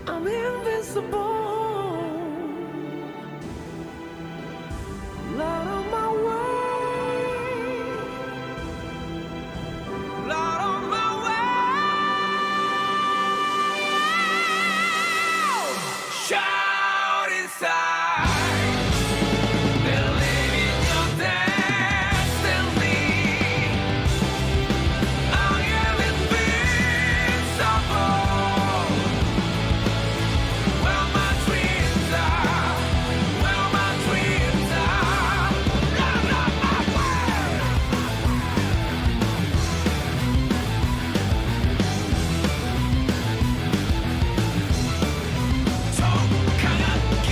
I'm invincible. Light on my way. Light on my way. Shout inside. Believe in your destiny. I am invincible. Where my dreams are, where my dreams are. Light on my way. 더 강하게.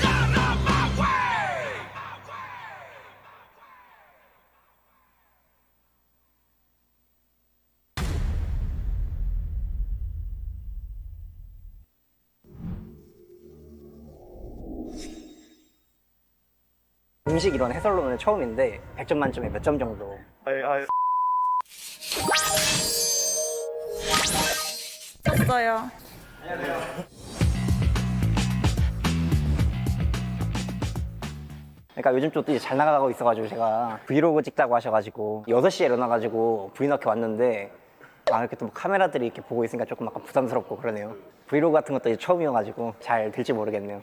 Light on my way. 공식 이런 해설론은 처음인데 100점 만점에 몇 점 정도? 졌어요. 그러니까 요즘 또 이제 잘 나가고 있어가지고 제가 브이로그 찍자고 하셔가지고 6시에 일어나가지고 브이넣기 왔는데 이렇게 또 카메라들이 이렇게 보고 있으니까 조금 약간 부담스럽고 그러네요. 브이로그 같은 것도 이제 처음이어가지고 잘 될지 모르겠네요.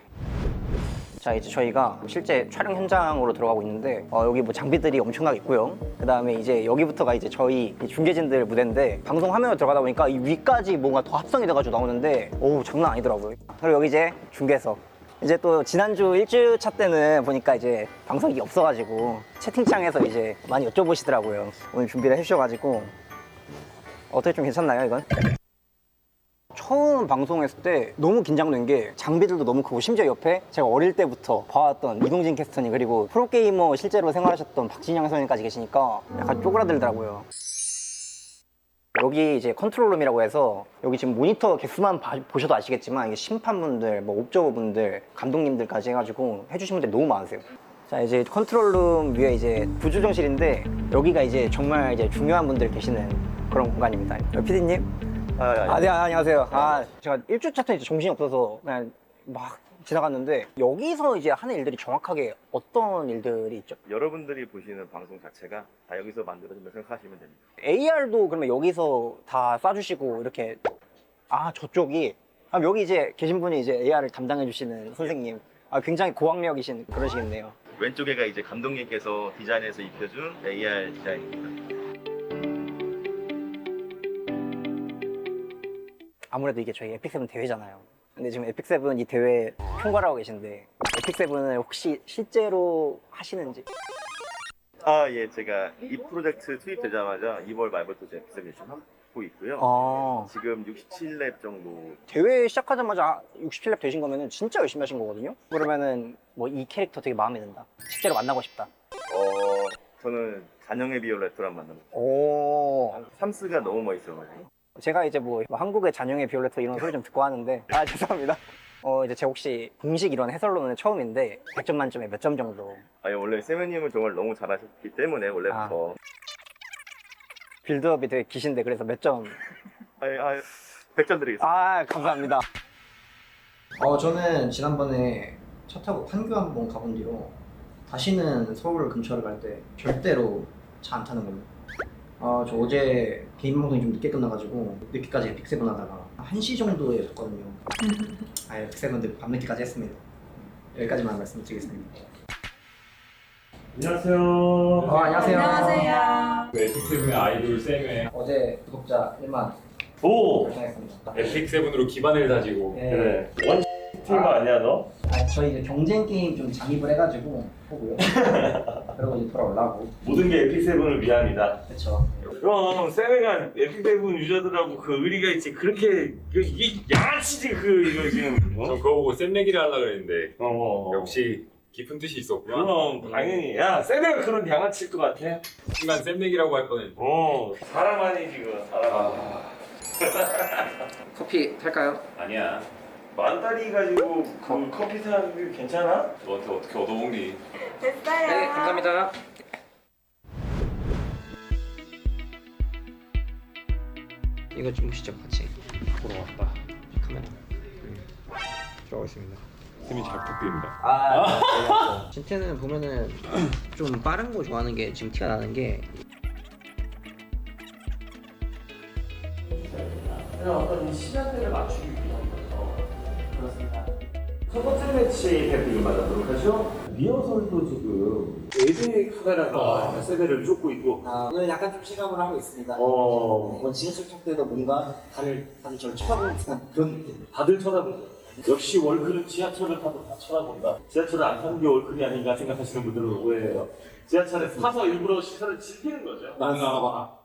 자, 이제 저희가 실제 촬영 현장으로 들어가고 있는데 여기 뭐 장비들이 엄청나게 있고요. 그 다음에 이제 여기부터가 이제 저희 이 중계진들 무대인데 방송 화면으로 들어가다 보니까 이 위까지 뭔가 더 합성이 돼가지고 나오는데 오, 장난 아니더라고요. 그리고 여기 이제 중계석. 이제 또 지난주 1주차 때는 보니까 이제 방송이 없어가지고 채팅창에서 이제 많이 여쭤보시더라고요. 오늘 준비를 해주셔가지고 어떻게 좀 괜찮나요, 이건? 처음 방송했을 때 너무 긴장된 게 장비들도 너무 크고 심지어 옆에 제가 어릴 때부터 봐왔던 이동진 캐스터님 그리고 프로게이머 실제로 생활하셨던 박진영 해설님까지 계시니까 약간 쪼그라들더라고요. 여기 이제 컨트롤룸이라고 해서 여기 지금 모니터 개수만 보셔도 아시겠지만 이게 심판분들, 뭐 옵저버분들, 감독님들까지 해가지고 해주신 분들이 너무 많으세요. 자, 이제 컨트롤룸 위에 이제 구조정실인데 여기가 이제 정말 이제 중요한 분들 계시는 그런 공간입니다. PD님. 네, 안녕하세요. 제가 1주차 때 이제 정신이 없어서 그냥 막 지나갔는데 여기서 이제 하는 일들이 정확하게 어떤 일들이 있죠? 여러분들이 보시는 방송 자체가 다 여기서 만들어진다고 생각하시면 됩니다. AR도 그러면 여기서 다 쏴주시고 이렇게 저쪽이 여기 이제 계신 분이 이제 AR을 담당해 주시는 선생님 굉장히 고학력이신 그러시겠네요. 왼쪽에가 이제 감독님께서 디자인해서 입혀준 AR 디자인입니다. 아무래도 이게 저희 에픽7 대회잖아요. 근데 지금 에픽7 이 대회 총괄하고 계신데 에픽7을 혹시 실제로 하시는지? 예, 제가 이 프로젝트 투입되자마자 2월 말부터 제 에픽7 열심히 하고 있고요. 지금 67렙 정도. 대회 시작하자마자 67렙 되신 거면은 진짜 열심히 하신 거거든요? 그러면은 뭐 이 캐릭터 되게 마음에 든다. 실제로 만나고 싶다. 저는 잔영의 비올레토란 만납니다. 오. 삼스가 너무 멋있어가지고. 제가 이제 뭐 한국의 잔영의 비올레토 이런 소리 좀 듣고 하는데 죄송합니다. 이제 제가 혹시 공식 이런 해설론은 처음인데 100점 만점에 몇 점 정도? 원래 세면님은 정말 너무 잘하셨기 때문에 원래부터. 빌드업이 되게 기신데 그래서 몇 점? 100점 드리겠습니다. 감사합니다. 저는 지난번에 차 타고 판교 한번 가본 뒤로 다시는 서울 근처를 갈 때 절대로 차 안 타는 걸로. 저 어제 개인 방송이 좀 늦게 끝나가지고 늦게까지 에픽7 하다가 1시 정도에 잤거든요. 에픽7들 밤늦게까지 했습니다. 여기까지만 말씀드리겠습니다. 안녕하세요. 안녕하세요. 안녕하세요. 에픽7의 아이돌 쌤의 어제 구독자 1만 오! 달성했습니다. 에픽7으로 기반을 다지고 네. 원 팀 아니야 너? 저희 이제 경쟁 게임 좀 잠입을 해가지고 보고요. 그리고 이제 돌아오려고. 모든 게 에픽7을 위함이다. 그렇죠. 그럼 쌤이가 에픽7 유저들하고 그 의리가 있지 그렇게 이게 양아치지 이거 지금 저 그거 보고 쌤 얘기를 하려고 그랬는데 역시 깊은 뜻이 있었구나. 그럼 당연히 야 쌤이가 그런 양아치일 것 같아? 순간 쌤 얘기라고 할 뻔했는데. 사람 아니지 그 사람 커피 탈까요? 아니야. 만다리 가지고 그 커피 사는 게 괜찮아? 너한테 어떻게 얻어먹니? 됐어요. 네, 감사합니다. 이거 좀 보시죠, 같이. 보러 왔다. 카메라. 들어가겠습니다. 쌤이 잘 부탁드립니다. 아, 진태는 보면은 좀 빠른 거 좋아하는 게 지금 티가 나는 게 어떤 시간대를 맞추기 위한 거죠. 그렇습니다. 첫 번째 매치 밴딩을 맞아보도록 하죠. 리허설도 지금 4대의 카메라가 세대를 쫓고 있고. 오늘 약간 좀 실감을 하고 있습니다. 이번 지하철 때도 뭔가 다들 저를 쳐다보는 듯한 그런 느낌. 다들 쳐다보고. 역시 월클은 지하철을 타도 다 쳐다본다. 지하철을 안 타는 게 월클이 아닌가 생각하시는 분들은 오해예요. 지하철에 타서 일부러 시선을 즐기는 거죠. 나는 알아봐.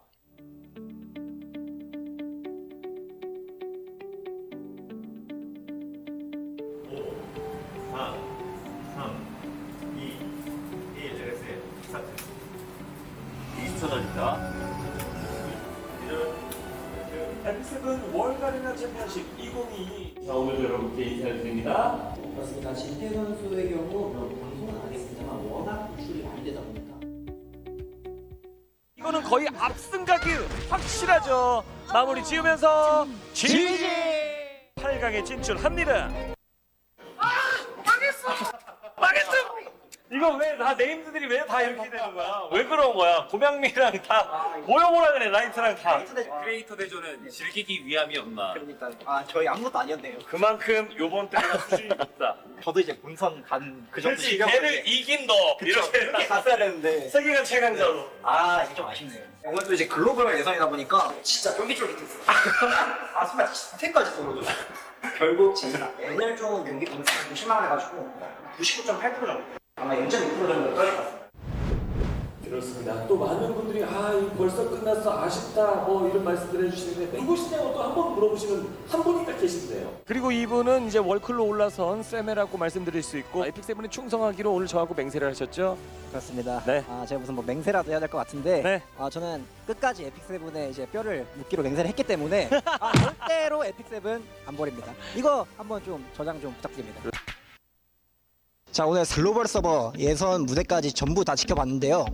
에픽7 월가리나 챔피언십 2022. 자, 오늘 여러분께 인사를 드립니다. 그렇습니다. 진태 선수의 경우 방송은 안 하겠습니다만 워낙 노출이 많이 되다 보니까 이거는 거의 압승각이 확실하죠. 마무리 지으면서 GG 8강에 진출합니다. 망했어. 이거 왜 다 네임드들이 왜 다 이렇게 되는 거야? 왜 그런 거야? 고명미랑 다 모여보라 그래. 라이트랑 다. 크리에이터 대전은 즐기기 위함이었나? 그러니까 저희 아무것도 아니었네요. 그만큼 요번 때가 수준이 높다. 저도 이제 본선 간 그 정도 그렇지. 실력을 걔를 이긴 너. 이렇게 갔어야 되는데 세계관 최강자로. 이게 좀 아쉽네요. 오늘 또 이제 글로벌 예선이다 보니까 진짜 쫄깃쫄깃했어. 정말 진태까지 떨어져. 결국 진짜 옛날 좀 경기 보면서 좀 실망을 해가지고 99.8% 정도. 아마 0.6% 정도 떨어질 것 같습니다. 그렇습니다. 또 많은 분들이 이거 벌써 끝났어 아쉽다 뭐 이런 말씀들 해주시는데 누구시냐고 또 한 번 물어보시면 한 분이 딱 계신데요. 그리고 이분은 이제 월클로 올라선 쌤이라고 말씀드릴 수 있고 에픽7에 충성하기로 오늘 저하고 맹세를 하셨죠. 그렇습니다. 네. 제가 무슨 뭐 맹세라도 해야 될 것 같은데 네. 저는 끝까지 에픽7에 이제 뼈를 묻기로 맹세를 했기 때문에 절대로 에픽7 안 버립니다. 이거 한번 좀 저장 좀 부탁드립니다. 자, 오늘 글로벌 서버 예선 무대까지 전부 다 지켜봤는데요.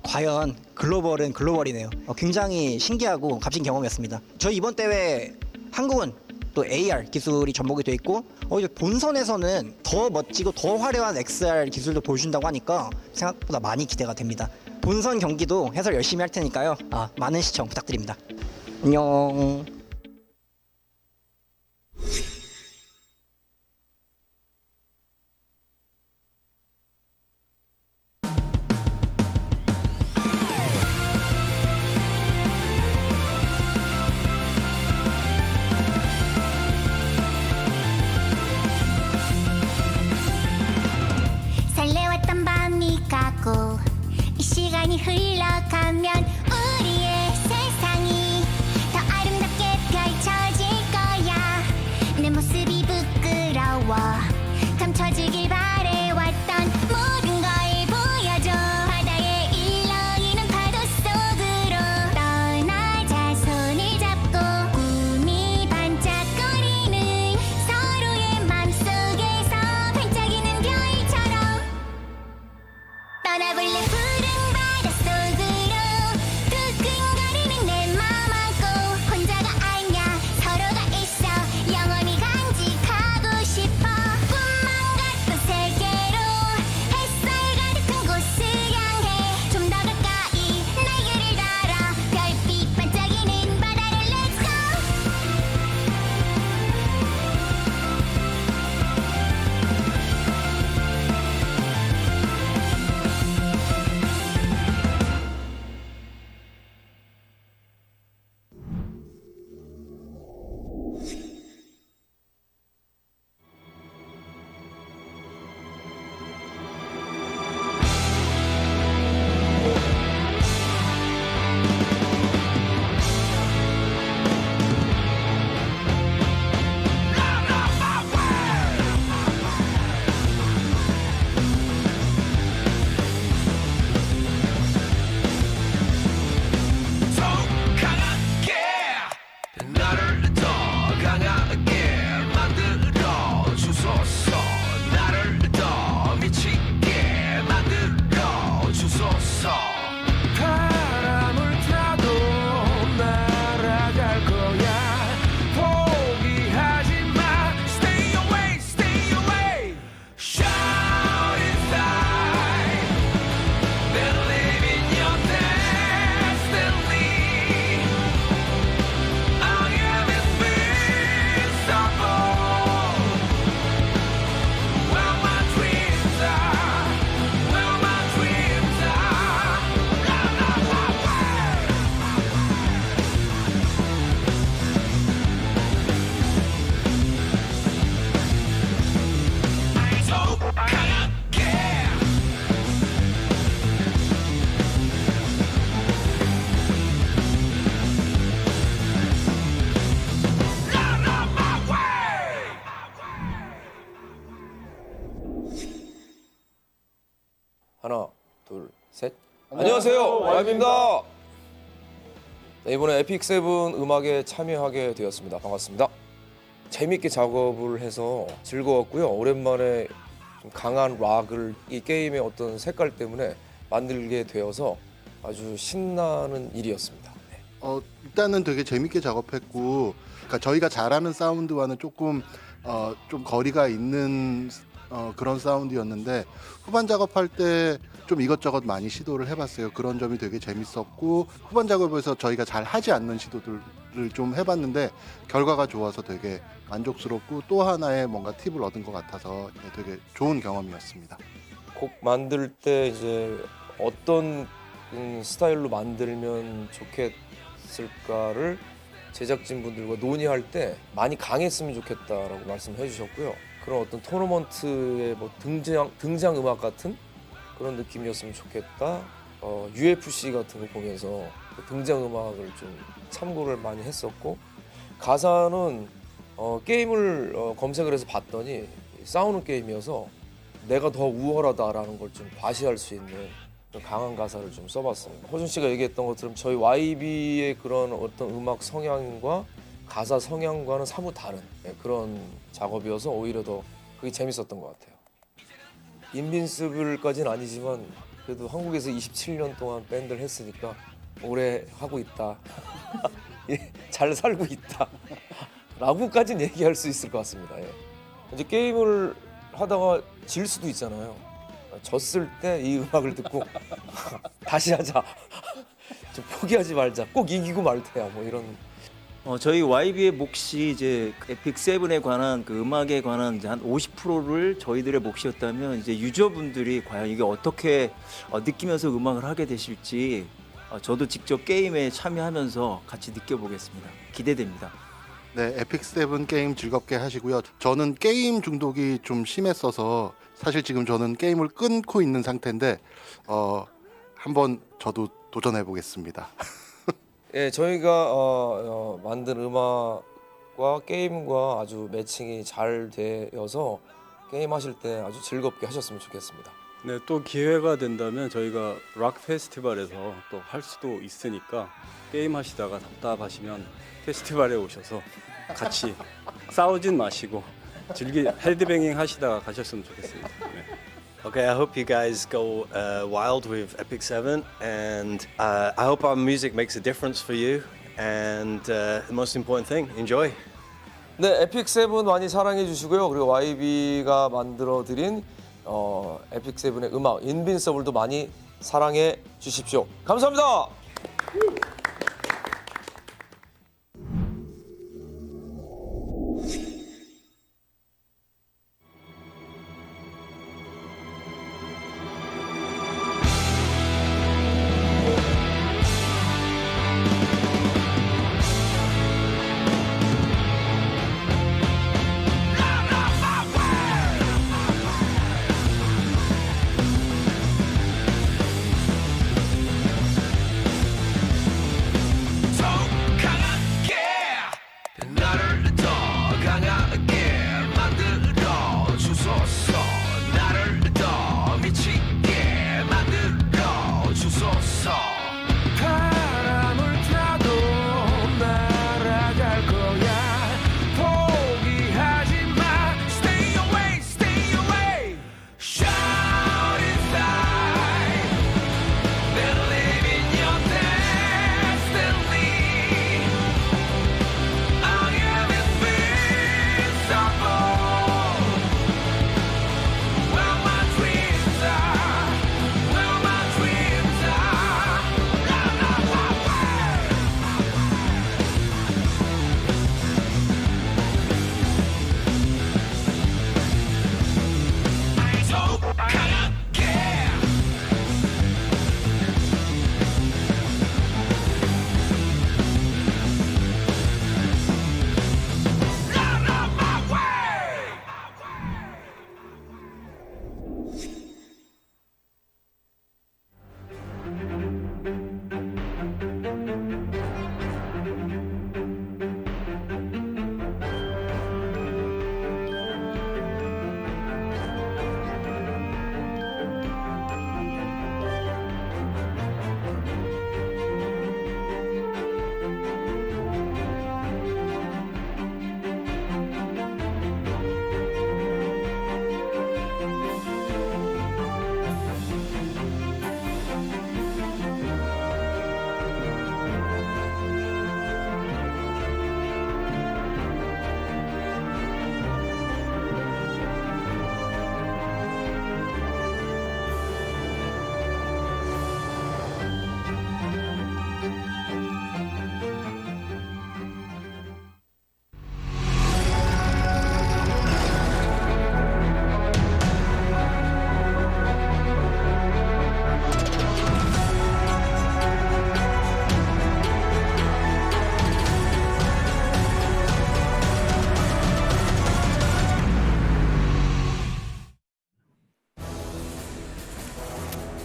과연 글로벌은 글로벌이네요. 굉장히 신기하고 값진 경험이었습니다. 저희 이번 대회 한국은 또 AR 기술이 접목이 돼 있고 이제 본선에서는 더 멋지고 더 화려한 XR 기술도 보여준다고 하니까 생각보다 많이 기대가 됩니다. 본선 경기도 해설 열심히 할 테니까요. 많은 시청 부탁드립니다. 안녕. 설레웠던 밤이 가고 이 시간이 흘러가면 우리의 세상이 더 아름답게 펼쳐질 거야. 내 모습이 부끄러워 감춰지길 바래왔던 모든 걸 보여줘. 바다에 일렁이는 파도 속으로 떠나자. 손을 잡고 꿈이 반짝거리는 서로의 맘속에서 반짝이는 별처럼 떠나볼래. 푸른 바다 속으로 하나, 둘, 셋. 안녕하세요, YB입니다. 네, 이번에 에픽 세븐 음악에 참여하게 되었습니다. 반갑습니다. 재밌게 작업을 해서 즐거웠고요. 오랜만에 좀 강한 락을 이 게임의 어떤 색깔 때문에 만들게 되어서 아주 신나는 일이었습니다. 네. 일단은 되게 재밌게 작업했고, 그러니까 저희가 잘하는 사운드와는 조금 좀 거리가 있는 그런 사운드였는데 후반 작업할 때 좀 이것저것 많이 시도를 해봤어요. 그런 점이 되게 재밌었고 후반 작업에서 저희가 잘 하지 않는 시도들을 좀 해봤는데 결과가 좋아서 되게 만족스럽고 또 하나의 뭔가 팁을 얻은 것 같아서 되게 좋은 경험이었습니다. 곡 만들 때 이제 어떤 스타일로 만들면 좋겠을까를 제작진분들과 논의할 때 많이 강했으면 좋겠다라고 말씀해 주셨고요. 그런 어떤 토너먼트의 뭐 등장 음악 같은 그런 느낌이었으면 좋겠다. UFC 같은 거 보면서 그 등장 음악을 좀 참고를 많이 했었고 가사는 게임을 검색을 해서 봤더니 싸우는 게임이어서 내가 더 우월하다라는 걸 좀 과시할 수 있는 강한 가사를 좀 써봤습니다. 호준 씨가 얘기했던 것처럼 저희 YB의 그런 어떤 음악 성향과 가사 성향과는 사뭇 다른 그런 작업이어서 오히려 더 그게 재밌었던 것 같아요. 인빈시블까지는 아니지만 그래도 한국에서 27년 동안 밴드를 했으니까 오래 하고 있다. 잘 살고 있다. 라고까지는 얘기할 수 있을 것 같습니다. 예. 이제 게임을 하다가 질 수도 있잖아요. 졌을 때 이 음악을 듣고 다시 하자. 좀 포기하지 말자. 꼭 이기고 말 테야. 뭐 이런. 저희 YB의 몫이 이제 에픽 세븐에 관한 그 음악에 관한 이제 한 50%를 저희들의 몫이었다면 이제 유저분들이 과연 이게 어떻게 느끼면서 음악을 하게 되실지 저도 직접 게임에 참여하면서 같이 느껴보겠습니다. 기대됩니다. 네, 에픽 세븐 게임 즐겁게 하시고요. 저는 게임 중독이 좀 심했어서 사실 지금 저는 게임을 끊고 있는 상태인데 한번 저도 도전해 보겠습니다. 예, 저희가 만든 음악과 게임과 아주 매칭이 잘 되어서 게임 하실 때 아주 즐겁게 하셨으면 좋겠습니다. 네, 또 기회가 된다면 저희가 락 페스티벌에서 또 할 수도 있으니까 게임 하시다가 답답하시면 페스티벌에 오셔서 같이 싸우진 마시고 헤드뱅잉 하시다가 가셨으면 좋겠습니다. 네. Okay, I hope you guys go wild with Epic 7 and I hope our music makes a difference for you and the most important thing, enjoy. 네, 에픽 세븐 많이 사랑해 주시고요. 그리고 YB가 만들어 드린 에픽 세븐의 음악 인빈서블도 많이 사랑해 주십시오. 감사합니다.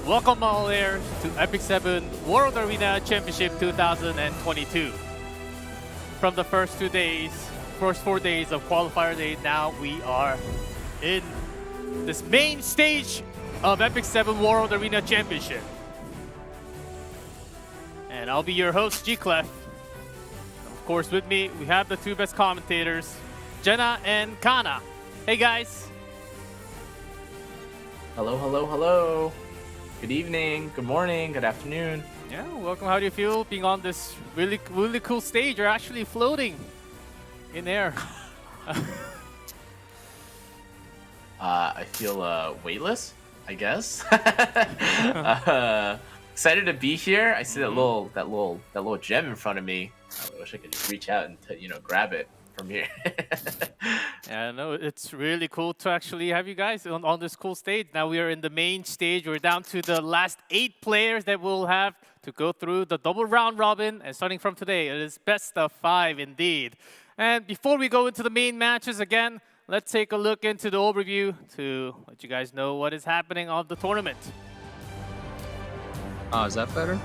Welcome all there to Epic 7 World Arena Championship 2022. From the first 4 days of qualifier day, now we are in this main stage of Epic 7 World Arena Championship. And I'll be your host, G-Clef. Of course, with me, we have the two best commentators, Jenna and Kana. Hey guys. Hello, hello, hello. Good evening, good morning, good afternoon. Yeah, welcome. How do you feel being on this really cool stage? You're actually floating in air. I feel weightless, I guess. Excited to be here. I see that little gem in front of me. I wish I could just reach out and grab it from here. Yeah, no, it's really cool to actually have you guys on this cool stage. Now we are in the main stage. We're down to the last 8 players that we'll have to go through the double round robin. And starting from today, it is best of 5 indeed. And before we go into the main matches again, let's take a look into the overview to let you guys know what is happening on the tournament. Oh, is that better?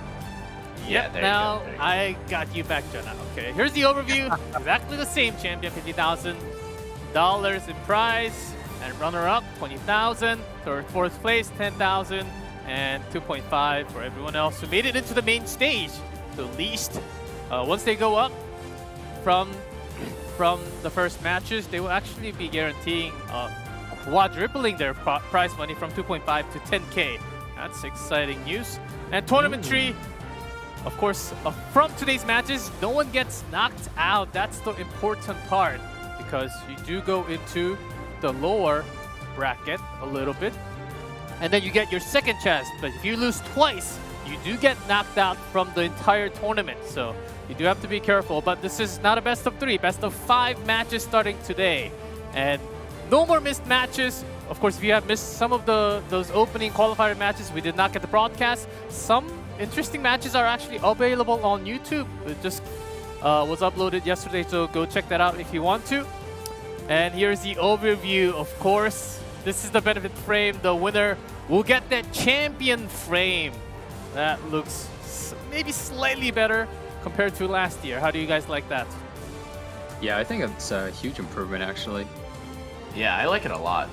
Yeah, now I got you back, Jenna. Okay, here's the overview. Exactly the same champion, $50,000 in prize, and runner-up $20,000. Fourth place $10,000, and 2.5 for everyone else who made it into the main stage. So at least once they go up from the first matches, they will actually be guaranteeing quadrupling their prize money from 2.5 to 10K. That's exciting news. And tournament tree. Of course, from today's matches, no one gets knocked out. That's the important part because you do go into the lower bracket a little bit. And then you get your second chance. But if you lose twice, you do get knocked out from the entire tournament. So you do have to be careful. But this is not a best of 3, best of 5 matches starting today. And no more missed matches. Of course, if you have missed some of those opening qualifier matches, we did not get the broadcast. Some interesting matches are actually available on YouTube. It just was uploaded yesterday, so go check that out if you want to. And here's the overview, of course. This is the benefit frame. The winner will get that champion frame. That looks maybe slightly better compared to last year. How do you guys like that? Yeah, I think it's a huge improvement, actually. Yeah, I like it a lot.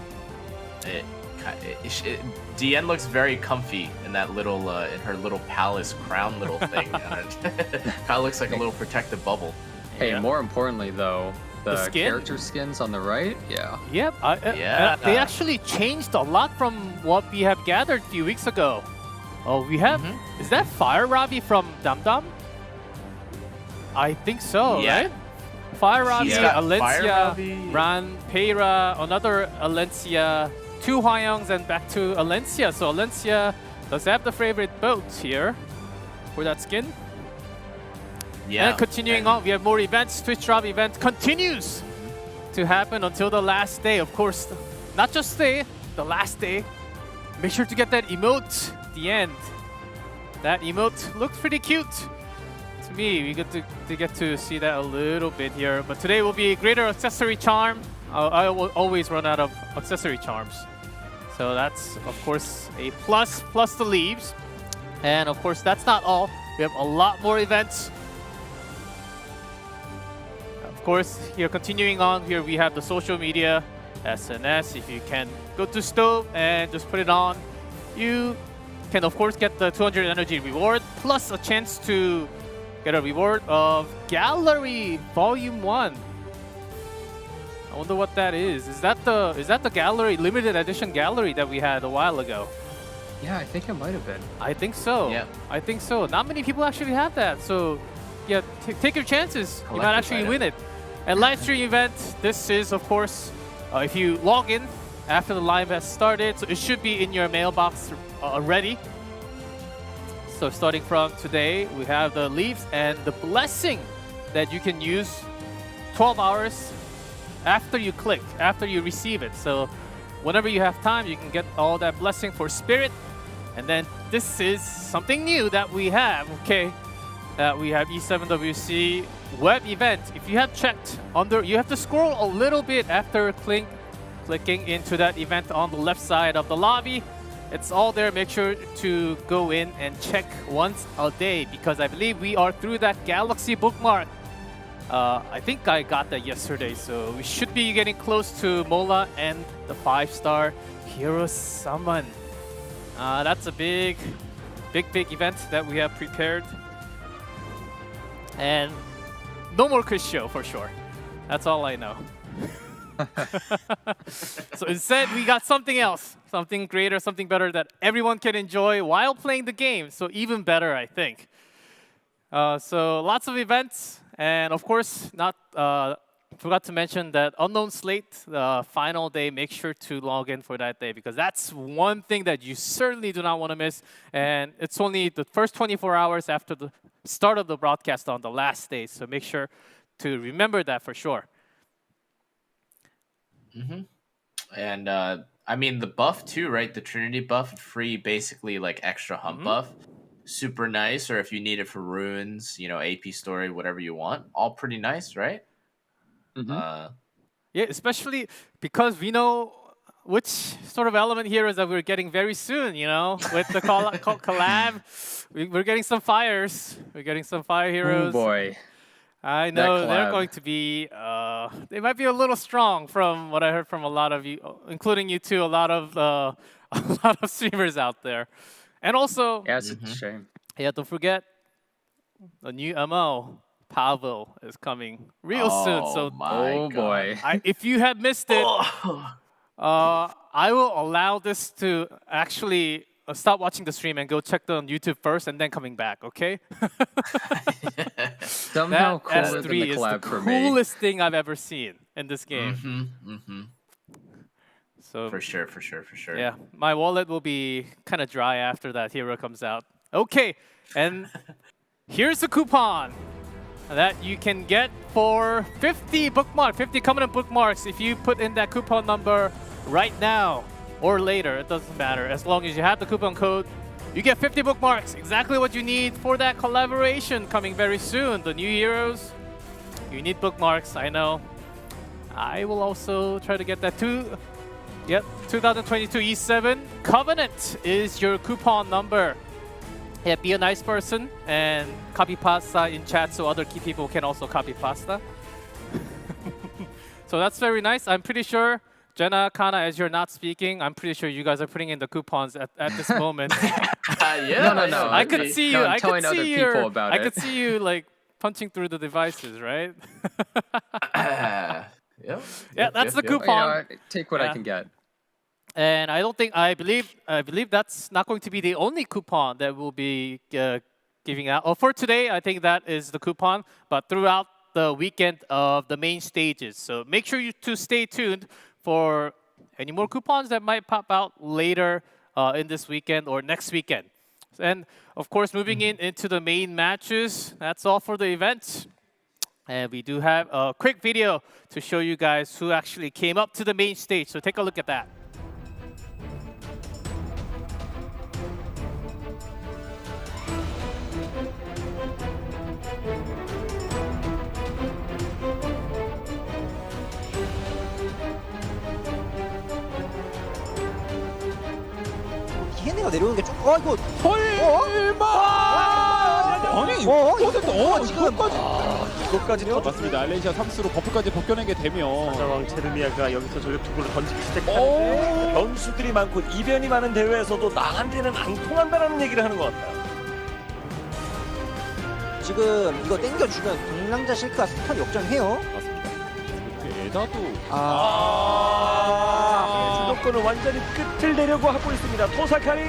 Deanne looks very comfy in that little, in her little palace crown little thing. Kind of looks like a little protective bubble. Hey, more importantly though, the skin? character skins on the right, yeah. Yep, they actually changed a lot from what we have gathered a few weeks ago. Oh, we have, is that Fire Robbie from DamDam? I think so, right? Fire Robbie, Alencia, Ran, Peira, another Alencia, 2 Hwayoungs, and back to Alencia. So Alencia does have the favorite boat here for that skin. Yeah. And continuing on, we have more events. Twitch Drop event continues to happen until the last day. Of course, not just today, the last day. Make sure to get that emote at the end. That emote looks pretty cute. To me, we get to see that a little bit here. But today will be a greater accessory charm. I will always run out of accessory charms. So that's, of course, a plus the leaves. And of course, that's not all. We have a lot more events. Of course, here continuing on, here we have the social media, SNS. If you can go to Stove and just put it on, you can, of course, get the 200 energy reward, plus a chance to get a reward of Gallery Volume 1. I wonder what that is. Is that the gallery, limited edition gallery that we had a while ago? Yeah, I think it might have been. I think so. Yeah. I think so. Not many people actually have that. So, yeah, take your chances. You might actually win it. And live stream event. This is, of course, if you log in after the live has started, so it should be in your mailbox already. So starting from today, we have the leaves and the blessing that you can use 12 hours after you click, after you receive it. So whenever you have time, you can get all that blessing for spirit. And then this is something new that we have, okay? We have E7WC web event. If you have checked under, you have to scroll a little bit after clicking into that event on the left side of the lobby. It's all there. Make sure to go in and check once a day because I believe we are through that Galaxy bookmark. I think I got that yesterday, so we should be getting close to Mola and the 5-star Hero Summon. That's a big event that we have prepared. And no more quiz show for sure. That's all I know. So instead, we got something else, something greater, something better that everyone can enjoy while playing the game. So even better, I think. So lots of events, and of course, forgot to mention that Unknown Slate, the final day. Make sure to log in for that day because that's one thing that you certainly do not want to miss. And it's only the first 24 hours after the start of the broadcast on the last day. So make sure to remember that for sure. And I mean the buff too, right? The Trinity buff, free basically like extra hump buff. Super nice, or if you need it for runes, you know, AP story, whatever you want. All pretty nice, right? Yeah, especially because we know which sort of element here is that we're getting very soon, you know, with the collab. We're getting some fires. We're getting some fire heroes. Oh boy. I know they're going to be, they might be a little strong from what I heard from a lot of you, including you two, a lot of streamers out there. And also, yeah, it's a shame. Yeah, don't forget the new MO, Pavel, is coming real soon. So, boy. If you have missed it, I will allow this to actually stop watching the stream and go check it on YouTube first and then coming back, okay? Somehow cooler than the collab is the for me. coolest thing I've ever seen in this game. So For sure. yeah, my wallet will be kind of dry after that hero comes out. Okay, and here's the coupon that you can get for 50 covenant bookmarks if you put in that coupon number right now or later. It doesn't matter. As long as you have the coupon code, you get 50 bookmarks. Exactly what you need for that collaboration coming very soon. The new heroes, you need bookmarks, I know. I will also try to get that too. Yep, 2022 E7 Covenant is your coupon number. Yeah, be a nice person and copy pasta in chat so other key people can also copy pasta. So that's very nice. I'm pretty sure, Jenna, Kana, as you're not speaking, I'm pretty sure you guys are putting in the coupons at this moment. Yeah. No. I could see you. I could see you. I could it. see you like punching through the devices, right? Yeah, that's the coupon. You know, take what I can get. And I believe that's not going to be the only coupon that we'll be giving out. For today, I think that is the coupon, but throughout the weekend of the main stages. So make sure to stay tuned for any more coupons that might pop out later in this weekend or next weekend. And of course, moving into the main matches, that's all for the event. And we do have a quick video to show you guys who actually came up to the main stage. So take a look at that. 얘네가 내려오는 게 좀, 이거 설마! 아니, 지금 이것까지 또 맞습니다. 알렌시아 3수로 버프까지 벗겨내게 되면 사자왕 체르미아가 여기서 저격 투구를 던지기 시작하는데 변수들이 많고 이변이 많은 대회에서도 나한테는 안 통한다는 얘기를 하는 것 같아요. 지금 이거 땡겨주면 동남자 실크가 스탄 역전해요. 맞습니다. 에다도 주도권을 완전히 끝을 내려고 하고 있습니다. 토사카린.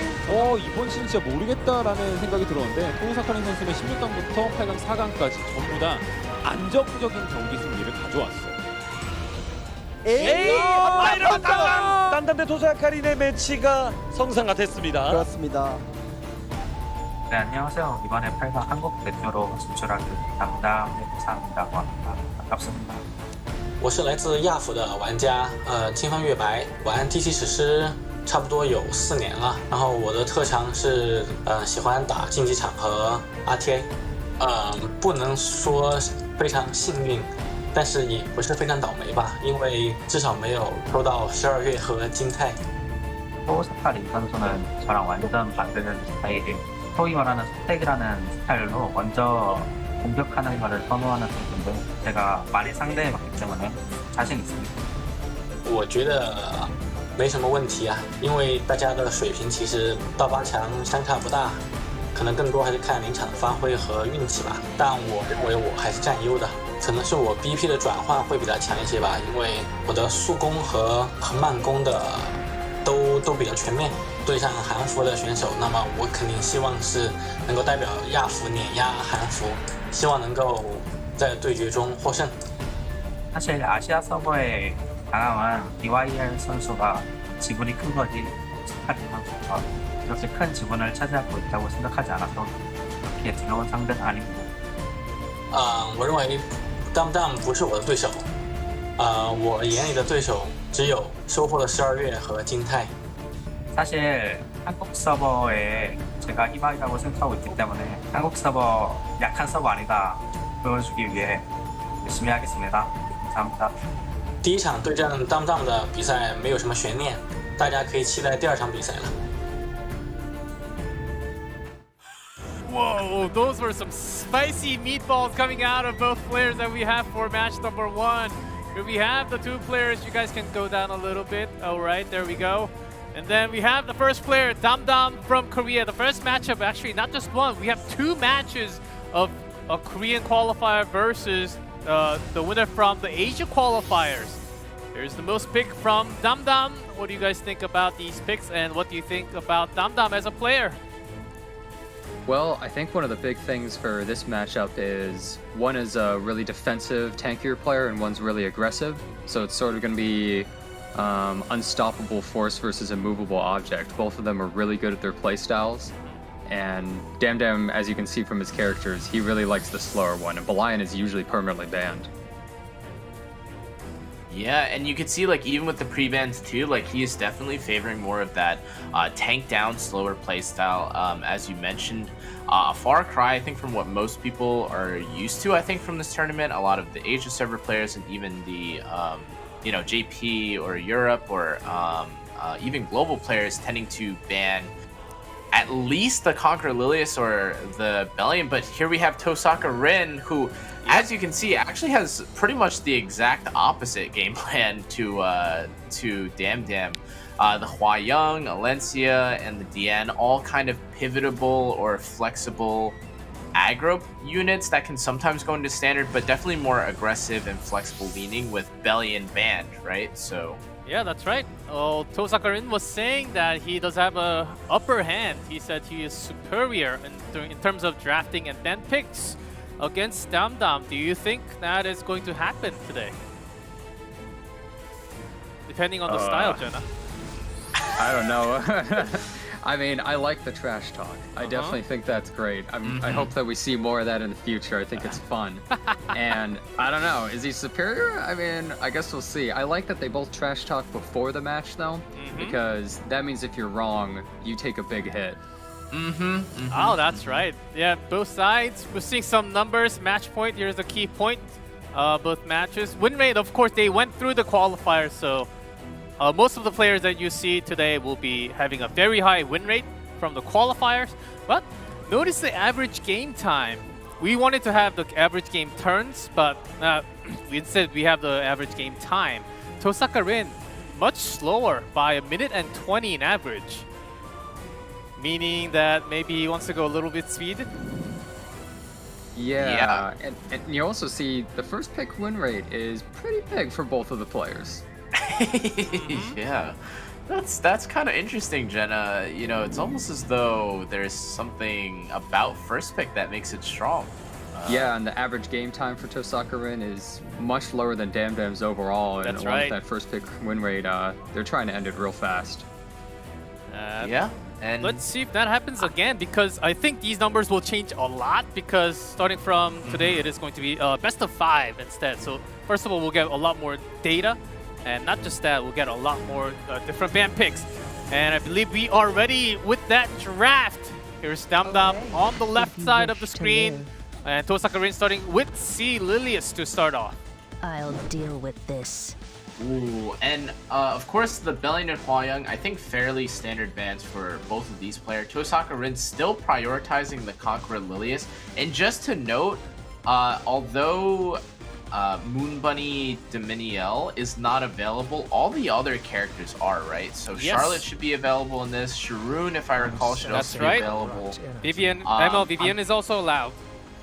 이번 시즌 진짜 모르겠다라는 생각이 들었는데 토사카린 선수는 16강부터 8강, 4강까지 전부 다 안정적인 경기 승리를 가져왔어요. 딴딴 대 토사카린의 매치가 성사가 됐습니다. 그렇습니다. 네, 안녕하세요. 이번에 8강 한국 대표로 진출하게 된 담담 회사이라고 합니다. 반갑습니다. 我是来自亚服的玩家，金方月白，玩 TC 史诗差不多有4年了。然后我的特长是喜欢打竞技场和 RTA，不能说非常幸运，但是也不是非常倒霉吧，因为至少没有抽到12月和金泰。 토사카린 선수는 저랑 완전 반대되는 스타일이 소위 말하는 스택이라는 스타일로 먼저 공격하는 것을 선호하는 선수인데 제가 많이 상대해봤기 때문에 자신 있습니다. 我觉得没什么问题啊，因为大家的水平其实到8强相差不大，可能更多还是看临场的发挥和运气吧。但我认为我还是占优的，可能是我 BP 的转换会比较强一些吧，因为我的速攻和慢攻的都比较全面。对上韩服的选手，那么我肯定希望是能够代表亚服碾压韩服，希望能够在对决中获胜。 사실 아시아 서버에 강함은 DYR 선수가 지분이 큰 거지 스카린 선수가 이렇게 큰 지분을 차지하고 있다고 생각하지 않아서 그렇게 두려운 상대는 아닙니다. 我认为 DamDam 不是我的对手，我眼里的对手只有收获的12月和金泰。 사실 한국 서버에 제가 희망이라고 생각하고 있기 때문에 한국 서버 약한 서버 아니다 보여주기 위해 열심히 하겠습니다. 감사합니다. 第一场对阵 DamDam 的比赛没有什么悬念，大家可以期待第2场比赛了。 Whoa, those were some spicy meatballs coming out of both players that we have for match number 1. Here we have the two players. You guys can go down a little bit. All right, there we go. And then we have the first player, DamDam from Korea. The first matchup, actually not just one. We have 2 matches of a Korean qualifier versus the winner from the Asia qualifiers. Here's the most pick from DamDam. What do you guys think about these picks, and what do you think about DamDam as a player? Well, I think one of the big things for this matchup is one is a really defensive, tankier player, and one's really aggressive. So it's sort of going to be unstoppable force versus a movable object. Both of them are really good at their playstyles. And DamDam, as you can see from his characters, he really likes the slower one, and Belian is usually permanently banned. Yeah, and you can see, like, even with the pre-bans too, like, he is definitely favoring more of that tank down, slower playstyle. As you mentioned, a far cry, I think, from what most people are used to, I think, from this tournament. A lot of the Asia server players and even the, you know, JP or Europe or even global players tending to ban at least the Conqueror Lilius or the Bellion, but here we have Tohsakarin, who, as you can see, actually has pretty much the exact opposite game plan to DamDam. The Hwayoung, Alencia, and the Dian, all kind of pivotable or flexible aggro units that can sometimes go into standard, but definitely more aggressive and flexible leaning with Bellion banned, right? So yeah, that's right. Oh, Tohsakarin was saying that he does have a upper hand. He said he is superior in terms of drafting and ban picks against DamDam. Do you think that is going to happen today? Depending on the style, Jenna. I don't know. I mean, I like the trash talk. I definitely think that's great. I hope that we see more of that in the future. I think it's fun. And I don't know, is he superior? I mean, I guess we'll see. I like that they both trash talk before the match, though, because that means if you're wrong, you take a big hit. Oh, that's right. Yeah, both sides. We're seeing some numbers. Match point, here's the key point. Both matches. Win rate, of course, they went through the qualifiers, so most of the players that you see today will be having a very high win rate from the qualifiers. But notice the average game time. We wanted to have the average game turns, but instead we have the average game time. Tohsakarin, much slower by 1:20 in average. Meaning that maybe he wants to go a little bit speed. Yeah. And you also see the first pick win rate is pretty big for both of the players. Yeah, that's kind of interesting, Jenna. You know, it's almost as though there's something about first pick that makes it strong. Yeah, and the average game time for Tohsakarin is much lower than DamDam's overall. And That's along right. with that first pick win rate, they're trying to end it real fast. Yeah, and let's see if that happens again, because I think these numbers will change a lot, because starting from today it is going to be best of 5 instead. So first of all, we'll get a lot more data, and not just that, we'll get a lot more different ban picks. And I believe we are ready with that draft. Here's DamDam on the left side of the screen, and Tohsakarin starting with C. Lilius to start off. I'll deal with this. Ooh, and of course the Belling and Hwayoung, I think fairly standard bans for both of these players. Tohsakarin still prioritizing the Conqueror Lilius. And just to note, although Moon Bunny Dominiel is not available, all the other characters are, right? So Yes. Charlotte should be available in this. Sharoon, if I recall, should That's also right. be available. Vivian, Vivian is also allowed.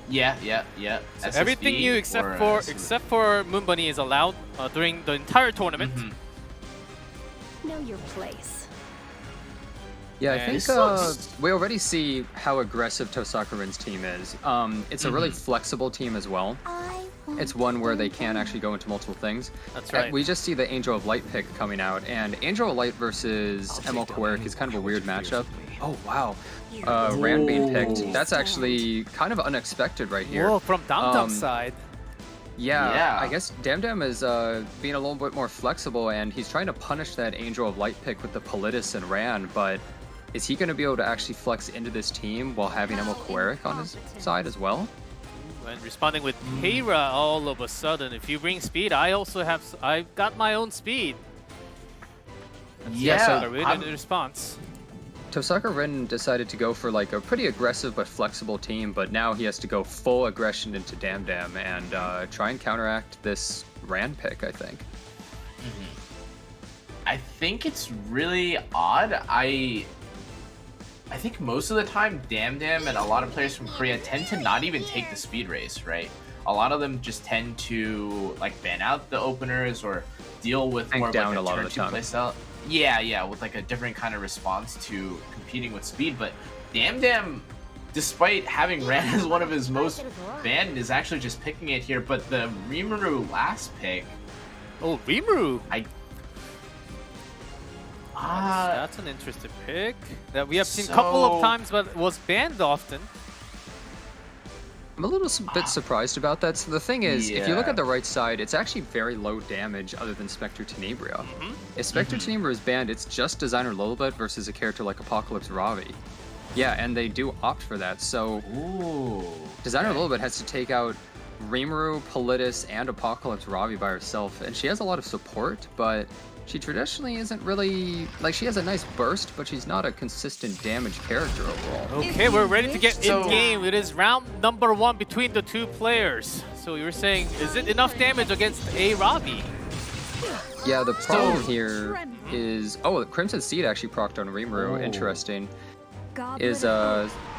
Yeah. So SSB everything new or, except for Moon Bunny is allowed during the entire tournament. Know your place. Yeah, I And think we already see how aggressive Tohsakarin's team is. It's a really flexible team as well. It's one where they can actually go into multiple things. That's right. We just see the Angel of Light pick coming out, and Angel of Light versus ML Quirk is kind of a weird matchup. Oh, wow. Rand being picked. That's actually kind of unexpected right here. Whoa, from DamDam's side. Yeah, I guess DamDam is being a little bit more flexible, and he's trying to punish that Angel of Light pick with the Politis and Rand, but is he going to be able to actually flex into this team while having ML Quirk on his side as well? And responding with Heir all of a sudden. If you bring speed, I've got my own speed. Yeah, so in response. Tohsakarin decided to go for like a pretty aggressive but flexible team, but now he has to go full aggression into DamDam and try and counteract this Rand pick, I think. I think it's really odd. I think most of the time, DamDam and a lot of players from Korea tend to not even take the speed race, right? A lot of them just tend to like ban out the openers or deal with more of like a turn 2 playstyle. Yeah, with like a different kind of response to competing with speed. But DamDam, despite having Rand as one of his most banned, is actually just picking it here. But the Rimuru last pick. Oh, Rimuru! That's an interesting pick that we have seen a couple of times, but was banned often. I'm a little bit surprised about that. So the thing is, if you look at the right side, it's actually very low damage other than Spectre Tenebria. If Spectre Tenebria is banned, it's just Designer Lilibet versus a character like Apocalypse Ravi. Yeah, and they do opt for that. So Designer Lilibet has to take out Rimuru, Politis, and Apocalypse Ravi by herself. And she has a lot of support, but she traditionally isn't really, like, she has a nice burst, but she's not a consistent damage character overall. Okay, we're ready to get in game. It is round number 1 between the two players. So you're saying, is it enough damage against a Ravi? Yeah, the problem here is, the Crimson Seed actually procced on Rimuru, interesting, is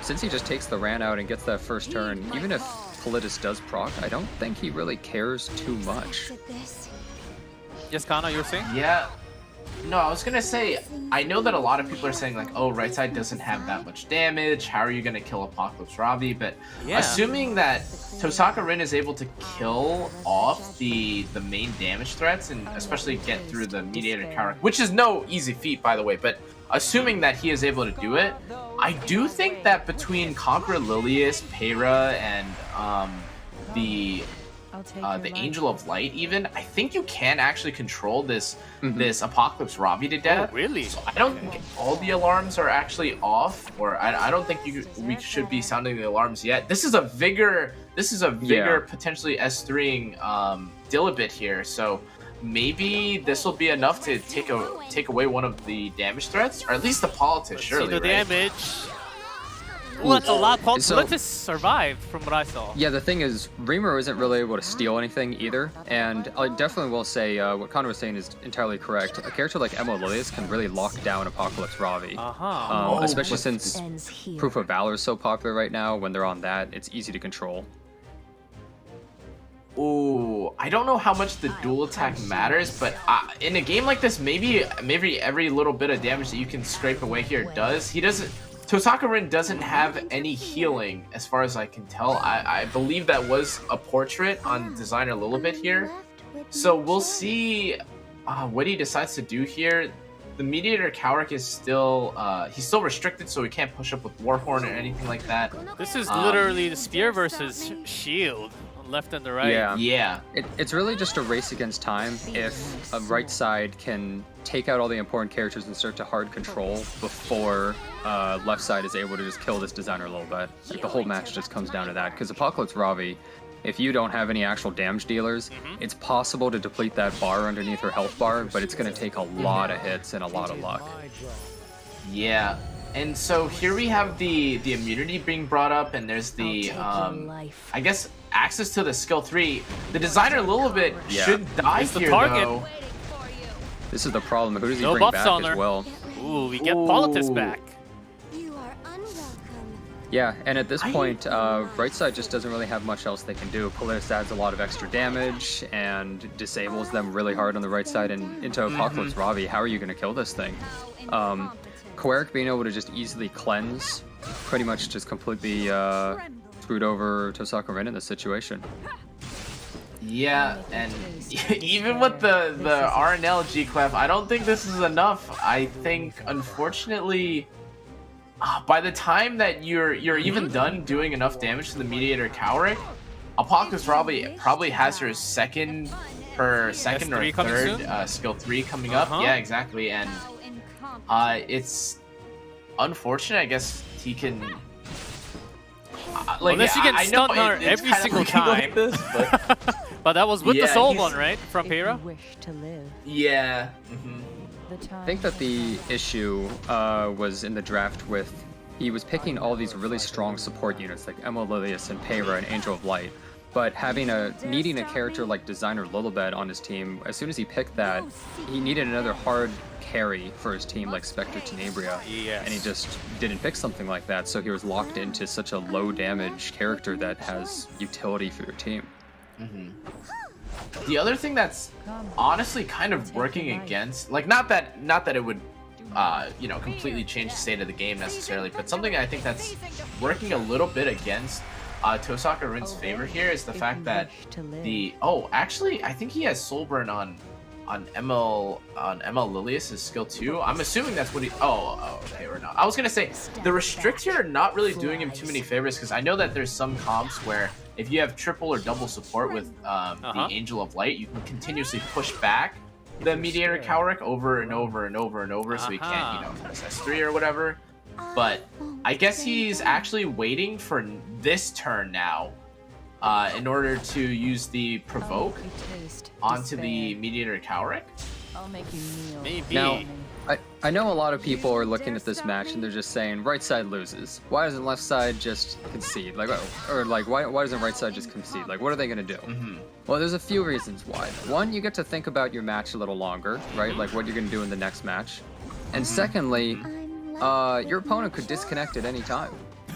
since he just takes the Ran out and gets that first turn, even if Politis does proc, I don't think he really cares too much. Yes, Kana, you were saying? Yeah. No, I was gonna say, I know that a lot of people are saying like, oh, right side doesn't have that much damage, how are you gonna kill Apocalypse Ravi? But assuming that Tohsakarin is able to kill off the main damage threats and especially get through the Mediator Tower, which is no easy feat, by the way, but assuming that he is able to do it, I do think that between Conqueror Lilius, Pera, and the Angel of Light, even, I think you can actually control this Apocalypse Ravi to death. Oh, really? So I don't think all the alarms are actually off, or I don't think we should be sounding the alarms yet. This is a Vigor potentially S3ing Dilibit here, so maybe this will be enough to take away one of the damage threats, or at least the Politis, surely, See the right? damage. Well, that's a lot. Politis survived from what I saw. Yeah, the thing is, Rimuru isn't really able to steal anything either, and I definitely will say what Connor was saying is entirely correct. A character like Emo Lilius can really lock down Apocalypse Ravi, especially since Proof of Valor is so popular right now. When they're on that, it's easy to control. Ooh, I don't know how much the dual attack matters, but in a game like this, maybe every little bit of damage that you can scrape away here does. Tohsakarin doesn't have any healing, as far as I can tell. I believe that was a portrait on Designer Lilibet here. So we'll see what he decides to do here. The Mediator Cowrick is still, he's still restricted, so he can't push up with Warhorn or anything like that. This is literally the Spear versus Shield, on left and the right. Yeah. It's really just a race against time. If a right side can take out all the important characters and start to hard control before left side is able to just kill this Designer a little bit. Like, the whole match just comes down to that, because Apocalypse Ravi if you don't have any actual damage dealers, it's possible to deplete that bar underneath her health bar, but it's going to take a lot of hits and a lot of luck. Yeah. And so here we have the immunity being brought up, and there's the I guess access to the skill 3. The designer a little bit should die It's the here target. though. This is the problem. Who does he No bring buffs back on as her. well? Ooh, we get Politis back. Yeah, and at this point, right side just doesn't really have much else they can do. Politis adds a lot of extra damage and disables them really hard on the right side. And into Apocalypse Ravi, how are you going to kill this thing? Quark being able to just easily cleanse pretty much just completely screwed over Tohsakarin in this situation. Yeah, and even with the RNL G-Clef, I don't think this is enough. I think, unfortunately, by the time that you're even done doing enough damage to the Mediator Cowrick, Apocalypse probably has her second or third skill 3 coming up. Yeah, exactly, and it's unfortunate. I guess he can. Unless you can stun her every single time. Like this, but that was with the soul he's- one, right? From Heir? Yeah. I think that the issue was in the draft with he was picking all these really strong support units like Emma Lilius and Peyra and Angel of Light, but needing a character like Designer Lilibet on his team, as soon as he picked that, he needed another hard carry for his team like Spectre Tenebria, and he just didn't pick something like that, so he was locked into such a low damage character that has utility for your team. The other thing that's honestly kind of working against, like not that it would, you know, completely change the state of the game necessarily, but something I think that's working a little bit against Tohsakarin's favor here is the fact that actually I think he has Soulburn on ML Lilius' skill 2. I'm assuming that's what he. Okay, or not. I was gonna say the restrict here are not really doing him too many favors because I know that there's some comps where if you have triple or double support with the Angel of Light, you can continuously push back the Mediator Cowrick over and over and over and over, so he can't, you know, press S3 or whatever. But I guess he's actually waiting for this turn now in order to use the provoke onto the Mediator Cowrick. Maybe. Now, I know a lot of people are looking at this match and they're just saying right side loses. Why doesn't left side just concede? Like, or like why doesn't right side just concede? Like, what are they gonna do? Well, there's a few reasons why. One, you get to think about your match a little longer, right? Like what you're gonna do in the next match. And secondly, your opponent could disconnect at any time,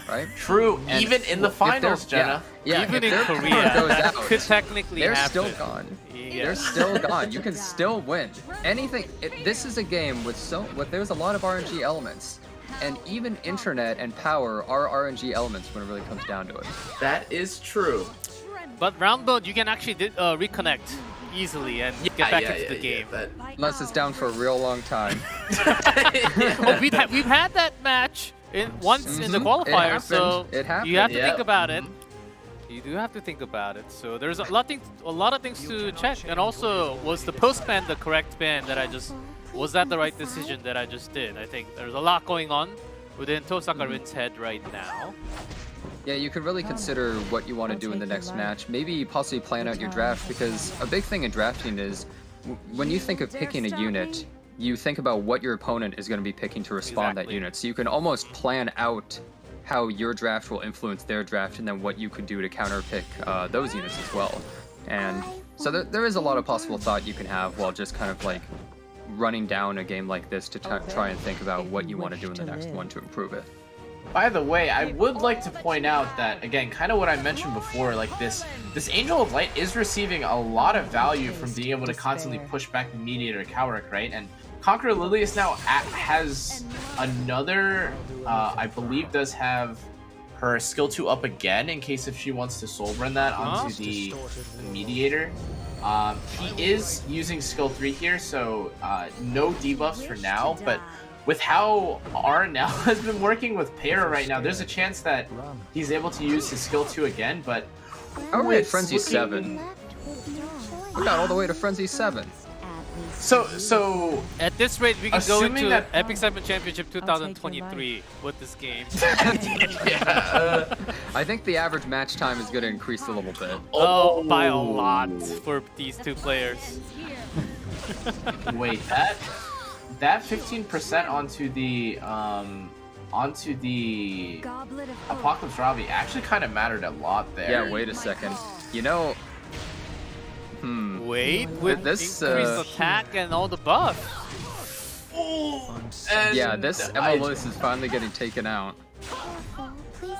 right? True, and even in the finals, Jenna. Yeah, even if in their Korea, opponent goes that out, could technically they're happen. still gone. They're still gone. You can still win. Anything. This is a game with there's a lot of RNG elements, and even internet and power are RNG elements when it really comes down to it. That is true. But round mode, you can actually reconnect easily and get back into the game. Unless it's down for a real long time. We've had that match once in the qualifier, so It happened. you have to think about it. You do have to think about it. So there's a lot of things to check. And also, was the post ban the correct ban that was that the right decision that I just did? I think there's a lot going on within Tohsakarin's head right now. Yeah, you could really consider what you want to do in the next match. Maybe possibly plan out your draft, because a big thing in drafting is when you think of picking a unit, you think about what your opponent is going to be picking to respond that unit. So you can almost plan out how your draft will influence their draft and then what you could do to counterpick those units as well. And so there is a lot of possible thought you can have while just kind of like running down a game like this to try and think about what you want to do in the next one to improve it. By the way, I would like to point out that, again, kind of what I mentioned before, like this Angel of Light is receiving a lot of value from being able to constantly push back the Mediator Cowrick, right? And Conqueror Lilius now has another, I believe does have her skill 2 up again in case if she wants to soul burn that onto the Mediator. He is using skill 3 here, so no debuffs for now, but with how RNL has been working with Peyra right now, there's a chance that he's able to use his skill 2 again, but... Oh, we're at Frenzy 7. We got all the way to Frenzy 7. So at this rate, we can go assuming into that- Epic 7 Championship 2023 with this game. I think the average match time is going to increase a little bit. Oh, by a lot for these two players. Wait, that 15% onto the Apocalypse Robbie actually kind of mattered a lot there. Yeah, wait a second. You know, Wait, with this increased attack and all the buff. yeah, this Analyst is finally getting taken out.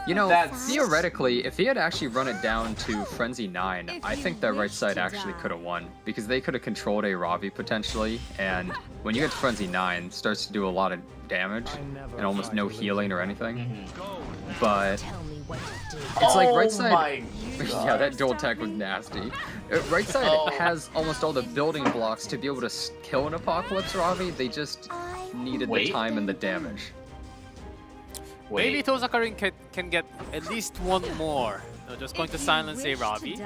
You know, theoretically, if he had actually run it down to Frenzy 9, I think that right side actually could have won, because they could have controlled a Ravi potentially, and when you get to Frenzy 9, it starts to do a lot of damage and almost no healing or anything. But it's like right side. Yeah, that dual attack was nasty. Right side has almost all the building blocks to be able to kill an Apocalypse Ravi. They just needed the time and the damage. Maybe Tohsakarin can get at least one more. They're just going to silence a Ravi.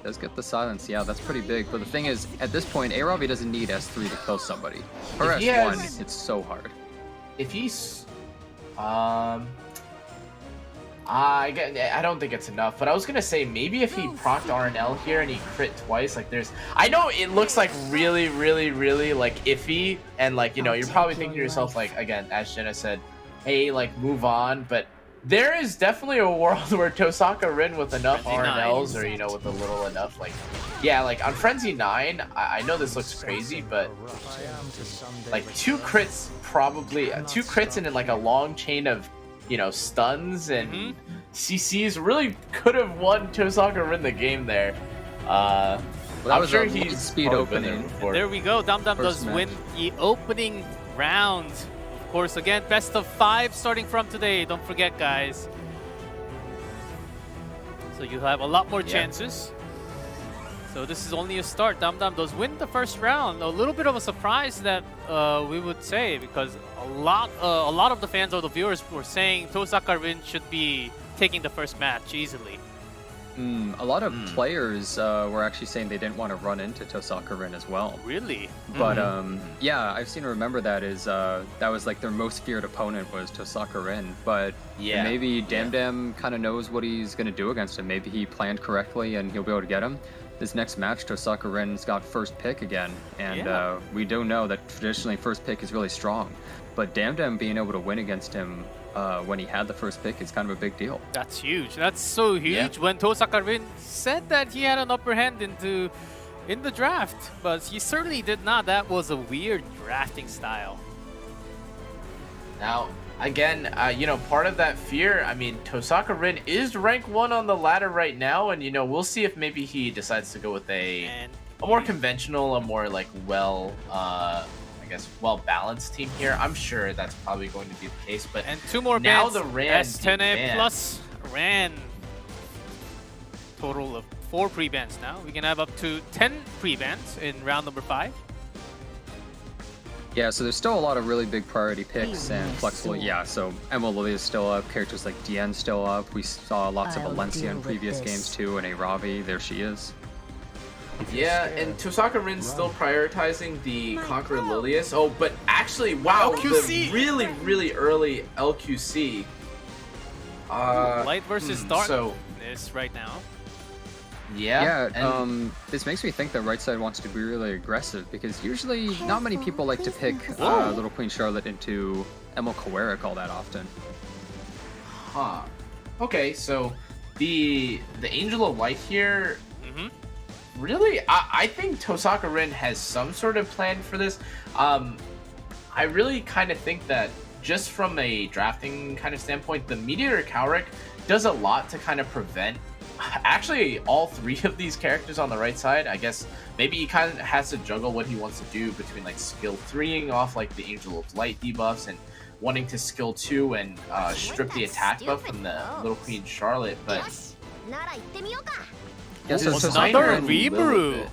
Does get the silence, yeah, that's pretty big. But the thing is, at this point, A-Ravi doesn't need S3 to kill somebody. For S1, it's so hard. If he's, I don't think it's enough, but I was gonna say maybe if he procced RNL here and he crit twice, like there's, I know it looks like really like iffy, and like, you know, you're probably thinking to yourself like, again, as Jenna said, hey, like move on, but there is definitely a world where Tohsakarin with enough RNLs or, you know, with a little enough, like, yeah, like on Frenzy 9, I know this looks crazy, but like two crits and then like a long chain of, you know, stuns and CCs really could have won Tohsakarin the game there. I'm sure he's speed opening. There we go. DamDam does win the opening round. Of course, again, best of 5 starting from today. Don't forget, guys. So you have a lot more chances. So this is only a start. DamDam does win the first round. A little bit of a surprise that we would say, because a lot of the fans or the viewers were saying Tohsakarin should be taking the first match easily. A lot of players were actually saying they didn't want to run into Tohsakarin as well. Really? But yeah, I've seen to remember that is that was like their most feared opponent was Tohsakarin. But maybe DamDam kind of knows what he's going to do against him. Maybe he planned correctly and he'll be able to get him. This next match, Tohsakarin's got first pick again, and we do know that traditionally first pick is really strong. But DamDam being able to win against him when he had the first pick is kind of a big deal. That's huge. That's so huge. When Tohsakarin said that he had an upper hand in the draft, but he certainly did not. That was a weird drafting style. Now, again, you know, part of that fear, I mean, Tohsakarin is rank 1 on the ladder right now, and, you know, we'll see if maybe he decides to go with a more conventional, a more, like, well-balanced team here. I'm sure that's probably going to be the case, but and 2 more now bans. the Ran S10A plus Ran. Total of 4 pre-bans now. We can have up to 10 pre-bans in round number 5. Yeah, so there's still a lot of really big priority picks and flexible. Yeah, so Emma Lily is still up, characters like Dian's still up. We saw lots of Valencia in previous games too, and a Ravi, there she is. Yeah, and Tohsakarin's still prioritizing the Conqueror Lilius. Oh, but actually, wow, LQC. the really early LQC. Light versus dark. So this right now. Yeah, this makes me think that right side wants to be really aggressive, because usually not many people like to pick Little Queen Charlotte into Emil Kowarik all that often. Huh. Okay, so the Angel of Light here. Really, I think Tohsakarin has some sort of plan for this. I really kind of think that just from a drafting kind of standpoint, the Meteor Cowrick does a lot to kind of prevent actually all 3 of these characters on the right side. I guess maybe he kind of has to juggle what he wants to do between like skill 3ing off like the Angel of Light debuffs and wanting to skill 2 and strip the attack buff from the Little Queen Charlotte, but Yeah, so another Rimuru.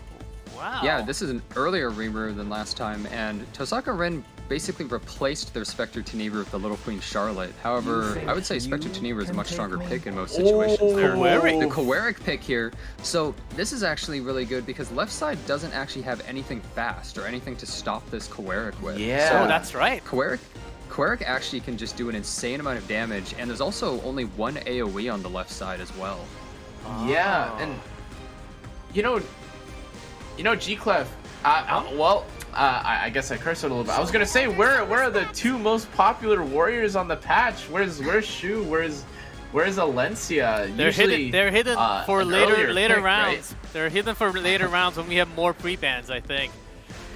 Wow. Yeah, this is an earlier Rimuru than last time, and Tohsakarin basically replaced their Spectre Tenebra with the Little Queen Charlotte. However, I would say Spectre Tenebra is a much stronger pick in most situations. The Quarterfinal pick here. So this is actually really good because left side doesn't actually have anything fast or anything to stop this Quarterfinal with. Yeah, So that's right. Quarterfinal actually can just do an insane amount of damage, and there's also only one AoE on the left side as well. Yeah, and you know, G-Clef. I guess I cursed it a little bit. I was gonna say, where are the two most popular warriors on the patch? Where's Shu? Where's Alencia? They're hidden for later pick, rounds. Right? They're hidden for later rounds when we have more pre-bans, I think.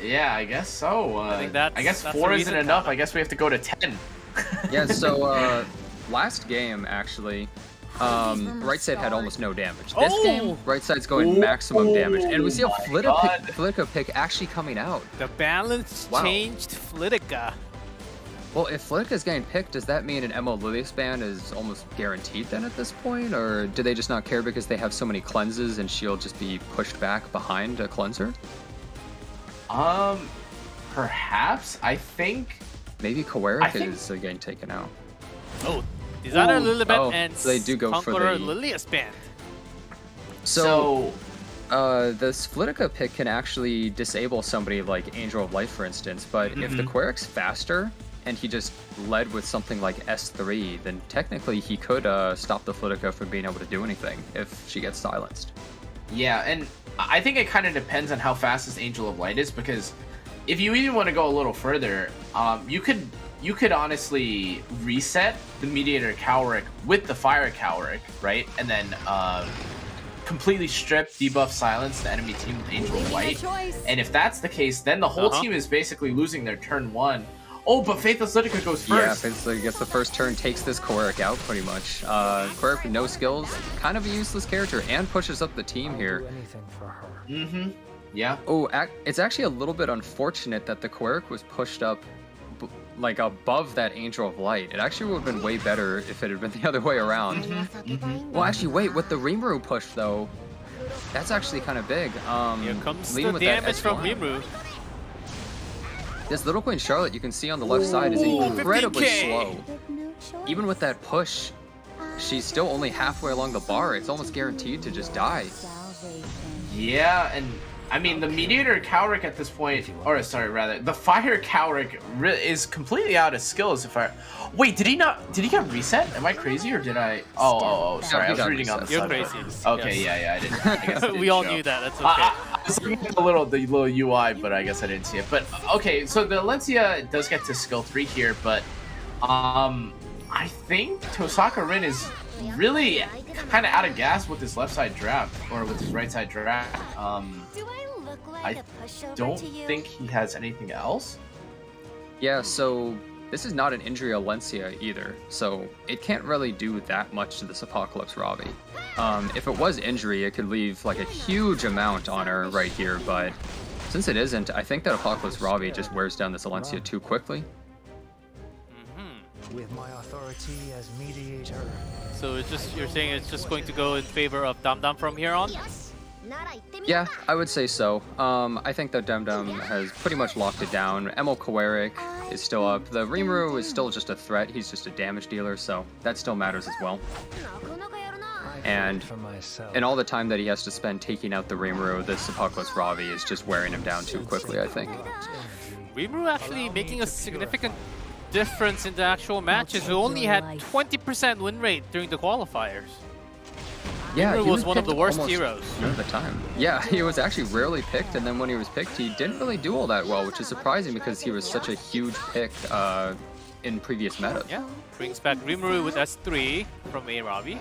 Yeah, I guess so. I guess that's 4 the isn't reason. enough. I guess we have to go to 10. Yeah, so last game actually, right side had almost no damage. This game, right side's going maximum damage, and we see a Flitica pick actually coming out. The balance changed Flitica. Well, if Flitica is getting picked, does that mean an MO Lilius ban is almost guaranteed then at this point, or do they just not care because they have so many cleanses and she'll just be pushed back behind a cleanser? Perhaps. I think maybe Quarterfinal is getting taken out. Oh, Designer Lilibet and they do go for Conqueror the Lilius band. So this Flitica pick can actually disable somebody like Angel of Life, for instance, but if the Quarterfinal's faster and he just led with something like S3, then technically he could stop the Flitica from being able to do anything if she gets silenced. Yeah, and I think it kind of depends on how fast this Angel of Light is, because if you even want to go a little further, you could honestly reset the Mediator Cowrick with the Fire Cowrick, right? And then completely strip, debuff, silence the enemy team with Angel of Light. And if that's the case, then the whole team is basically losing their turn 1. Oh, but Faithless Litica goes first. Yeah, Faithless Litica gets the first turn, takes this Quarterfinal out pretty much. Quarterfinal with no skills, kind of a useless character, and pushes up the team here. Yeah. Oh, it's actually a little bit unfortunate that the Quarterfinal was pushed up like above that Angel of Light. It actually would have been way better if it had been the other way around. Well, actually, wait, with the Rimuru push though, that's actually kind of big. Here comes the damage from Rimuru. This Little Queen Charlotte, you can see on the left side, is incredibly slow. Even with that push, she's still only halfway along the bar. It's almost guaranteed to just die. Yeah, and I mean, the Mediator Cowrick at this point, or sorry, rather, the Fire Cowrick is completely out of skills. Wait, did he get reset? Am I crazy, or did I? Oh, sorry, I was reading on the You're side. crazy. Okay, yeah, I didn't. I guess I didn't We all show. knew that. That's okay. I was looking at the little UI, but I guess I didn't see it. But okay, so the Alencia does get to skill 3 here, but I think Tohsakarin is really kind of out of gas with his left side draft, or with his right side draft. I don't think he has anything else. Yeah, so this is not an injury Alencia either, so it can't really do that much to this Apocalypse Ravi. If it was injury, it could leave like a huge amount on her right here, but since it isn't, I think that Apocalypse Ravi just wears down this Alencia too quickly. With my authority as mediator. So you're saying it's just going to go in favor of DamDam from here on? Yeah, I would say so. I think that DamDam has pretty much locked it down. Emil Quarterfinal is still up. The Rimuru is still just a threat. He's just a damage dealer, so that still matters as well. And in all the time that he has to spend taking out the Rimuru, this Apocalypse Ravi is just wearing him down too quickly, I think. Rimuru actually making a significant difference in the actual matches. We only had 20% win rate during the qualifiers. Yeah, Rimuru he was one of the worst almost heroes. none of the time. Yeah, he was actually rarely picked, and then when he was picked, he didn't really do all that well, which is surprising because he was such a huge pick in previous metas. Yeah, brings back Rimuru with S3 from Ravi.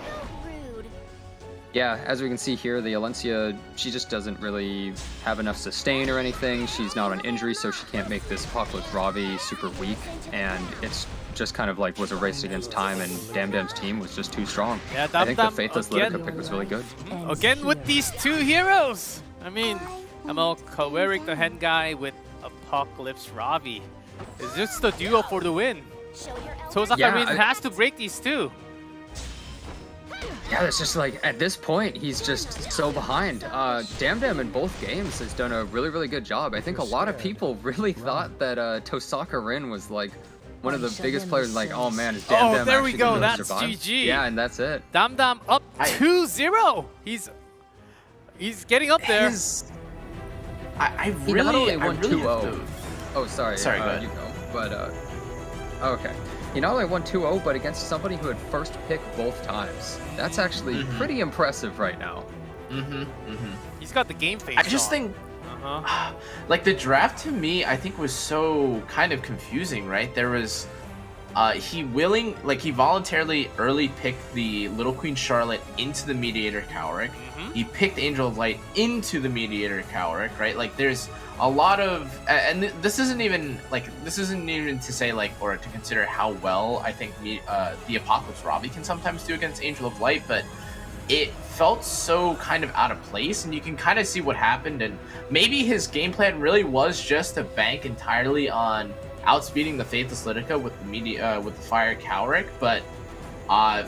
Yeah, as we can see here, the Alencia, she just doesn't really have enough sustain or anything. She's not on injury, so she can't make this Apocalypse Ravi super weak, and it's just kind of like was a race against time, and DamDam's team was just too strong. Yeah, I think the DamDam Faithless again. Litica pick was really good. Again with these two heroes! I mean, Emil Quarterfinal, the hen guy, with Apocalypse Ravi. It's just the duo for the win. Tohsakarin has to break these two. Yeah, it's just like at this point he's just so behind. DamDam in both games has done a really, really good job. I think a lot of people really thought that Tohsakarin was like one of the biggest players. Like, oh man, is DamDam Oh, there we actually go. gonna That's survive? GG. Yeah, and that's it. DamDam up 2-0. He's getting up there. I He really not only I won really 2-0. have to- Oh, sorry. Sorry, go ahead. You go. But okay. He not only won 2-0, but against somebody who had first pick both times. That's actually pretty impressive right now. He's got the game face. I just think, like the draft to me, I think was so kind of confusing, right? There was, he voluntarily early picked the Little Queen Charlotte into the Mediator Cowrick. He picked Angel of Light into the Mediator Cowrick, right? Like there's a lot of, and this isn't even to say like, or to consider how well I think the Apocalypse Robbie can sometimes do against Angel of Light, but it felt so kind of out of place, and you can kind of see what happened, and maybe his game plan really was just to bank entirely on outspeeding the Faithless Lidica with the Fire Cowrick, but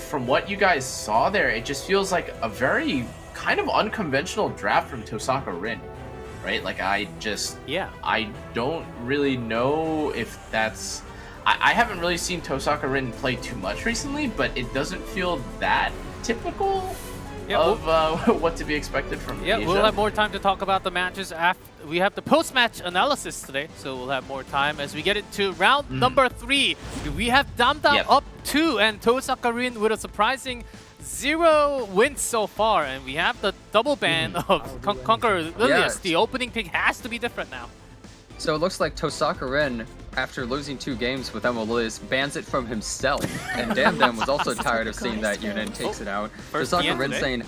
from what you guys saw there, it just feels like a very kind of unconventional draft from Tohsakarin, right? Like I don't really know if that's, I haven't really seen Tohsakarin play too much recently, but it doesn't feel that typical of what to be expected from Asia. We'll have more time to talk about the matches after we have the post-match analysis today, so we'll have more time as we get into round number 3. We have DamDam up 2 and Tohsakarin with a surprising 0 wins so far, and we have the double ban of Conqueror Lilius. Yeah. The opening pick has to be different now. So it looks like Tohsakarin, after losing 2 games with Lilius, bans it from himself. And DamDam was also tired of seeing that unit and takes it out. Tohsakarin saying,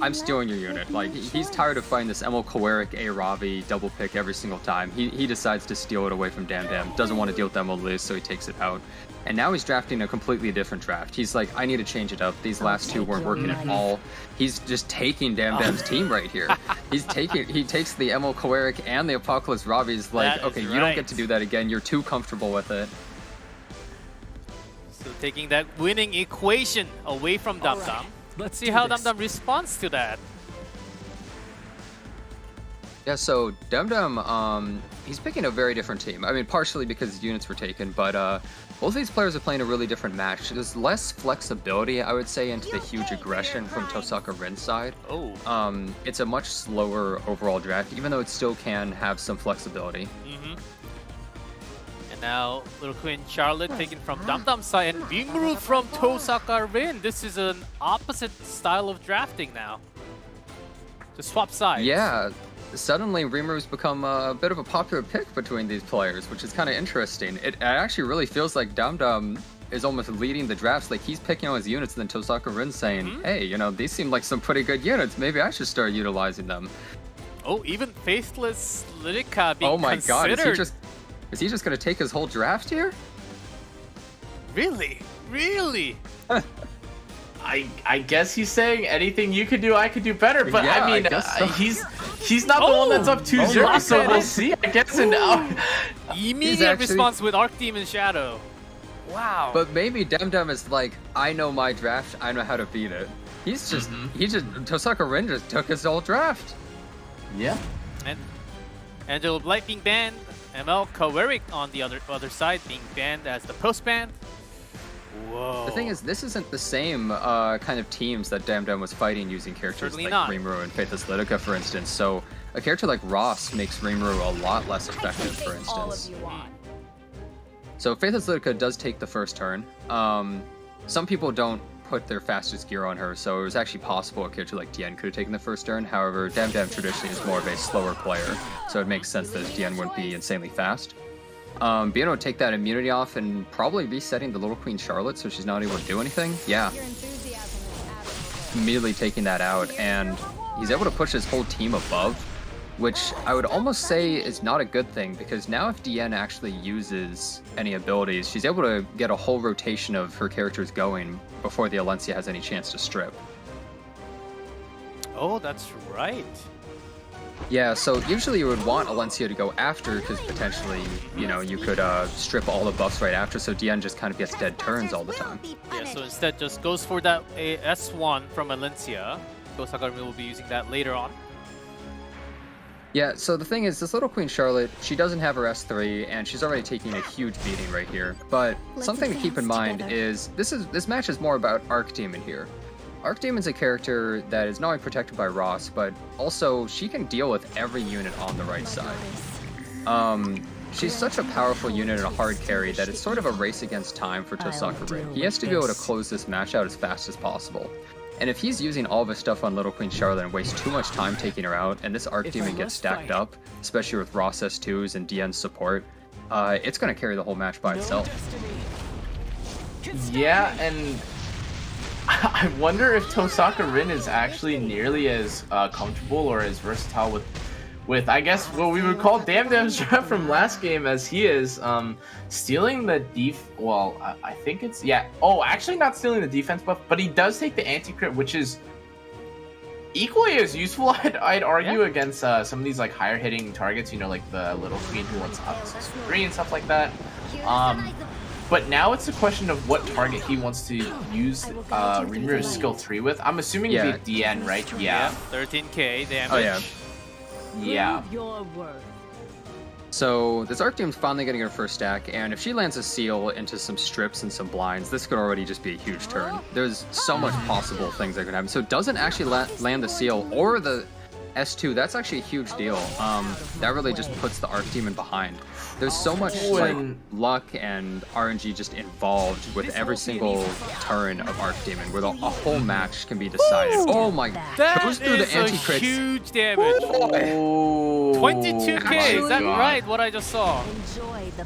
I'm stealing your unit. Like, he's tired of fighting this Emil Kowarik, A. Ravi double pick every single time. He decides to steal it away from DamDam. Doesn't want to deal with Lilius, so he takes it out. And now he's drafting a completely different draft. He's like, I need to change it up. These last 2 weren't working at all. He's just taking DamDam's team right here. He takes the Emil Kowarik and the Apocalypse Robbie. He's like, okay, you don't get to do that again. You're too comfortable with it. So taking that winning equation away from DamDam. Let's see how DamDam responds to that. Yeah, so DamDam, he's picking a very different team. I mean, partially because his units were taken, but both of these players are playing a really different match. There's less flexibility, I would say, into the huge aggression from Tohsakarin's side. It's a much slower overall draft, even though it still can have some flexibility. And now Little Queen Charlotte taken from DamDam's side, and Rimuru from Tohsakarin. This is an opposite style of drafting now. To swap sides. Yeah. Suddenly, Rimuru's become a bit of a popular pick between these players, which is kind of interesting. It actually really feels like DamDam is almost leading the drafts. Like, he's picking on his units, and then Tohsakarin's saying, hey, you know, these seem like some pretty good units. Maybe I should start utilizing them. Oh, even Faithless Lidica being Oh my god, considered. is he just going to take his whole draft here? Really? Really? I guess he's saying anything you could do, I could do better. But Yeah, I mean, I guess so. he's not the one that's up 2-0, so we'll see. I guess. And Immediate response with Arc Demon Shadow. Wow. But maybe DamDam is like, I know my draft, I know how to beat it. He's just, Tohsakarin just took his whole draft. Yeah. And Angel of Light being banned. ML Kowarik on the other side being banned as the post ban. Whoa. The thing is, this isn't the same kind of teams that DamDam was fighting using characters Certainly like not. Rimuru and Faithless Lidica, for instance. So a character like Ross makes Rimuru a lot less effective, for instance. So Faithless Lidica does take the first turn. Some people don't put their fastest gear on her, so it was actually possible a character like Dien could have taken the first turn. However, DamDam traditionally is more of a slower player, so it makes sense that Dien wouldn't be insanely fast. Being able to take that immunity off and probably resetting the Little Queen Charlotte so she's not able to do anything, yeah. Immediately taking that out, and he's able to push his whole team above, which I would almost say is not a good thing, because now if Dien actually uses any abilities, she's able to get a whole rotation of her characters going before the Alencia has any chance to strip. Oh, that's right. Yeah, so usually you would want Alencia to go after because potentially, you know, you could strip all the buffs right after, so Dian just kind of gets dead turns all the time. Yeah, so instead just goes for that S1 from Alencia. Tohsakarin will be using that later on. Yeah, so the thing is, this little Queen Charlotte, she doesn't have her S3, and she's already taking a huge beating right here. But something to keep in mind is this match is more about Archdemon here. Arcdemon's a character that is not only protected by Ross, but also she can deal with every unit on the right side. She's such a powerful unit and a hard carry that it's sort of a race against time for Tohsakarin. He has to be able to close this match out as fast as possible. And if he's using all of his stuff on Little Queen Charlotte and wastes too much time taking her out, and this Archdemon gets stacked up, especially with Ross S2s and Dian's support, it's going to carry the whole match by itself. Yeah, and I wonder if Tohsakarin is actually nearly as comfortable or as versatile with I guess what we would call DamDam's strat from last game as he is stealing the well, I think it's, yeah. Oh, actually not stealing the defense buff, but he does take the anti-crit, which is equally as useful, I'd argue, against some of these like higher hitting targets, you know, like the Little Queen who wants up to 3 and stuff like that. But now it's a question of what target he wants to use Rimru's skill 3 with. I'm assuming the DN, right? Yeah. 13k damage. Oh yeah. Yeah. So this Arcdemon's finally getting her first stack, and if she lands a seal into some strips and some blinds, this could already just be a huge turn. There's so much possible things that could happen. So it doesn't actually land the seal or the S2. That's actually a huge deal. That really just puts the Archdemon behind. There's so much like luck and RNG just involved with every single turn of Archdemon, where a whole match can be decided. Oh my! Goes through the anti-crits. Huge damage. Oh. 22k. Is that right? What I just saw.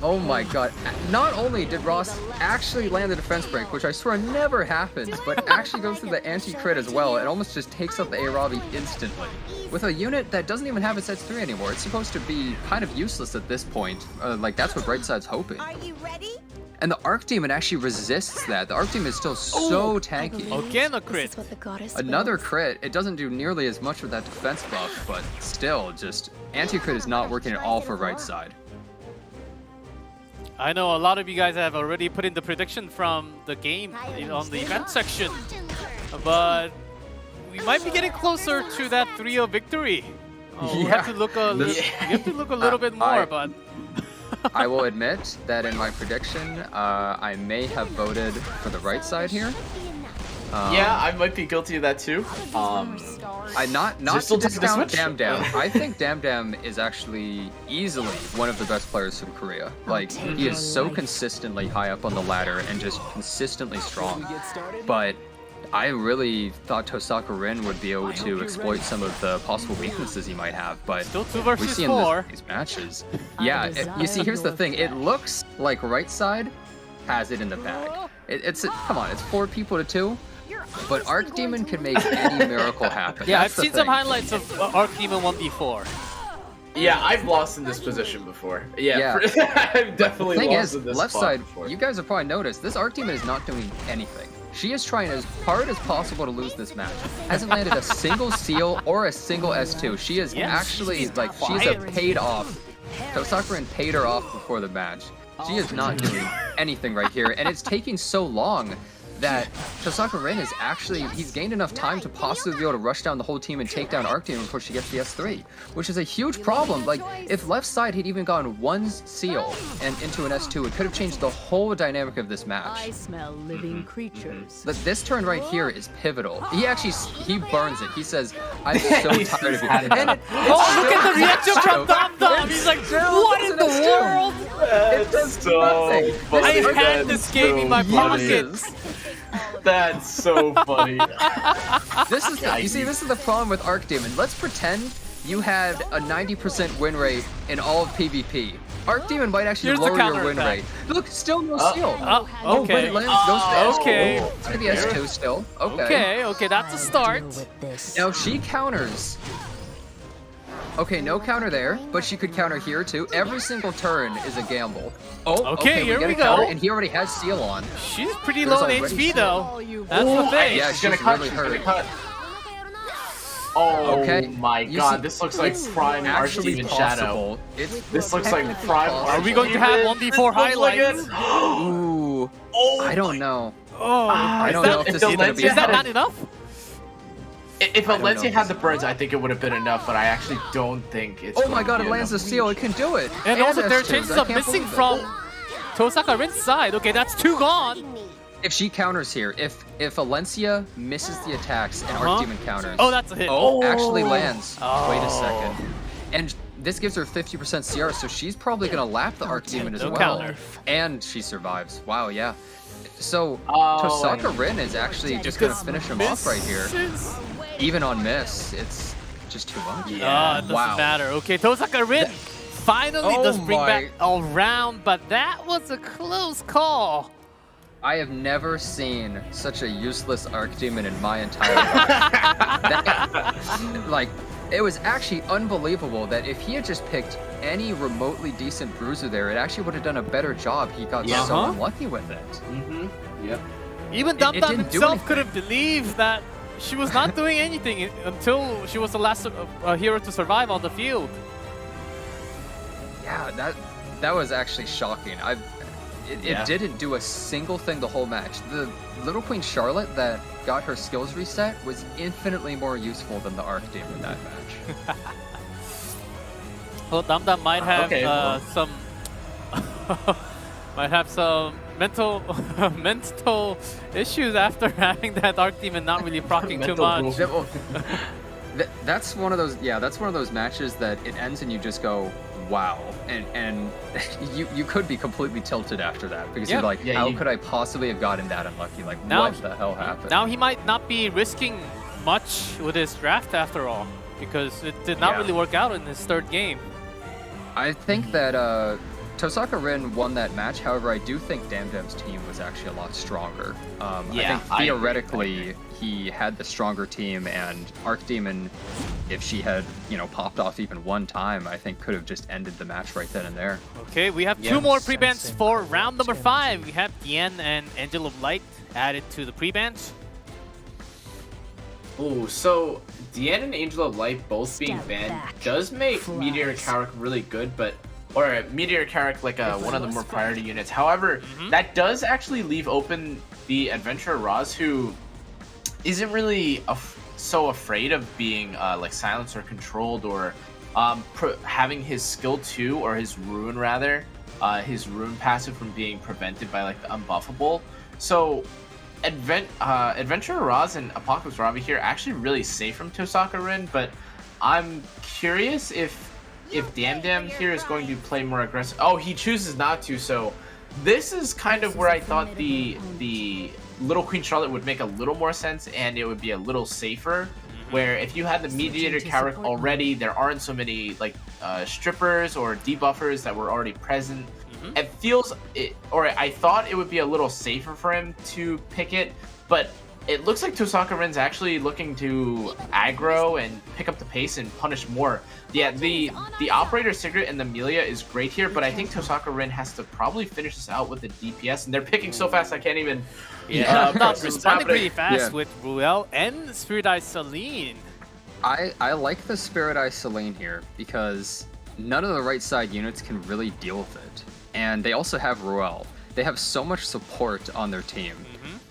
Oh my god. Not only did Ross actually land the defense break, which I swear never happens, but actually goes through the anti-crit as well. It almost just takes out the Arabi instantly. With a unit that doesn't even have its S3 anymore, it's supposed to be kind of useless at this point. Like, that's what Brightside's hoping. Are you ready? And the Archdemon actually resists that. The Archdemon is still so tanky. Again a crit. Another crit. It doesn't do nearly as much with that defense buff, but still, just anti-crit is not working at all for Brightside. I know a lot of you guys have already put in the prediction from the game on the event section, but we might be getting closer to that 3-0 victory. We have to look a little bit more, but I will admit that in my prediction, I may have voted for the right side here. Yeah, I might be guilty of that too. Not to discount DamDam. I think DamDam is actually easily one of the best players from Korea. Like, he is so consistently high up on the ladder and just consistently strong. But I really thought Tohsakarin would be able to exploit some of the possible weaknesses he might have, but still 2 versus we see 4 in these matches. Yeah, you see, here's the thing. It looks like right side has it in the bag. Come on, it's 4 people to 2. But Archdemon can make any miracle happen. Yeah, I've seen some highlights of Archdemon 1v4. Yeah, I've lost in this position before. Yeah. I've definitely lost in this left spot side, before. you guys have probably noticed, this Archdemon is not doing anything. She is trying as hard as possible to lose this match. Hasn't landed a single seal or a single S2. She is actually, like, she's a paid off. Tohsakarin paid her off before the match. She is not doing anything right here, and it's taking so long that Tohsakarin is actually, he's gained enough time to possibly be able to rush down the whole team and take down Archdemon before she gets the S3, which is a huge problem. Like, if left side had even gotten 1 seal and into an S2, it could have changed the whole dynamic of this match. I smell living creatures. But this turn right here is pivotal. He burns it. He says, I'm so tired of you. And look at the reaction from DamDam! He's like, what in the world? It does nothing. I had this game in my pocket. That's so funny. This is the problem with Archdemon. Let's pretend you had a 90% win rate in all of PvP. Archdemon might actually lower your win rate. Look, still no seal. Okay. But it lands, goes to okay. It's gonna be S2 still. Okay. Okay, that's a start. Now she counters. Okay, no counter there, but she could counter here too. Every single turn is a gamble. Oh, okay, here we go. Counter, and he already has seal on. She's pretty low in HP though. That's the thing. Yeah, she's really hurt. Oh Okay. my You god, see, this looks like it's prime actually Archdemon Shadow. possible. This looks like prime. Are we going to have 1v4 highlights? Ooh. I don't know. Oh, I don't know if this is going to be. Is that not enough? If don't Valencia know. had the birds, I think it would have been enough, but I actually don't think it's. Oh my going god, to it be lands the enough. seal. It can do it. And also, there are S2s. chances I of can't missing believe it. from Tohsakarin's side. Okay, that's 2 gone. If she counters here, if Valencia misses the attacks and Archdemon counters. Oh, that's a hit. Oh, actually lands. Oh. Wait a second. And this gives her 50% CR, so she's probably going to lap the Archdemon as No well. counter. And she survives. Wow, yeah. So Oh, Tohsakarin is actually just going to finish him off right here. Even on miss, it's just too much. Yeah, it doesn't matter. Okay, Tohsakarin finally Oh does bring back my. a round, but that was a close call. I have never seen such a useless Archdemon in my entire life. Like, it was actually unbelievable that if he had just picked any remotely decent bruiser there, it actually would have done a better job. He got so unlucky with it. Mm-hmm. Yep. Even It DamDam didn't do himself anything. couldn't believe that she was not doing anything until she was the last hero to survive on the field. Yeah, that was actually shocking. It didn't do a single thing the whole match. The Little Queen Charlotte that got her skills reset was infinitely more useful than the Archdemon that match. Well, DamDam might have Okay, well. some mental mental issues after having that Archdemon not really proccing too Mental much. That's one of those. Yeah, that's one of those matches that it ends and you just go, wow, and you could be completely tilted after that because you're like, how could I possibly have gotten that unlucky? Like, Now- what the hell happened? Now he might not be risking much with his draft after all, because it did not really work out in his 3rd game. I think that Tohsakarin won that match. However, I do think DamDam's team was actually a lot stronger. I think theoretically he had the stronger team, and Archdemon, if she had popped off even one time, I think could have just ended the match right then and there. Okay, we have 2 more pre-bans for round number 5. We have Dian and Angel of Light added to the pre-bans. Oh, so Dian and Angel of Light both being banned does make Meteor Carrick really good, or Meteor Carrick like one of the more priority units. However, that does actually leave open the Adventurer Roz, who isn't really so afraid of being like silenced or controlled, or having his skill 2 or his rune rather, his rune passive from being prevented by like the unbuffable. So Adventurer Roz and Apocalypse Robbie here actually really safe from Tohsakarin, but I'm curious if DamDam here is going to play more aggressive. Oh, he chooses not to, so this is kind of where I thought the Little Queen Charlotte would make a little more sense, and it would be a little safer, where if you had the Mediator Carrick already, there aren't so many like strippers or debuffers that were already present. It feels, I thought it would be a little safer for him to pick it, but it looks like Tohsakarin's actually looking to aggro and pick up the pace and punish more. Yeah, the Operator Sigrid and the Amelia is great here, but I think Tohsakarin has to probably finish this out with the DPS, and they're picking so fast I can't even... DamDam responding pretty fast with Ruel and Spirit Eye Celine. I like the Spirit Eye Celine here because none of the right side units can really deal with it. And they also have Ruel. They have so much support on their team.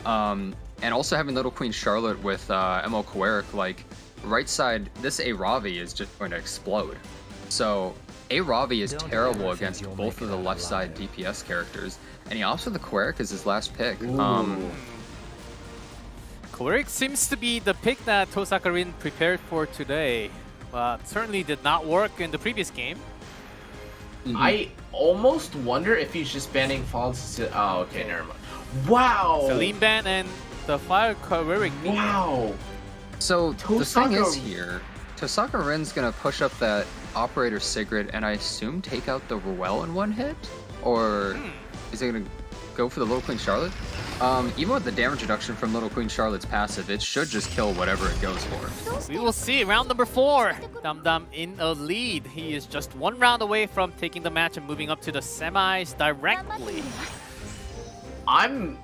And also having Little Queen Charlotte with MO Quarterfinal, like, right side, this A Ravi is just going to explode. So A Ravi is terrible against both of the left side DPS characters, and he opts for the Quarterfinal as his last pick. Quarterfinal seems to be the pick that Tohsakarin prepared for today, but certainly did not work in the previous game. I almost wonder if he's just banning Falls. Oh, okay, never mind. Wow! Celine ban and the Fire Quarterfinal. Wow! So the thing is here, Tohsakarin's gonna push up that Operator Sigrid and I assume take out the Ruel in one hit? Or is it gonna go for the Little Queen Charlotte? Even with the damage reduction from Little Queen Charlotte's passive, it should just kill whatever it goes for. We will see. Round number 4. DamDam in a lead. He is just 1 round away from taking the match and moving up to the semis directly. I'm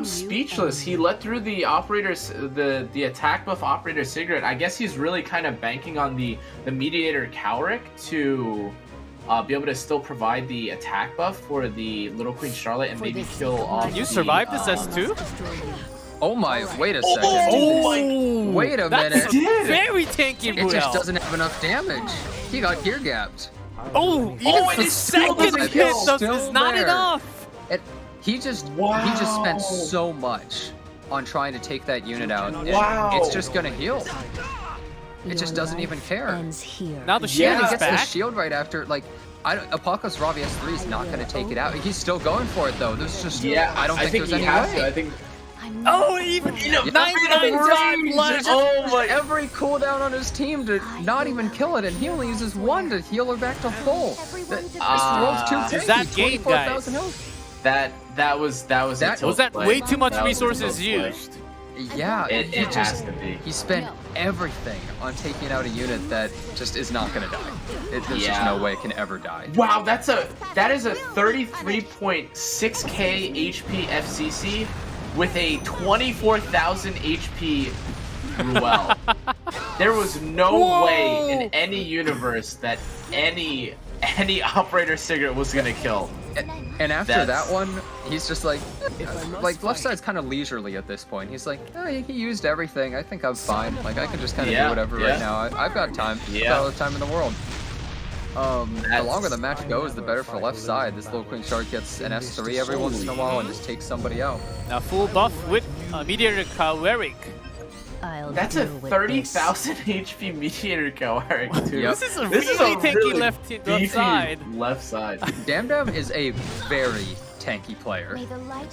speechless. He let through the operators, the attack buff operator Sigrid. I guess he's really kind of banking on the mediator Cowrick to be able to still provide the attack buff for the Little Queen Charlotte and maybe kill off. Can you survive this S2? Oh my, wait a second. Oh, wait a that's minute. very tanky, It just Ruel. doesn't have enough damage. He got gear gapped. Oh, even the second hit is not enough. He just spent so much on trying to take that unit out. And it's just gonna heal. It just doesn't even care. Now the shield he is gets back. the shield right after. Like, Apocalypse Ravi S3 is not gonna take it out. He's still going for it though. There's just I don't think there's any way. I think. Oh, even 995 left. Oh my! Every cooldown on his team to not even kill it, and he only uses one to heal her back to full. This roll's too tanky. That game, guys. 24,000 health. That was way too much resources used? Yeah, it has to be. He spent everything on taking out a unit that just is not gonna die. There's just no way it can ever die. Wow, that is a 33.6k HP FCC with a 24,000 HP Ruel. There was no way in any universe that any operator Sigrid was gonna kill. And after that one, he's just like left side's kind of leisurely at this point. He's like, oh, he used everything. I think I'm fine. Like I can just kind of do whatever right now. I've got time. I've got all the time in the world. The longer the match goes, the better for left side. This Little Queen Shark gets an S3 every once in a while and just takes somebody out. Now full buff with Mediator Coweric. That's a 30,000 HP Mediator Coweric too. This is a really tanky left side. Left side. DamDam is a very tanky player,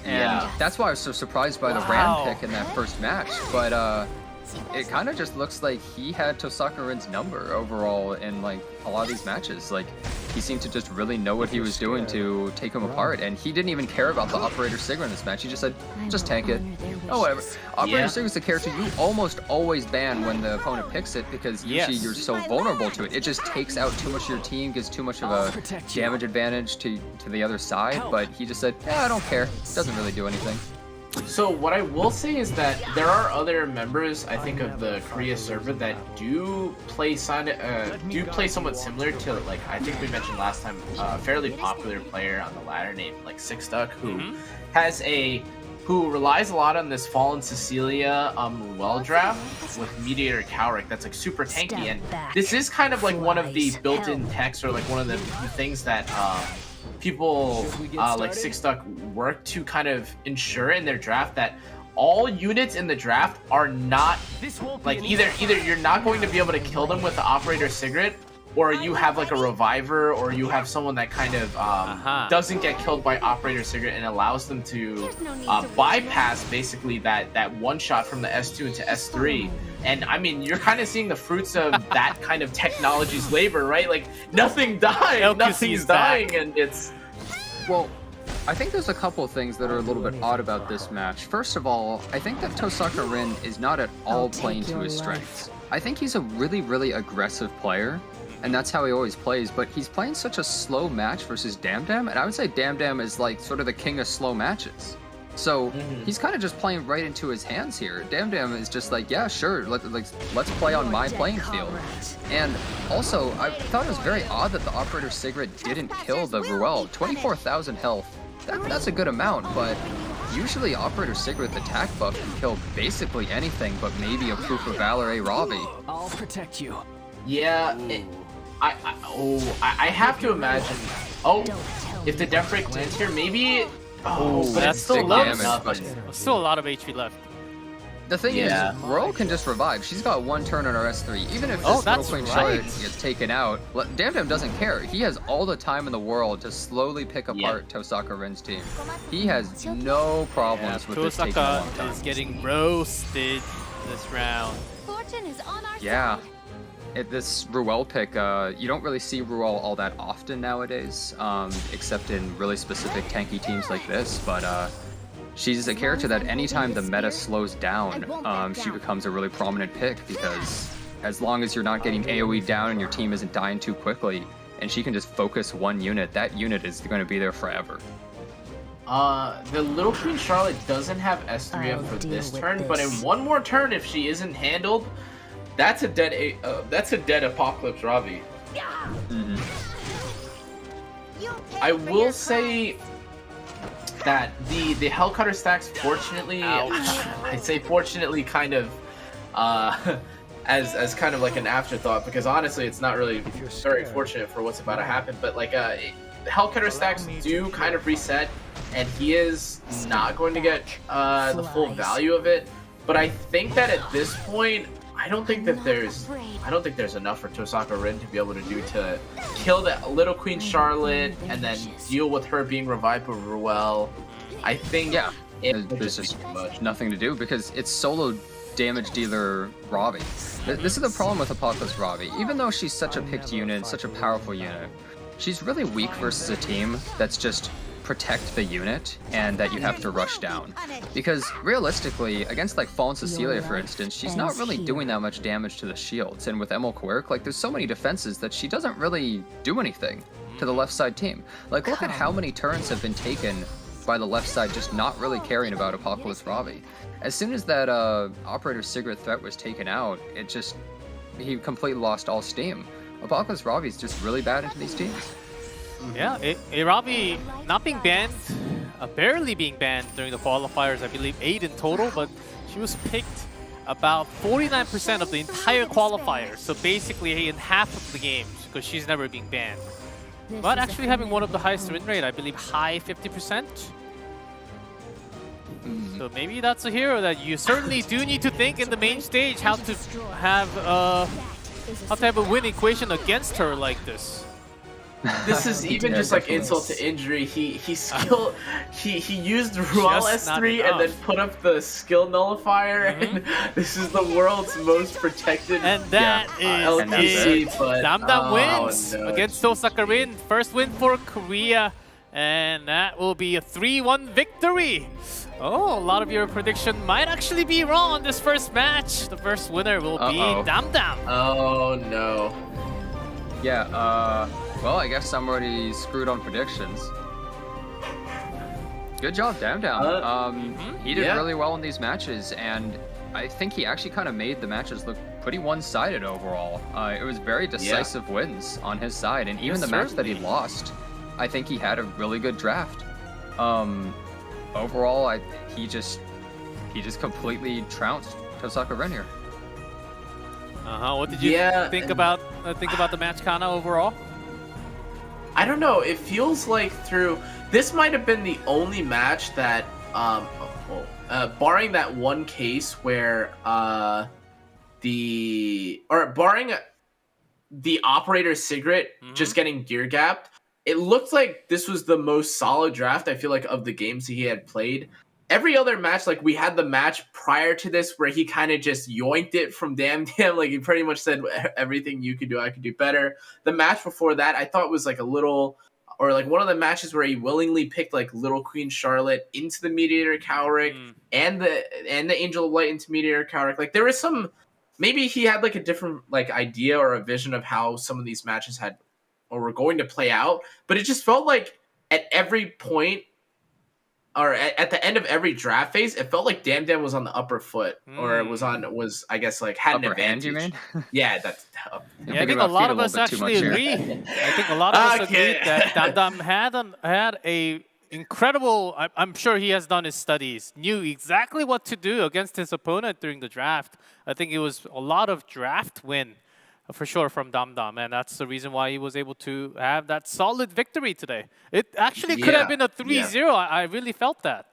and that's why I was so surprised by the Ram pick in that first match. But it kind of just looks like he had Tohsakarin's number overall in like a lot of these matches. Like he seemed to just really know what he was doing to take him apart, and he didn't even care about the Operator Sigrid in this match. He just said, just tank it. Oh, whatever. Operator Sigrid's a character you almost always ban when the opponent picks it because usually you're so vulnerable to it. It just takes out too much of your team, gives too much of a damage advantage to the other side, but he just said, yeah, I don't care. It doesn't really do anything. So what I will say is that there are other members, I think, of the Korea server that do play somewhat similar to, like, I think we mentioned last time, a fairly popular player on the ladder named like Six Duck, who who relies a lot on this Fallen Cecilia Ruel draft with Mediator Cowrick that's like super tanky, and this is kind of like one of the built-in techs or like one of the things that people like Six Duck work to kind of ensure in their draft that all units in the draft are not like either you're not going to be able to kill them with the Operator Sigrid, or you have like a reviver, or you have someone that kind of doesn't get killed by Operator Sigrid and allows them to bypass basically that one shot from the S2 into S3. And I mean, you're kind of seeing the fruits of that kind of technology's labor, right? Like nothing's dying, and it's well. I think there's a couple of things that are a little bit odd about this match. First of all, I think that Tohsakarin is not at all playing to his strengths. I think he's a really, really aggressive player, and that's how he always plays, but he's playing such a slow match versus DamDam, and I would say DamDam is like sort of the king of slow matches. So he's kind of just playing right into his hands here. DamDam is just like, yeah, sure, let's play on my playing field. And also, I thought it was very odd that the Operator Sigrid didn't kill the Ruel. 24,000 health. That's a good amount, but usually Operator Sigrid attack buff can kill basically anything but maybe a Proof of Valor A Ravi. I'll protect you. Yeah, I have to imagine. Oh, if the Death Break lands here, maybe. Oh, but that's still low. damage. Still a lot of HP left. The thing is, Ruel can just revive. She's got one turn on her S3. Even if this Little Queen Charlotte gets taken out, DamDam doesn't care. He has all the time in the world to slowly pick apart Tohsakarin's team. He has no problems with this taking a long time. Is getting roasted this round. Yeah. This Ruel pick, you don't really see Ruel all that often nowadays, except in really specific tanky teams like this, but she's a character that anytime the meta slows down, she becomes a really prominent pick, because as long as you're not getting AoE down and your team isn't dying too quickly, and she can just focus one unit, that unit is going to be there forever. The Little Queen Charlotte doesn't have S3F for this turn, but in one more turn, if she isn't handled, that's a dead Apocalypse Ravi. I will say that the Hellcutter stacks, fortunately, I say fortunately, kind of as kind of like an afterthought, because honestly, it's not really very fortunate for what's about to happen. But like the Hellcutter stacks do kind of reset, and he is not going to get the full value of it. But I think that at this point, I don't think there's enough for Tohsakarin to be able to do to kill the Little Queen Charlotte and then deal with her being revived by Ruel. I think there's just nothing to do because it's solo damage dealer Ravi. This is the problem with Apocalypse Ravi. Even though she's such a picked unit, such a powerful unit, she's really weak versus a team that's just protect the unit and that you have to rush down. Because realistically, against like Fallen Cecilia for instance, she's not really doing that much damage to the shields. And with Emil Quirk, like there's so many defenses that she doesn't really do anything to the left side team. Like look at how many turns have been taken by the left side just not really caring about Apocalypse Ravi. As soon as that Operator Sigrid threat was taken out, he completely lost all steam. Apocalypse Ravi is just really bad into these teams. Yeah, Ravi not being banned, barely being banned during the qualifiers, I believe 8 in total, but she was picked about 49% of the entire qualifiers, so basically in half of the games, because she's never been banned. But actually having one of the highest win rate, I believe high 50%. So maybe that's a hero that you certainly do need to think in the main stage how to have a win equation against her like this. This is even just like insult to injury. He used Ruel S3 and then put up the skill nullifier, and this is the world's most protected. And that LPC. But DamDam wins against Tohsakarin. First win for Korea, and that will be a 3-1 victory. Oh, a lot of your prediction might actually be wrong on this first match. The first winner will be DamDam. Oh no. Yeah. Well, I guess somebody screwed on predictions. Good job, DamDam. He did really well in these matches, and I think he actually kind of made the matches look pretty one-sided overall. It was very decisive wins on his side, and even the match that he lost, I think he had a really good draft. Overall, he just completely trounced Tohsakarin here. What did you think about the match, Kana, overall? I don't know. It feels like this might have been the only match that, barring that one case where barring the operator Sigrid just getting gear gapped, it looked like this was the most solid draft, I feel like, of the games he had played. Every other match, like we had the match prior to this where he kind of just yoinked it from DamDam. Like he pretty much said, everything you could do, I could do better. The match before that, I thought was like one of the matches where he willingly picked like Little Queen Charlotte into the Mediator Cowrick and the Angel of Light into Mediator Cowrick. Like there was some, maybe he had like a different like idea or a vision of how some of these matches had or were going to play out, but it just felt like at every point, or at the end of every draft phase, it felt like DamDam was on the upper foot, or I guess like had an advantage. Hand, you mean? Yeah, that's. I think a lot of us actually agree. I think a lot of us agree that DamDam had a incredible. I'm sure he has done his studies, knew exactly what to do against his opponent during the draft. I think it was a lot of draft win, for sure, from DamDam, and that's the reason why he was able to have that solid victory today. It actually could have been a 3-0. I really felt that.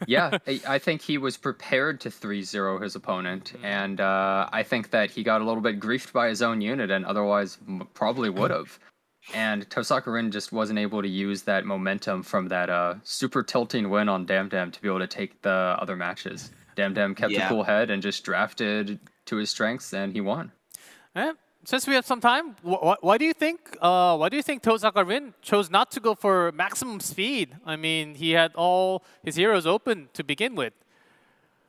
Yeah, I think he was prepared to 3-0 his opponent, and I think that he got a little bit griefed by his own unit, and otherwise probably would have. And Tohsakarin just wasn't able to use that momentum from that super tilting win on DamDam to be able to take the other matches. DamDam kept a cool head and just drafted to his strengths, and he won. Since we have some time, why do you think Tohsakarin chose not to go for maximum speed? I mean, he had all his heroes open to begin with.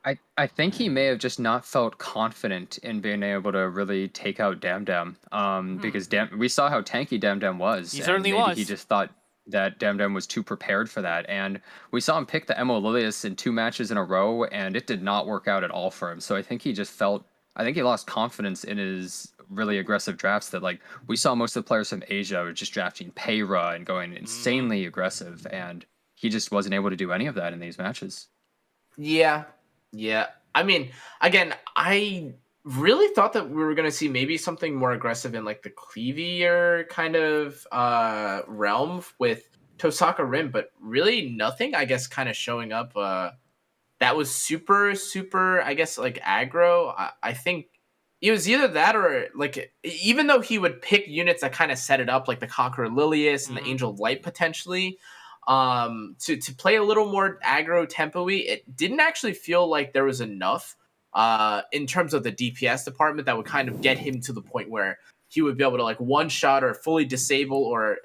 I think he may have just not felt confident in being able to really take out DamDam. Because we saw how tanky DamDam was. He certainly was. He just thought that DamDam was too prepared for that. And we saw him pick the Emo Lilius in 2 matches in a row, and it did not work out at all for him. So I think he lost confidence in his really aggressive drafts that, like, we saw most of the players from Asia were just drafting Peira and going insanely aggressive, and he just wasn't able to do any of that in these matches. Yeah. I mean, again, I really thought that we were going to see maybe something more aggressive in like the cleavier kind of realm with Tohsakarin, but really nothing, I guess, kind of showing up that was super, I guess, like aggro. I think it was either that or like, even though he would pick units that kind of set it up, like the Conqueror Lilius and the Angel of Light potentially, to play a little more aggro tempo-y, it didn't actually feel like there was enough in terms of the DPS department that would kind of get him to the point where he would be able to like one-shot or fully disable or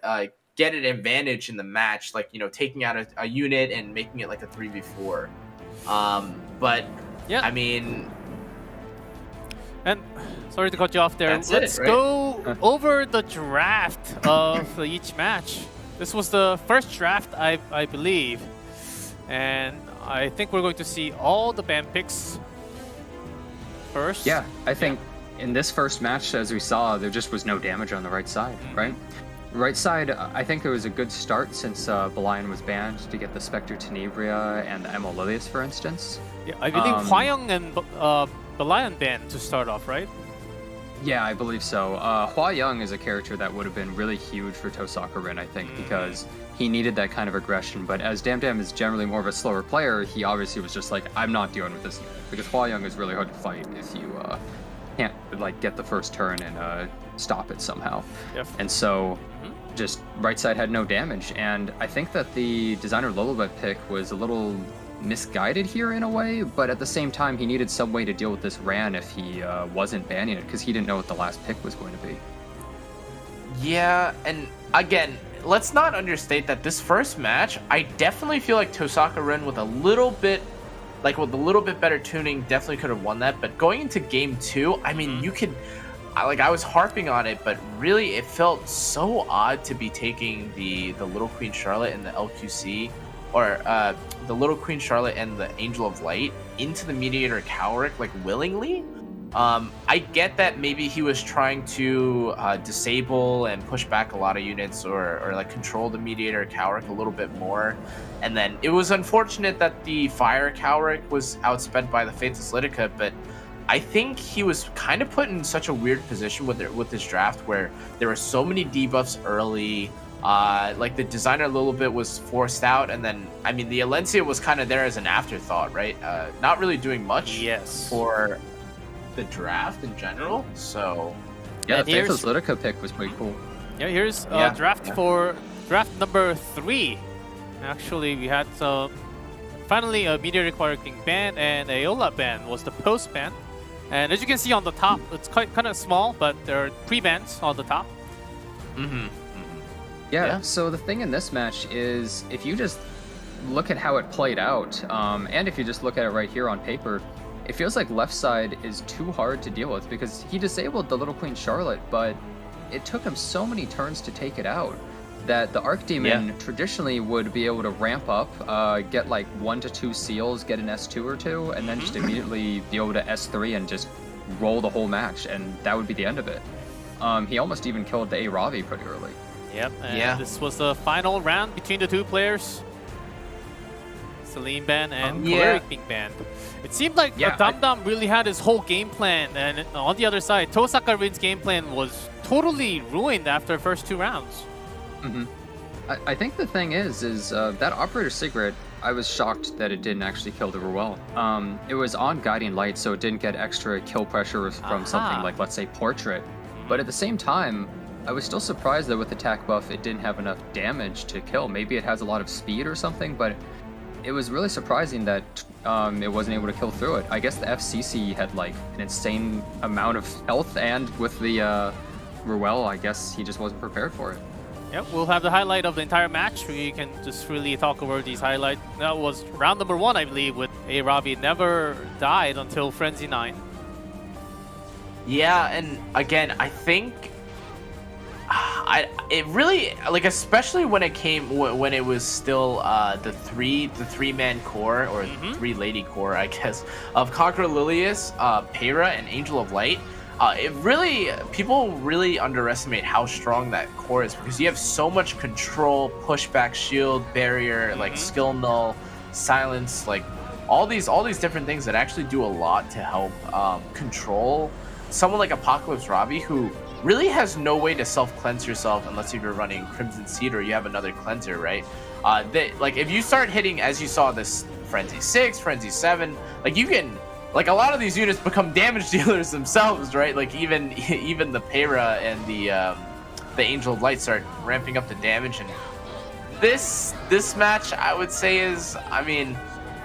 get an advantage in the match, like, you know, taking out a unit and making it like a 3v4. But yeah, I mean, and sorry to cut you off there. Let's go over the draft of each match. This was the first draft, I believe, and I think we're going to see all the ban picks first. Yeah, I think in this first match, as we saw, there just was no damage on the right side, right? Right side, I think it was a good start since Belian was banned to get the Spectre Tenebria and the Emo Lilius, for instance. Yeah, I believe Hwayoung and Belian banned to start off, right? Yeah, I believe so. Hwayoung is a character that would have been really huge for Tohsakarin, I think, because he needed that kind of aggression. But as DamDam is generally more of a slower player, he obviously was just like, I'm not dealing with this unit, because Hwayoung is really hard to fight if you can't like get the first turn and stop it somehow. Yep. And so just right side had no damage, and I think that the designer Lolobet pick was a little misguided here in a way, but at the same time he needed some way to deal with this Ran if he wasn't banning it, because he didn't know what the last pick was going to be. Yeah, and again, let's not understate that this first match, I definitely feel like Tohsakarin with a little bit better tuning definitely could have won that. But going into game 2, I mean, you could, I was harping on it, but really it felt so odd to be taking the Little Queen Charlotte and the LQC, or the Little Queen Charlotte and the Angel of Light into the Mediator Cowrick, like, willingly. I get that maybe he was trying to disable and push back a lot of units, or like control the Mediator Cowrick a little bit more. And then it was unfortunate that the Fire Cowrick was outspent by the Faithless Litica, but I think he was kind of put in such a weird position with this draft where there were so many debuffs early. Like the designer Lilibit was forced out, and then, I mean, the Alencia was kind of there as an afterthought, right? Not really doing much for the draft in general. So yeah, the Faithless Litica pick was pretty cool. Yeah, here's for draft number 3. Actually, we had finally a Meteor Require King ban, and Aeola ban was the post ban. And as you can see on the top, it's kind of small, but there are pre-bans on the top. Yeah, so the thing in this match is, if you just look at how it played out, and if you just look at it right here on paper, it feels like left side is too hard to deal with, because he disabled the Little Queen Charlotte, but it took him so many turns to take it out that the Archdemon traditionally would be able to ramp up, get like 1 to 2 seals, get an S2 or 2, and then just immediately be able to S3 and just roll the whole match, and that would be the end of it. He almost even killed the A-Ravi pretty early. Yep, and this was the final round between the two players. Celine ban and Cleric being banned. It seemed like DamDam really had his whole game plan, and on the other side, Tohsakarin's game plan was totally ruined after the first 2 rounds. I think the thing is that Operator Sigrid, I was shocked that it didn't actually kill the Ruel. It was on Guiding Light, so it didn't get extra kill pressure from something like, let's say, Portrait. But at the same time, I was still surprised that with attack buff, it didn't have enough damage to kill. Maybe it has a lot of speed or something, but it was really surprising that it wasn't able to kill through it. I guess the FCC had like an insane amount of health, and with the Ruel, I guess he just wasn't prepared for it. Yep, we'll have the highlight of the entire match. We can just really talk over these highlights. That was round number 1, I believe, with A-Ravi never died until Frenzy 9. Yeah, and again, I think it really like, especially when it was still the three-man core, or three-lady core, I guess, of Conqueror Lilius, Peira, and Angel of Light. People really underestimate how strong that core is, because you have so much control, pushback, shield, barrier, like skill null, silence, like all these different things that actually do a lot to help control someone like Apocalypse Robbie, who really has no way to self-cleanse yourself unless you're running Crimson Seed or you have another cleanser, right? Like if you start hitting, as you saw, this Frenzy 6, Frenzy 7, like you can, like a lot of these units become damage dealers themselves, right? Like even the Peira and the Angel of Light start ramping up the damage, and this match, I would say, is, I mean,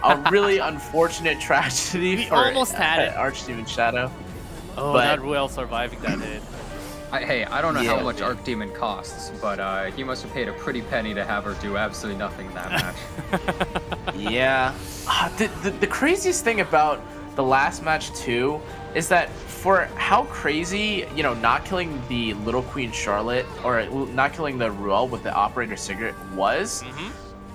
a really unfortunate tragedy We for almost had it. Archdemon Shadow. Oh, But- that Ruel surviving that hit. I don't know Yeah, how much yeah. Archdemon costs, but he must have paid a pretty penny to have her do absolutely nothing in that match. Yeah. The craziest thing about the last match too is that for how crazy, not killing the Little Queen Charlotte, or not killing the Ruel with the Operator Cigarette was,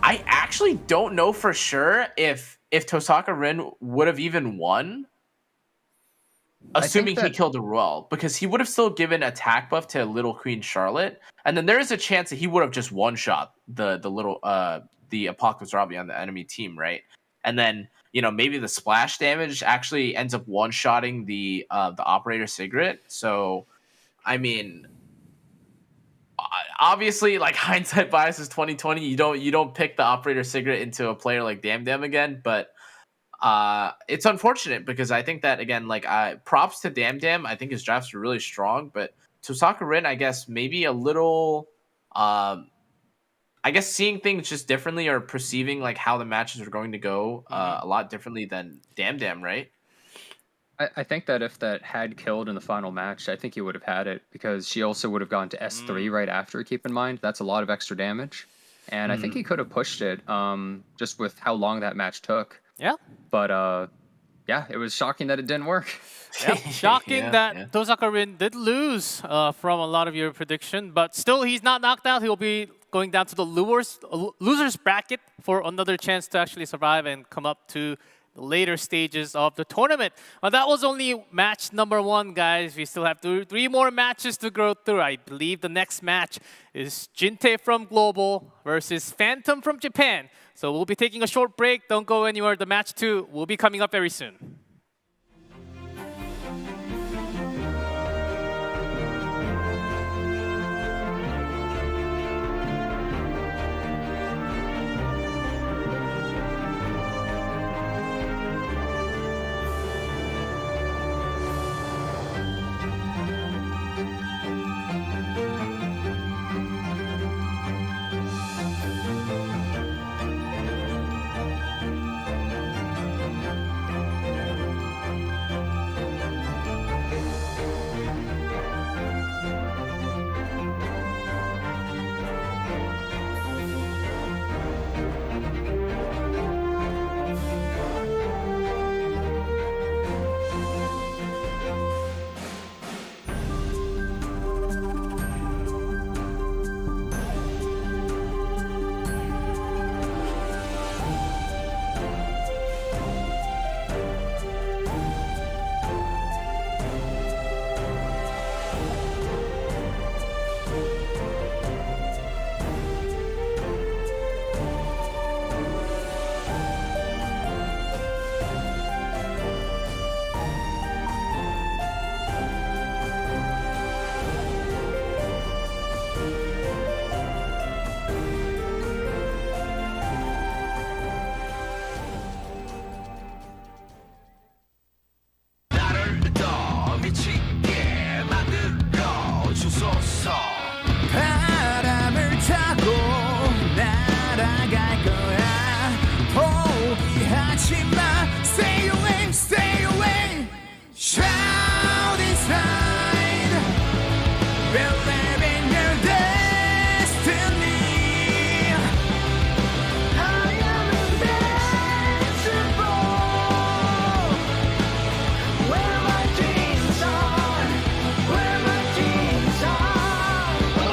I actually don't know for sure if Tohsakarin would have even won, assuming he killed the Ruel, because he would have still given attack buff to Little Queen Charlotte, and then there is a chance that he would have just one-shot the Apocalypse Robbie on the enemy team, right? And then maybe the splash damage actually ends up one-shotting the Operator Cigarette. So, I mean, obviously, like, hindsight bias is 2020. You don't pick the Operator Cigarette into a player like DamDam again, but it's unfortunate, because I think that, again, like, props to DamDam. I think his drafts are really strong, but Tohsakarin, I guess, maybe a little, I guess, seeing things just differently, or perceiving like how the matches are going to go a lot differently than DamDam, right? I think that if that had killed in the final match, I think he would have had it, because she also would have gone to S3 right after. Keep in mind, that's a lot of extra damage. And I think he could have pushed it just with how long that match took. Yeah. But yeah, it was shocking that it didn't work. Yep. Shocking that Tohsakarin did lose from a lot of your prediction, but still he's not knocked out. He'll be going down to the losers bracket for another chance to actually survive and come up to the later stages of the tournament. That was only match number 1, guys. We still have 3 more matches to go through. I believe the next match is Jintae from Global versus Phantom from Japan. So we'll be taking a short break. Don't go anywhere. The match 2 will be coming up very soon. 바람을 타고 날아갈 거야. 포기하지 마. Stay away, stay away. Shout inside. Believe in your destiny. I am invincible. Where my dreams are, where my dreams are.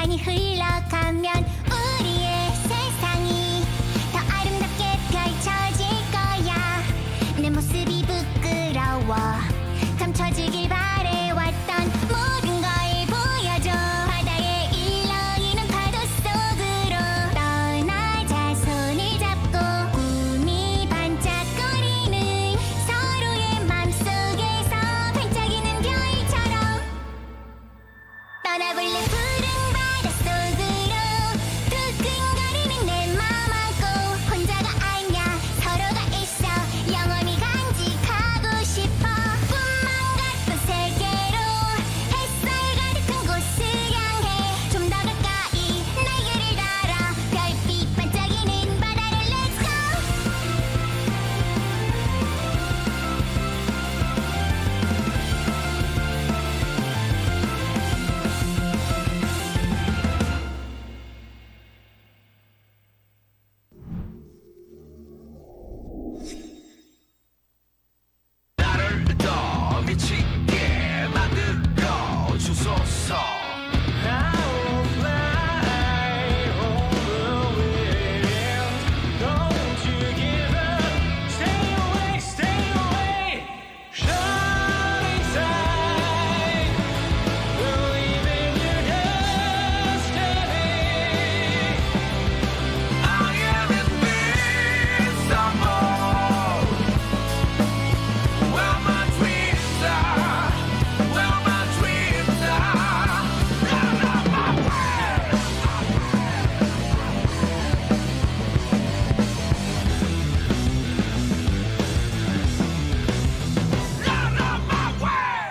시간이 흘러가면 우리의 세상이 더 아름답게 펼쳐질 거야. 내 모습이 부끄러워 감춰지길 바래왔던 모든 걸 보여줘. 바다에 일렁이는 파도 속으로 떠나자. 손을 잡고 꿈이 반짝거리는 서로의 맘속에서 반짝이는 별처럼 떠나볼래. 푸른 바닷속으로 두근거리는 내 맘 안고 혼자가 아니야 서로가 있어 영원히 간직하고 싶어. 꿈만 같던 세계로 햇살 가득한 곳을 향해 좀 더 가까이 날개를 달아 별빛 반짝이는 바다를 Let's go. 나를 더 미치게 만들어 주소서. Don't you give up. Stay away, stay away. Shining side. Believe in your destiny. I am invincible. Well, my dreams are. Well, my dreams are. Run on my way. Run on my way.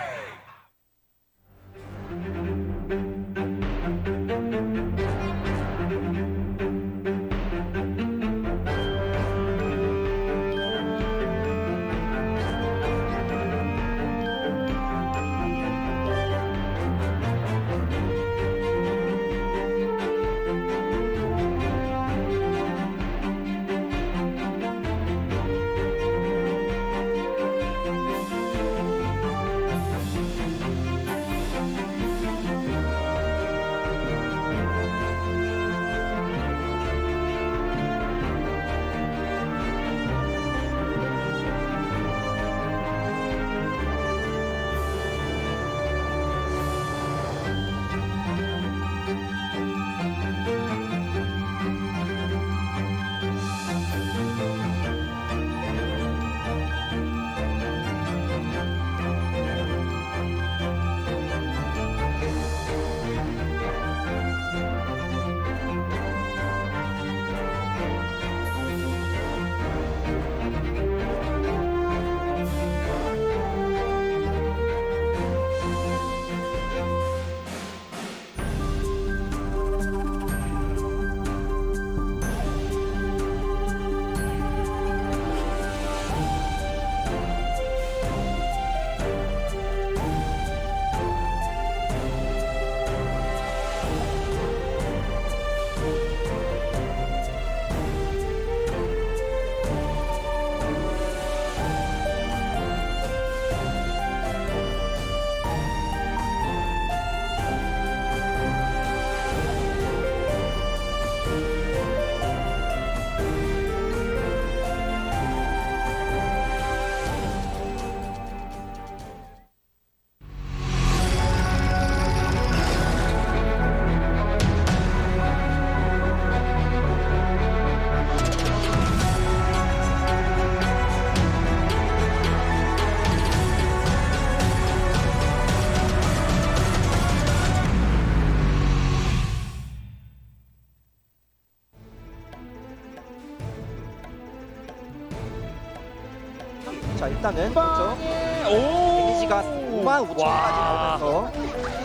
자 일단은 그렇죠. 데미지가 55,000까지 나오면서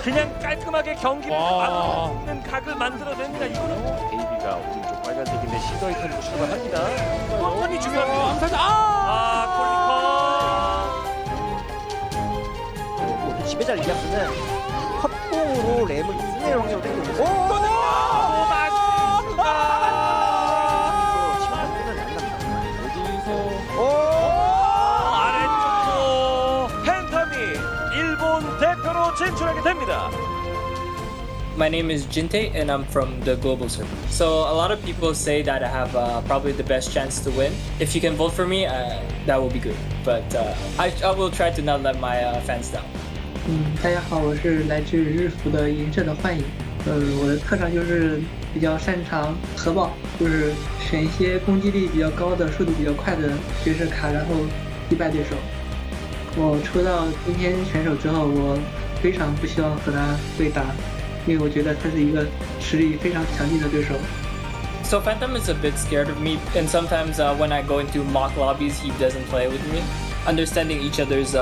그냥 깔끔하게 경기를 막는 각을 만들어냅니다. 이거는 AB가 오른쪽 빨간색인데 시도의 턴으로 출발합니다. 턴이 중요합니다. 콜리커. 지배자 리아스는 헛공으로 램을 쓰낼 확률을 땡기고 아래쪽으로 팬텀이 일본 대표로 진출하게 됩니다. My name is Jintae and I'm from the global server. So a lot of people say that I have probably the best chance to win. If you can vote for me, that will be good. But I will try to not let my fans down. 大家好，我是来自日服的银社的幻影。我的特长就是比较擅长核爆，就是选一些攻击力比较高的、速度比较快的角色卡，然后击败对手。我抽到今天选手之后，我非常不希望和他对打，因为我觉得他是一个实力非常强劲的对手。So Phantom is a bit scared of me, and sometimes when I go into mock lobbies, he doesn't play with me. Understanding each other's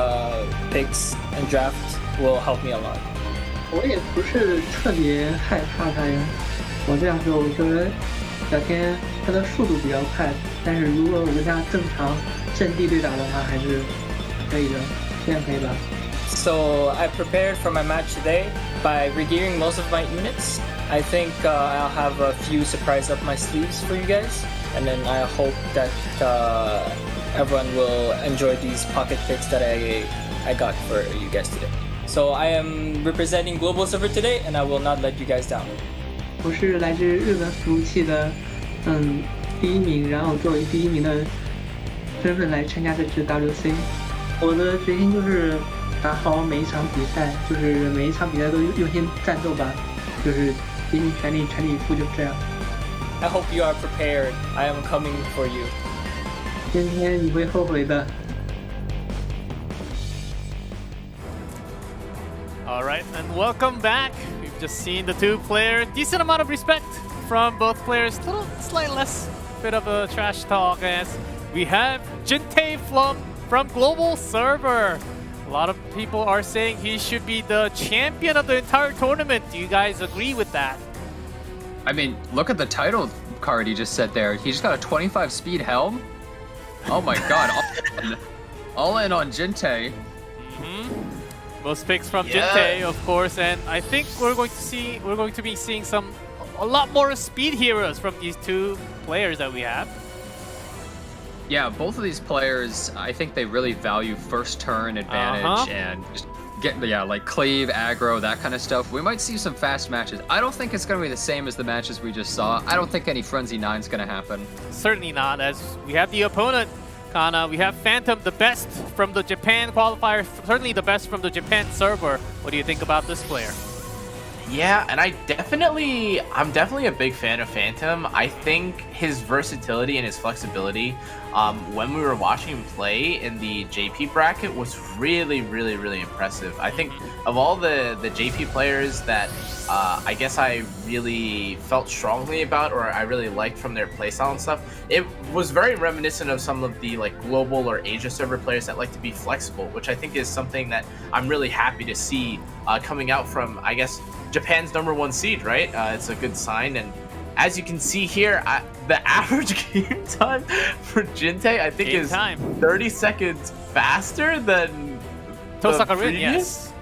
picks and drafts will help me a lot. 我也不是特别害怕他呀。我这样说，我觉得小天他的速度比较快，但是如果我跟他正常阵地对打的话，还是可以的，这样可以吧？ So I prepared for my match today by regearing most of my units. I think I'll have a few surprises up my sleeves for you guys, and then I hope that everyone will enjoy these pocket picks that I got for you guys today. So I am representing global server today, and I will not let you guys down. 我是来自日本服务器的，第一名，然后作为第一名的身份来参加这次 WC。我的决心就是打好每一场比赛，就是每一场比赛都用心战斗吧，就是竭尽全力以赴，就这样。I hope you are prepared. I am coming for you. 今天你会后悔的。All right, and welcome back. We've just seen the two players. Decent amount of respect from both players. Little slight less bit of a trash talk as we have Jintae from Global Server. A lot of people are saying he should be the champion of the entire tournament. Do you guys agree with that? I mean, look at the title card he just set there. He just got a 25 speed helm. Oh my god, all in on Jintae. Most picks from Jintae, of course, and I think we're going to be seeing a lot more speed heroes from these two players that we have. Yeah, both of these players, I think they really value first turn advantage and just like cleave, aggro, that kind of stuff. We might see some fast matches. I don't think it's going to be the same as the matches we just saw. I don't think any Frenzy 9 is going to happen. Certainly not, as we have the opponent, Kana. We have Phantom, the best from the Japan qualifier, certainly the best from the Japan server. What do you think about this player? Yeah, and I'm definitely a big fan of Phantom. I think his versatility and his flexibility, when we were watching him play in the JP bracket, was really, really, really impressive. I think of all the JP players that I guess I really felt strongly about, or I really liked from their playstyle and stuff, it was very reminiscent of some of the like global or Asia server players that like to be flexible, which I think is something that I'm really happy to see coming out from, I guess, Japan's #1 seed, right? It's a good sign, and as you can see here, the average game time for Jintae, I think, is 30 seconds faster than Tohsakarin, yes.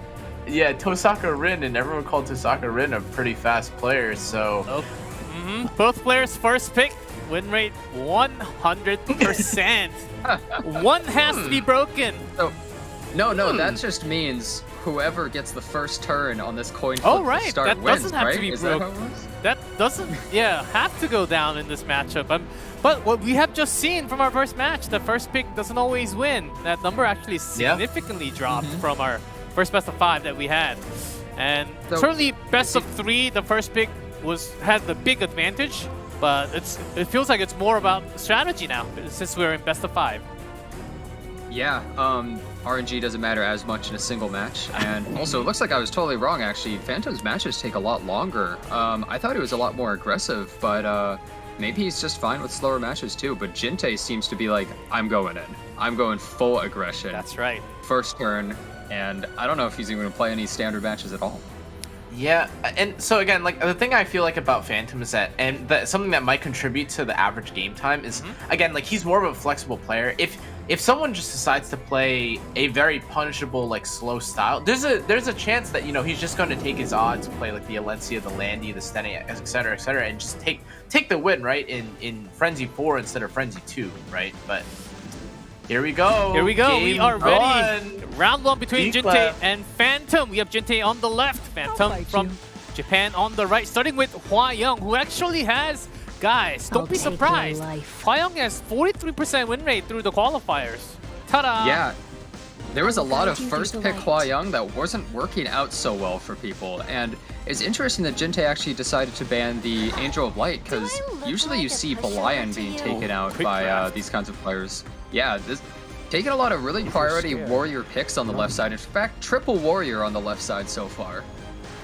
Yeah, Tohsakarin, and everyone called Tohsakarin a pretty fast player, so... Both players' first pick, win rate 100%. One has to be broken. No, that just means whoever gets the first turn on this coin flip to start that wins, doesn't have right? to be Is broken. That doesn't, have to go down in this matchup. But what we have just seen from our first match, the first pick doesn't always win. That number actually significantly dropped from our first best of 5 that we had. And certainly best of 3, the first pick had the big advantage, but it feels like it's more about strategy now since we're in best of 5. Yeah, RNG doesn't matter as much in a single match, and also it looks like I was totally wrong actually. Phantom's matches take a lot longer. I thought he was a lot more aggressive, but maybe he's just fine with slower matches too. But Jintae seems to be like, I'm going in. I'm going full aggression. That's right. First turn, and I don't know if he's even going to play any standard matches at all. Yeah, and so again, like the thing I feel like about Phantom is that, and something that might contribute to the average game time is, again, like he's more of a flexible player. If someone just decides to play a very punishable, like slow style, there's a chance that, you know, he's just going to take his odds, play like the Alencia, the Landy, the Stene, etc., and just take the win, right, in Frenzy 4 instead of Frenzy 2, right? But here we go. Here we go. Game we are ready. on. Round 1 between Jintae and Phantom. We have Jintae on the left. Phantom from Japan on the right, starting with Hwa-young, who actually has, guys, don't be surprised. Hwa-young has 43% win rate through the qualifiers. Ta-da! Yeah, there was a lot of first pick Hwa-young that wasn't working out so well for people, and it's interesting that Jintae actually decided to ban the Angel of Light, because usually you see Belian being taken out by these kinds of players. Yeah, taking a lot of really priority warrior picks on the left side. In fact, triple warrior on the left side so far.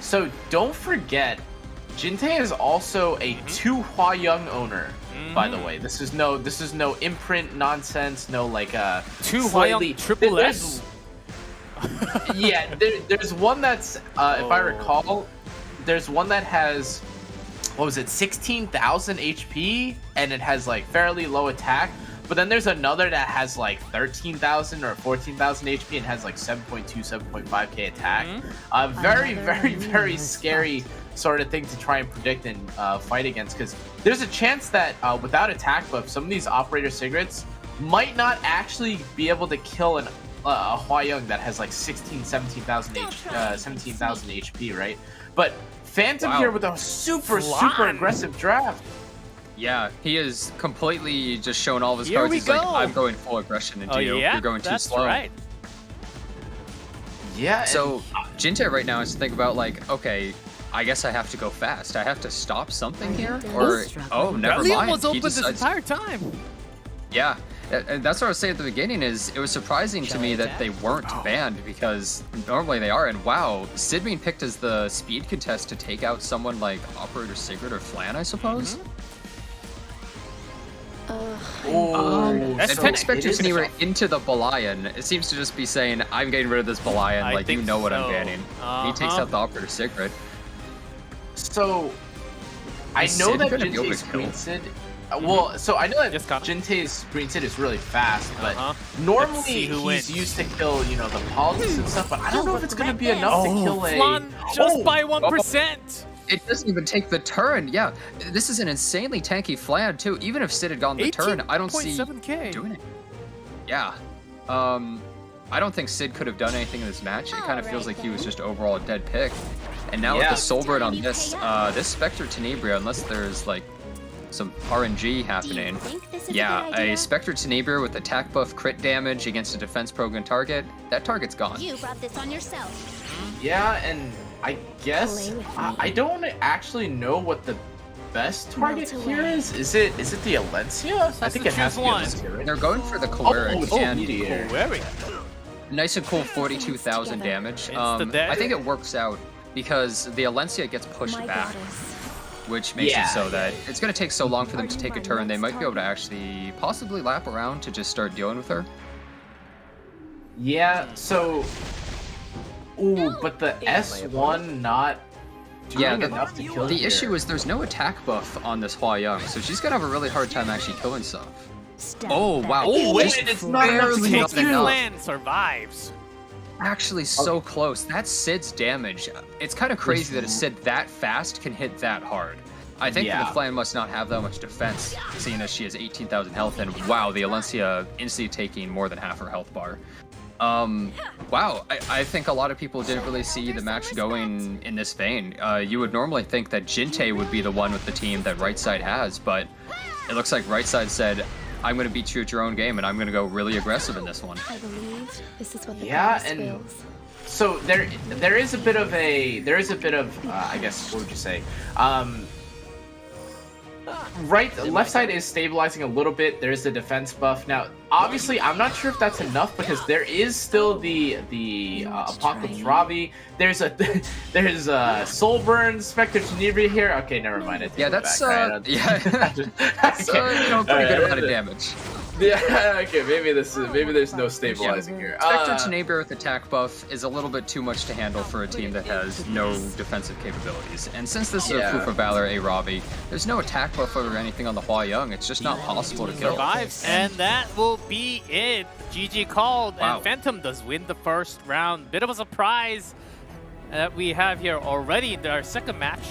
So don't forget, Jintae is also a 2 Hwa-young owner. By the way, this is no imprint nonsense. No like 2 Hwa-young triple S. Yeah, there's one that's if I recall, there's one that has, what was it, 16,000 HP, and it has like fairly low attack. But then there's another that has like 13,000 or 14,000 HP and has like 7.2, 7.5k attack. Very scary sort of thing to try and predict and fight against, because there's a chance that without attack buff, some of these operator cigarettes might not actually be able to kill a Hwa-young that has like 17,000 HP, right? But Phantom here with a super aggressive draft. Yeah, he is completely just showing all of his Here cards. we He's like, go. I'm going full aggression into you. Yeah, You're going too that's slow. right. Yeah. So Jintae right now is to think about like, okay, I guess I have to go fast. I have to stop something here, or never Liam mind. was He open this decides- entire time. Yeah, and that's what I was saying at the beginning. Is it was surprising to me that they weren't banned, because normally they are. And wow, Sid being picked as the speed contest to take out someone like Operator Sigrid or Flan, I suppose. And pick Spectre Tenebra into the Belian. It seems to just be saying, I'm getting rid of this Belian, like you know what I'm banning. He takes out the Operator Sigrid. So I know Sid that gonna be able to Jintae's kill? Green Sid. Well, so I know that Jintae's Green Sid is really fast, but normally he's used to kill, you know, the politics and stuff. But I don't know if it's going to be enough to kill a. Flan just by 1%. It doesn't even take the turn. Yeah, this is an insanely tanky Flan too. Even if Sid had gone the turn, I don't see doing it. Yeah, I don't think Sid could have done anything in this match. It kind of feels like he was just overall a dead pick. And now with the Soulbird on this, this Spectre Tenebria, unless there's like some RNG happening. Yeah, a Spectre Tenebria with attack buff crit damage against a defense program target, that target's gone. You brought this on yourself. Yeah, and I guess I don't actually know what the best target here is. Is it the Alencia? I think it has to be Alencia, right? They're going for the Choleric and Choleric. Nice and cool 42,000 damage. I think it works out because the Alencia gets pushed back, which makes it so that it's going to take so long for them to take a turn. They might be able to actually possibly lap around to just start dealing with her. Yeah, so... Ooh, but the S1 not doing enough to kill the here. issue is there's no attack buff on this Hwa-young, so she's going to have a really hard time actually killing stuff. Oh, wow. Oh, wait, Just it's not enough to barely take enough. the Flan survives. Actually so close. That's Sid's damage. It's kind of crazy that a Sid that fast can hit that hard. I think the Flan must not have that much defense, seeing as she has 18,000 health, and wow, the Alencia instantly taking more than half her health bar. Wow, I think a lot of people didn't really see the match going in this vein. You would normally think that Jintae would be the one with the team that Right Side has, but it looks like Right Side said, I'm going to beat you at your own game, and I'm going to go really aggressive in this one. I believe this is what the and so there is a bit of I guess, what would you say? Left side is stabilizing a little bit. There is the defense buff. Now, obviously, I'm not sure if that's enough because there is still the Apocalypse Ravi. There's a Soulburn, Spectre Tenebria here. Okay, never mind. That's pretty good amount of damage. Yeah, okay, maybe there's no stabilizing here. Spectre Tenebria with attack buff is a little bit too much to handle for a team that has no defensive capabilities. And since this is a Proof of Valor A Ravi, there's no attack buff or anything on the Hwa-young. It's just not possible to kill. Survives, and that will be it. GG called, and Phantom does win the first round. Bit of a surprise that we have here already in our second match.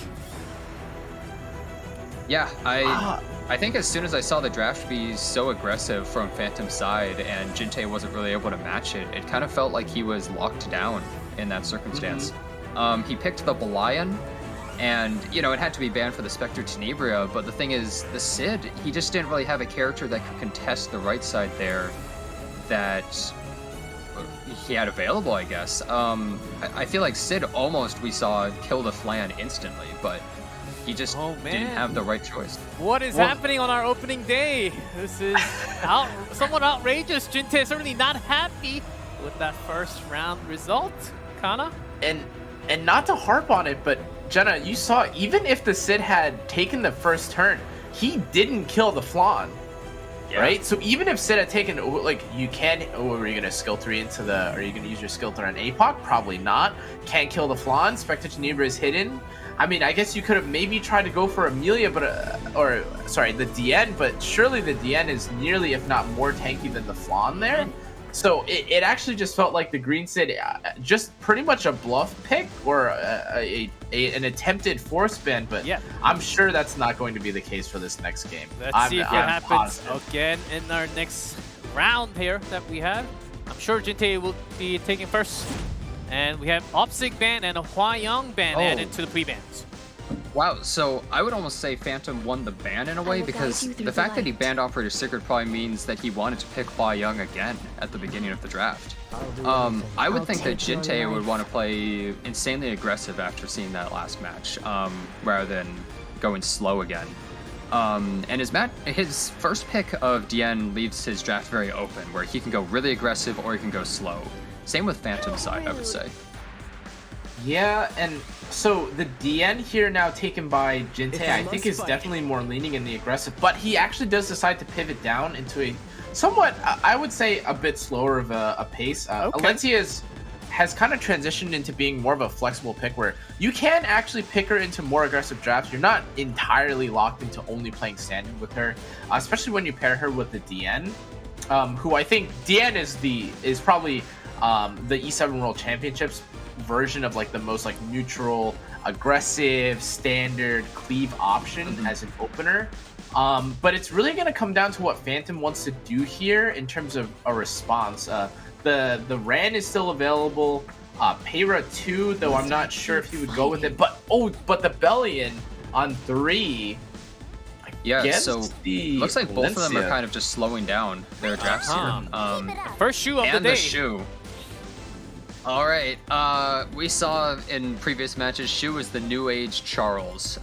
Yeah, I think as soon as I saw the draft be so aggressive from Phantom's side and Jintae wasn't really able to match it, it kind of felt like he was locked down in that circumstance. He picked the Belian, And, you know, it had to be banned for the Spectre Tenebria, but the thing is, the Sid, he just didn't really have a character that could contest the right side there that he had available, I guess. I feel like Sid almost, we saw, kill the Flan instantly, but he just didn't have the right choice. What is happening on our opening day? This is somewhat outrageous. Jintae is certainly not happy with that first round result. Kana? And not to harp on it, but Jenna, you saw even if the Sid had taken the first turn, he didn't kill the Flan. Right? So even if Sid had taken, like, you can, are you going to skill 3 into the, are you going to use your skill 3 on APOC? Probably not. Can't kill the Flan. Spectre Tenebria is hidden. I mean, I guess you could have maybe tried to go for Amelia, but, or, sorry, the DN, but surely the DN is nearly, if not more tanky than the Flan there. So it actually just felt like the Green Sid, just pretty much a bluff pick or an attempted force ban, but I'm sure that's not going to be the case for this next game. Let's see if it happens positive. again in our next round here that we have. I'm sure Jintae will be taking first. And we have Opsig ban and a Hwayoung ban added to the pre-bans. Wow, so I would almost say Phantom won the ban in a way, because the fact that he banned Operator Secret probably means that he wanted to pick Hwayoung again at the beginning of the draft. I would think that Jintae would want to play insanely aggressive after seeing that last match, rather than going slow again. And his first pick of DN leaves his draft very open, where he can go really aggressive or he can go slow. Same with Phantom's side, I would say. Yeah, and so the DN here now taken by Jintae, I think is definitely more leaning in the aggressive, but he actually does decide to pivot down into a somewhat, I would say, a bit slower of a pace. Alencia has kind of transitioned into being more of a flexible pick where you can actually pick her into more aggressive drafts. You're not entirely locked into only playing standard with her, especially when you pair her with the DN, who I think DN is probably the E7 World Championships version of like the most like neutral, aggressive, standard cleave option as an opener. But it's really going to come down to what Phantom wants to do here in terms of a response. The Ran is still available. Payra 2, though I'm not sure if he would go with it. But the Bellion on 3. Yeah, so looks like both of them are kind of just slowing down their drafts here. First shoe of the day. The shoe. All right, we saw in previous matches, Shu is the new age Charles.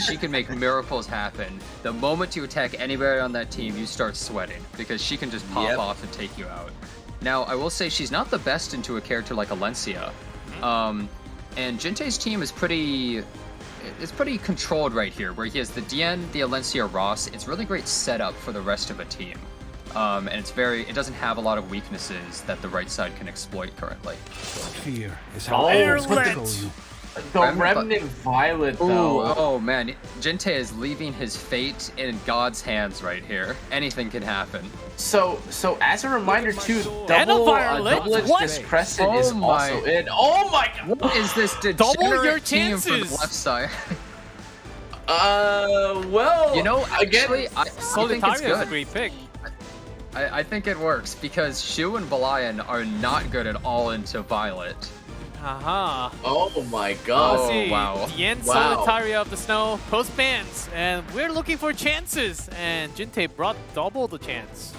She can make miracles happen. The moment you attack anybody on that team, you start sweating because she can just pop off and take you out. Now, I will say she's not the best into a character like Alencia. And Jintae's team is pretty controlled right here, where he has the DN, the Alencia Ross. It's really great setup for the rest of a team. And it doesn't have a lot of weaknesses that the right side can exploit currently. Fear is how the Remnant Violet, though. Oh man, Jintae is leaving his fate in God's hands right here. Anything can happen. So as a reminder too, double-edged Discrescent is also in. Oh my god! What is this degenerate team from the left side? Well, you know, again, I think it's good. A great pick. I think it works because Shu and Balayan are not good at all into Violet. Oh my god. Oh, wow. Dien Solitaria of the Snow, post bans, and we're looking for chances, and Jintae brought double the chance.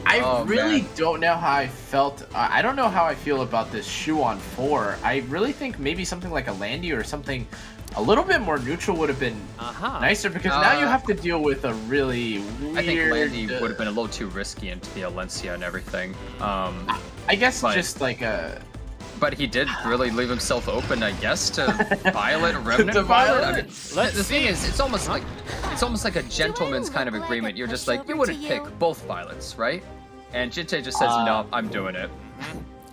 I really don't know how I felt. I don't know how I feel about this Shu on 4. I really think maybe something like a Landy or something a little bit more neutral would have been nicer, because now you have to deal with a really weird... I think Landy would have been a little too risky into the Alencia and everything. I guess just like a... But he did really leave himself open, I guess, to Violet, Remnant Violet. I mean, the thing is, it's almost like a gentleman's kind of agreement. You're just like, you wouldn't pick both Violets, right? And Jintae just says, no, I'm doing it.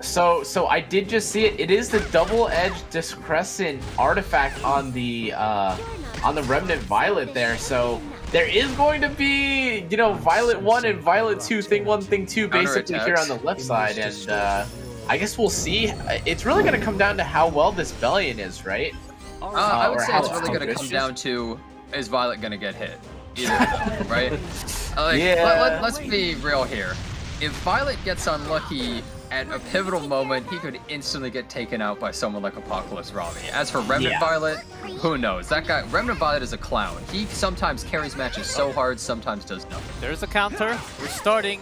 So I did just see it. It is the double-edged Discrescent artifact on the Remnant Violet there. So there is going to be, you know, Violet 1 and Violet 2, thing 1, thing 2, basically here on the left side, and I guess we'll see. It's really going to come down to how well this Bellion is, right? I would say it's really going to come down to, is Violet going to get hit? Either, right? Let's be real here. If Violet gets unlucky at a pivotal moment, he could instantly get taken out by someone like Apocalypse Ravi. As for Remnant Violet, who knows? That guy, Remnant Violet is a clown. He sometimes carries matches so hard, sometimes does nothing. There's a counter. We're starting.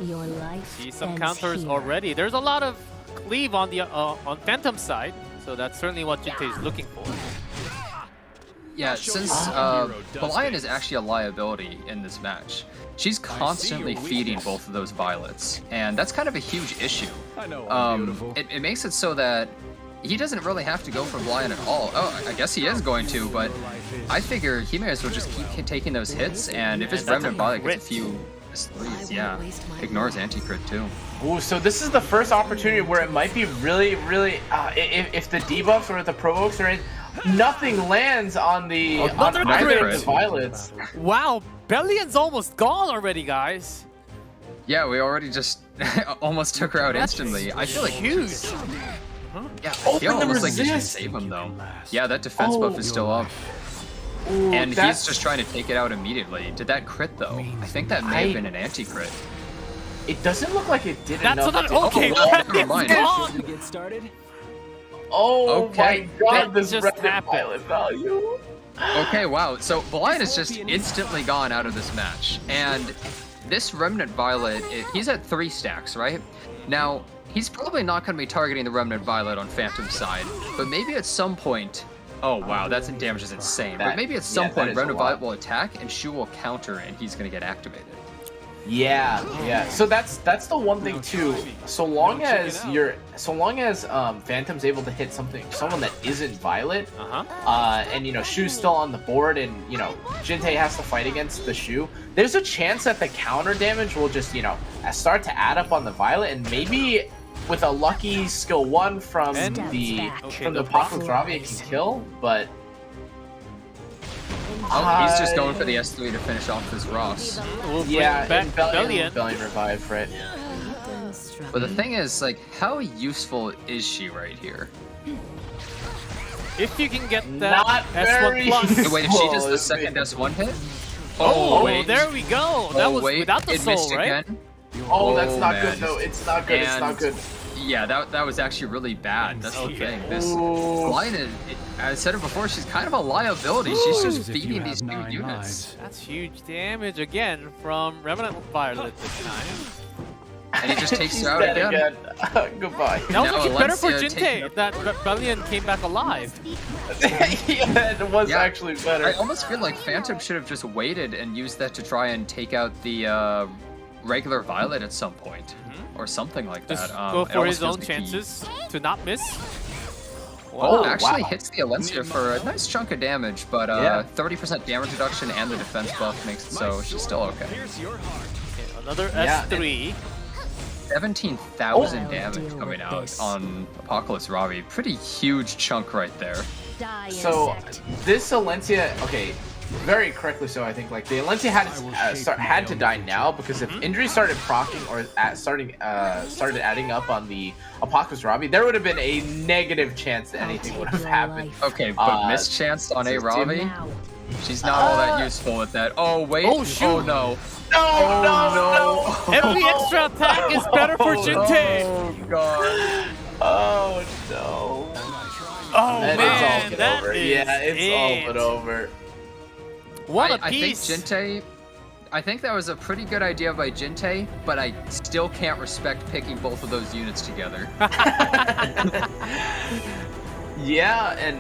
Your life See some ends counters here. already. There's a lot of cleave on the on Phantom's side, so that's certainly what Jintae is looking for. Yeah, since Belian is actually a liability in this match, she's constantly feeding both of those violets, and that's kind of a huge issue. It makes it so that he doesn't really have to go for Belian at all. Oh, I guess he is going to, but I figure he may as well just keep taking those hits, and if his Remnant Violet gets a few threes, yeah, ignores anti-crit too. Ooh, so this is the first opportunity where it might be really, if the debuffs or the provokes or nothing lands on the on either of the violets. Wow, Belian's almost gone already, guys. Yeah, we already just almost took her out instantly. I feel like huge. Yeah, I feel almost like he should save him though. Yeah, that defense buff is still up. Ooh, And he's just trying to take it out immediately. Did that crit though? I think that may have been an anti-crit. It doesn't look like it did That's enough. okay. Never mind. We get started. Oh Okay. my god, That this just Remnant happened. Violet value. Okay, wow. So Belian is just instantly gone out of this match. And this Remnant Violet, he's at 3 stacks, right? Now, he's probably not going to be targeting the Remnant Violet on Phantom's side, but maybe at some point... Oh, wow, that damage is insane. But maybe at some point, Remnant Violet will attack, and Shu will counter, and he's going to get activated. Yeah. So that's the one thing too. So long as Phantom's able to hit someone that isn't Violet, and you know Shu's still on the board, and you know Jintae has to fight against the Shu. There's a chance that the counter damage will just start to add up on the Violet, and maybe with a lucky skill 1 from the Apocalypse Ravi it can kill, but. Oh, he's just going for the S3 to finish off this Ross. Yeah, back Bellion revived for it. But the thing is, like, how useful is she right here? If you can get that Not S1 plus. Wait, if she does the second S1 hit? Oh, wait. there we go. That was without the it soul, missed right? Again? Oh, that's not man. good though. It's not good. It's not good. Yeah, that was actually really bad. That's the thing. This line is, I said it before, she's kind of a liability. She's just feeding these new units. That's huge damage again from Remnant Violet this time. And he just takes her out again. Goodbye. That was Now actually better for Alencia Jintae that Bellion came back alive. Yeah, it was actually better. I almost feel like Phantom should have just waited and used that to try and take out the regular Violet at some point. Or something like that. Just go for his own chances to not miss. Oh, actually hits the Alencia for a nice chunk of damage, but 30% damage reduction and the defense buff makes it so she's still okay. Another S3. 17,000 damage coming out on Apocalypse Ravi. Pretty huge chunk right there. So this Alencia, okay, very correctly so. I think like the Alencia had to die now because if injuries started proccing or started adding up on the Apocalypse Ravi, there would have been a negative chance that anything would have happened. Okay, but mischance on a Ravi? She's not all that useful with that. Oh wait! Oh shoot! Oh no! No! Every extra attack is better for Jintae. Oh god! Oh no! Oh and man, it's all but that over. is Yeah, it's all but over. What a I think piece! Jintae. I think that was a pretty good idea by Jintae, but I still can't respect picking both of those units together. Yeah, and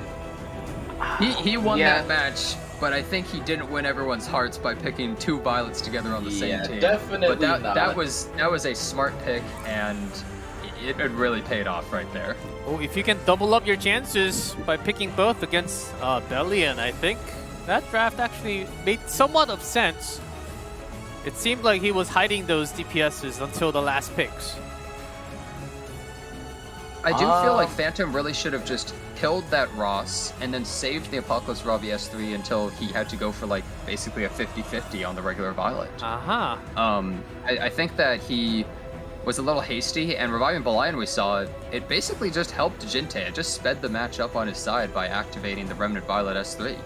he won that match, but I think he didn't win everyone's hearts by picking 2 Violets together on the same team. Definitely But not. that was a smart pick, and it really paid off right there. Oh, if you can double up your chances by picking both against Bellion, I think that draft actually made somewhat of sense. It seemed like he was hiding those DPSs until the last picks. I do feel like Phantom really should have just killed that Ross and then saved the Apocalypse Ravi S3 until he had to go for like basically a 50-50 on the regular Violet. I think that he was a little hasty, and reviving Belian we saw, it basically just helped Jintae. It just sped the match up on his side by activating the Remnant Violet S3.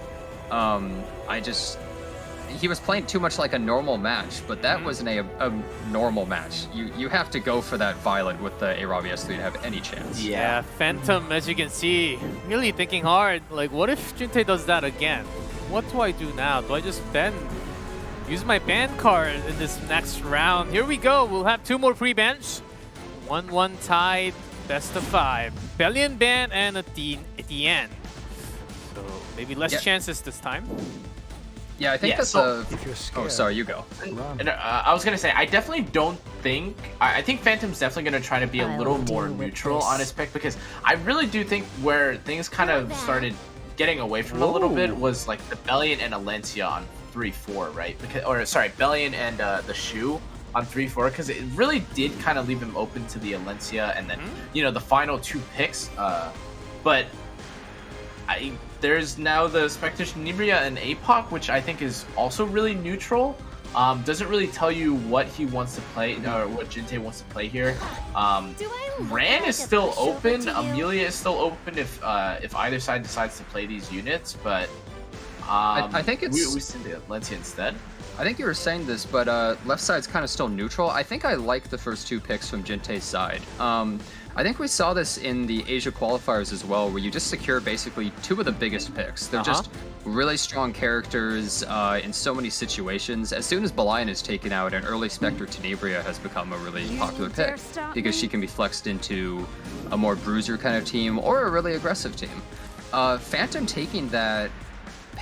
he was playing too much like a normal match, but that wasn't a normal match. You have to go for that Violet with the A-Robbie S3 to have any chance. Yeah, Phantom, as you can see, really thinking hard. Like, what if Jintae does that again? What do I do now? Do I just use my ban card in this next round? Here we go. We'll have 2 more pre-bench. 1-1 tied, best of 5. Bellion ban and at the end. So maybe less chances this time. Yeah, I think that's so oh, sorry, you go. And, I was gonna say, I definitely don't think. I think Phantom's definitely gonna try to be a little more neutral on his pick, because I really do think where things kind of started getting away from a little bit was like the Bellion and Alencia on 3-4, right? Because, or sorry, Bellion and the Shu on 3-4, because it really did kind of leave him open to the Alencia and then you know, the final 2 picks. But there's now the Spectre Tenebria and APOC, which I think is also really neutral. Doesn't really tell you what he wants to play, or what Jintae wants to play here. Ran is still open. Amelia is still open if either side decides to play these units, but I think it's... we see the Alencia instead. I think you were saying this, but left side's kind of still neutral. I think I like the first 2 picks from Jintae's side. I think we saw this in the Asia qualifiers as well, where you just secure basically 2 of the biggest picks. They're just really strong characters in so many situations. As soon as Belian is taken out, an early Spectre Tenebria has become a really popular pick, because she can be flexed into a more bruiser kind of team or a really aggressive team. Phantom taking that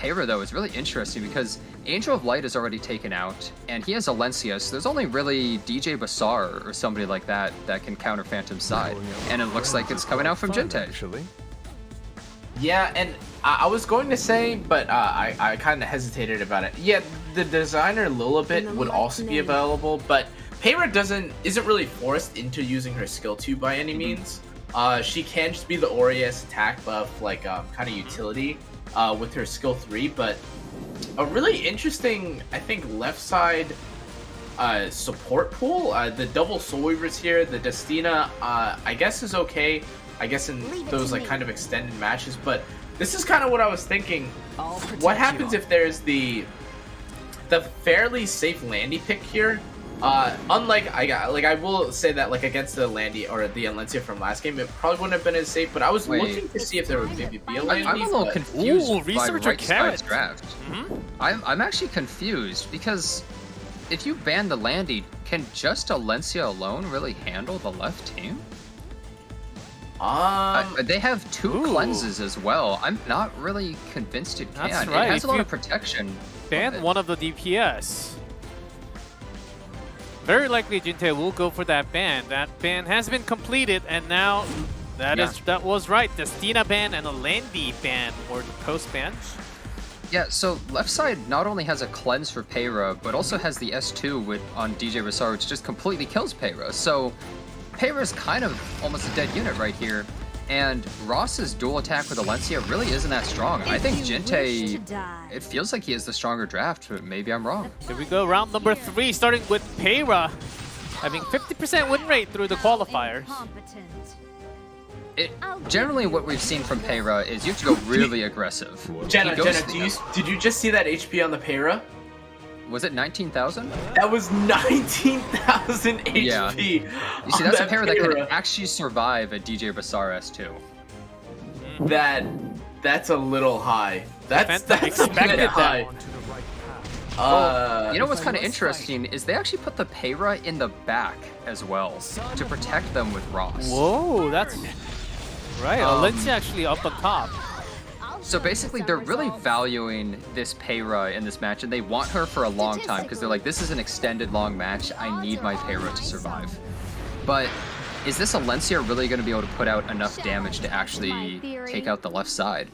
Heir, though, is really interesting because Angel of Light is already taken out, and he has Alencia, so there's only really DJ Basar or somebody like that that can counter Phantom's side, and it looks like it's coming out from Jintae. Yeah, and I was going to say, but I kind of hesitated about it. Yeah, the designer Lilibit would also be available, but Heir isn't really forced into using her skill 2 by any means. She can just be the Aureus attack buff, like kind of utility with her skill 3, but a really interesting, I think, left side support pool. The double Soul Weavers here, the Destina, I guess is okay. I guess in those like kind of extended matches, but this is kind of what I was thinking. What happens if there's the fairly safe Landy pick here? Unlike I will say that like against the Landy or the Alencia from last game, it probably wouldn't have been as safe. But I was looking to see if there would maybe be a Landy. I'm a little confused by right Carrot. side's draft. I'm actually confused because if you ban the Landy, can just Alencia alone really handle the left team? They have 2 cleanses as well. I'm not really convinced it can. That's right. It has a lot of protection. Ban one of the DPS. Very likely Jintae will go for that ban. That ban has been completed, and now that was right. The Destina ban and a Landy ban or the post bench. Yeah, so left side not only has a cleanse for Heir, but also has the S2 on DJ Rasar, which just completely kills Heir. So Heir is kind of almost a dead unit right here. And Ross's dual attack with Alencia really isn't that strong. I think Jintae, it feels like he has the stronger draft, but maybe I'm wrong. Here we go, round number 3, starting with Heir having 50% win rate through the qualifiers. Generally what we've seen from Heir is you have to go really aggressive. Jenna, did you just see that HP on the Heir? Was it 19,000? That was 19,000 HP. Yeah. You see, that's a Heir that can actually survive a DJ Basar S2. That's a little high. That's a bit high. You know what's kind of interesting is they actually put the Heir in the back as well to protect them with Ross. Whoa, that's right. Alencia actually up on top. So basically, they're really valuing this Heir in this match, and they want her for a long time because they're like, this is an extended long match. I need my Heir to survive. But is this Alencia really going to be able to put out enough damage to actually take out the left side?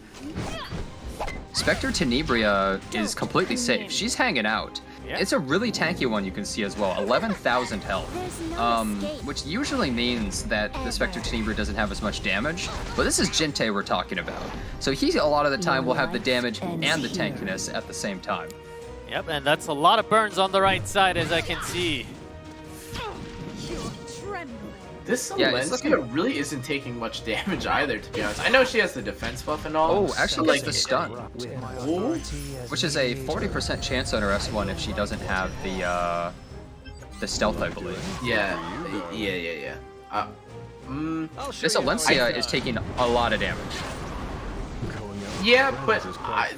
Spectre Tenebria is completely safe. She's hanging out. It's a really tanky one you can see as well, 11,000 health, which usually means that the Spectre Tenebria doesn't have as much damage, but this is Jintae we're talking about. So he, a lot of the time, will have the damage and the tankiness at the same time. Yep, and that's a lot of burns on the right side, as I can see. This Yeah, it's Alencia really isn't taking much damage either, to be honest. I know she has the defense buff and all. Oh, actually but, gets the stun, which is a 40% chance on her S1 if she doesn't have the stealth, I believe. Yeah. This Alencia is taking a lot of damage. Yeah, but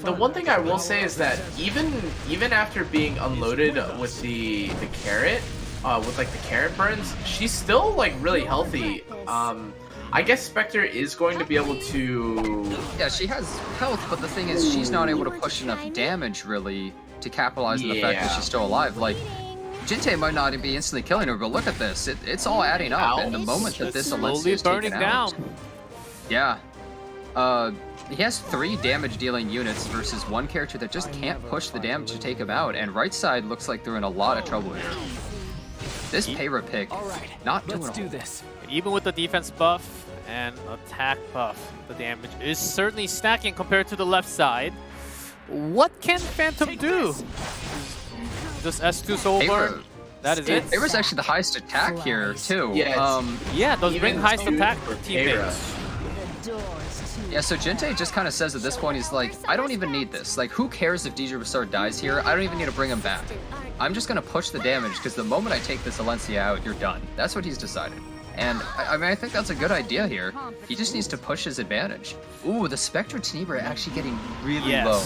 the one thing I will say is that even after being unloaded with the carrot, with like the carrot burns, she's still like really healthy. I guess Spectre is going to be able to. Yeah, she has health, but the thing is, she's not able to push enough damage really to capitalize on the fact that she's still alive. Like, Jintae might not be instantly killing her, but look at this. It's all adding up, and the moment that this Alencia is taken out, yeah. He has 3 damage-dealing units versus 1 character that just can't push the damage to take him out, and right side looks like they're in a lot of trouble here. This Heir pick, not doing Let's do this. Even with the defense buff and attack buff, the damage is certainly stacking compared to the left side. What can Phantom do? Just S2 soul burn? That is it. Heir's actually the highest attack here, too. Yeah, those bring highest attack for teammates. Yeah, so Jintae just kind of says at this point, he's like, I don't even need this. Like, who cares if DJ Bassard dies here? I don't even need to bring him back. I'm just going to push the damage, because the moment I take this Alencia out, you're done. That's what he's decided. And, I mean, I think that's a good idea here. He just needs to push his advantage. Ooh, the Spectre Tenebra actually getting really low.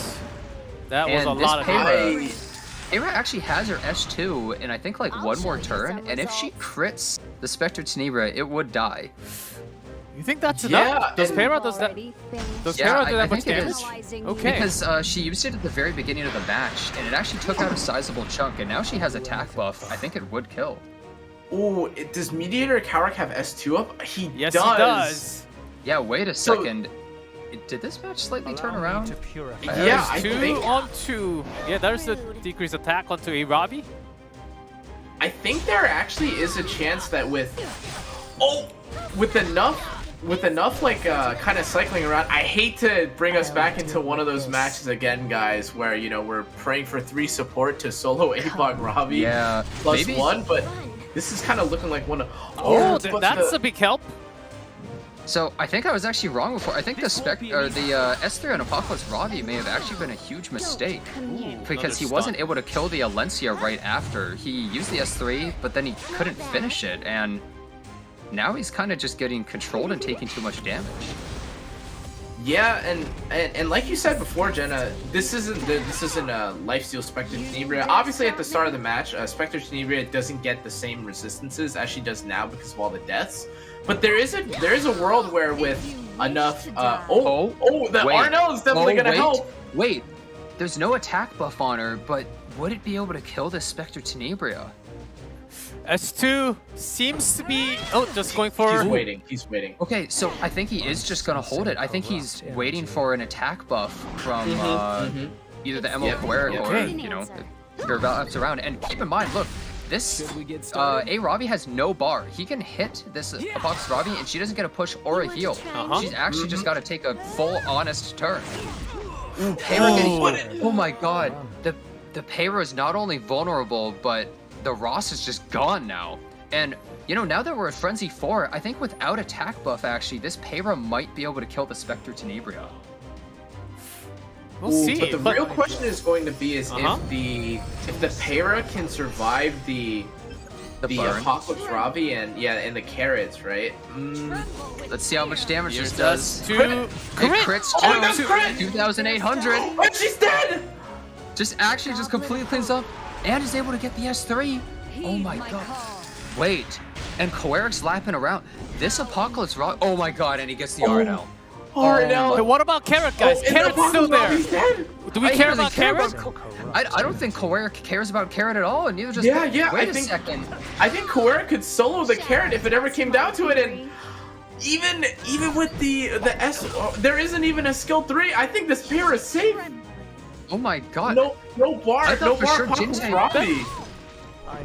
That was a lot of damage. Heir actually has her S2 in, I think, like, one more turn, and if she crits the Spectre Tenebra, it would die. You think that's enough? Does Heir does that? Does Heir do that much damage? Okay. Because she used it at the very beginning of the match, and it actually took out a sizable chunk, and now she has attack buff. I think it would kill. Ooh, does Mediator Cowrick have S2 up? Yes, he does. Yeah, wait a second. Did this match slightly turn around? Yeah, I 2 think. on 2. Yeah, there's a decreased attack onto a Robbie. I think there actually is a chance that with enough like kind of cycling around. I hate to bring us back into one of those matches again, guys, where you know we're praying for 3 support to solo APOG Robbie plus maybe. 1, but this is kind of looking like one of. That's a big help. So I think I was actually wrong before. I think the S3 on Apocalypse Robbie may have actually been a huge mistake because he wasn't able to kill the Alencia right after. He used the S3, but then he couldn't finish it, and now he's kind of just getting controlled and taking too much damage. Yeah, and like you said before, Jenna, this isn't a lifesteal Spectre Tenebria. Obviously, at the start of the match, Spectre Tenebria doesn't get the same resistances as she does now because of all the deaths. But there is a world where with enough, the Arnell is definitely gonna help. Wait, there's no attack buff on her, but would it be able to kill this Spectre Tenebria? S2 seems to be just going for. He's waiting. Okay, so I think he is just gonna hold it. I think he's waiting for an attack buff from either the MO Quarter or you know, your valves around. And keep in mind, look, this A Robbie has no bar. He can hit this Apocalypse Robbie, and she doesn't get a push or a heal. She's actually just got to take a full honest turn. Ooh, getting. Oh my God, the Pyro is not only vulnerable, but the Ross is just gone now. And, you know, now that we're at Frenzy 4, I think without attack buff, actually, this Pyro might be able to kill the Spectre Tenebria. We'll see. But the real question is going to be is if the Pyro can survive the Apocalypse Robbie and the carrots, right? Let's see how much damage this does. Crit. Crits too. 2,800. And she's dead! Just completely cleans up. And is able to get the S3. Oh my God. Wait. And Koeric's lapping around. This Apocalypse Rock. Oh my God. And he gets the Arnell. Hey, what about Carrot, guys? Carrot's still there. Do we care about Carrot? I don't think Koeric cares about Carrot at all. And neither does. Wait a second. I think Koeric could solo the Carrot if it ever came down to it. And even with the S, there isn't even a skill 3. I think this pair is safe. Oh my God. No bar. I thought no for bar. sure Jintae.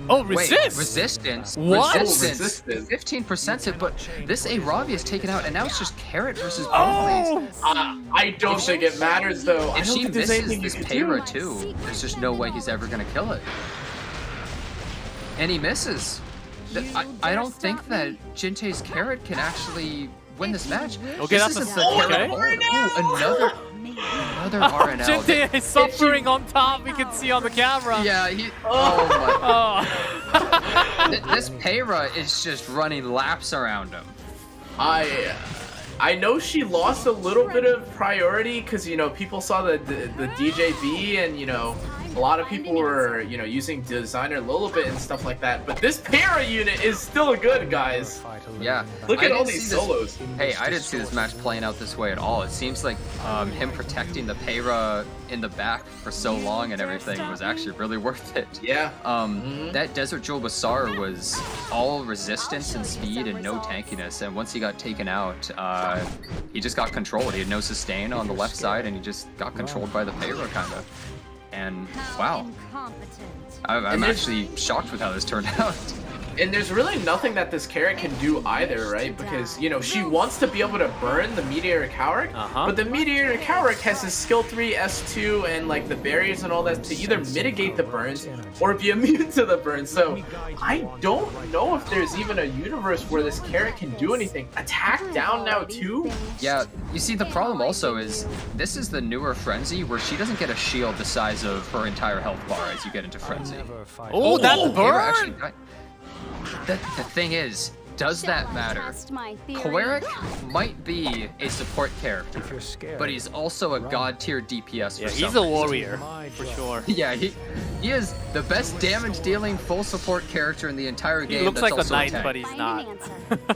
Oh, Wait, resistance. What? Resistance. 15% it, but this A Robbie is taken out, and now it's just Carrot versus Boneblades. I don't think it matters though. If she misses this Pyro too, there's just no way he's ever gonna kill it. And he misses. I don't think that Jintae's carrot can actually win this match. Okay, this that's isn't a the carrot. okay. Another RNL. Jintae is suffering on top. We can see on the camera. Yeah, This Peira is just running laps around him. I know she lost a little bit of priority because people saw the DJB and a lot of people were using designer a little bit and stuff like that. But this Peira unit is still good, guys. Yeah. Look at all these solos. Hey, I didn't see this match playing out this way at all. It seems like him protecting the Peira in the back for so long and everything was actually really worth it. Yeah. That Desert Jewel Basar was all resistance and speed and no tankiness, and once he got taken out, he just got controlled. He had no sustain on the left side, and he just got controlled by the Peira, kind of. And wow, I'm actually shocked with how this turned out. And there's really nothing that this carrot can do either, right? Because, she wants to be able to burn the Meteoric Howard, but the Meteoric Howard has his skill 3, S2, and like the barriers and all that to either mitigate the burns or be immune to the burns. So I don't know if there's even a universe where this carrot can do anything. Attack down now too? Yeah, you see the problem also is this is the newer Frenzy where she doesn't get a shield the size of her entire health bar as you get into Frenzy. Oh, that burn! The thing is, does that matter? Koeric might be a support character, but he's also a god tier DPS for Yeah, some he's a reason. warrior, for sure. Yeah, he is the best damage dealing full support character in the entire game. He looks that's like a also knight, tank. but he's not.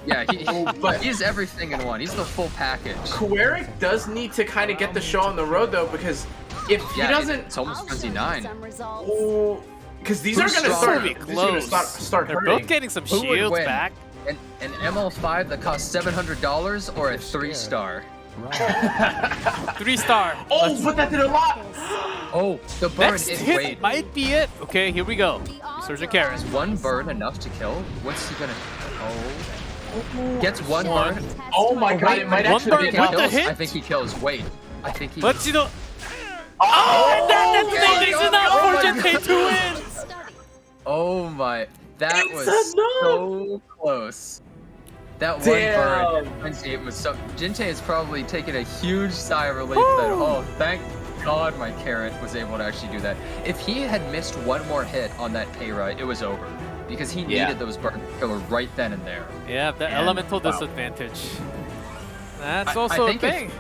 Yeah, but he's everything in one. He's the full package. Koeric does need to kind of get the show on the road though, because if he doesn't... It's almost Frenzy 9. Oh, because these are going to start They're hurting. both getting some Who would shields win? back. An ML5 that costs $700 or a 3-star? 3-star. Oh, but that did a lot. Oh, the burn Next is hit Wade. might be it. Okay, here we go. Surgeon Carrot. Is one burn enough to kill? What's he gonna... Oh. Gets one burn. Oh my god, it might actually be with the enough. hit? I think he kills. Wait. I think he... Let's see the... Oh, that's enough for Jintae to win! Oh my... That was so close. That one Damn. burn, it was so... Jintae has probably taken a huge sigh of relief that, oh, thank God my carrot was able to actually do that. If he had missed one more hit on that Peira, it was over. Because he needed those burn killer right then and there. Yeah, the And, elemental wow. disadvantage. That's I also a think if- thing.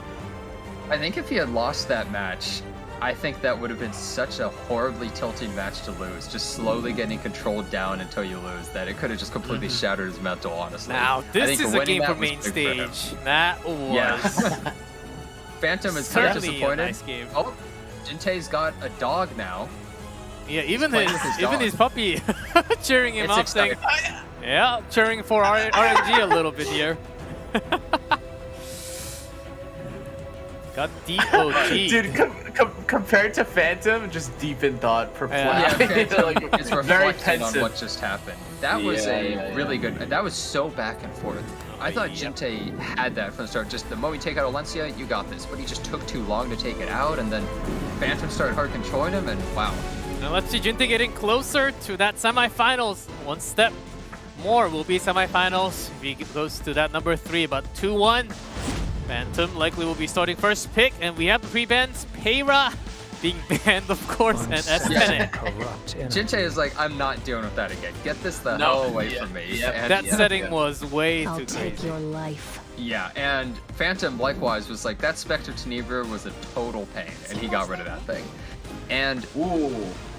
I think if he had lost that match, I think that would have been such a horribly tilting match to lose. Just slowly getting controlled down until you lose. That it could have just completely shattered his mental, honestly. Now, I this think is a winning game for that was main big him. stage. That was... Yeah. Phantom is kind of certainly a disappointed. nice game. Oh, Jintae's got a dog now. Yeah, even playing with his even dog. his puppy cheering him It's up, saying, exciting. yeah, cheering for RNG a little bit here. Got DOG. Dude, compared to Phantom, just deep in thought, perplexed. Yeah, Phantom Like, is very reflecting on pensive. what just happened. That was really good. That was so back and forth. I thought Jintae had that from the start. Just the moment you take out Alencia, you got this. But he just took too long to take it out, and then Phantom started hard controlling him, and wow. Now let's see Jintae getting closer to that semifinals. One step more will be semifinals. He goes to that number 3, but 2-1. Phantom likely will be starting first pick, and we have the pre-bans. Peira being banned, of course, and Espene. Jintae is like, I'm not dealing with that again. Get this the hell away from me. And That setting was way I'll too take crazy. your life. Yeah, and Phantom likewise was like, that Spectre Tenebra was a total pain, and he got rid of that thing. And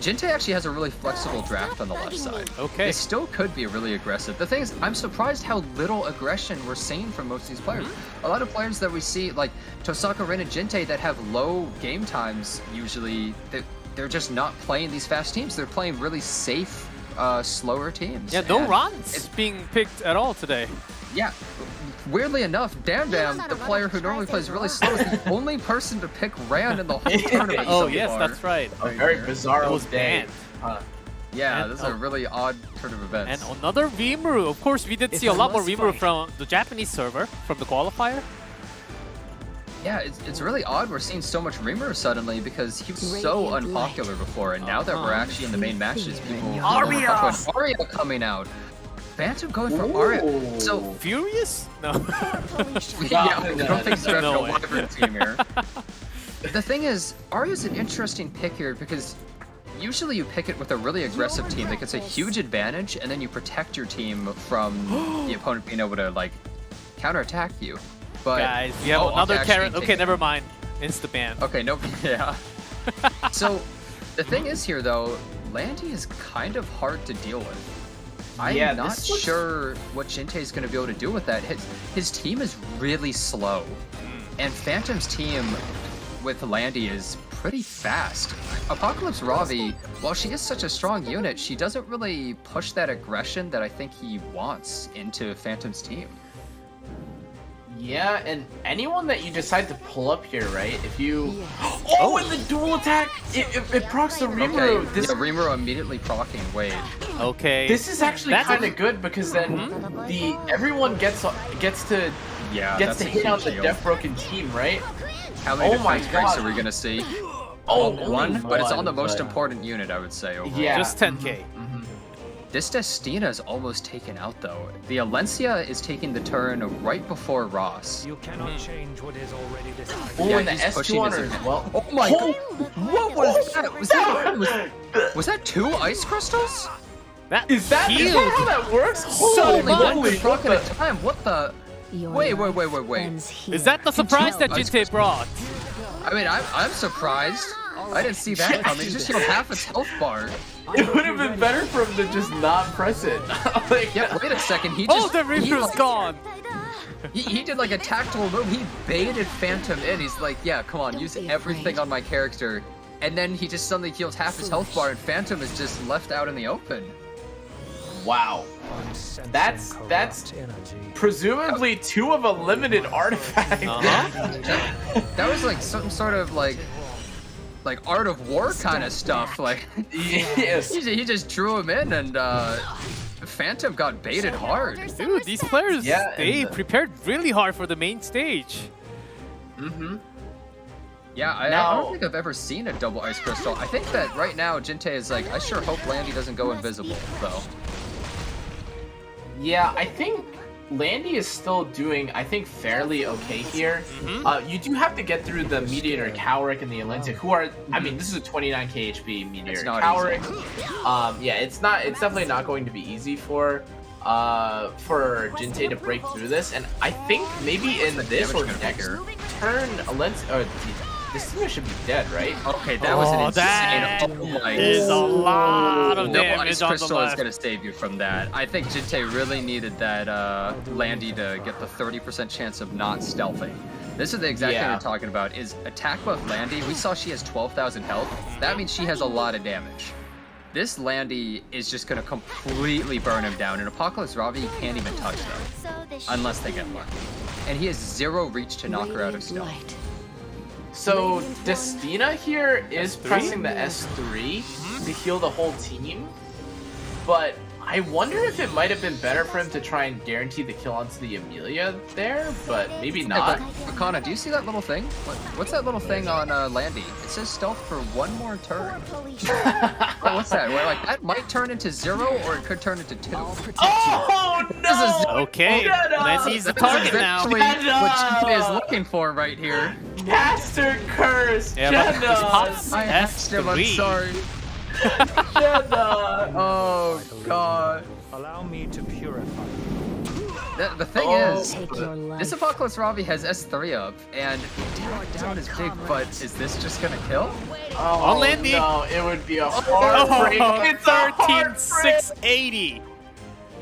Jintae actually has a really flexible draft on the left side. Okay. It still could be really aggressive. The thing is, I'm surprised how little aggression we're seeing from most of these players. A lot of players that we see, like Tohsakarin and Jintae, that have low game times, usually, they're just not playing these fast teams. They're playing really safe, slower teams. Yeah, no And runs being picked at all today. Yeah. Weirdly enough, DamDam, the player who normally plays really slow, is the only person to pick Rand in the whole tournament. Oh, so yes, far. that's right. A very bizarre It was day. banned. Yeah, And, this is a really odd turn of events. And another Rimuru. Of course, we did see a lot more Rimuru from the Japanese server, from the qualifier. Yeah, it's really odd we're seeing so much Rimuru suddenly because he was so unpopular before, and now that we're actually in the main matches, people... Aria! Aria coming out. Phantom going for Arya. So Furious? No. yeah, I don't think so. No No way. Wyvern team here. The thing is, Arya's an interesting pick here because usually you pick it with a really aggressive team that gets a huge advantage, and then you protect your team from the opponent being able to like counterattack you. But Guys, you have another carrot. Okay, never mind. Insta ban. Okay, nope. Yeah. So the thing is here though, Landy is kind of hard to deal with. Yeah, I'm not this looks- sure what Jintae is going to be able to do with that. His team is really slow, and Phantom's team with Landy is pretty fast. Apocalypse Ravi, while she is such a strong unit, she doesn't really push that aggression that I think he wants into Phantom's team. Yeah, and anyone that you decide to pull up here, right? If you... Oh, and the dual attack! It procs the Rimuru! Okay, yeah, Rimuru immediately proccing. Wait. Okay. This is actually That's kind of good because then everyone gets to that's a hit on the huge deal. Death Broken team, right? How many Oh my defense breaks God. are we gonna see? Oh, one, but it's on the one, most but- important unit, I would say. Overall. Yeah. Just 10k. This Destina is almost taken out though. The Alencia is taking the turn right before Ross. You cannot change what is already decided. Oh, Yeah, and the he's pushing S2 his on her as advantage. well. Oh my god! What was that? Was that 2 ice crystals? That Is that how that works? So Holy one moly! proc at a time. What the? Wait. Is that the surprise that Jintae brought? I mean, I'm surprised. I didn't see that coming. Just healed half its health bar. It would have been better for him to just not press it. Like, Yeah, wait a second. He Oh, just the Rimu's gone. He did like a tactical move. He baited Phantom in. He's like, yeah, come on, use everything on my character. And then he just suddenly heals half his health bar, and Phantom is just left out in the open. wow. That's presumably 2 of a limited artifact. That was like some sort of like Art of War kind of stuff. Like, Yes. he just drew him in, and Phantom got baited hard. Dude, these players, Yeah, they and the- prepared really hard for the main stage. Yeah, I Now- don't think I've ever seen a double ice crystal. I think that right now Jintae is like, I sure hope Landy doesn't go invisible, though. Yeah, I think Landy is still doing, I think, fairly okay here. You do have to get through the Mediator Cowrick and the Alencia, who are, I mean, this is a 29 KHP Mediator It's not Cowrick. Yeah, it's definitely not going to be easy for Jintae to break through this, and I think maybe in this or next turn, Alencia, this team should be dead, right? Okay, that was an insane. that Oh my is a lot of Double damage ice on the crystal is left. gonna save you from that. I think Jintae really needed that Landy to get the 30% chance of not stealthing. This is the exact thing Yeah. we're talking about. Is attack buff Landy? We saw she has 12,000 health. That means she has a lot of damage. This Landy is just gonna completely burn him down, and Apocalypse Ravi can't even touch them unless they get lucky. And he has 0 reach to knock her out of stealth. So Destina here is pressing the S3 to heal the whole team, but I wonder if it might have been better for him to try and guarantee the kill onto the Amelia there, but maybe not. Akana, do you see that little thing? What's that little thing on Landy? It says stealth for 1 more turn. Oh, what's that? Well, like that might turn into 0, or it could turn into 2. Oh no! Okay, Landy's the target now. What Jintae is looking for right here. Master curse! Yeah, but Jenna! this pops I asked him, I'm S3. sorry. Jenna! Oh god. Allow me to purify. The thing Oh. is, this Apocalypse Ravi has S3 up, and down is big, but is this just gonna kill? Oh, On Landy. no, it would be a heartbreak. Oh, It's a 13,680.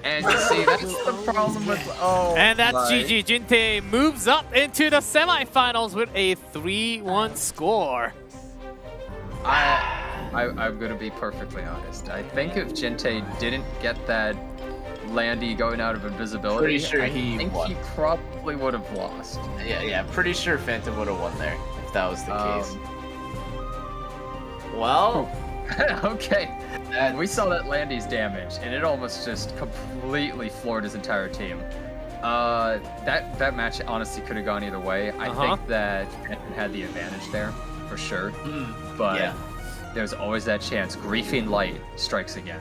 And you see, that's the problem with... Oh, And that's my. GG. Jintae moves up into the semifinals with a 3-1 score. I'm gonna be perfectly honest. I think if Jintae didn't get that Landy going out of invisibility, Pretty sure I he think won. he probably would have lost. Yeah, pretty sure Phantom would have won there if that was the case. Well, Okay, we saw that Landy's damage, and it almost just completely floored his entire team. That match honestly could have gone either way. I think that Phantom had the advantage there, for sure. But yeah. there's always that chance. Griefing Light strikes again.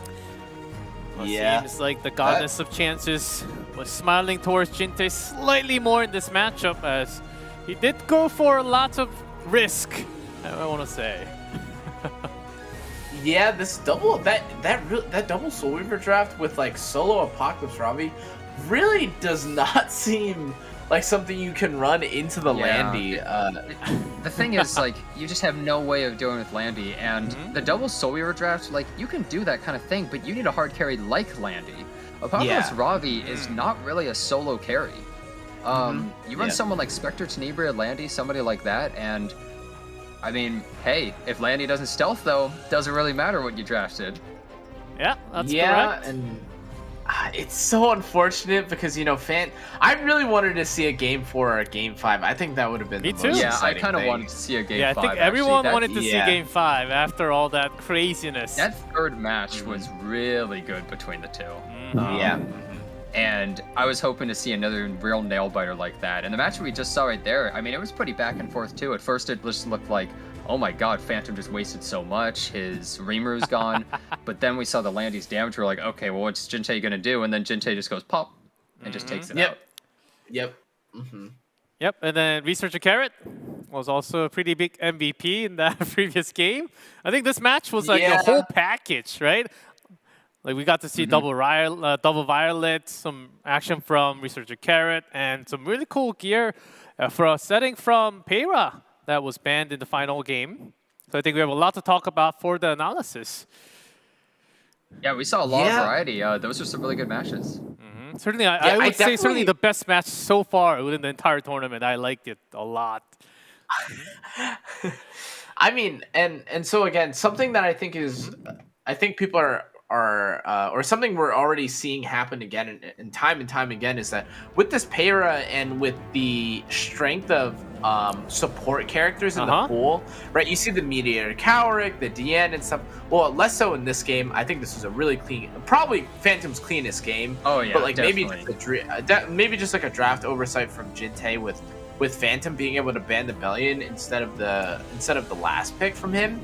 Seems like the goddess of chances was smiling towards Jintae slightly more in this matchup, as he did go for lots of risk, I want to say. Yeah, this double that double Soul Weaver draft with like solo Apocalypse Ravi really does not seem like something you can run into the Landy. The thing is, like, you just have no way of doing with Landy, and the double Soul Weaver draft, like, you can do that kind of thing, but you need a hard carry like Landy. Apocalypse Ravi is not really a solo carry. You run someone like Spectre, Tenebria, Landy, somebody like that, and I mean, hey, if Landy doesn't stealth though, doesn't really matter what you drafted. Yeah, that's correct. And it's so unfortunate because, you know, I really wanted to see a Game 4 or a Game 5. I think that would have been the most exciting I kind of thing. wanted to see a Game 5. Yeah, I think everyone wanted to see Game 5 after all that craziness. That third match was really good between the two. And I was hoping to see another real nail biter like that. And the match we just saw right there, I mean, it was pretty back and forth too. At first, it just looked like, oh my god, Phantom just wasted so much. His Remu's gone. But then we saw the Landy's damage. We're like, okay, well, what's Jintae gonna do? And then Jintae just goes pop and just takes it out. Yep. Yep, and then Researcher Carrot was also a pretty big MVP in that previous game. I think this match was like a whole package, right? Like we got to see double Violet, some action from Researcher Carrot, and some really cool gear for a setting from Peira that was banned in the final game. So I think we have a lot to talk about for the analysis. Yeah, we saw a lot of variety. Those are some really good matches. Certainly, I would say certainly the best match so far within the entire tournament. I liked it a lot. I mean, and so again, something that I think is, I think people are or something we're already seeing happen again and time again is that with this Peira and with the strength of support characters in the pool, right? You see the Mediator Cowrick, the DN and stuff. Well, less so in this game. I think this was a really clean, probably Phantom's cleanest game. Oh yeah, but like definitely. maybe just like a draft oversight from Jintae with Phantom being able to ban the Bellion instead of the last pick from him.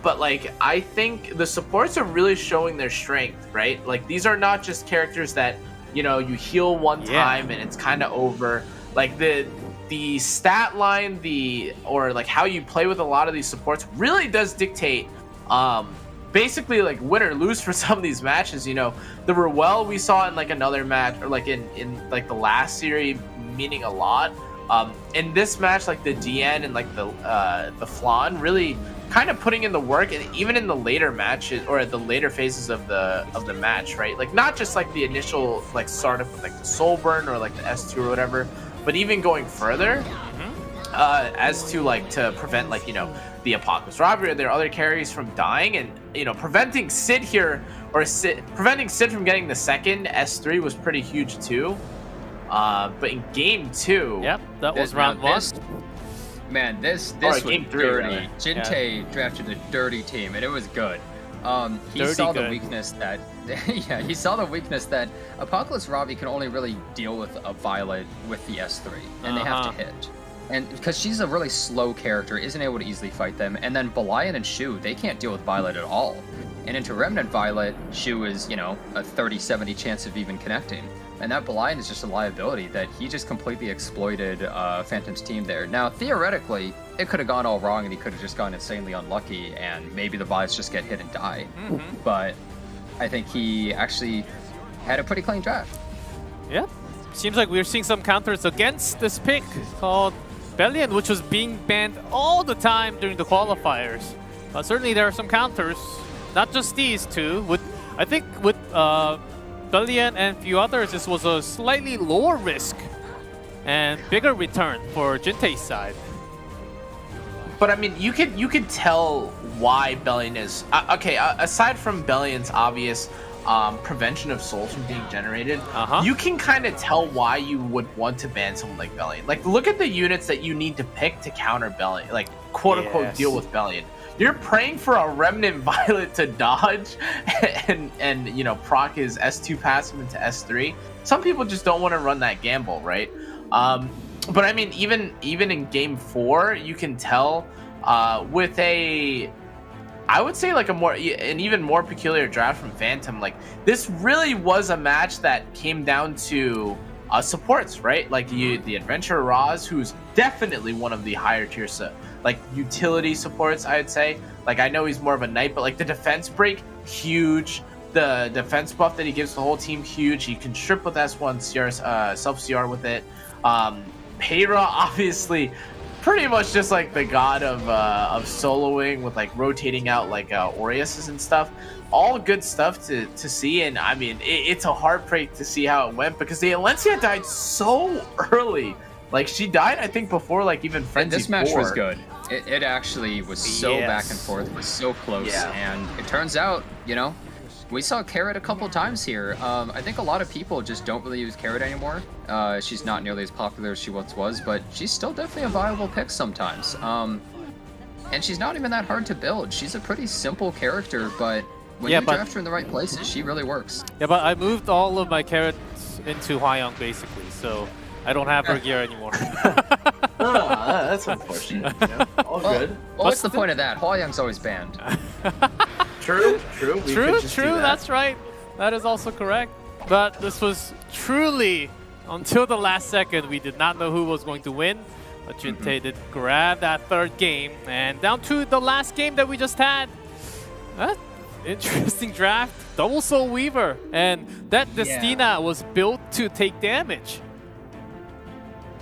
But like I think the supports are really showing their strength, right? Like these are not just characters that, you know, you heal one time and it's kind of over. Like the stat line, or like how you play with a lot of these supports really does dictate basically like win or lose for some of these matches. You know, the Ruel we saw in like another match, or like in like the last series, meaning a lot. In this match, like the DN and like the Flan really kind of putting in the work, and even in the later matches or the later phases of the match, right? Like not just like the initial like startup with like the Soul Burn or like the S2 or whatever, but even going further as to like to prevent like, you know, the Apocalypse Robbery or their other carries from dying, and you know, preventing Sid here preventing Sid from getting the second S3 was pretty huge too. But in game 2, that was round 1. Man, this was game 3, dirty. rather. Jintae drafted a dirty team, and it was good. He saw the weakness that, he saw the weakness that Apocalypse Ravi can only really deal with a Violet with the S3, and they have to hit. And because she's a really slow character, isn't able to easily fight them. And then Belian and Shu, they can't deal with Violet at all. And into Remnant Violet, Shu is, you know, a 30-70 chance of even connecting. And that Belian is just a liability that he just completely exploited Phantom's team there. Now, theoretically, it could have gone all wrong and he could have just gone insanely unlucky and maybe the Vies just get hit and die. But I think he actually had a pretty clean draft. Yeah. Seems like we're seeing some counters against this pick called Bellion, which was being banned all the time during the qualifiers. But certainly there are some counters, not just these two. I think with Bellion and a few others, this was a slightly lower risk and bigger return for Jintae's side. But I mean, you could tell why Bellion is okay. Aside from Bellion's obvious prevention of souls from being generated, you can kind of tell why you would want to ban someone like Bellion. Like, look at the units that you need to pick to counter Bellion, like quote unquote deal with Bellion. You're praying for a Remnant Violet to dodge and you know, proc his S2 passive into S3. Some people just don't want to run that gamble, right? But I mean, even in game 4, you can tell with a I would say like an even more peculiar draft from Phantom. Like this really was a match that came down to supports, right? Like the Adventurer Roz, who's definitely one of the higher tier like utility supports, I'd say. Like I know he's more of a knight, but like the defense break, huge. The defense buff that he gives the whole team, huge. He can strip with S1, self CR with it. Peira, obviously, pretty much just like the god of soloing with like rotating out like Aureus and stuff. All good stuff to see, and I mean it's a heartbreak to see how it went because the Alencia died so early. Like she died, I think, before like even Frenzy. This match 4. was good. It actually was so back and forth. It was so close, and it turns out, you know, we saw Carrot a couple times here. I think a lot of people just don't really use Carrot anymore. She's not nearly as popular as she once was, but she's still definitely a viable pick sometimes. And she's not even that hard to build. She's a pretty simple character, but when you draft her in the right places, she really works. Yeah, but I moved all of my carrots into Hwyong basically, so I don't have her gear anymore. That's unfortunate. Yeah, all good. Well, what's the point of that? Hwyong's always banned. True. That's right. That is also correct. But this was truly, until the last second, we did not know who was going to win. But Jintae did grab that third game. And down to the last game that we just had. Interesting draft. Double Soul Weaver. And that Destina was built to take damage.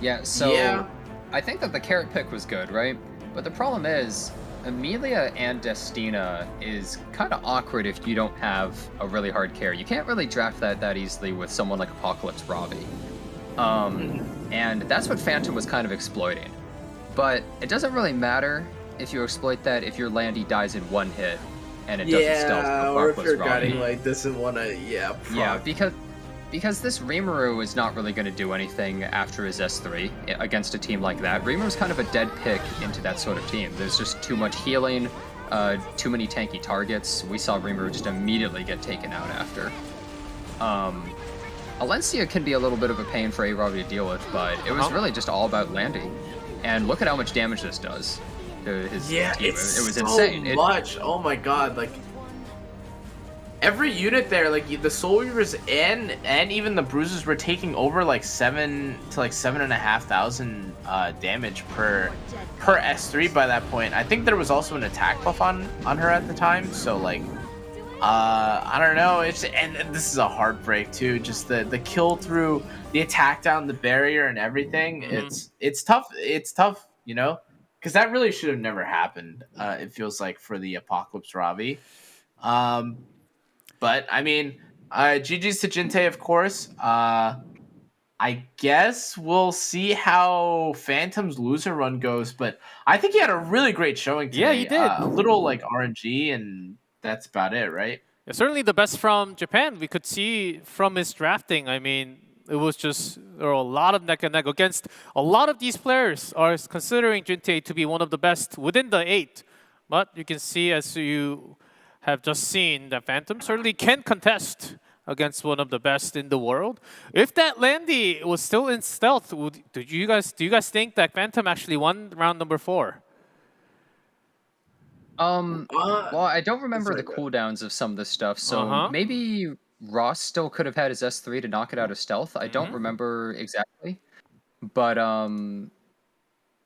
Yeah, so I think that the Carrot pick was good, right? But the problem is, Amelia and Destina is kind of awkward if you don't have a really hard carry. You can't really draft that easily with someone like Apocalypse Ravi. And that's what Phantom was kind of exploiting. But it doesn't really matter if you exploit that if your Landy dies in one hit and it doesn't stealth or if Apocalypse you're Ravi. guiding like this and wanna because this Rimuru is not really going to do anything after his S3 against a team like that. Rimuru's kind of a dead pick into that sort of team. There's just too much healing, too many tanky targets. We saw Rimuru just immediately get taken out after. Alencia can be a little bit of a pain for A-Ravi to deal with, but it was really just all about landing. And look at how much damage this does to his team. It was so insane. Much. Oh my god, like every unit there, like the Soul Weavers and even the Bruisers were taking over like 7,000 to like 7,500 damage per S3 by that point. I think there was also an attack buff on her at the time, so like I don't know. And this is a heartbreak too. Just the kill through the attack down the barrier and everything. It's tough. It's tough, you know, because that really should have never happened. It feels like for the Apocalypse Ravi. But I mean, GG's to Jintae, of course. I guess we'll see how Phantom's loser run goes, but I think he had a really great showing today. Yeah, he did. A little like RNG, and that's about it, right? Yeah, certainly the best from Japan. We could see from his drafting. I mean, it was just there were a lot of neck and neck against a lot of these players are considering Jintae to be one of the best within the 8. But you can see, as you have just seen, that Phantom certainly can contest against one of the best in the world. If that Landy was still in stealth, do you guys think that Phantom actually won round number 4? Well, I don't remember the cooldowns of some of this stuff, so maybe Ross still could have had his S3 to knock it out of stealth. I don't remember exactly. But,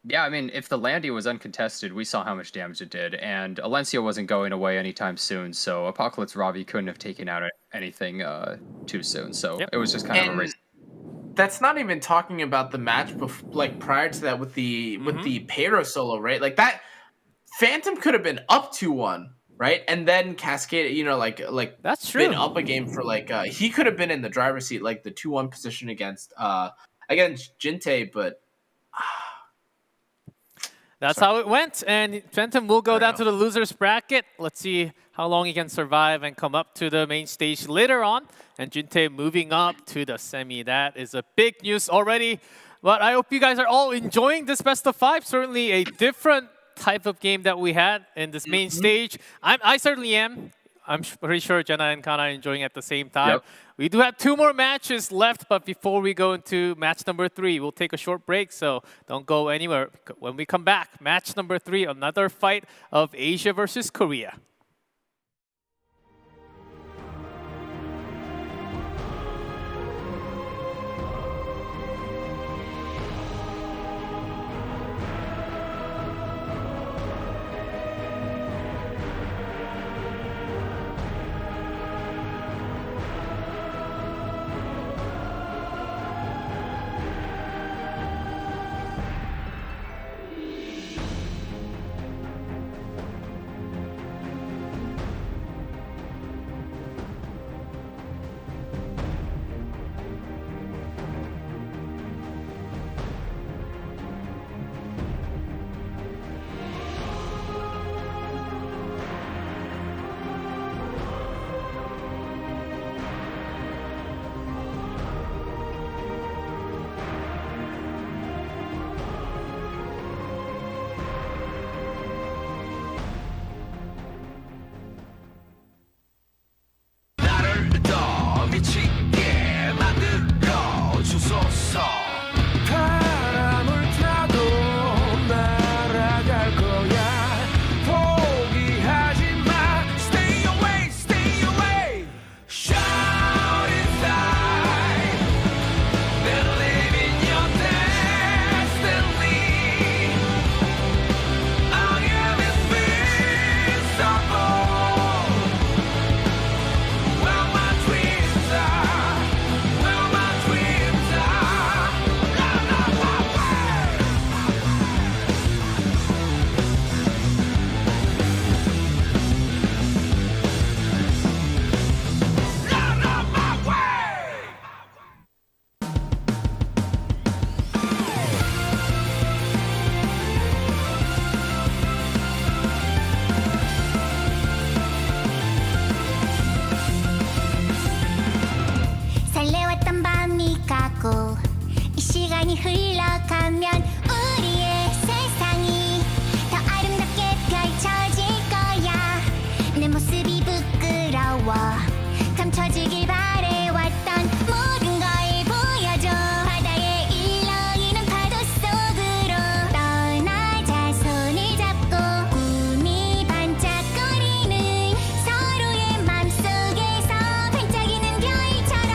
yeah, I mean, if the Landy was uncontested, we saw how much damage it did, and Alencia wasn't going away anytime soon, so Apocalypse Ravi couldn't have taken out anything too soon, so it was just kind of a race. That's not even talking about the match like prior to that with the Peira solo, right? Like that Phantom could have been up 2-1, right? And then cascade, you know, like that's true. Been up a game for like he could have been in the driver's seat, like the 2-1 position against Jintae, but that's how it went, and Phantom will go down to the losers bracket. Let's see how long he can survive and come up to the main stage later on. And Jintae moving up to the semi. That is a big news already. But I hope you guys are all enjoying this best of 5. Certainly a different type of game that we had in this main stage. I certainly am. I'm pretty sure Jenna and Kana are enjoying it at the same time. Yep. We do have 2 more matches left, but before we go into match number 3, we'll take a short break, so don't go anywhere. When we come back, match number 3, another fight of Asia versus Korea. 시간이 흘러가면 우리의 세상이 더 아름답게 펼쳐질 거야. 내 모습이 부끄러워 감춰주길 바래왔던 모든 걸 보여줘. 바다에 일렁이는 파도 속으로 떠나자. 손을 잡고 꿈이 반짝거리는 서로의 맘속에서 반짝이는 별처럼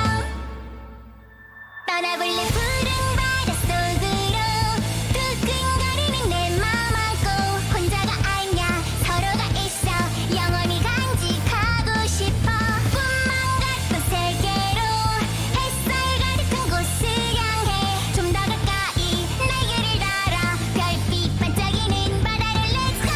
떠나볼래. 푸른 바닷속으로 두근거리는 내 맘 안고 혼자가 아니야 서로가 있어 영원히 간직하고 싶어. 꿈만 같던 세계로 햇살 가득한 곳을 향해 좀 더 가까이 날개를 달아 별빛 반짝이는 바다를 Let's go.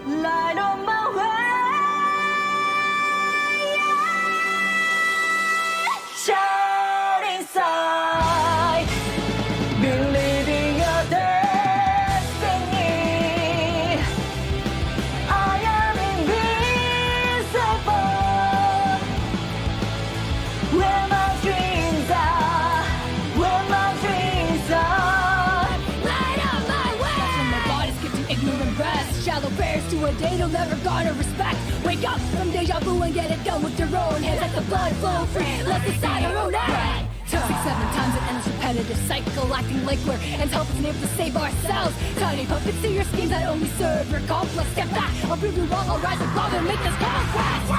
Light on my way, shout inside, believing your destiny. I am invisible. Where my dreams are, where my dreams are. Light up my way. That's when my body skipped to ignorant rest. Shallow prayers to a day they'll never garner respect. Wake up from deja vu and get it done with your own hands. Let the blood flow free. Let's decide our own end. 6, 7 times an endless repetitive cycle, acting like we're ends helpless and able to save ourselves. Tiny puppets to your schemes that only serve your complex. Step back, I'll prove you wrong. I'll rise above and make this conquest.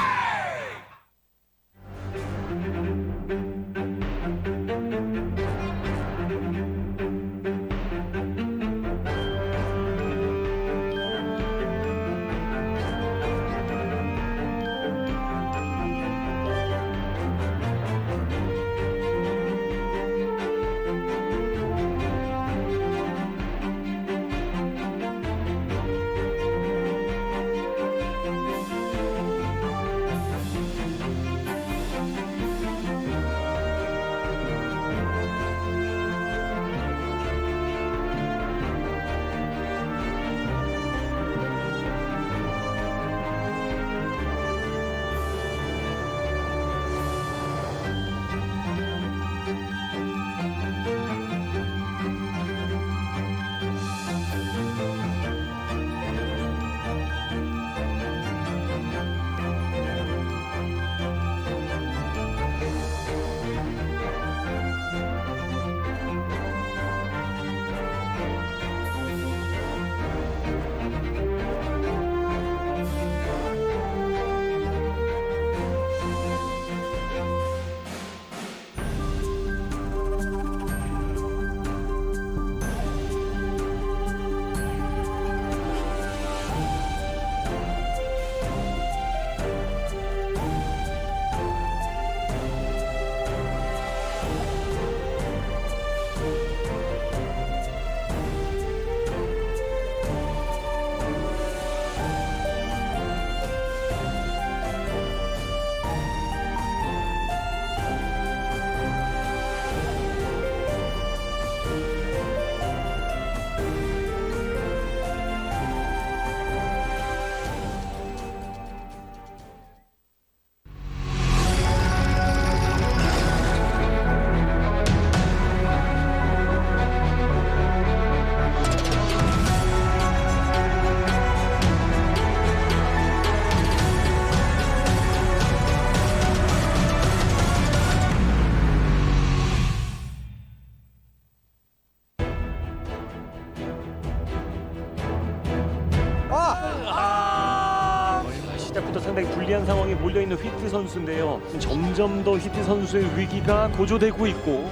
시작부터 상당히 불리한 상황에 몰려있는 휘트 선수인데요. 점점 더 휘트 선수의 위기가 고조되고 있고.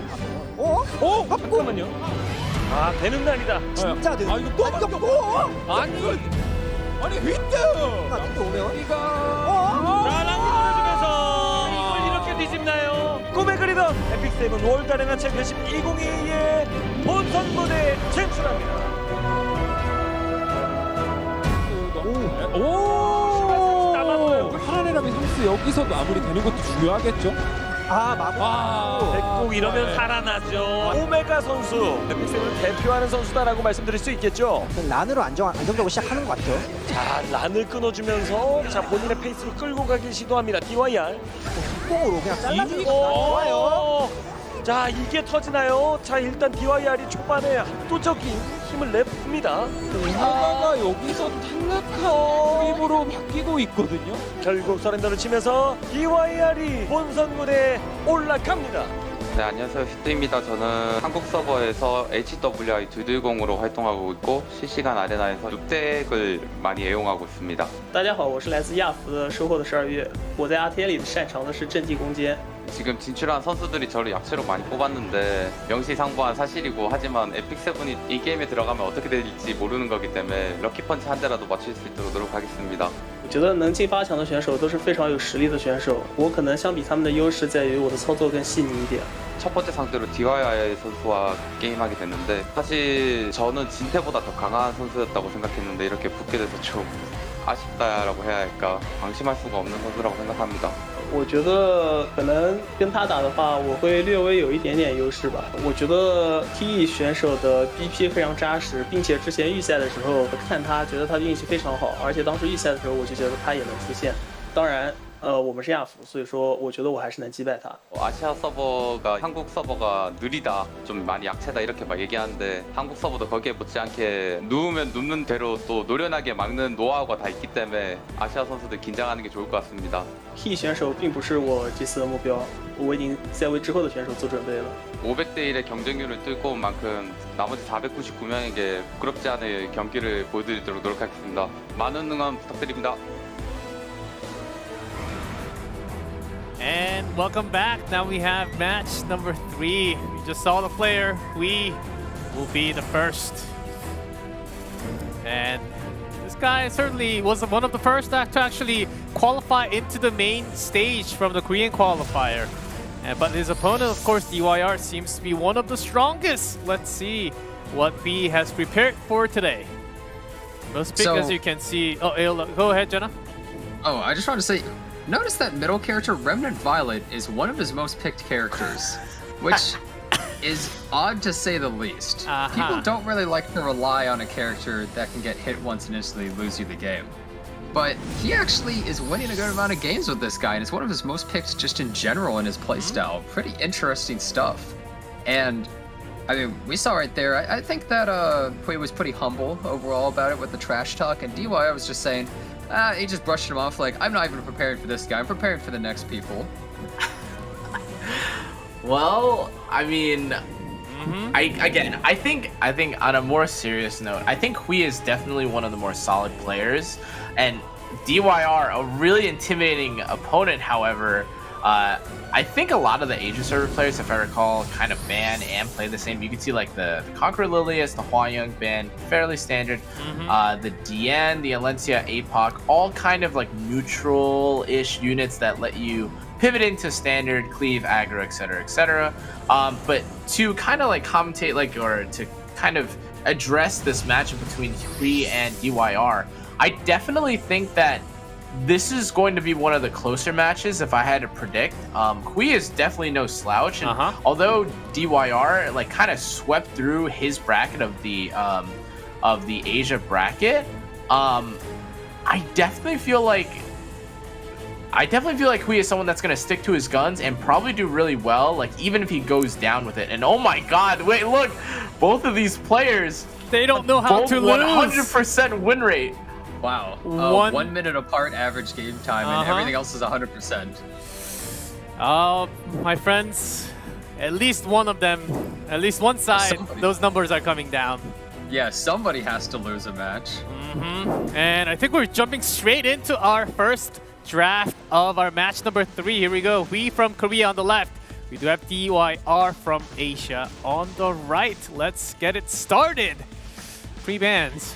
잠깐만요. 아, 되는 날이다. 진짜 되는. 아, 이거 또 바뀌었고. 아니 휘트. 나한테 오면. 자, 랑기 보여주면서 이걸 이렇게 뒤집나요? 꿈에 그리던 에픽7 월드 아레나 챔피언십 2022의 본선 무대에 진출합니다. 오! 하라네라미 선수 여기서 마무리되는 것도 중요하겠죠? 백곡 이러면 살아나죠. 오메가 선수, 에픽7을 대표하는 선수다라고 말씀드릴 수 있겠죠. 란으로 안정적으로 시작하는 것 같아요. 자, 란을 끊어주면서 자 본인의 페이스로 끌고 가길 시도합니다. DYR. 뽕으로 그냥 잘라주는 거 좋아요. 자, 이게 터지나요? 자, 일단 DYR이 초반에 압도적인 힘을 내봅니다. 오메가가 여기서 탈락한 힘으로 바뀌고 있거든요. 결국 서렌더를 치면서 DYR이 본선 무대에 올라갑니다. 네, 안녕하세요. 휘트입니다. 저는 한국 서버에서 HWI 220으로 활동하고 있고 실시간 아레나에서 룩덱을 많이 애용하고 있습니다. 大家好，我是来自亚服的收获的12月。我在아티에里擅长的是阵地攻坚。 지금 진출한 선수들이 저를 약체로 많이 뽑았는데 명시상부한 사실이고 하지만 에픽7이 이 게임에 들어가면 어떻게 될지 모르는 거기 때문에 럭키펀치 한 대라도 맞출 수 있도록 노력하겠습니다. 我觉得能进8强的选手都是非常有实力的选手，我可能相比他们的优势在于我的操作更细腻一点。 첫 번째 상대로 DYR 선수와 게임하게 됐는데 사실 저는 진태보다 더 강한 선수였다고 생각했는데 이렇게 붙게 돼서 좀 아쉽다라고 해야 할까 방심할 수가 없는 선수라고 생각합니다. 我觉得可能跟他打的话，我会略微有一点点优势吧。我觉得 TE 选手的 BP 非常扎实，并且之前预赛的时候看他，觉得他的运气非常好，而且当时预赛的时候我就觉得他也能出现。当然，我们是亚服，所以说我觉得我还是能击败他。 아시아 서버가 한국 서버가 느리다, 좀 많이 약체다 이렇게 막 얘기하는데 한국 서버도 거기에 못지않게 누우면 눕는 대로 또 노련하게 막는 노하우가 다 있기 때문에 아시아 선수들 긴장하는 게 좋을 것 같습니다. T 选手并不是我这次的目标，我已经在为之后的选手做准备了。 500대 1의 경쟁률을 뚫고 온 만큼 나머지 499명에게 부끄럽지 않은 경기를 보여드리도록 노력하겠습니다. 많은 응원 부탁드립니다. And welcome back. Now we have match number 3. We just saw the player. We will be the first. And this guy certainly was one of the first to actually qualify into the main stage from the Korean qualifier. But his opponent, of course, DYR, seems to be one of the strongest. Let's see what B has prepared for today. Most pick, as you can see. Oh, go ahead, Jenna. Oh, I just want to say, notice that middle character, Remnant Violet, is one of his most picked characters, which is odd to say the least. People don't really like to rely on a character that can get hit once and instantly lose you the game. But he actually is winning a good amount of games with this guy, and it's one of his most picked just in general in his playstyle. Pretty interesting stuff. And, I mean, we saw right there, I think that Hui was pretty humble overall about it with the trash talk, and DY was just saying, he just brushed him off like, I'm not even preparing for this guy, I'm preparing for the next people. Well, I mean, I think on a more serious note, I think Hui is definitely one of the more solid players, and DYR a really intimidating opponent. However, I think a lot of the Asia server players, if I recall, kind of ban and play the same. You can see like the Conqueror Lilius, the Hwayoung ban, fairly standard. The DN, the Alencia APOC, all kind of like neutral-ish units that let you pivot into standard, cleave, aggro, etc., etc. But to kind of like commentate, like, or to kind of address this matchup between Hui and DYR, I definitely think that this is going to be one of the closer matches if I had to predict. Hui is definitely no slouch, and although DYR like kind of swept through his bracket of the Asia bracket, I definitely feel like Hui is someone that's going to stick to his guns and probably do really well, like even if he goes down with it. And oh my god, wait, look, both of these players, they don't know how to lose. 100% win rate. Wow. 1 minute apart average game time, and everything else is 100%. My friends, at least one of them, at least one side, those numbers are coming down. Yeah, somebody has to lose a match. And I think we're jumping straight into our first draft of our match number 3. Here we go. Hui from Korea on the left. We do have DYR from Asia on the right. Let's get it started. Pre-bans.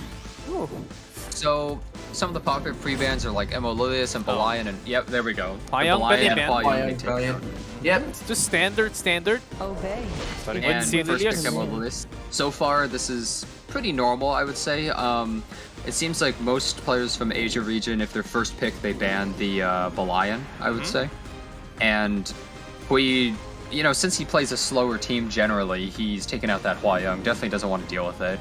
So, some of the popular pre-bans are like Emo Lilius and Balayan, and yep, there we go. Hwayoung, Yep. Just standard. Obey. And first pick Emo Lilius. So far, this is pretty normal, I would say. It seems like most players from the Asia region, if their first pick, they ban the Balayan, I would say. And Hui, you know, since he plays a slower team generally, he's taken out that Hua-Young. Definitely doesn't want to deal with it.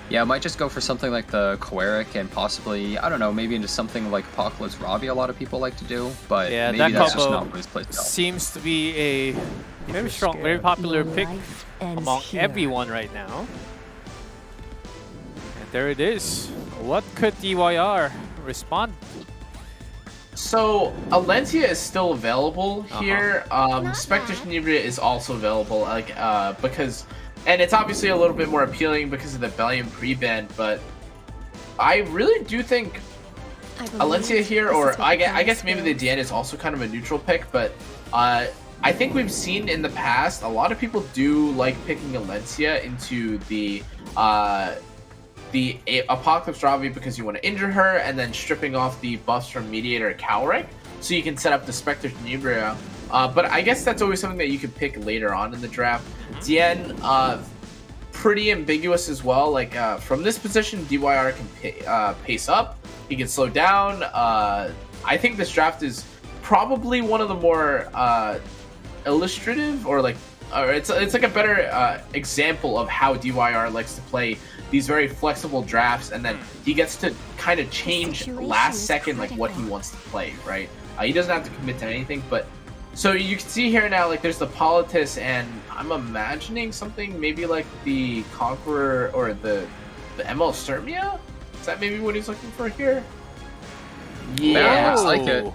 Yeah, I might just go for something like the Koeric and possibly, I don't know, maybe into something like Apocalypse Robbie a lot of people like to do, but Yeah, maybe that that's just combo not what his play style. seems to be a very strong, very popular pick among everyone right now. And there it is. What could DYR respond? So Alencia is still available here. Spectre Tenebria is also available, like because, and it's obviously a little bit more appealing because of the Bellium pre-ban. But I really do think Alencia here, or I guess maybe the DN is also kind of a neutral pick. But I think we've seen in the past a lot of people do like picking Alencia into the Apocalypse Robbie because you want to injure her, and then stripping off the buffs from Mediator Cowrick, so you can set up the Spectre Tenebria. But I guess that's always something that you could pick later on in the draft. Dien, pretty ambiguous as well. Like from this position, DYR can pace up, he can slow down. I think this draft is probably one of the more illustrative, or like, it's like a better example of how DYR likes to play these very flexible drafts, and then he gets to kind of change last second like what he wants to play, right? He doesn't have to commit to anything, but so you can see here now, like there's the Politis, and I'm imagining something maybe like the Conqueror or the ML Sturmia? Is that maybe what he's looking for here? Yeah, looks like it.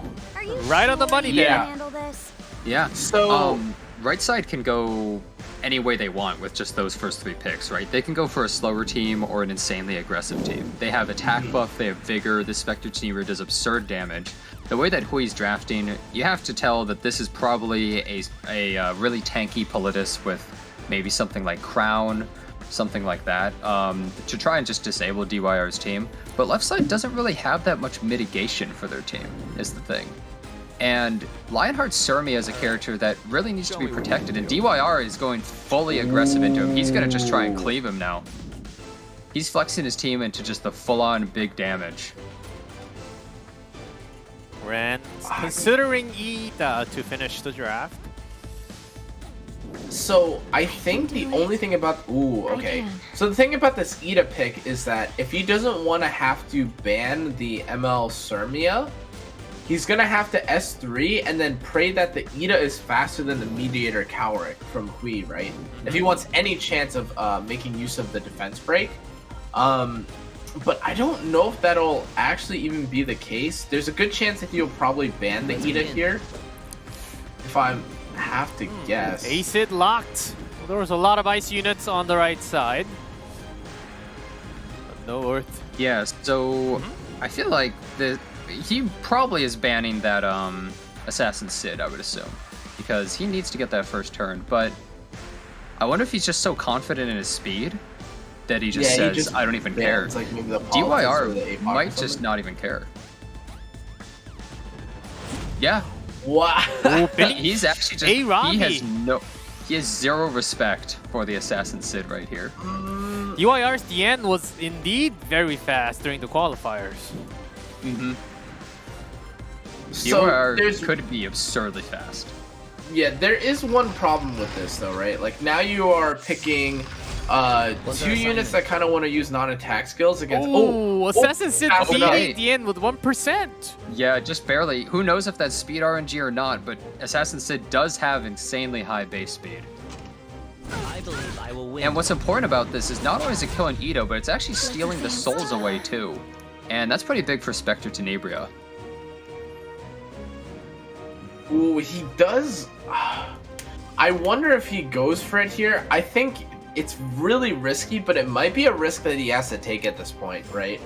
Right on the money there. Yeah. So right side can go any way they want with just those first 3 picks, right? They can go for a slower team or an insanely aggressive team. They have attack buff, they have vigor, the Spectre Tenebria does absurd damage. The way that Hui's drafting, you have to tell that this is probably a really tanky Politis with maybe something like Crown, something like that, to try and just disable DYR's team. But left side doesn't really have that much mitigation for their team, is the thing. And Lionheart Surmi is a character that really needs to be protected, and DYR is going fully aggressive into him. He's going to just try and cleave him now. He's flexing his team into just the full-on big damage. Ren considering Ida to finish the draft. So I think the only thing about So the thing about this Ida pick is that if he doesn't want to have to ban the ML Surmia, he's gonna have to S3 and then pray that the Ida is faster than the Mediator Cowrick from Hui, right? If he wants any chance of making use of the defense break. But I don't know if that'll actually even be the case. There's a good chance that he'll probably ban the Ida here, if I have to guess. Acid locked. Well, there was a lot of ice units on the right side. But no Earth. Yeah, so I feel like he probably is banning that Assassin Sid, I would assume, because he needs to get that first turn. But I wonder if he's just so confident in his speed that he just says, I don't even care. It's like maybe the DYR might just not even care. Yeah. Wow. He's actually just, he has zero respect for the Assassin Sid right here. DYR's DN was indeed very fast during the qualifiers. So DYR could be absurdly fast. Yeah, there is one problem with this though, right? Like now you are picking 2 units that kind of want to use non-attack skills against. Assassin Sid beating DN with 1%. Yeah, just barely. Who knows if that's speed RNG or not, but Assassin Sid does have insanely high base speed. I believe I will win. And what's important about this is not only is it killing Ito, but it's actually stealing the souls away too. And that's pretty big for Spectre Tenebria. Ooh, he does. I wonder if he goes for it here. I think it's really risky, but it might be a risk that he has to take at this point, right?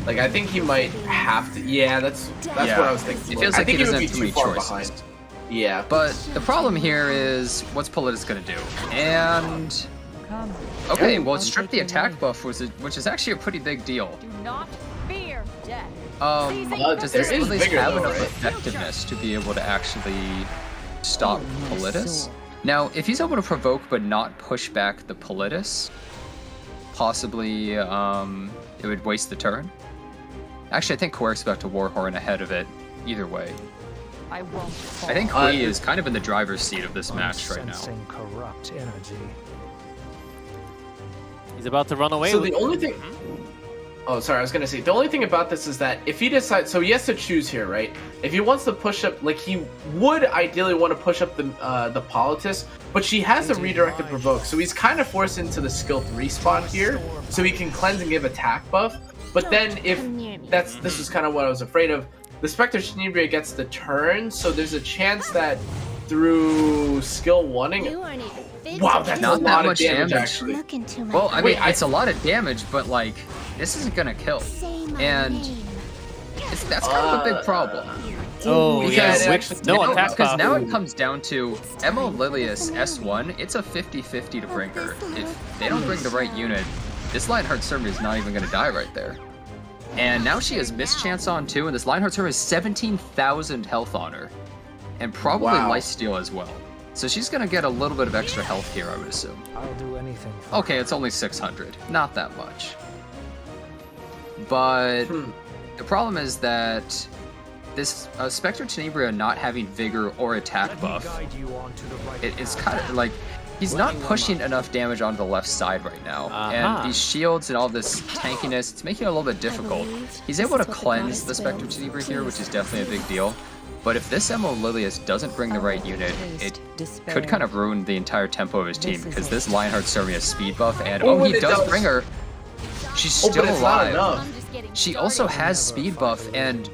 Like, I think he might have to. Yeah, that's what I was thinking. It feels like he doesn't would be have too too many far choices. behind. Yeah. But the problem here is, what's Politis gonna do? And okay, well, strip the attack buff, which is actually a pretty big deal. Do not fear death. Does this at least have enough effectiveness to be able to actually stop Politis? Now, if he's able to provoke but not push back the Politis, possibly it would waste the turn. Actually, I think Quark's about to Warhorn ahead of it, either way. I won't I think Lee is kind of in the driver's seat of this match right now. Corrupt energy. He's about to run away. So the only thing. Oh, sorry. I was gonna say the only thing about this is that if he decides, so he has to choose here, right? If he wants to push up, like he would ideally want to push up the Politis, but she has a redirected provoke, so he's kind of forced into the skill 3 spot here, so he can cleanse and give attack buff. But then if this is kind of what I was afraid of. The Spectre Tenebria gets the turn, so there's a chance that through skill 1ing. Wow, that's not a that lot much of damage actually. Well, I mean, it's a lot of damage, but like, this isn't gonna kill, and that's kind of a big problem. Oh, because yeah, which, no attack because buff. now it comes down to Emma Lilius S1. It's a 50-50 to bring her. If they don't bring the right unit, this Lionheart Sermon is not even gonna die right there. And now she has Mischance on too, and this Lionheart Sermon has 17,000 health on her, and probably Lifesteal as well. So she's gonna get a little bit of extra health here, I would assume. I'll do anything. Okay, it's only 600, not that much. But the problem is that this Spectre Tenebria not having Vigor or attack buff, it's kind of like he's not pushing enough damage onto the left side right now. And these shields and all this tankiness, it's making it a little bit difficult. He's able to cleanse the Spectre Tenebria here, which is definitely a big deal. But if this Emma Lilius doesn't bring the right unit, it could kind of ruin the entire tempo of his team, because this Lionheart Sermon has speed buff, and he does bring her. She's still alive. She also has speed buff, and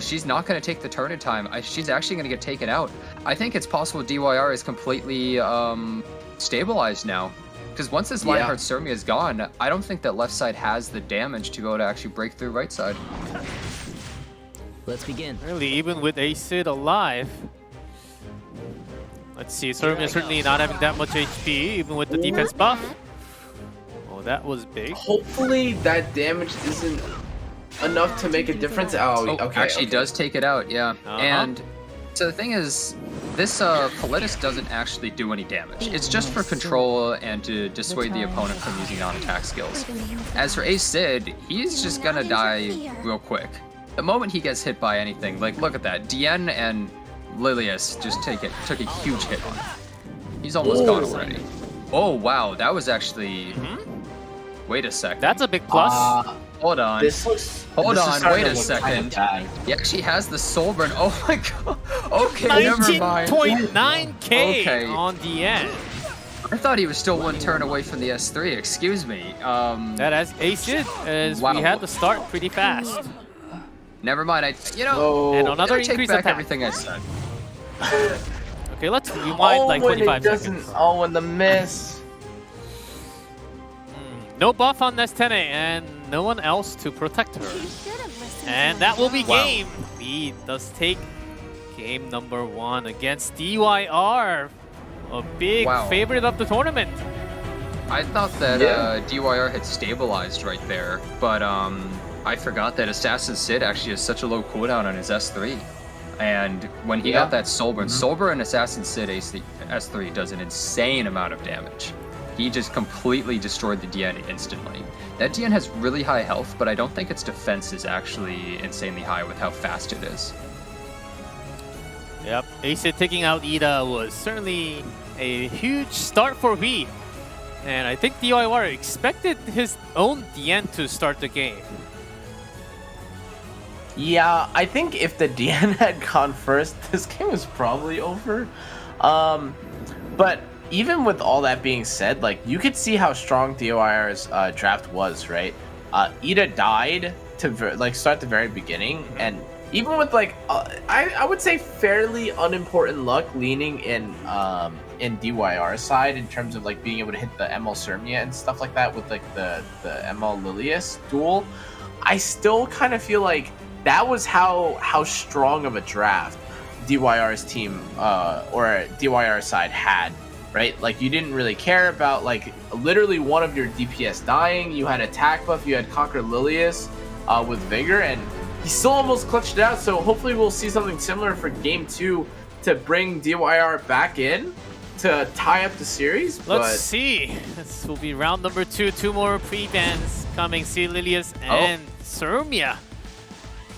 she's not going to take the turn in time. She's actually going to get taken out. I think it's possible DYR is completely stabilized now, because once this Lionheart Sermon is gone, I don't think that left side has the damage to go to actually break through right side. Let's begin. Really, even with Acid alive. Let's see, Sermia certainly not having that much HP, even with the defense buff. Oh, that was big. Hopefully that damage isn't enough to make a difference. Okay. Actually does take it out, yeah. And so the thing is, this Politis doesn't actually do any damage. It's just for control and to dissuade the opponent from using non-attack skills. As for Acid, he's just gonna die real quick. The moment he gets hit by anything, like look at that, Dien and Lilius just took a huge hit on him. He's almost gone already. Oh wow, that was actually. Wait a second. That's a big plus. Hold on. Hold on. Wait a second. He actually has the Soulburn. Oh my god. Okay, never mind. 19.9k on Dien. I thought he was still one turn away from the S3. Excuse me. That as Acid, as we had to start pretty fast. Never mind. And another take increase back attack. everything I said. Okay, let's rewind like 25 seconds. Oh, and the miss. No buff on Nestene and no one else to protect her. And that will be game. Lee does take game number 1 against DYR, a big favorite of the tournament. I thought that DYR had stabilized right there, but I forgot that Assassin Sid actually has such a low cooldown on his S3. And when he got that Soulburn, Soulburn and Assassin Sid S3 does an insane amount of damage. He just completely destroyed the Dien instantly. That Dien has really high health, but I don't think its defense is actually insanely high with how fast it is. Yep, Acid taking out Ida was certainly a huge start for Hui. And I think DYR expected his own Dien to start the game. Yeah, I think if the Dien had gone first, this game was probably over. But even with all that being said, like you could see how strong DYR's draft was, right? Ida died to start the very beginning, and even with I would say fairly unimportant luck leaning in DYR's side in terms of being able to hit the ML Sermia and stuff like that with the ML Lilius duel, I still kind of feel like that was how strong of a draft DYR's team or DYR side had, right? Like you didn't really care about literally one of your DPS dying. You had attack buff, you had Conquer Lilius with Vigor, and he still almost clutched it out. So hopefully we'll see something similar for game 2 to bring DYR back in to tie up the series. Let's see. This will be round number 2. 2 more pre-bans coming. See Lilius and Sermia.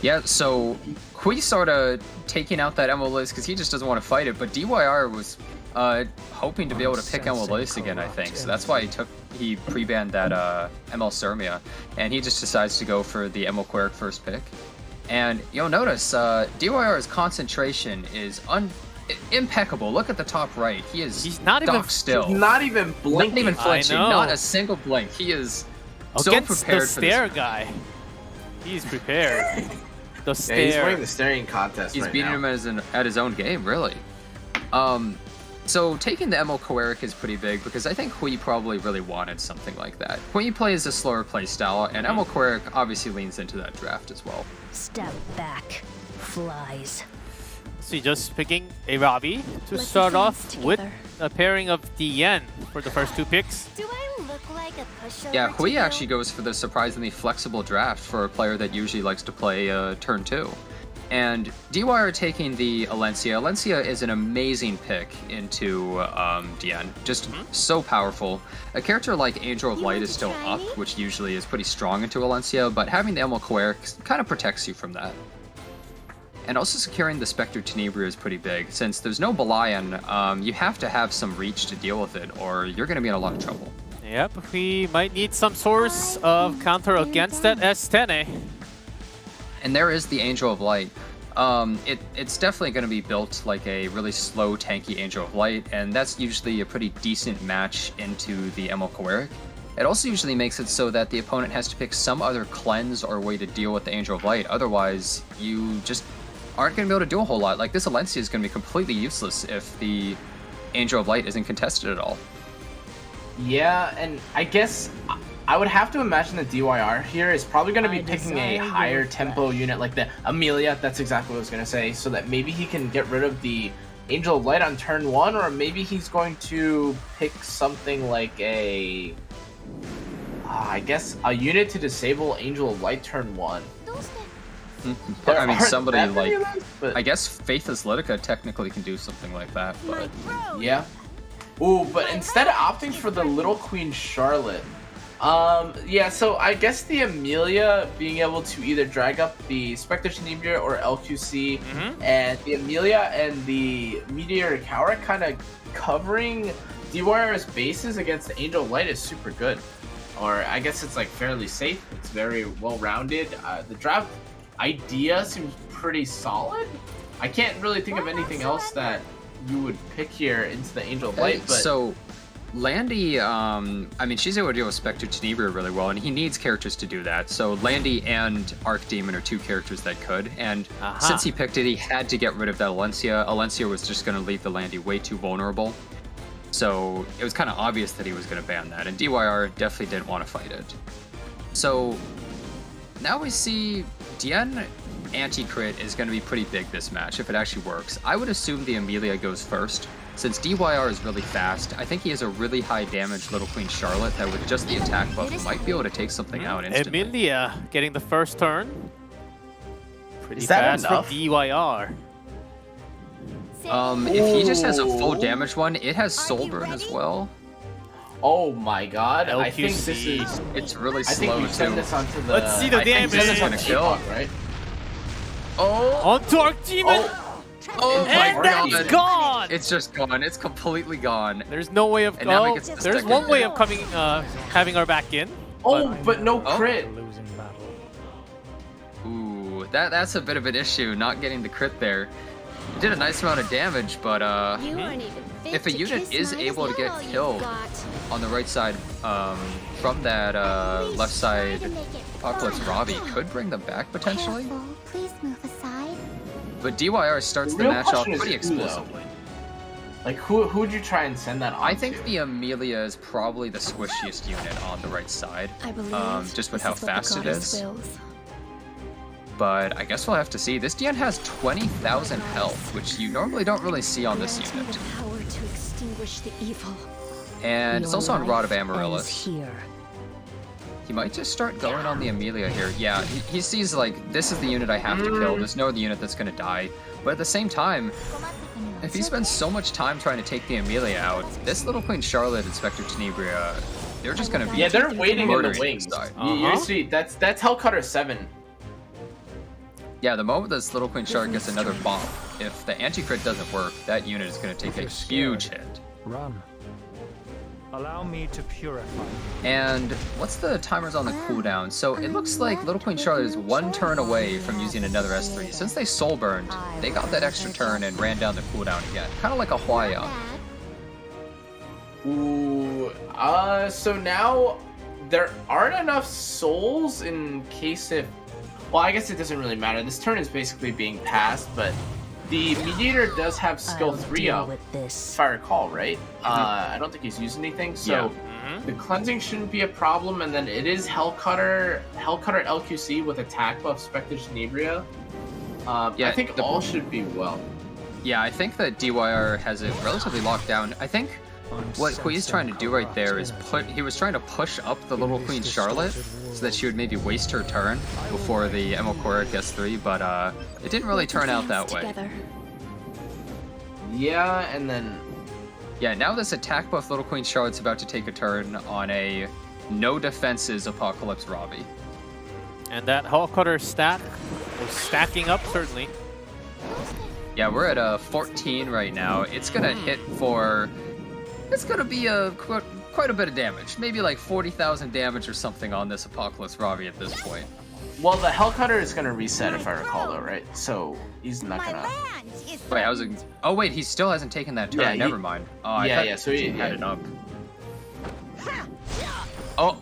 Yeah, so Hui sort of taking out that Analyst because he just doesn't want to fight it, but DYR was hoping to be able to pick Analyst again, I think. So that's why he pre-banned that ML Surmia, and he just decides to go for the ML Queric first pick. And you'll notice DYR's concentration is impeccable. Look at the top right. He's not even still. He's not even blinking. Not even flinching. Not a single blink. He is so against prepared the for stare this. guy. He's prepared. The stare. Yeah, he's winning the staring contest. He's right beating now. him at his own game, really. So taking the ML Queric is pretty big because I think Hui probably really wanted something like that. Hui plays a slower play style, and ML Queric obviously leans into that draft as well. Step back, flies. So you're just picking a Robbie to start off with a pairing of DN for the first two picks. Do I look like a pushover? Yeah, Hui to you? actually goes for the surprisingly flexible draft for a player that usually likes to play turn 2. And DYR taking the Alencia. Alencia is an amazing pick into DN. Just so powerful. A character like Angel of Light is still up, which usually is pretty strong into Alencia, but having the ML Queric kind of protects you from that. And also securing the Spectre Tenebria is pretty big. Since there's no Belian, you have to have some reach to deal with it, or you're going to be in a lot of trouble. Yep, we might need some source of counter against that S10. And there is the Angel of Light. It's definitely going to be built like a really slow, tanky Angel of Light, and that's usually a pretty decent match into the ML Queric. It also usually makes it so that the opponent has to pick some other cleanse or way to deal with the Angel of Light. Otherwise, you just aren't going to be able to do a whole lot. Like, this Alencia is going to be completely useless if the Angel of Light isn't contested at all. Yeah, and I guess I would have to imagine the DYR here is probably going to be picking a higher tempo unit like the Amelia. That's exactly what I was going to say. So that maybe he can get rid of the Angel of Light on turn 1, or maybe he's going to pick something like a... I guess a unit to disable Angel of Light turn 1. I mean, somebody that many like... of them, but- I guess Faithless Litica technically can do something like that, but... Yeah. Ooh, but instead of opting for the Little Queen Charlotte, yeah, so I guess the Amelia being able to either drag up the Spectre Tenebria or LQC, and the Amelia and the Meteor Tower kind of covering DYR's bases against the Angel of Light is super good. Or I guess it's like fairly safe. It's very well rounded. The draft idea seems pretty solid. I can't really think of anything else that you would pick here into the Angel of Light, but So, Landy, I mean, she's able to deal with Spectre Tenebria really well, and he needs characters to do that. So Landy and Archdemon are two characters that could, and since he picked it, he had to get rid of that Alencia. Alencia was just going to leave the Landy way too vulnerable. So it was kind of obvious that he was going to ban that, and DYR definitely didn't want to fight it. So now we see Dien anti-crit is going to be pretty big this match if it actually works. I would assume the Amelia goes first. Since DYR is really fast, I think he has a really high damage Little Queen Charlotte that with just the attack buff might be able to take something out instantly. Amelia getting the first turn. Pretty Is that fast enough? for DYR. If he just has a full damage one, it has Soul Burn as well. oh my god, I think LQC. this is... It's really I think slow we send too. this onto the... Let's see the I think we send this damage. on the Epoch, right? Onto Archdemon! Oh and my that's god! gone! It's just gone. It's completely gone. There's no way of... And now he Oh, gets the there's second one way hit. of coming, having her back in. Oh, but no crit. Ooh, that's a bit of an issue, not getting the crit there. He did a nice amount of damage, but if a unit is able to get killed on the right side from that left side Apocalypse Robbie, could bring them back potentially. Please move aside. But DYR starts the real match off question is pretty who, though? explosively. Like, who would you try and send that on I think to? the Amelia is probably the squishiest unit on the right side, I believe just with this how is what the fast it goddess is. wills. But I guess we'll have to see. This DN has 20,000 health, which you normally don't really see on this Grant me unit. the power to extinguish the evil. And it's Your also on Rod of life Amaryllis. ends here. He might just start going on the Amelia here. Yeah, he sees like, this is the unit I have to kill. There's no other unit that's going to die. But at the same time, if he spends so much time trying to take the Amelia out, this Little Queen Charlotte and Spectre Tenebria, they're just going to be Yeah, they're waiting in the murdering wings. this side. You see, that's Hellcutter 7. Yeah, the moment this Little Queen Charlotte gets another bomb, if the anti-crit doesn't work, that unit is going to take a huge hit. Run. Allow me to purify. And what's the timers on the cooldown? So it looks like Little Queen Charlotte is one turn away from using another S3. Since they soul burned, they got that extra turn and ran down the cooldown again. Kind of like a Huaya. Ooh, so now there aren't enough souls in case if... Well, I guess it doesn't really matter. This turn is basically being passed, but the Mediator does have skill 3 up, if I recall, right? I don't think he's used anything, so the cleansing shouldn't be a problem, and then it is Hellcutter LQC with attack buff Spectre Tenebria. I think all should be well. Yeah, I think that DYR has it relatively locked down. I think what Hui's trying to do right there is he was trying to push up the Little Queen Charlotte so that she would maybe waste her turn before the Emokoric S3, but it didn't really turn out that way. Yeah, and then... Yeah, now this attack buff Little Queen Charlotte's about to take a turn on a no defenses Apocalypse Robbie. And that Hellcutter stack was stacking up, certainly. Yeah, we're at 14 right now. It's gonna hit for... It's gonna be quite a bit of damage. Maybe like 40,000 damage or something on this Apocalypse Robbie at this point. Well, the Hellcutter is gonna reset if I recall though, right? So he's not gonna... Wait, oh wait, he still hasn't taken that turn. Yeah, Never mind. Oh, so he had it up. Oh,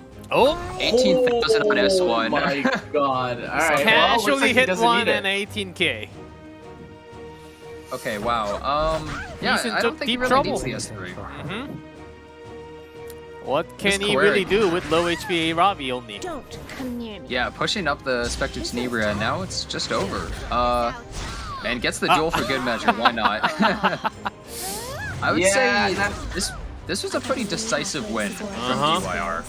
18,000 on S1. Oh my god. Alright, casually hit one and 18k. Okay, wow. Yeah, He's in I don't think he deep really trouble. needs the S3. What can he really do with low HP Robbie only? Don't come near me. Yeah, pushing up the Spectre Tenebria, now it's just over. And gets the duel for good measure, why not? I would say this was a pretty decisive win from DYR.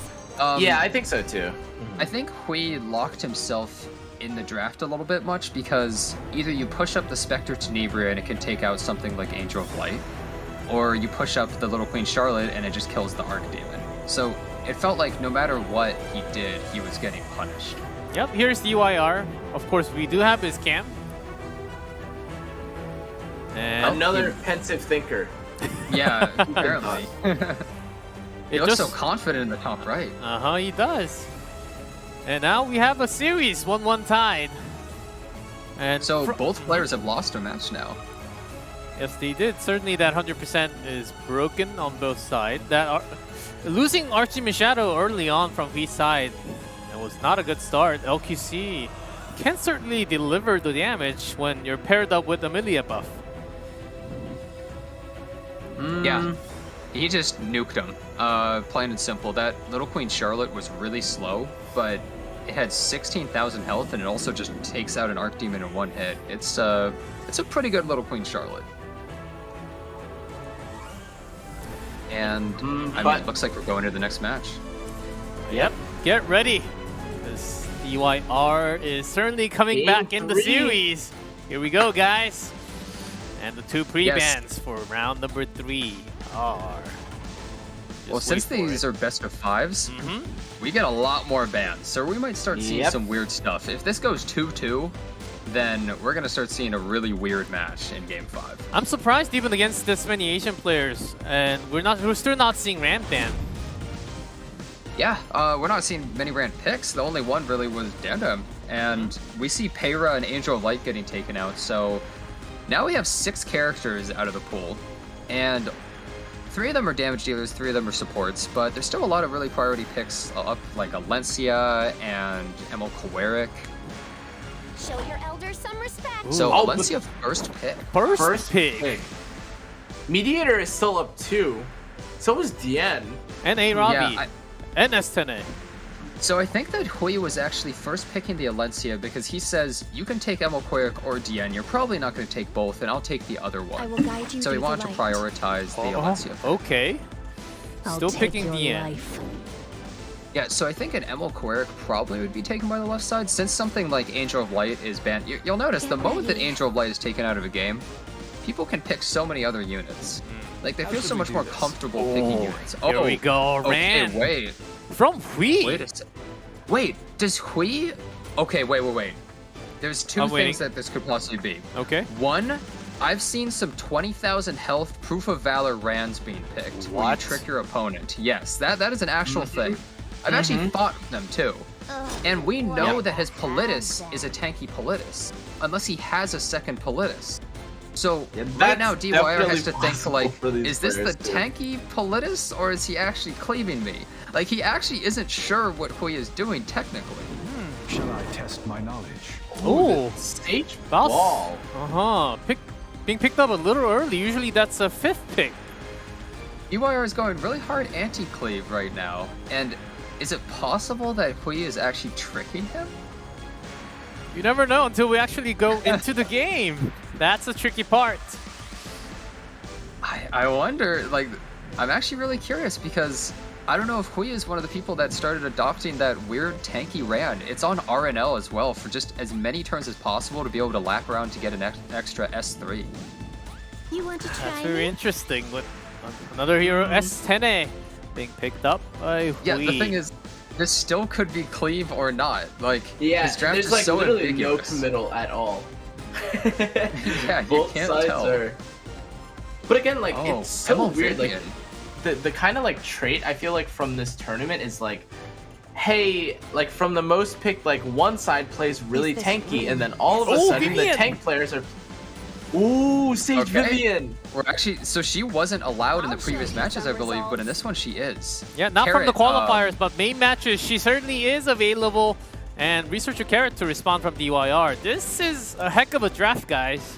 Yeah, I think so too. I think Hui locked himself in the draft a little bit much because either you push up the Spectre Tenebria and it can take out something like Angel of Light, or you push up the Little Queen Charlotte and it just kills the Archdemon. So it felt like no matter what he did, he was getting punished. Yep, here's DYR. Of course, we do have his camp. And another pensive thinker. Yeah, apparently. He looks so confident in the top right. He does. And now we have a series, 1-1 tied. And so both players have lost a match now. Yes, they did. Certainly that 100% is broken on both sides. Losing Archie Shadow early on from V's side, it was not a good start. LQC can certainly deliver the damage when you're paired up with Amelia buff. Yeah, he just nuked him. Plain and simple. That Little Queen Charlotte was really slow, but it had 16,000 health, and it also just takes out an Archdemon in one hit. It's a pretty good Little Queen Charlotte. And I mean, it looks like we're going to the next match. Yep, get ready. This DYR is certainly coming back in the series. Here we go, guys. And the two pre-bans for round number 3 are... Well, since these are best of 5s, we get a lot more bans, so we might start seeing some weird stuff. If this goes 2-2, then we're going to start seeing a really weird match in Game 5. I'm surprised even against this many Asian players, and we're still not seeing Rand ban. Yeah, we're not seeing many Rand picks. The only one really was DamDam, and we see Peyra and Angel of Light getting taken out, so now we have 6 characters out of the pool, and 3 of them are damage dealers, 3 of them are supports, but there's still a lot of really priority picks up, like Alencia and Emil Kowaric. Show your elders some respect. So Alencia first pick. First pick. Mediator is still up 2. So is Dien. And A-Robbie. And Estene. So I think that Hui was actually first picking the Alencia because he says, you can take Emil Kowaric or Dien. You're probably not going to take both, and I'll take the other one. I will guide you so he wanted to prioritize the Alencia. Okay. Still picking Dien. Yeah, so I think an Emil Kowaric probably would be taken by the left side, since something like Angel of Light is banned. You'll notice the moment that Angel of Light is taken out of a game, people can pick so many other units. Like, they feel so much more comfortable picking units. Here we go, Rand. Okay, wait. From Hui? Wait, does Hui... Okay, wait. There's two I'm things waiting. that this could possibly be. Okay. One, I've seen some 20,000 health Proof of Valor Rans being picked. Where you What? trick your opponent. Yes, that is an actual thing. I've actually fought them too. And we know that his Politis is a tanky Politis, unless he has a second Politis. So right now, DYR has to think like, is this the tanky Politis, or is he actually cleaving me? Like, he actually isn't sure what Hui is doing technically. Shall I test my knowledge? Oh, stage Boss. wall. Being picked up a little early. Usually that's a 5th pick. DYR is going really hard anti-cleave right now, and is it possible that Hui is actually tricking him? You never know until we actually go into the game. That's the tricky part. I wonder, like, I'm actually really curious because I don't know if Hui is one of the people that started adopting that weird tanky Ran. It's on RNL as well for just as many turns as possible to be able to lap around to get an extra S3. You want to try That's very me? interesting. With another hero, S10A, being picked up by Hui. Yeah, the thing is, this still could be cleave or not. Like, Yeah, his draft there's is like so literally ambiguous. no committal at all. Yeah, you Both can't sides tell. are. But again, like Oh, it's so Emil weird. Like Vivian. the kind of like trait I feel like from this tournament is like, hey, like from the most picked, like one side plays really tanky, and then all of a sudden the tank players are. Ooh, Sage Vivian. We're actually, so she wasn't allowed in the previous matches, I believe, but in this one she is. Yeah, not from the Carrot, qualifiers, but main matches, she certainly is available. And Researcher Carrot to respond from DYR. This is a heck of a draft, guys.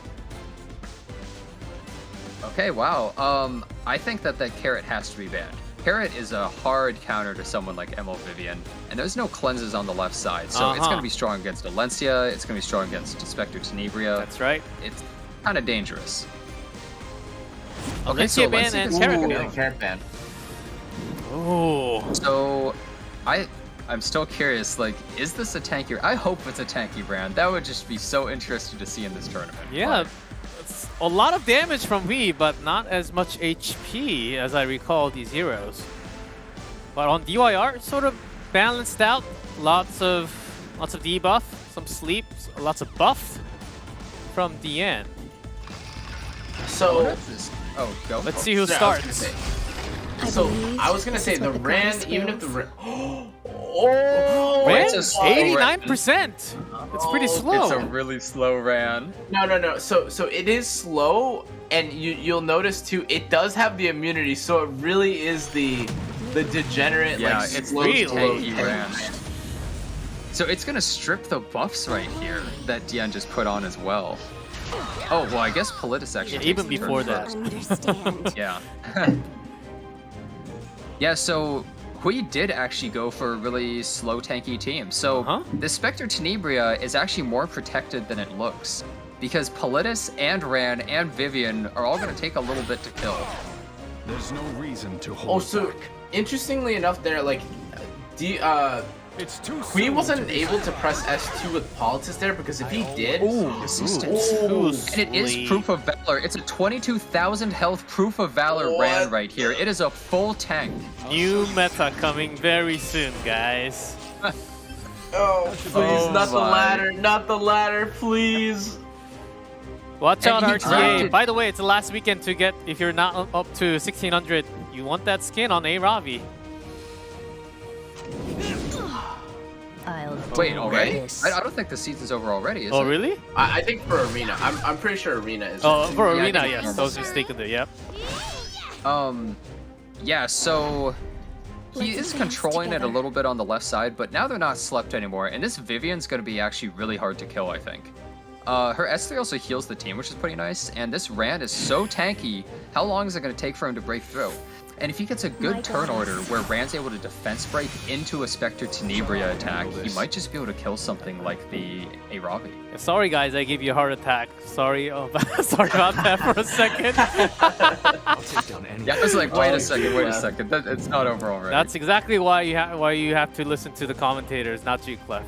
Okay, wow. I think that Carrot has to be banned. Carrot is a hard counter to someone like Emil Vivian, and there's no cleanses on the left side, so it's going to be strong against Valencia, it's going to be strong against Spectre Tenebria. That's right. It's kind of dangerous. Valencia ban and Carrot ban. Oh. So, I'm still curious, like, is this a tanky? I hope it's a tanky brand. That would just be so interesting to see in this tournament. Yeah, it's a lot of damage from Hui, but not as much HP as I recall these heroes. But on DYR, it's sort of balanced out. Lots of debuff, some sleep, lots of buff from DN. So, go. Let's see who starts. I was gonna say the Ran, even if the Ran. Ran, it's a slow 89%. It's pretty slow. It's a really slow Ran. No. So it is slow, and you'll notice too. It does have the immunity, so it really is the degenerate. Yeah, like, it's slow, really slow tanky Ran. So it's gonna strip the buffs right here that Dian just put on as well. Oh well, I guess Politis actually. Yeah, even takes the before turn that. first. Yeah. Yeah, so Hui did actually go for a really slow tanky team. So the Spectre Tenebria is actually more protected than it looks, because Politis and Ran and Vivian are all going to take a little bit to kill. There's no reason to hold so interestingly enough, there like, Hui wasn't able to press S2 with Politis there, because if he did, Resistance. And it is Proof of Valor. It's a 22,000 health Proof of Valor Ran right here. It is a full tank. New meta coming very soon, guys. Oh, please, not the ladder, please. Watch out, And he RTA. drafted- By the way, it's the last weekend to get, if you're not up to 1600, you want that skin on A Ravi. Wait, already? I don't think the season's over already, is it? Oh, really? I think for Arena, I'm pretty sure Arena is. Oh, for Yeah, I Arena, think yes. normal. Those mistaken there, yep. Yeah, so he is controlling it a little bit on the left side, but now they're not slept anymore, and this Vivian's going to be actually really hard to kill, I think. Her S3 also heals the team, which is pretty nice, and this Rand is so tanky, how long is it going to take for him to break through? And if he gets a good turn order where Rand's able to defense break into a Spectre Tenebria attack, he might just be able to kill something like the Aravi. Sorry, guys, I gave you a heart attack. Sorry, sorry about that for a second. Yeah, I was like, wait a second. It's not over already. That's exactly why you have to listen to the commentators, not you, Clef.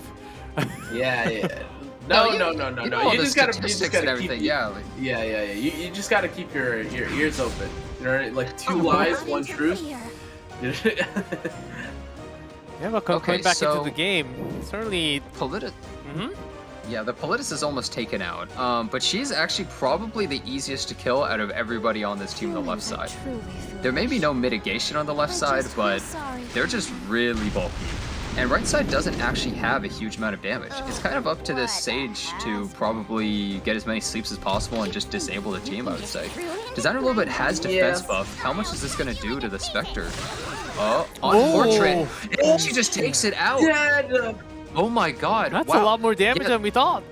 Yeah. No. You just gotta keep. Everything. Yeah. You just gotta keep your ears open. You know, like two lies, one truth. Yeah, but going back into the game, certainly. Politis. Yeah, the Politis is almost taken out, but she's actually probably the easiest to kill out of everybody on this team on the left side. There may be no mitigation on the left side, but they're just really bulky. And right side doesn't actually have a huge amount of damage. It's kind of up to this Sage to probably get as many sleeps as possible and just disable the team, I would say. Designer a little bit has defense buff. How much is this going to do to the Spectre? Oh, on Portrait. And she just takes it out. Oh my god. That's a lot more damage than we thought.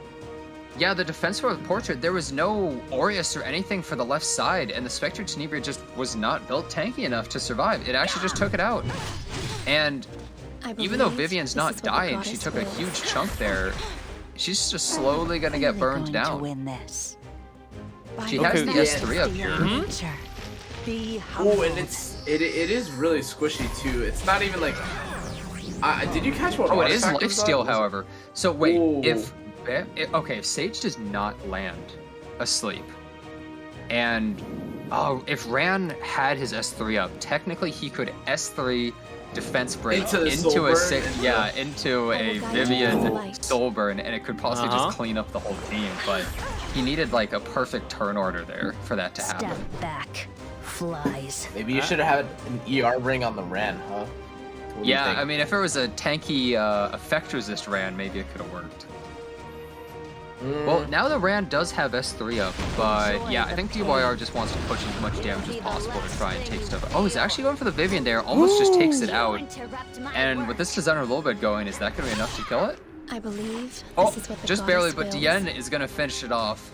Yeah, the defense for the Portrait, there was no Aureus or anything for the left side, and the Spectre Tenebria just was not built tanky enough to survive. It actually just took it out. And even though Vivian's not dying, she took a huge chunk there. She's just slowly gonna get burned down. She has the S3 up here. Oh, and it is really squishy too. It's not even like. Did you catch what? Oh, it is lifesteal, however. So wait, if Sage does not land asleep, and if Ran had his S3 up, technically he could S3 defense break into a Vivian soul burn, and it could possibly just clean up the whole team. But he needed like a perfect turn order there for that to happen. Step back, flies. Maybe you should have had an ER ring on the Ran, huh? Yeah, I mean, if it was a tanky effect resist Ran, maybe it could have worked. Well, now the Ran does have S3 up, but yeah, I think DYR just wants to push as much damage as possible to try and take stuff. Oh, he's actually going for the Vivian there, almost just takes it out. And with this designer a little bit going, is that going to be enough to kill it? I believe. Oh, just barely, but Dien is going to finish it off.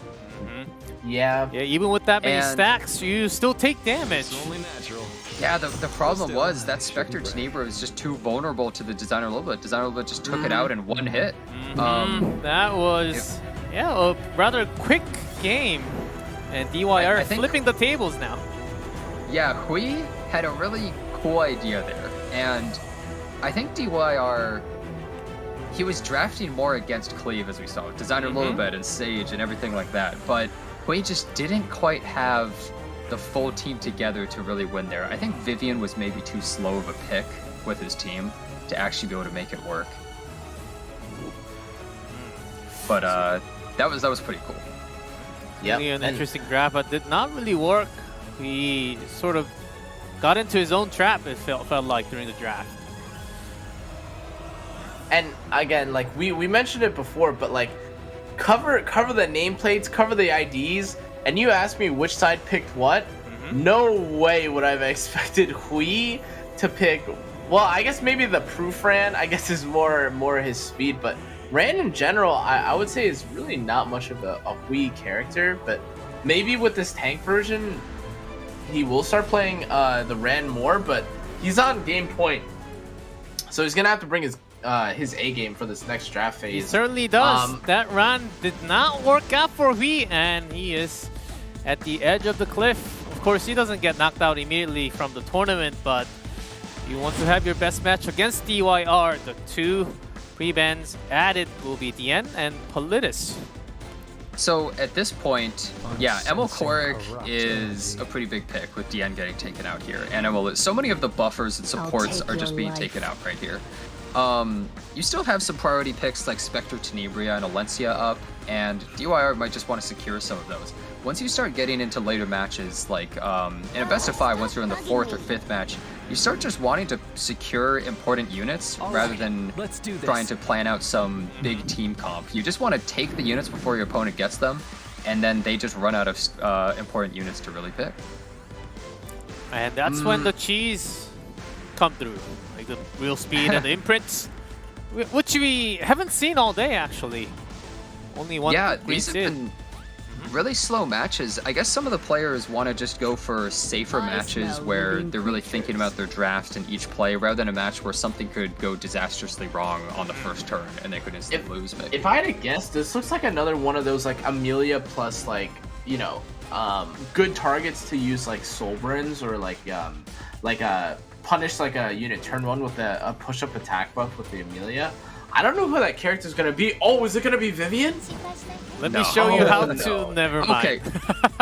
Yeah, even with that many stacks, you still take damage. It's only natural. Yeah, the problem was that Spectre Tenebria was just too vulnerable to the Designer a little bit. Designer a little bit just took it out in one hit. That was, a rather quick game. And DYR flipping the tables now. Yeah, Hui had a really cool idea there. And I think DYR, he was drafting more against Cleave, as we saw. Designer a little bit and Sage and everything like that. But Hui just didn't quite have the full team together to really win there. I think Vivian was maybe too slow of a pick with his team to actually be able to make it work. But that was pretty cool. Yeah, an interesting draft, but did not really work. He sort of got into his own trap, it felt like, during the draft. And again, like we mentioned it before, but like cover the nameplates, cover the IDs. And you asked me which side picked what? No way would I have expected Hui to pick. Well, I guess maybe the proof Ran, I guess, is more his speed. But Ran in general, I would say is really not much of a Hui character. But maybe with this tank version, he will start playing the Ran more. But he's on game point, so he's gonna have to bring his A game for this next draft phase. He certainly does. That run did not work out for Hui, and he is at the edge of the cliff. Of course, he doesn't get knocked out immediately from the tournament, but you want to have your best match against DYR. The two pre-bans added will be Dien and Politis. So at this point, yeah, Emil Korik is a pretty big pick with Dien getting taken out here. And so many of the buffers and supports are just being taken out right here. You still have some priority picks like Spectre Tenebria and Alencia up, and DYR might just want to secure some of those. Once you start getting into later matches, like in a best of 5, once you're in the 4th or 5th match, you start just wanting to secure important units rather than trying to plan out some big team comp. You just want to take the units before your opponent gets them, and then they just run out of important units to really pick. And that's when the cheese come through, like the real speed and the imprints, which we haven't seen all day actually. Only one. Yeah, these have been really slow matches. I guess some of the players want to just go for safer matches where they're really thinking about their draft in each play, rather than a match where something could go disastrously wrong on the first turn and they could instantly lose. Maybe. If I had to guess, this looks like another one of those like Amelia plus like good targets to use like soul burns or like punish like a unit turn 1 with a push-up attack buff with the Amelia. I don't know who that character is going to be. Oh, is it going to be Vivian? Let me show you how to. Never mind. Okay,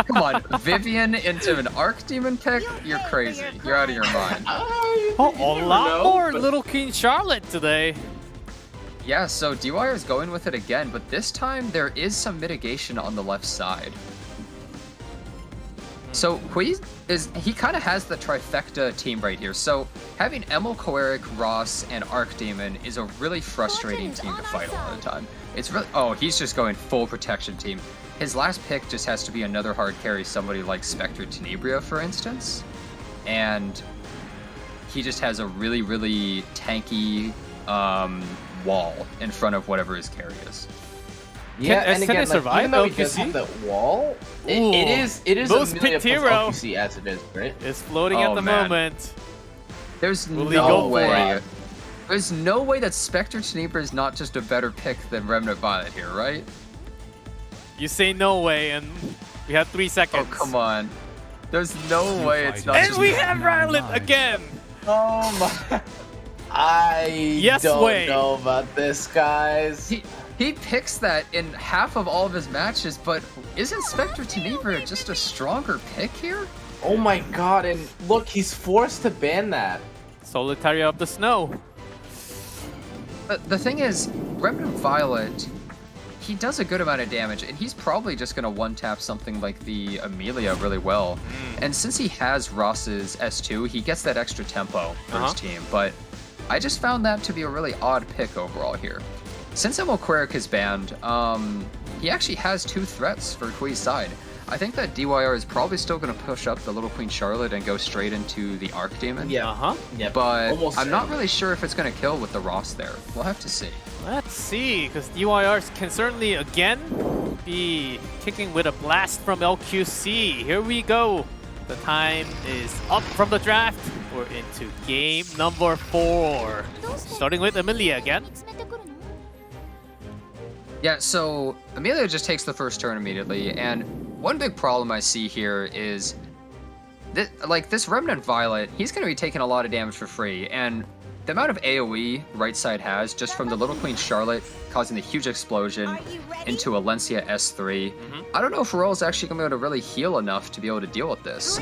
come on. Vivian into an Archdemon pick? You're crazy. You're out of your mind. A lot more Little Queen Charlotte today. Yeah, so DYR is going with it again, but this time there is some mitigation on the left side. So Hui he kind of has the trifecta team right here. So having Emil, Koeric, Ross, and Archdemon is a really frustrating team to fight a lot of the time. It's really he's just going full protection team. His last pick just has to be another hard carry, somebody like Spectre Tenebria, for instance, and he just has a really, really tanky wall in front of whatever his carry is. Yeah, Can and again, survive even though he does LQC? have that wall, it is Most Amelia plus Pitero LQC as it is, right? is floating at the moment. There's Will he go for it? There's no way that Spectre Tenebria is not just a better pick than Remnant Violet here, right? You say no way, and we have 3 seconds. Oh, come on. There's no way it's not And just we have Ryland again! Oh my... I don't know about this, guys. He picks that in half of all of his matches, but isn't Spectre Tenebria just a stronger pick here? Oh my god, and look, he's forced to ban that. Solitaria of the Snow. But the thing is, Remnant Violet, he does a good amount of damage, and he's probably just going to one-tap something like the Amelia really well. And since he has Ross's S2, he gets that extra tempo for his team, but I just found that to be a really odd pick overall here. Since Emil Koeric is banned, he actually has 2 threats for Hui's side. I think that DYR is probably still going to push up the Little Queen Charlotte and go straight into the Archdemon. Yeah, yeah, but I'm not really sure if it's going to kill with the Ross there. We'll have to see. Let's see, because DYR can certainly again be kicking with a blast from LQC. Here we go. The time is up from the draft. We're into game number 4. Starting with Amelia again. Yeah, so Amelia just takes the first turn immediately, and one big problem I see here is this Remnant Violet, he's going to be taking a lot of damage for free, and the amount of AoE right side has just from the Little Queen Charlotte causing the huge explosion into Alencia S3. I don't know if Royal's actually going to be able to really heal enough to be able to deal with this.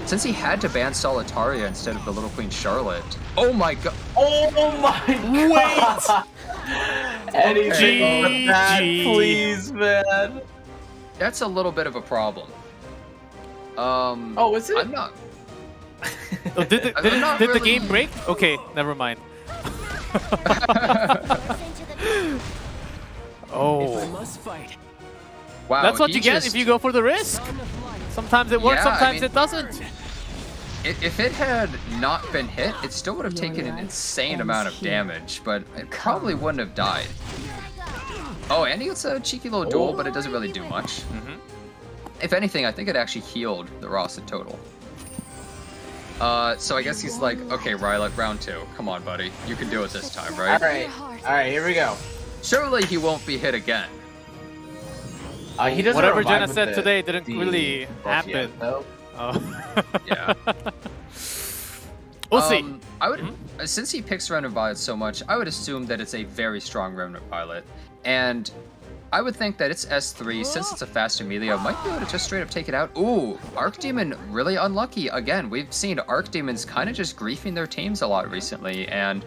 Since he had to ban Solitaria instead of the Little Queen Charlotte. Oh my god. Oh my god. Anything but that, please, man. That's a little bit of a problem. Oh, is it? I'm not. Oh, did the game break? Okay, never mind. Oh. Wow, that's what you get if you go for the risk. Sometimes it works, Yeah, sometimes I mean, it doesn't. If it had not been hit, it still would have taken an insane amount of damage, but it probably wouldn't have died. Oh, and he gets a cheeky little duel, but it doesn't really do much. If anything, I think it actually healed the Ross in total. So I guess he's like, okay, Rylet, round 2. Come on, buddy. You can do it this time, right? Alright, here we go. Surely he won't be hit again. He doesn't Whatever revive Jenna with said the- today didn't the really buff yet, happen. though. Oh. Yeah. We'll see. I would, since he picks Remnant Violet so much, I would assume that it's a very strong Remnant Violet, and I would think that it's S3, since it's a fast Amelia, might be able to just straight up take it out. Ooh, Archdemon really unlucky. Again, we've seen Archdemons kind of just griefing their teams a lot recently, and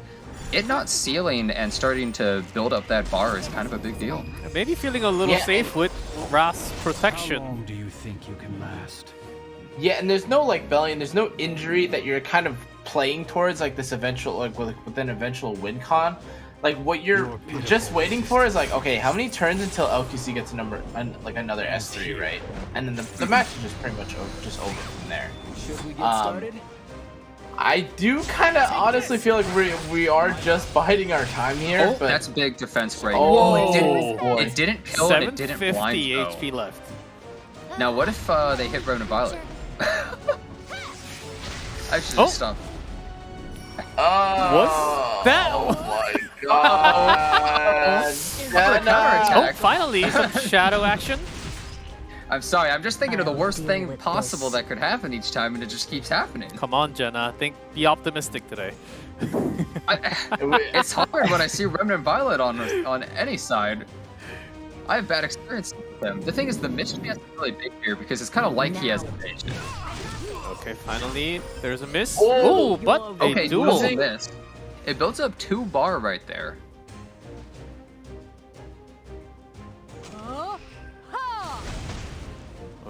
it not sealing and starting to build up that bar is kind of a big deal. Maybe feeling a little safe with Ross protection. How long do you think you can last? Yeah, and there's no like belly, there's no injury that you're kind of playing towards like this eventual with an eventual win con. Like what you're just waiting for is like, okay, how many turns until LQC gets a number like another S3, right? And then the match is just pretty much over from there. Should we get started? I do kind of honestly feel like we are just biding our time here. Oh, but that's big defense break. Oh, it didn't kill and it didn't blind 750 though. HP left. Now what if they hit Remnant Violet? I should just stop. What's that? Oh my god! Oh, finally some shadow action. I'm sorry, I'm just thinking of the worst thing possible that could happen each time, and it just keeps happening. Come on, Jenna. Be optimistic today. It's hard when I see Remnant Violet on any side. I have bad experience with them. The thing is, the mischance is really big here because it's kind of like he has evasion. Okay, finally, there's a miss. Oh, but okay, a duel. this. It builds up 2 bar right there.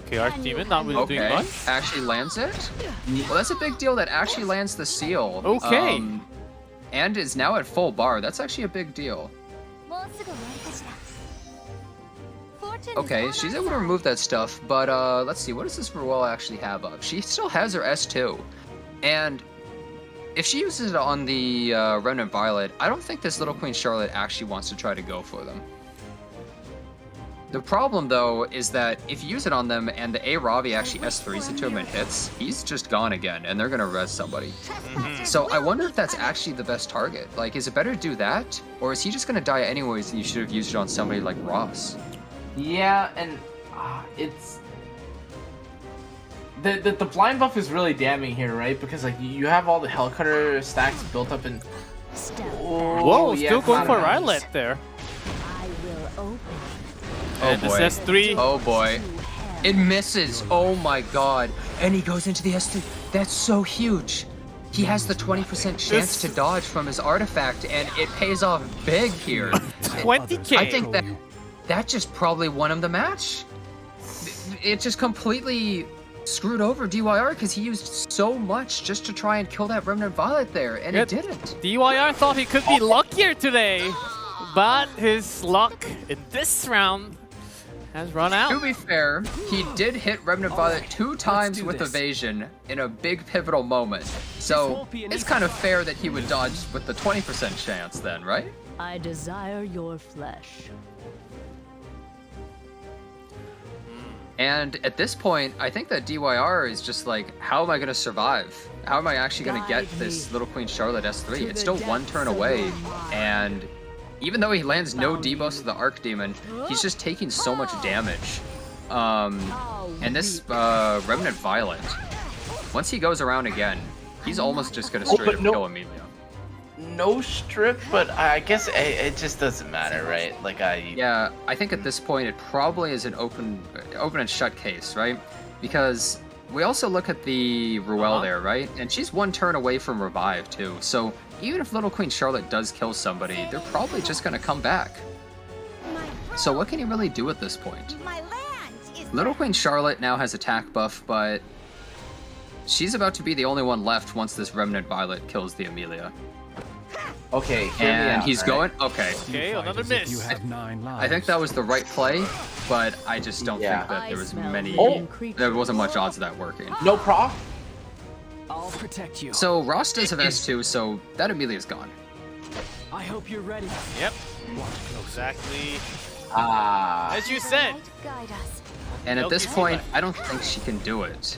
Okay, Archdemon not really doing Okay, much. actually lands it. Well, that's a big deal that actually lands the seal. Okay. And is now at full bar. That's actually a big deal. Okay, she's able to remove that stuff, but let's see, what does this Ruel actually have up? She still has her S2, and if she uses it on the Remnant Violet, I don't think this Little Queen Charlotte actually wants to try to go for them. The problem, though, is that if you use it on them and the A Ravi actually S3s into him and hits, he's just gone again, and they're gonna res somebody. So I wonder if that's actually the best target. Like, is it better to do that, or is he just gonna die anyways and you should have used it on somebody like Ross? Yeah, and it's the blind buff is really damning here, right? Because like you have all the Hellcutter stacks built up in. Whoa, yeah, still going for kinda. Rylet there. Oh And boy. this S3. Oh boy. It misses. Oh my god. And he goes into the S3. That's so huge. He has the 20% chance to dodge from his artifact, and it pays off big here. 20k. I think that just probably won him the match. It just completely screwed over DYR because he used so much just to try and kill that Remnant Violet there, and it didn't. DYR thought he could be luckier today, but his luck in this round has run out. To be fair, he did hit Remnant Violet 2 times with evasion in a big pivotal moment. So it's kind of fair that he would dodge with the 20% chance then, right? I desire your flesh. And at this point, I think that DYR is just like, how am I going to survive? How am I actually going to get this Little Queen Charlotte S3? It's still 1 turn away, and even though he lands no debuffs to the Archdemon, he's just taking so much damage. And this Remnant Violet, once he goes around again, he's almost just going to straight up kill Amelia. No strip, but I guess it just doesn't matter, right? Like Yeah, I think at this point it probably is an open and shut case, right? Because we also look at the Ruel there, right? And she's 1 turn away from revive too. So even if Little Queen Charlotte does kill somebody, they're probably just gonna come back. So what can he really do at this point? Little Queen Charlotte now has attack buff, but she's about to be the only one left once this Remnant Violet kills the Amelia. Okay, and he's going. Okay. Okay, another miss. I think that was the right play, but I just don't think that there was there wasn't much odds of that working. No proc. I'll protect you. So Ross does have S2, so that Amelia's gone. I hope you're ready. Yep. Exactly. As you said. And at this point, I don't think she can do it.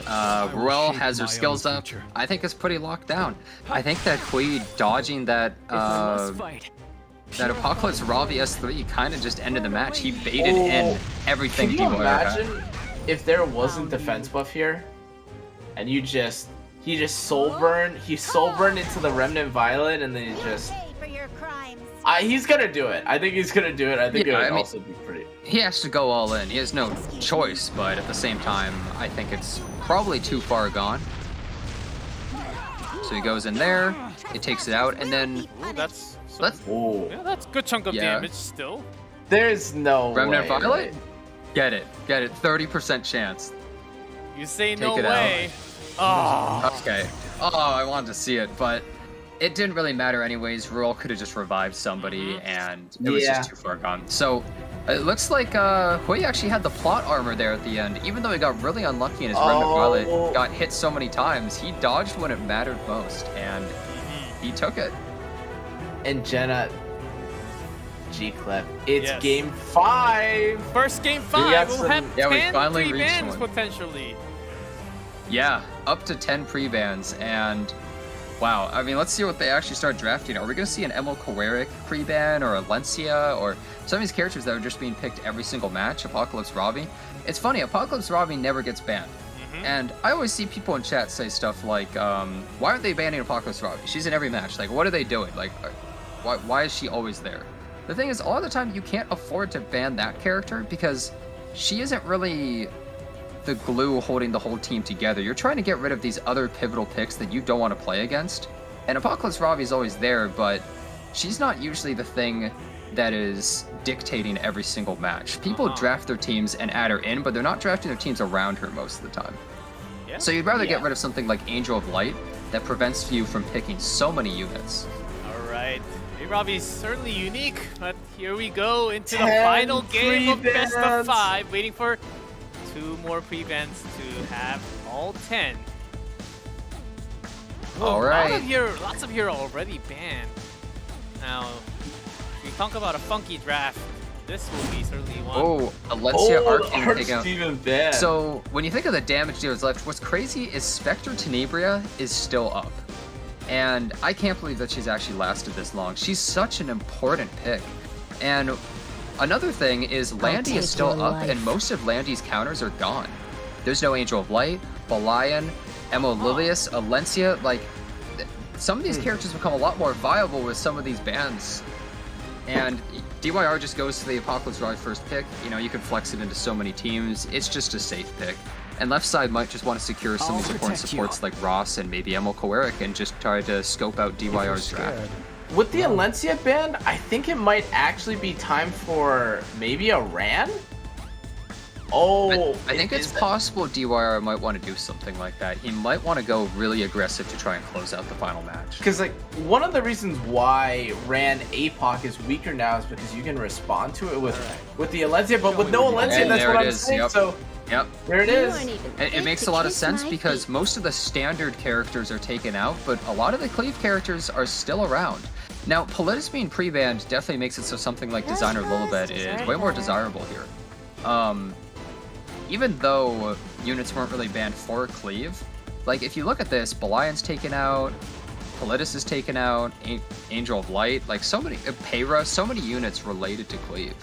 Ruel has her skills up. I think it's pretty locked down. I think that Hui dodging that Apocalypse Ravi S3 kind of just ended the match. He baited in everything. Can you imagine if there wasn't defense buff here, and he just soul burned into the Remnant Violet, and then he just. He's gonna do it. I think he's gonna do it. I think it would also be pretty. He has to go all in. He has no choice, but at the same time, I think it's probably too far gone. So he goes in there, he takes it out, and then that's yeah, that's a good chunk of damage still. There's no Remnant way, Violet. Get it. 30% chance. You say Take no it way. out. Oh. Okay. Oh, I wanted to see it, but it didn't really matter anyways. Ruel could have just revived somebody, and it was just too far gone. So it looks like Hui actually had the plot armor there at the end. Even though he got really unlucky and his Remnant Violet got hit so many times, he dodged when it mattered most, and he took it. And Jenna, G-Clip, it's game 5! First game 5, we'll have 10 we finally reached pre-bans one. potentially. Yeah, up to 10 pre-bans, and wow, I mean, let's see what they actually start drafting. Are we going to see an Emil Kowarik pre-ban, or a Lencia, or some of these characters that are just being picked every single match, Apocalypse Ravi? It's funny, Apocalypse Ravi never gets banned. And I always see people in chat say stuff like, why aren't they banning Apocalypse Ravi? She's in every match. Like, what are they doing? Like, why is she always there? The thing is, a lot of the time, you can't afford to ban that character because she isn't really the glue holding the whole team together. You're trying to get rid of these other pivotal picks that you don't want to play against. And Apocalypse Ravi is always there, but she's not usually the thing that is dictating every single match. People draft their teams and add her in, but they're not drafting their teams around her most of the time. Yeah. So you'd rather get rid of something like Angel of Light that prevents you from picking so many units. All right. Robbie's certainly unique, but here we go into the final game of best of 5, waiting for 2 more prevents to have all 10. All right. Lots of hero already banned. Now, if we talk about a funky draft, this will be certainly one. Oh, Alencia Arcane Arch even banned. So when you think of the damage dealers left, what's crazy is Spectre Tenebria is still up. And I can't believe that she's actually lasted this long. She's such an important pick. And another thing is Landy is still up, and most of Landy's counters are gone. There's no Angel of Light, Balayan, Emo Lilius, Alencia. Like, some of these characters become a lot more viable with some of these bans. And DYR just goes to the Apocalypse Drive first pick. You know, you can flex it into so many teams. It's just a safe pick. And left side might just want to secure some of these important supports like Ross and maybe Emil Koeric and just try to scope out DYR's draft. With the Alencia ban, I think it might actually be time for maybe a Ran? Oh, I think it's possible DYR might want to do something like that. He might want to go really aggressive to try and close out the final match. Because like one of the reasons why Ran APOC is weaker now is because you can respond to it with the Alencia, but with no Alencia, that's what I'm saying. Yep. So yep, there it is. It makes a lot of sense because most of the standard characters are taken out, but a lot of the cleave characters are still around. Now, Politis being pre-banned definitely makes it so something like Designer Lilibet is way more desirable here. Even though units weren't really banned for cleave, like if you look at this, Balayan's taken out, Politis is taken out, Angel of Light, like so many, Peyra, so many units related to cleave.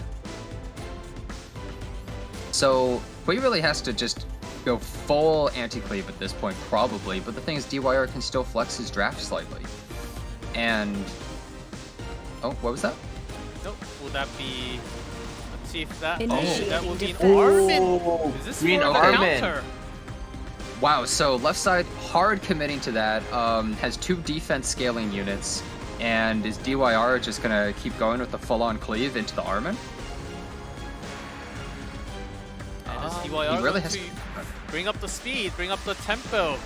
So Hui really has to just go full anti-cleave at this point, probably, but the thing is DYR can still flex his draft slightly. And... oh, what was that? Nope, will that be... let's see if that... Oh, that will be an Armin! Is this Green more of a Armin. counter? Wow, so left side hard committing to that, has 2 defense scaling units, and is DYR just gonna keep going with the full-on cleave into the Armin? And is DYR he really going has to bring up the speed, bring up the tempo?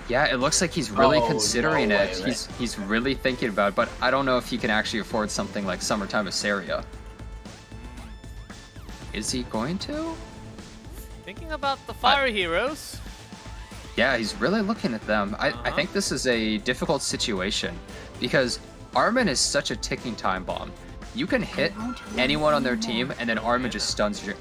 Yeah, it looks like he's really Oh, considering no it. way, He's really thinking about it, but I don't know if he can actually afford something like Summertime Assyria. Is he going to? Thinking about the fire heroes. Yeah, he's really looking at them. I think this is a difficult situation because Armin is such a ticking time bomb. You can hit anyone on their team and then Armin just stuns you.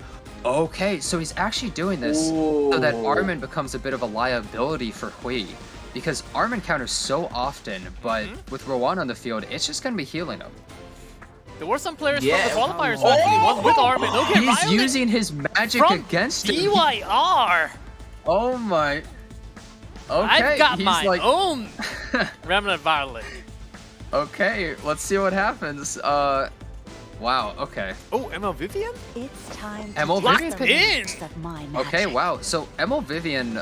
Okay, so he's actually doing this so that Armin becomes a bit of a liability for Hui. Because Armin counters so often, but with Rowan on the field, it's just going to be healing him. There were some players from the qualifiers who actually won with Armin. Okay, He's Violet using his magic from against him. DYR! Oh my... Okay, I've got he's my like... own Remnant Violet. Okay, let's see what happens. Wow, okay. Oh, ML Vivian? It's time ML to Vivian the in! roots of my Okay, magic. wow. So ML Vivian,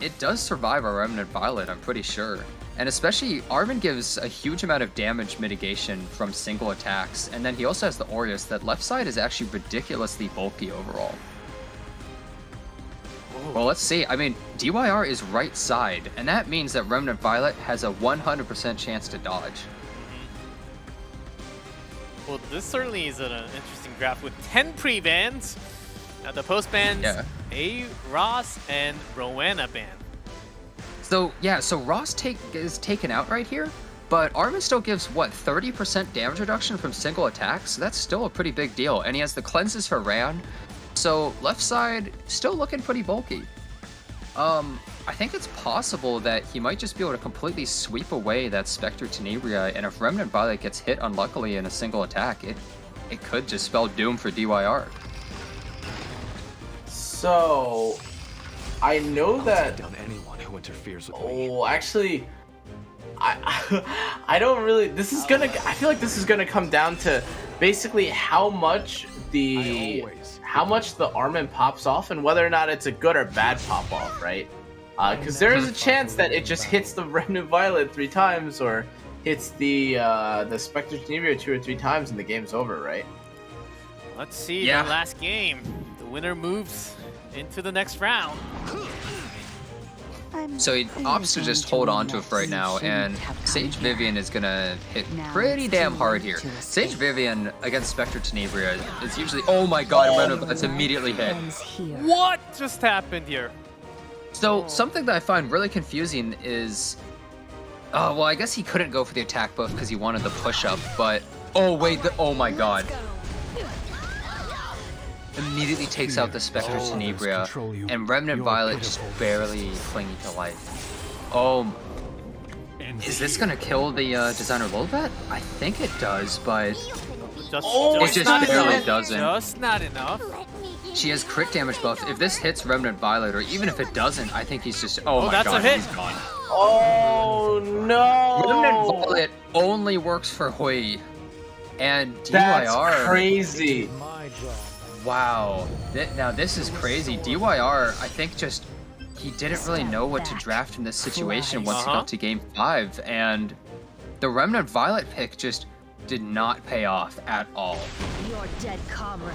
it does survive our Remnant Violet, I'm pretty sure. And especially, Armin gives a huge amount of damage mitigation from single attacks, and then he also has the Aureus. That left side is actually ridiculously bulky overall. Well, let's see. I mean, DYR is right side, and that means that Remnant Violet has a 100% chance to dodge. Well, this certainly is an interesting draft with 10 pre-bans. Now the post-bans, A, Ross, and Rowena ban. So, yeah, so Ross is taken out right here, but Armin still gives, what, 30% damage reduction from single attacks? So that's still a pretty big deal, and he has the cleanses for Ran, so left side still looking pretty bulky. I think it's possible that he might just be able to completely sweep away that Spectre Tenebria, and if Remnant Violet gets hit unluckily in a single attack, it could just spell doom for DYR. So, I know that. Down anyone who interferes with me. Actually, I don't really. This is gonna. I feel like this is gonna come down to basically how much the Armin pops off and whether or not it's a good or bad pop off, right? Because there is a chance that it just hits the Remnant Violet 3 times, or hits the Spectre Tenebria 2 or 3 times and the game's over, right? Let's see the last game. The winner moves into the next round. So he opts to just hold on to it for right now, and Sage Vivian is gonna hit pretty damn hard here. Sage Vivian against Spectre Tenebria is usually, oh my god, that's immediately hit. What just happened here? So something that I find really confusing is, well, I guess he couldn't go for the attack buff because he wanted the push-up, but, oh wait, oh my god. Immediately takes out the Spectre Tenebria, and Remnant Violet just barely clinging to life. Oh, is this gonna kill the designer Lolvet? I think it does, but it just barely doesn't. Just not enough. She has crit damage buff. If this hits Remnant Violet, or even if it doesn't, I think he's just, oh my that's god, a hit. he's gone. Oh no! Remnant Violet only works for Hui, and DYR. That's crazy. Wow. Now this is crazy. DYR, I think he didn't really know what to draft in this situation once he got to Game 5, and the Remnant Violet pick just did not pay off at all. Your dead comrade.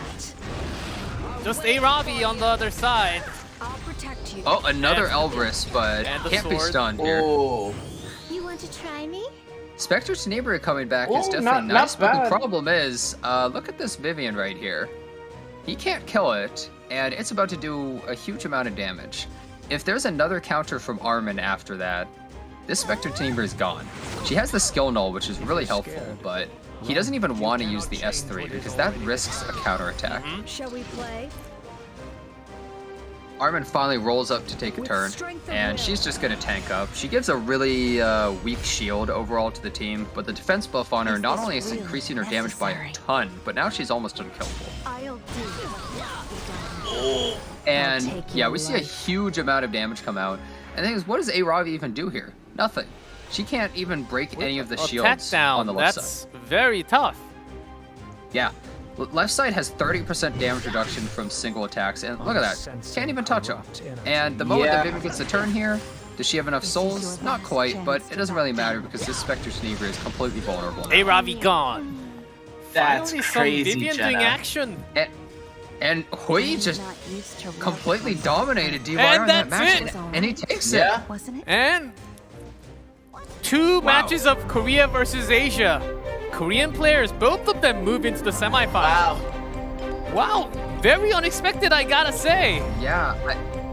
Just a Robbie on the other side. I'll protect you. Oh, another Elbrus, but can't be stunned here. You want to try me? Spectre Tenebria coming back is definitely nice, but the problem is, look at this Vivian right here. He can't kill it, and it's about to do a huge amount of damage. If there's another counter from Armin after that, this Spectre Tenebria is gone. She has the skill null, which is really helpful, but he doesn't even want to use the S3 because that risks a counterattack. Shall we play? Armin finally rolls up to take a turn, and she's just going to tank up. She gives a really weak shield overall to the team, but the defense buff on her not only is increasing her damage by a ton, but now she's almost unkillable. And yeah, we see a huge amount of damage come out. And the thing is, what does Aravi even do here? Nothing. She can't even break any of the shields on the left side. That's very tough. Yeah. Left side has 30% damage reduction from single attacks, and look at that. Can't even touch him. And the moment that Vivian gets the turn here, does she have enough souls? Not quite, but it doesn't really matter because this Spectre Tenebria is completely vulnerable. Aravi gone. That's finally crazy, some Vivian Jenna. doing action. And Hui just completely dominated DYR in that match, and he takes it. And 2 matches of Korea versus Asia. Korean players, both of them move into the semifinals. Wow, very unexpected, I gotta say. Yeah,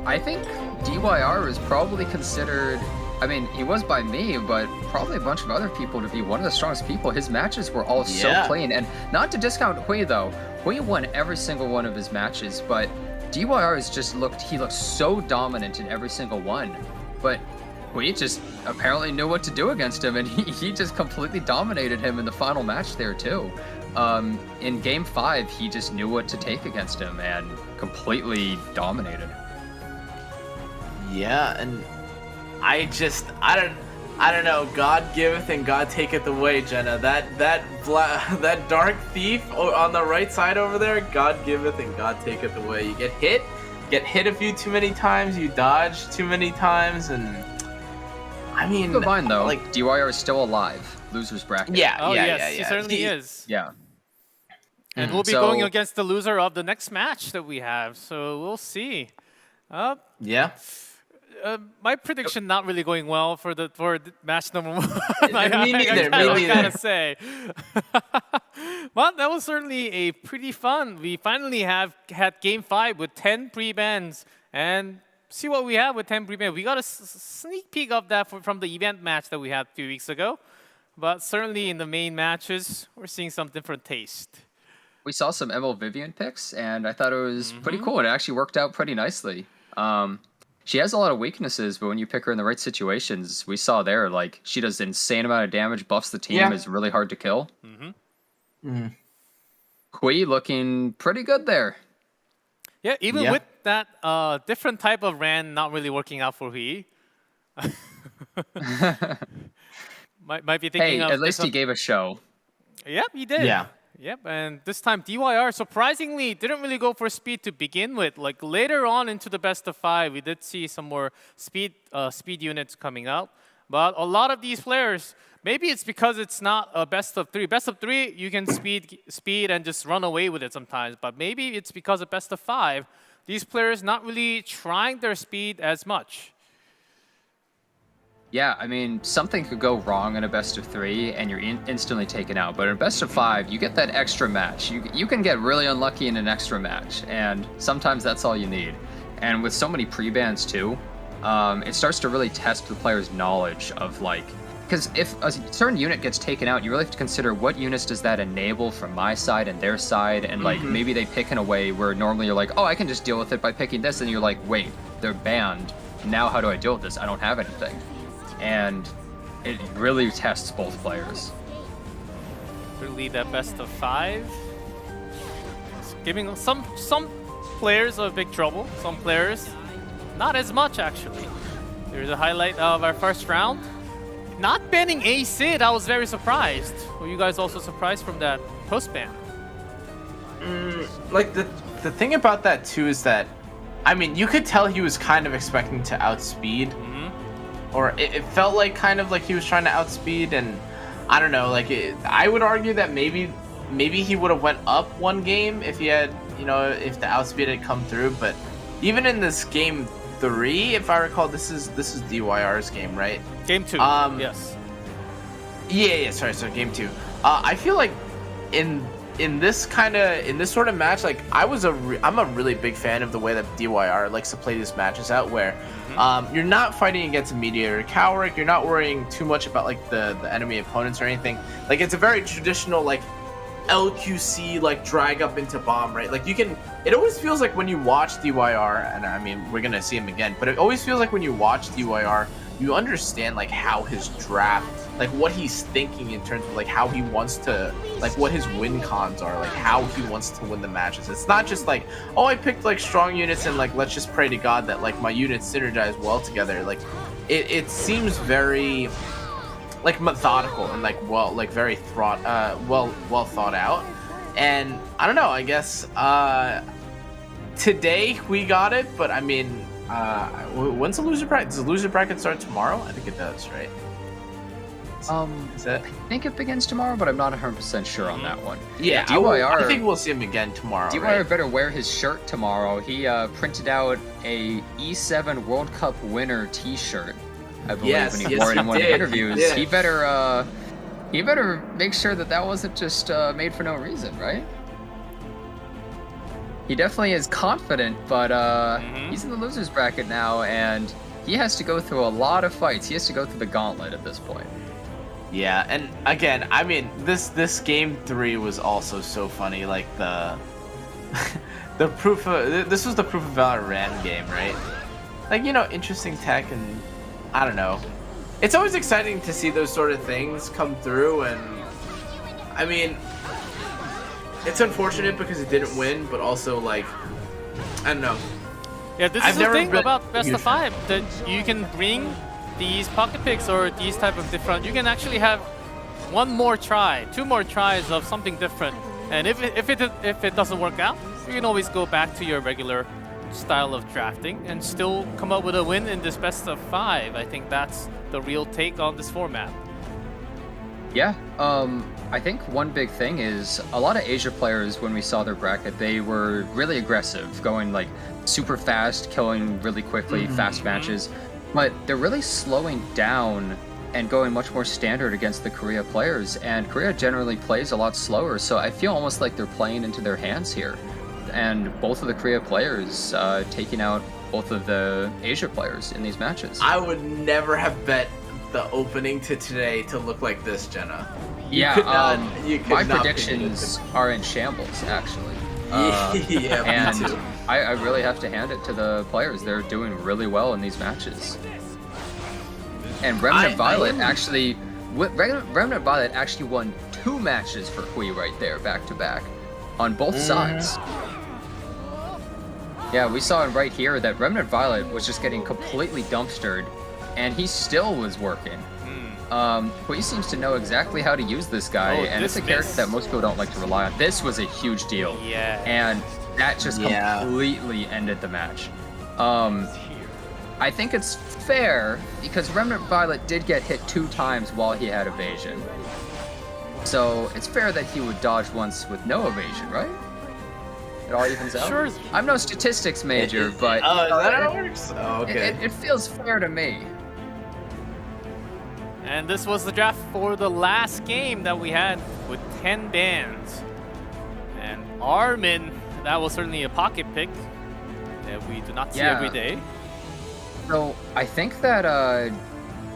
I think DYR is probably considered, I mean, he was by me, but probably a bunch of other people to be one of the strongest people. His matches were all so clean, and not to discount Hui though. Hui won every single one of his matches, but DYR has just looked so dominant in every single one. But Hui just apparently knew what to do against him, and he just completely dominated him in the final match there too. In Game 5, he just knew what to take against him and completely dominated. Yeah, and I don't know. God giveth and God taketh away, Jenna. That dark thief on the right side over there, God giveth and God taketh away. You get hit a few too many times, you dodge too many times, and I mean, keep in mind though, like DYR is still alive. Losers bracket. Yeah, he certainly is. Yeah. And we'll be going against the loser of the next match that we have, so we'll see. My prediction not really going well for match number 1. Me neither. I gotta say. But that was certainly a pretty fun. We finally had Game 5 with 10 pre-bans, and see what we have with 10 pre-bans. We got a sneak peek of that from the event match that we had a few weeks ago. But certainly in the main matches, we're seeing some different taste. We saw some ML Vivian picks, and I thought it was pretty cool. It actually worked out pretty nicely. She has a lot of weaknesses, but when you pick her in the right situations, we saw there, like, she does an insane amount of damage, buffs the team, is really hard to kill. Hui looking pretty good there. Yeah, even with that different type of Ran not really working out for Hui. might be thinking of... Hey, at least he gave a show. Yep, he did. Yeah. Yep, and this time DYR surprisingly didn't really go for speed to begin with. Like later on into the best of 5, we did see some more speed units coming out. But a lot of these players maybe it's because it's not a best of 3. Best of 3, you can speed and just run away with it sometimes. But maybe it's because of best of 5. These players not really trying their speed as much. Yeah, I mean, something could go wrong in a best of 3 and you're instantly taken out. But in a best of 5, you get that extra match. You can get really unlucky in an extra match, and sometimes that's all you need. And with so many pre-bans too, it starts to really test the player's knowledge of like, because if a certain unit gets taken out, you really have to consider what units does that enable from my side and their side, and like maybe they pick in a way where normally you're like, oh, I can just deal with it by picking this, and you're like, wait, they're banned. Now how do I deal with this? I don't have anything. And it really tests both players. Really, that best of 5. It's giving some players a big trouble. Some players, not as much actually. Here's a highlight of our first round. Not banning a Sid, I was very surprised. Were you guys also surprised from that post ban? Like the thing about that too is that, I mean, you could tell he was kind of expecting to outspeed. Or it felt like kind of like he was trying to outspeed, and I don't know, like I would argue that maybe he would have went up 1 game if he had, you know, if the outspeed had come through. But even in this game 3, if I recall, this is DYR's game, right? Game 2. Yes. Yeah. Sorry. So game 2. I feel like in this sort of match, like I'm a really big fan of the way that DYR likes to play these matches out, where you're not fighting against a mediator Cowrick, you're not worrying too much about like the enemy opponents or anything. Like it's a very traditional like LQC like drag up into bomb, right? Like it always feels like when you watch DYR, and I mean we're gonna see him again, but it always feels like when you watch DYR, you understand like how his draft, like what he's thinking in terms of like how he wants to, like what his win cons are, like how he wants to win the matches. It's not just like, oh, I picked like strong units and like let's just pray to God that like my units synergize well together. Like it seems very like methodical and like very well thought out. And I don't know, I guess today we got it, but I mean, when's the loser bracket? Does the loser bracket start tomorrow? I think it does, right? Is it? I think it begins tomorrow, but I'm not 100% sure on that one. Yeah, DYR, I think we'll see him again tomorrow. DYR right? better wear his shirt tomorrow. He printed out a E7 World Cup winner T-shirt, I believe, when he wore it in one of the interviews. Yeah. He better make sure that wasn't just made for no reason, right? He definitely is confident, but he's in the losers bracket now, and he has to go through a lot of fights. He has to go through the gauntlet at this point. Yeah, and again, I mean, this game 3 was also so funny. Like this was the Proof of Valor Ram game, right? Like, you know, interesting tech, and I don't know. It's always exciting to see those sort of things come through, and I mean, it's unfortunate because it didn't win, but also like, I don't know. Yeah, this is the thing about best of 5, that you can bring these pocket picks or these type of different, you can actually have 1 more try, 2 more tries of something different, and if it doesn't work out, you can always go back to your regular style of drafting and still come up with a win in this best of 5. I think that's the real take on this format. Yeah, I think one big thing is a lot of Asia players, when we saw their bracket, they were really aggressive, going like super fast, killing really quickly, fast matches. But they're really slowing down and going much more standard against the Korea players, and Korea generally plays a lot slower, so I feel almost like they're playing into their hands here. And both of the Korea players taking out both of the Asia players in these matches. I would never have bet the opening to today to look like this, Jenna. My predictions are in shambles, actually. Yeah, and me too. I really have to hand it to the players. They're doing really well in these matches. And Remnant Violet actually won 2 matches for Hui right there, back to back, on both sides. Yeah, we saw right here that Remnant Violet was just getting completely dumpstered, and he still was working. Hui seems to know exactly how to use this guy, and it's a character that most people don't like to rely on. This was a huge deal. Yeah. And that just completely ended the match. I think it's fair because Remnant Violet did get hit 2 times while he had evasion. So it's fair that he would dodge once with no evasion, right? It all evens out. Sure. I'm no statistics major, but Oh, is that how it works? Oh, okay. it feels fair to me. And this was the draft for the last game that we had with 10 bans. And Armin, that was certainly a pocket pick that we do not see every day. So I think that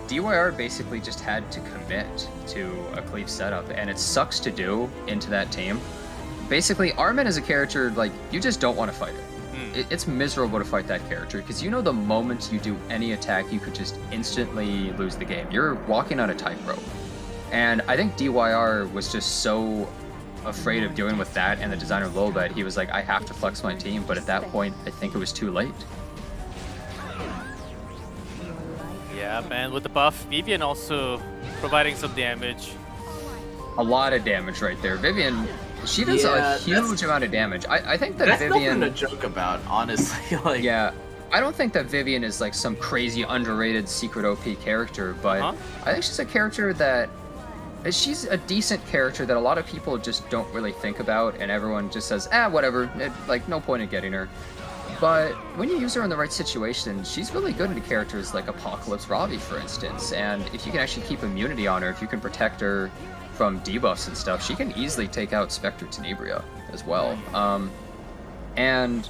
DYR basically just had to commit to a Cleave setup, and it sucks to do into that team. Basically, Armin is a character, like, you just don't want to fight it. It's miserable to fight that character, because you know the moment you do any attack, you could just instantly lose the game. You're walking on a tightrope. And I think DYR was just so afraid of dealing with that and the designer Lolbet, he was like, I have to flex my team, but at that point, I think it was too late. Yeah, and with the buff, Vivian also providing some damage. A lot of damage right there. Vivian, she does a huge amount of damage. I think that that's Vivian... nothing to joke about, honestly. Like, yeah, I don't think that Vivian is like some crazy underrated secret OP character, but I think she's a character that... She's a decent character that a lot of people just don't really think about, and everyone just says, whatever, like, no point in getting her. But when you use her in the right situation, she's really good into characters like Apocalypse Ravi, for instance. And if you can actually keep immunity on her, if you can protect her from debuffs and stuff, she can easily take out Spectre Tenebria as well. And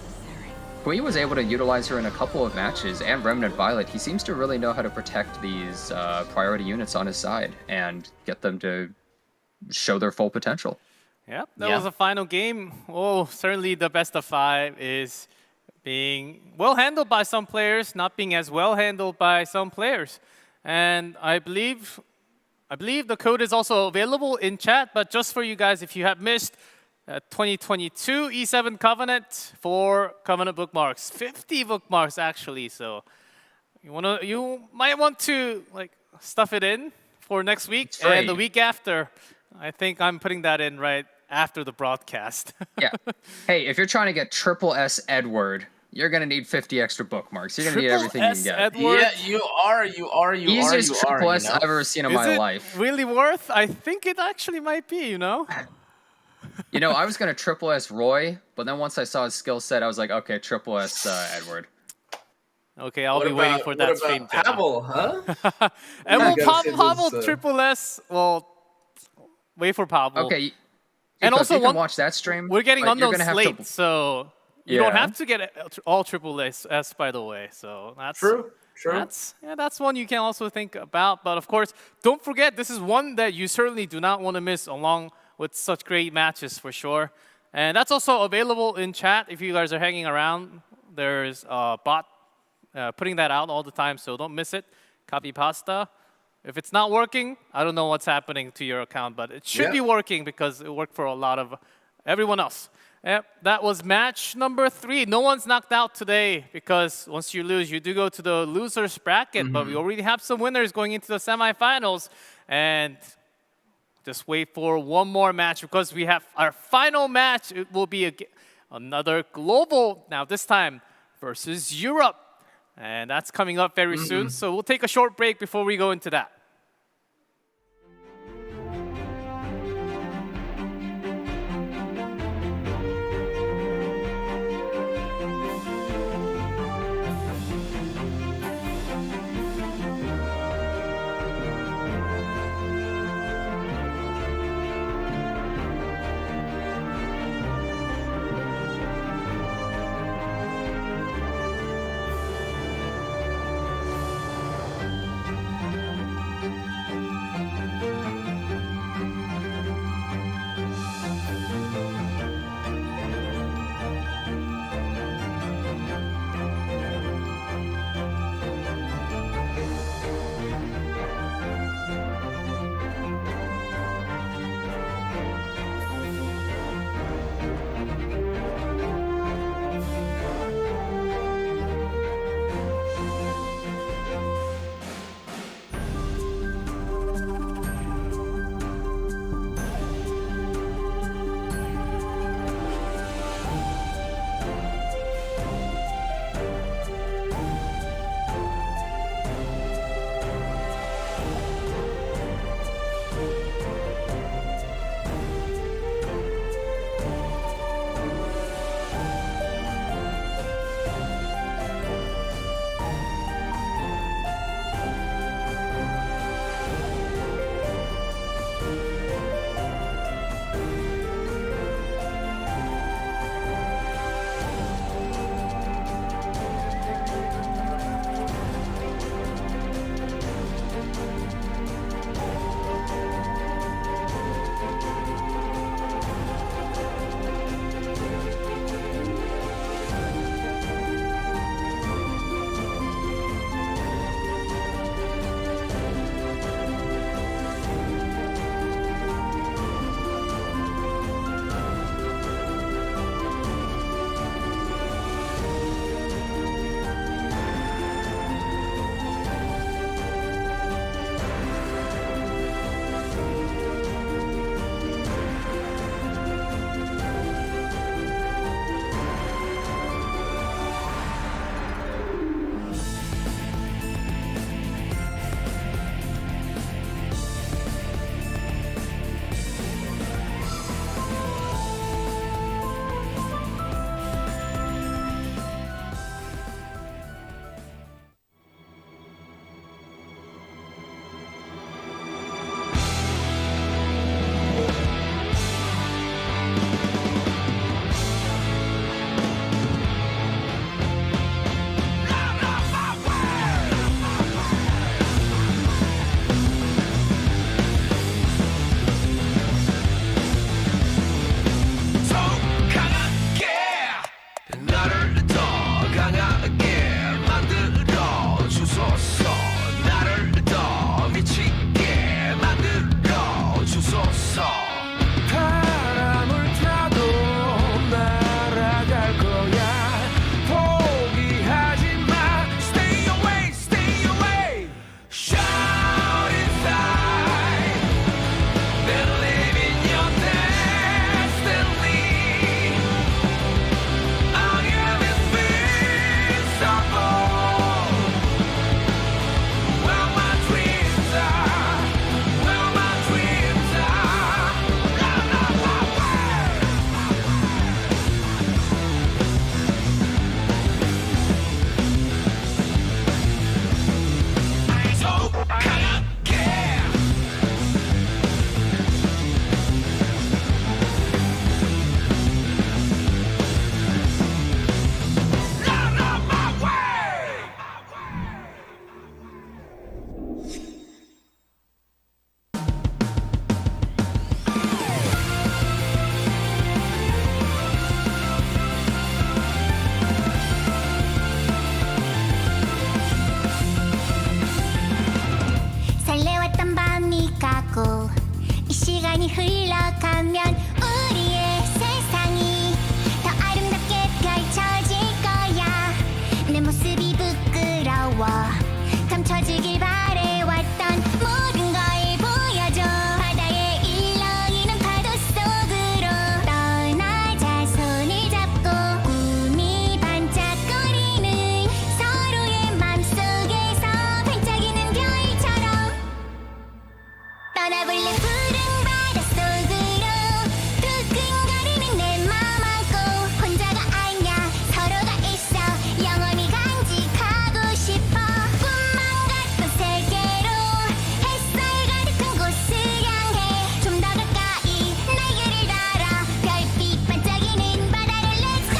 Kui was able to utilize her in a couple of matches, and Remnant Violet. He seems to really know how to protect these priority units on his side and get them to show their full potential. Yeah, that was a final game. Oh, certainly the best of 5 is being well handled by some players, not being as well handled by some players. And I believe the code is also available in chat, but just for you guys, if you have missed 2022 E7 Covenant for Covenant bookmarks, 50 bookmarks actually. So you might want to like stuff it in for next week and the week after. I think I'm putting that in right after the broadcast. Yeah. Hey, if you're trying to get triple S Edward, you're gonna need 50 extra bookmarks. You're gonna need everything you can get. Edward? Yeah, you are. Easiest triple S I've ever seen in my life. Really worth? I think it actually might be, you know? You know, I was gonna triple S Roy, but then once I saw his skill set, I was like, okay, triple S Edward. Okay, I'll be waiting for that stream. Pavel, huh? And Pavel triple S. Well, wait for Pavel. Okay. And also, you can watch that stream. We're getting unknown slate, so you don't have to get all triple S, by the way. So that's true. That's one you can also think about. But of course, don't forget, this is one that you certainly do not want to miss, along with such great matches for sure. And that's also available in chat if you guys are hanging around. There's a bot putting that out all the time, so don't miss it. Copy pasta. If it's not working, I don't know what's happening to your account, but it should be working because it worked for a lot of everyone else. Yep, that was match number 3. No one's knocked out today because once you lose, you do go to the losers bracket, but we already have some winners going into the semifinals. And just wait for one more match because we have our final match. It will be another global, now this time versus Europe. And that's coming up very soon. So we'll take a short break before we go into that. 시간이 흘러가면 우리의 세상이 더 아름답게 펼쳐질 거야. 내 모습이 부끄러워 감춰지길 바래왔던 모든 걸 보여줘. 바다에 일렁이는 파도 속으로 떠나자. 손을 잡고 꿈이 반짝거리는 서로의 맘속에서 반짝이는 별처럼 떠나볼래. 푸른 바닷속으로 두근거리는 내 맘 안고 혼자가 아니야 서로가 있어 영원히 간직하고 싶어. 꿈만 같던 세계로 햇살 가득한 곳을 향해 좀 더 가까이 날개를 달아 별빛 반짝이는 바다를 Let's go.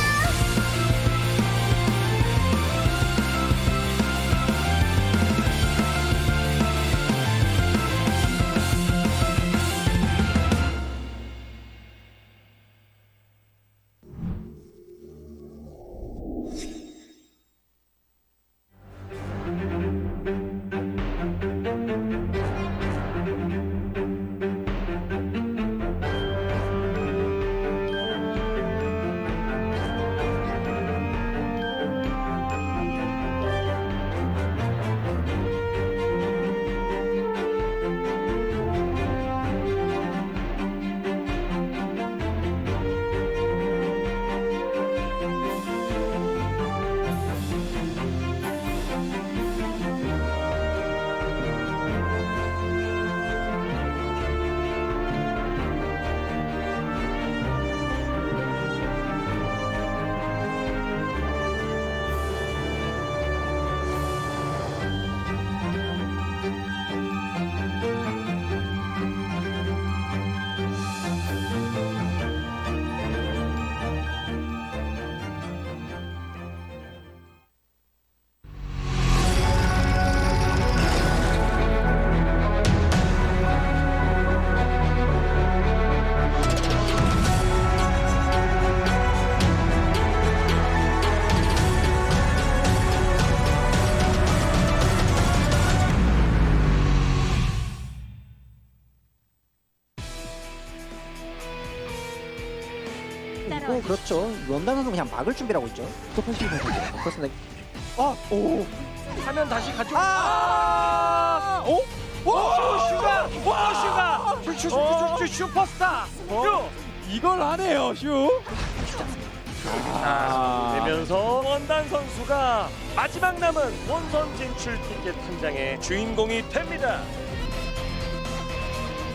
고 그렇죠. 원단 선수 그냥 막을 준비를 하고 있죠. 그렇습니다. 오. 하면 다시 가져. 오! 슈가! 슈가! 슈퍼스타! 이걸 하네요, 슈. 되면서 원단 선수가 마지막 남은 본선 진출 티켓 한 장의 주인공이 됩니다.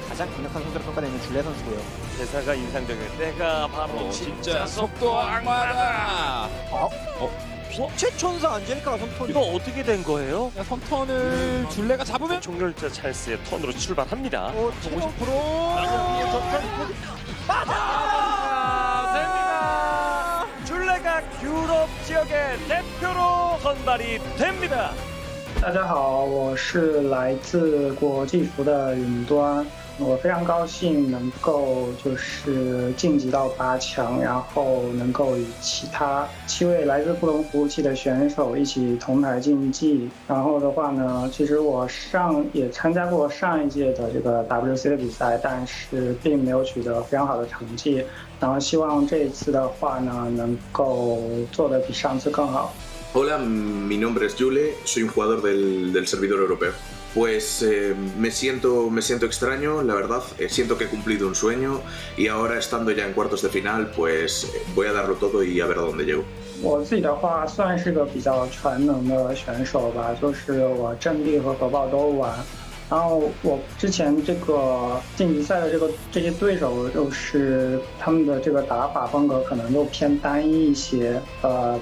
가장 강력한 선수를 평가되는 줄레 선수고요. 대사가 인상적일 때가 바로 진짜 속도 악마다. 최천사 안젤리카가 선턴. 이거 어떻게 된 거예요? 선턴을 줄레가 잡으면 종결자 찰스의 턴으로 출발합니다. 50%. 됩니다. 줄레가 유럽 지역의 대표로 선발이 됩니다. 大家好，我是来自国际服的云端。我非常高兴能够就是晋级到8强，然后能够与其他7位来自不同服务器的选手一起同台竞技。然后的话呢，其实我也参加过上一届的这个 WC 的比赛，但是并没有取得非常好的成绩。然后希望这一次的话呢，能够做得比上次更好。 Hola, mi nombre es Yule, soy un jugador del servidor europeo. Pues me siento extraño, la verdad, siento que he cumplido un sueño y ahora estando ya en cuartos de final, pues voy a darlo todo y a ver a dónde llego. 我自己的话算是个比较全能的选手吧，就是我阵地和核爆都玩。然后我之前这个晋级赛的这些对手，就是他们的这个打法风格可能都偏单一一些，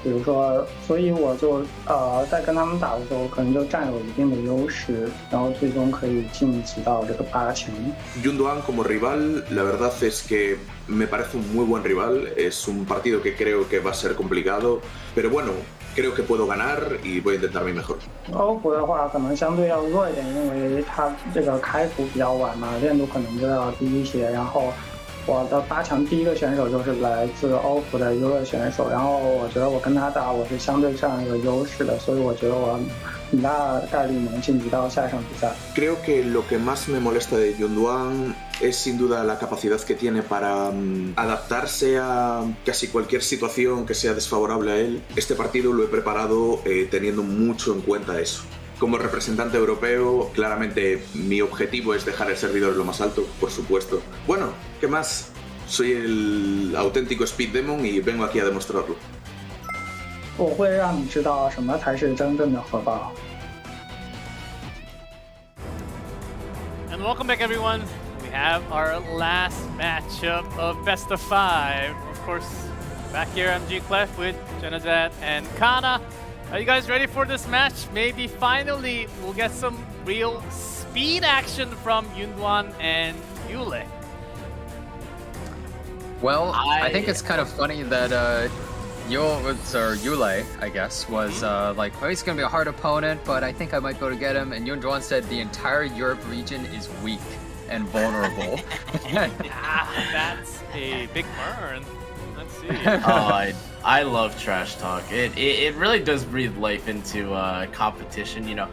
比如说，所以我就在跟他们打的时候，可能就占有一定的优势，然后最终可以晋级到这个8强。YunDuan como rival, la verdad es que me parece un muy buen rival, es un partido que creo que va a ser complicado, pero bueno. Creo que puedo ganar y voy a intentar mi mejor. 欧服的话可能相对要弱一点，因为它这个开服比较晚嘛，练度可能就要低一些。然后我的8强第一个选手就是来自欧服的Yule选手，然后我觉得我跟他打我是相对占有优势的，所以我觉得我很大的概率能晋级到下一场比赛。Creo que lo que más me molesta de YunDuan es sin duda la capacidad que tiene para adaptarse a casi cualquier situación que sea desfavorable a él. Este partido lo he preparado teniendo mucho en cuenta eso. Como representante europeo, claramente mi objetivo es dejar el servidor lo más alto, por supuesto. Bueno, ¿qué más? Soy el auténtico Speed Demon y vengo aquí a demostrarlo. 我会让你知道什么才是真正的核爆。 And welcome back, everyone. We have our last matchup of Best of 5. Of course, back here I'm G-Clef with Jenazet and Kana. Are you guys ready for this match? Maybe finally we'll get some real speed action from YunDuan and Yule. Well, I think it's kind of funny that Yule, I guess, was like, oh, he's going to be a hard opponent, but I think I might be able to get him. And YunDuan said the entire Europe region is weak and vulnerable. That's a big burn. Let's see. Oh, I love trash talk. It really does breathe life into competition. You know,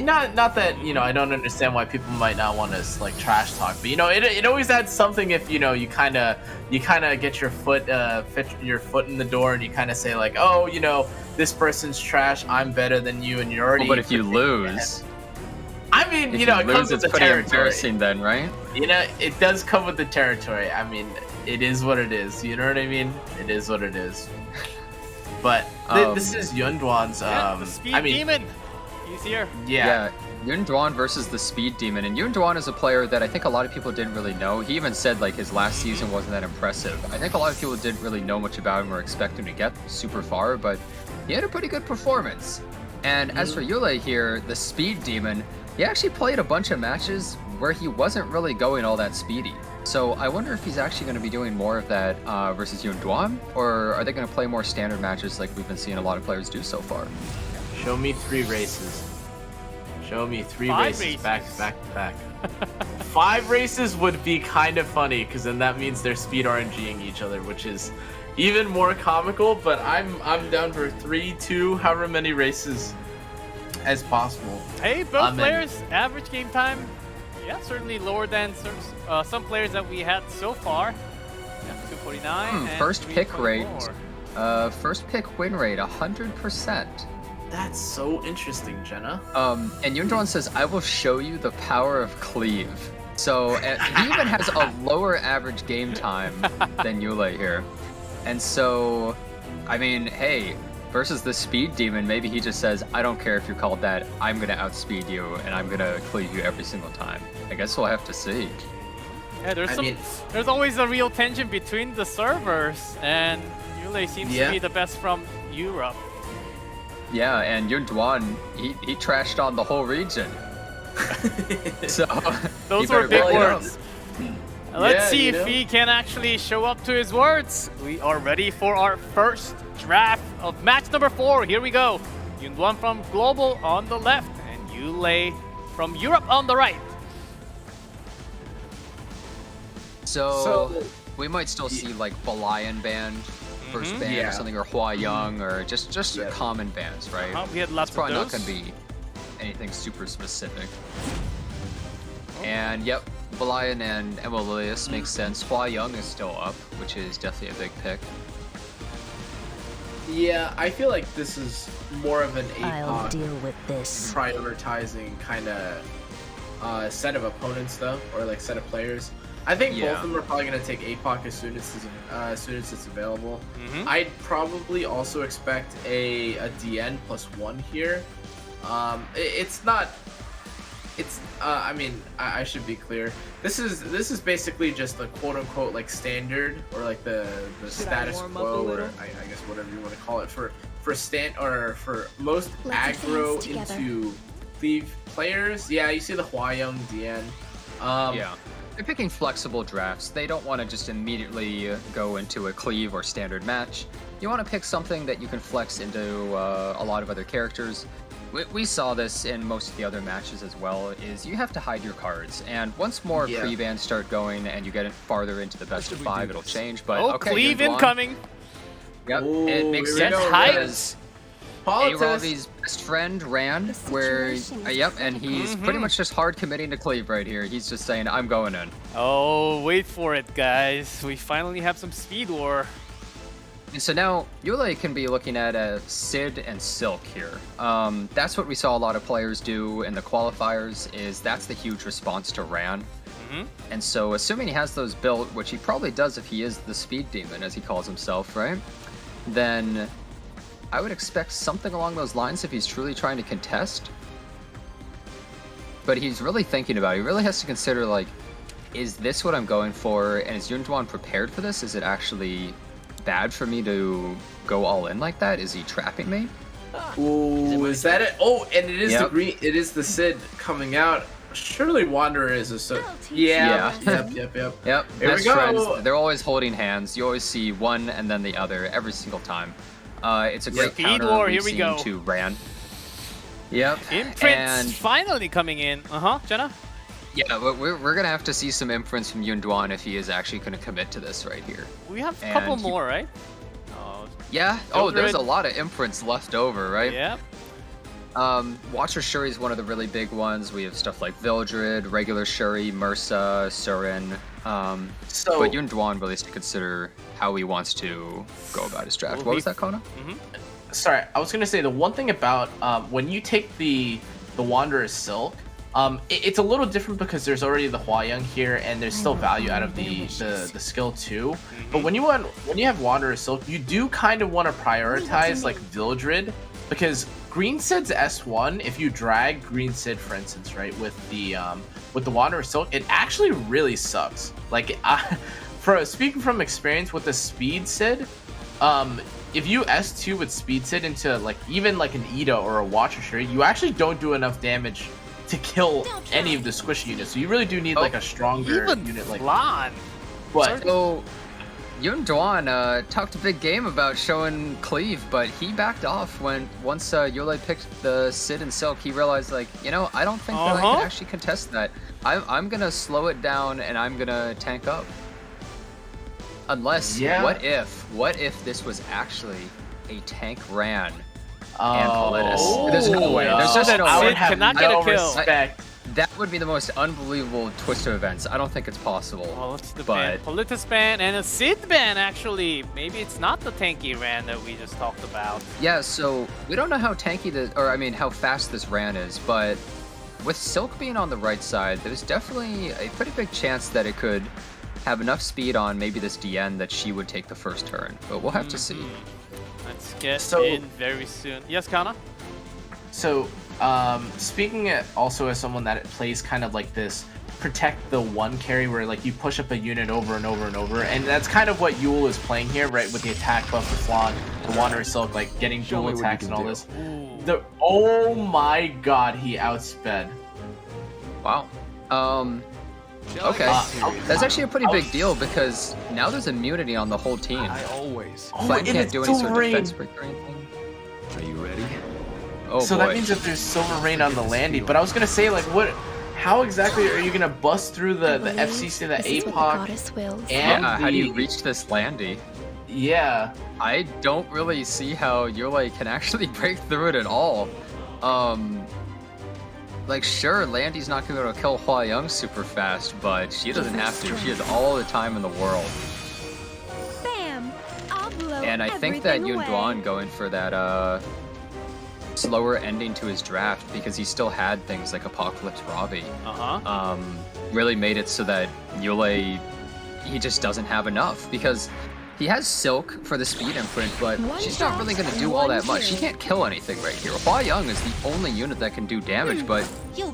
not that I don't understand why people might not want to like trash talk, but it always adds something if you kind of get your foot in the door and you kind of say like, oh, this person's trash, I'm better than you, and you're already. Well, but if you lose. I mean, if it comes with the pretty territory. Embarrassing then, right? It does come with the territory. I mean, it is what it is. You know what I mean? It is what it is. But this is YunDuan's. The Speed Demon. He's here. Yeah. YunDuan versus the Speed Demon, and YunDuan is a player that I think a lot of people didn't really know. He even said like his last season wasn't that impressive. I think a lot of people didn't really know much about him or expect him to get super far, but he had a pretty good performance. And as for Yule here, the Speed Demon, he actually played a bunch of matches where he wasn't really going all that speedy. So I wonder if he's actually going to be doing more of that versus YunDuan, or are they going to play more standard matches like we've been seeing a lot of players do so far? Show me 3 races. Show me 3 races back to back. 5 races would be kind of funny, because then that means they're speed RNGing each other, which is even more comical. But I'm down for 3, 2, however many races as possible. Hey, both players, average game time, certainly lower than some players that we had so far. 249. First pick rate. First pick win rate, 100%. That's so interesting, Jenna. And YunDuan says, I will show you the power of cleave. So he even has a lower average game time than Yule here. And so, I mean, hey, versus the Speed Demon, maybe he just says, I don't care if you're called that, I'm going to outspeed you, and I'm going to cleave you every single time. I guess we'll have to see. Yeah, there's always a real tension between the servers, and Yule seems to be the best from Europe. Yeah, and YunDuan, he trashed on the whole region. So those were big words. Let's see if he can actually show up to his words. We are ready for our first draft of match number 4. Here we go. YunDuan from Global on the left, and Yule from Europe on the right. So we might still see like Balayan band. First band or something, or Hua-Young, or just common bands, right? We had lots it's probably of those. Not going to be anything super specific. And yep, Balayan and Emilius makes sense. Hua-Young is still up, which is definitely a big pick. Yeah, I feel like this is more of an I'll APOC deal with this. prioritizing kind of set of opponents though, or like set of players. I think both of them are probably going to take APOC as soon as it's available. I'd probably also expect a DN +1 here. It's not. It's. I mean, I should be clear. This is basically just the quote unquote like standard or like the status quo, or I guess whatever you want to call it for most aggro into Cleave players. Yeah, you see the Hua-Young DN. They're picking flexible drafts. They don't want to just immediately go into a cleave or standard match. You want to pick something that you can flex into a lot of other characters. We saw this in most of the other matches as well, is you have to hide your cards. And once more pre-bans start going and you get farther into the best of 5, it'll change. But okay, cleave incoming. Yep, it makes sense. Because A-Ravi's best friend ran, where, yep, and he's pretty much just hard committing to Cleave right here. He's just saying, I'm going in. Oh, wait for it, guys. We finally have some speed war. And so now, Yule can be looking at a Sid and Silk here. That's what we saw a lot of players do in the qualifiers, is that's the huge response to Ran. And so, assuming he has those built, which he probably does if he is the Speed Demon, as he calls himself, right? Then I would expect something along those lines if he's truly trying to contest. But he's really thinking about it. He really has to consider, like, is this what I'm going for? And is YunDuan prepared for this? Is it actually bad for me to go all in like that? Is he trapping me? Ooh, is that it? Oh, and it is the green. It is the Sid coming out. Surely Wanderer is a Yep. Yep. Here Best we go. friends. They're always holding hands. You always see one and then the other every single time. It's a great counter war, we've here we seen go. to Ran. Yep. Imprints And finally coming in. Jenna? yeah, we're gonna have to see some imprints from YunDuan if he is actually gonna commit to this right here. We have a couple more, right? Yeah. Oh, there's a lot of imprints left over, right? Yep. Watcher Shuri is one of the really big ones. We have stuff like Vildred, regular Shuri, Mursa, Surin. But YunDuan really has to consider how he wants to go about his draft. What was that, Kona? Sorry, I was gonna say the one thing about when you take the Wanderer Silk, it's a little different because there's already the Hua-Young here, and there's still value out of the skill too. But when you have Wanderer Silk, you do kind of want to prioritize like Vildred, because Green Sid's S1, if you drag Green Sid, for instance, right, with the Wanderer Silk, it actually really sucks. Like, speaking from experience with the Speed Sid, if you S2 with Speed Sid into like even like an Ida or a Watcher Shuri, you actually don't do enough damage to kill any of the squishy units. So you really do need like a stronger unit like Lan. But so YunDuan talked a big game about showing Cleave, but he backed off once Yule picked the Sid and Silk. He realized, like, you know, I don't think that I can actually contest that. I'm gonna slow it down and I'm gonna tank up. Unless, what if this was actually a tank Ran and Politis? There's no way. There's just no way. Sid cannot get a kill. That would be the most unbelievable twist of events. I don't think it's possible. Well, it's the ban. Politis ban and a Sid ban, actually. Maybe it's not the tanky Ran that we just talked about. Yeah, so we don't know how tanky how fast this Ran is, but with Silk being on the right side, there's definitely a pretty big chance that it could have enough speed on maybe this DN that she would take the first turn. But we'll have to see. Let's get in very soon. Yes, Kana? So, speaking also as someone that plays kind of like this protect the one carry where like you push up a unit over and over and over, and that's kind of what Yule is playing here, right? With the attack buff, the Flan, the Wanderer Silk, like getting dual attacks and all this. Oh my god, he outsped. Wow. Okay. That's actually a pretty big deal because now there's immunity on the whole team. Flan can't do any sort of defense break or anything. Are you ready? Oh, so that means that there's Silver Rain on the Landy, but I was gonna say, like, how exactly are you gonna bust through the FCC, the APOC, and how do you reach this Landy? Yeah. I don't really see how Yule can actually break through it at all. Like, sure, Landy's not gonna be able to kill Hua-Young super fast, but she doesn't have to. She has all the time in the world. Bam! I'll blow And I think that YunDuan going for that slower ending to his draft, because he still had things like Apocalypse Ravi, really made it so that Yule, he just doesn't have enough, because he has Silk for the speed imprint, but she's not really going to do all that much. She can't kill anything right here. Hua-Young is the only unit that can do damage, but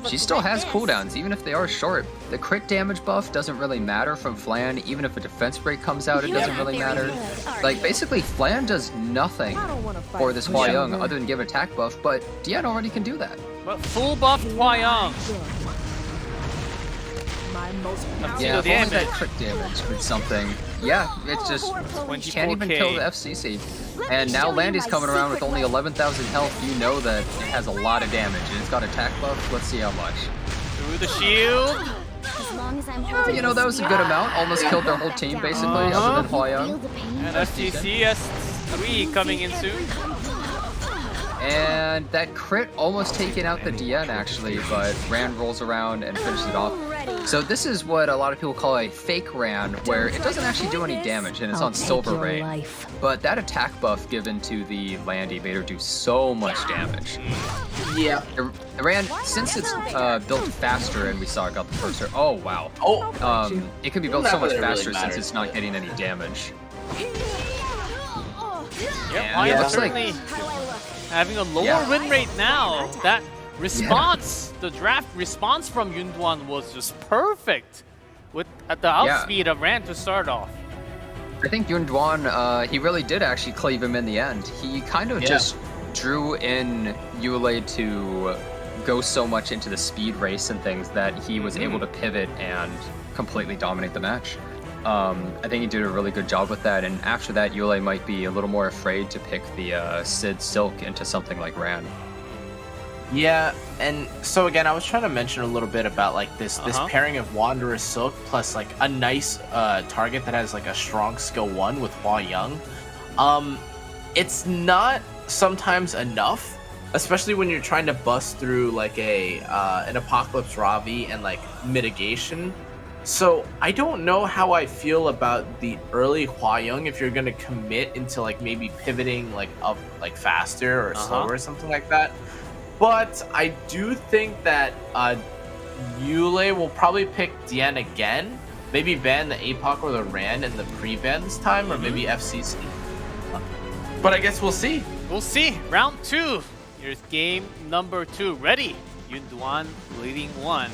she still has cooldowns, even if they are short. The crit damage buff doesn't really matter from Flan. Even if a defense break comes out, it doesn't really matter. Like, basically, Flan does nothing for this Hua-Young other than give attack buff, but Dian already can do that. But full buff Hua-Young. Yeah, if only that crit damage with something. Yeah, it's just, you can't even kill the FCC. And now Landy's coming around with only 11,000 health. You know that it has a lot of damage, and it's got attack buff. Let's see how much. Through the shield. You know, that was a good amount. Almost killed their whole team, basically, other than Hua-Young. And FGC S3 coming in soon. And that crit almost taking out the DN actually, but Ran rolls around and finishes it off. So this is what a lot of people call a fake Ran, where it doesn't actually do any damage and it's on Silver Rain. But that attack buff given to the Landy made her do so much damage. Yeah. The Ran, since it's built faster and we saw it got the first... Oh, wow. It can be built so much faster since it's not getting any damage. Yep, it looks certainly having a lower win rate now. That response, the draft response from YunDuan was just perfect with at the outspeed of Ran to start off. I think YunDuan, he really did actually cleave him in the end. He kind of just drew in Yule to go so much into the speed race and things that he was able to pivot and completely dominate the match. I think he did a really good job with that, and after that, Yule might be a little more afraid to pick the Sid Silk into something like Ran. Yeah, and so again, I was trying to mention a little bit about like this pairing of Wanderer Silk plus like a nice target that has like a strong skill 1 with Hua-Young. It's not sometimes enough, especially when you're trying to bust through like an Apocalypse Ravi and like mitigation. So I don't know how I feel about the early Hua-Young if you're gonna commit into like maybe pivoting like up like faster or slower or something like that. But I do think that Yule will probably pick Dian again. Maybe ban the APOC or the Ran in the pre-ban this time, or maybe FCC. But I guess we'll see. We'll see. Round 2. Here's game number 2. Ready. YunDuan leading 1.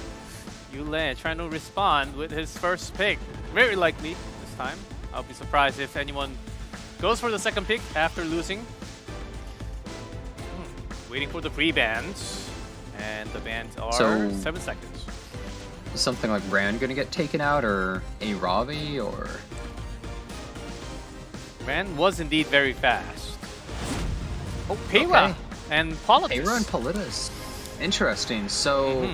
Yule trying to respond with his first pick. Very likely this time. I'll be surprised if anyone goes for the second pick after losing. Waiting for the pre-bans. And the bans are 7 seconds. Is something like Ran gonna get taken out, or a Ravi, or... Ran was indeed very fast. Oh, Peira and Politis. Peira and Politis. Interesting. So...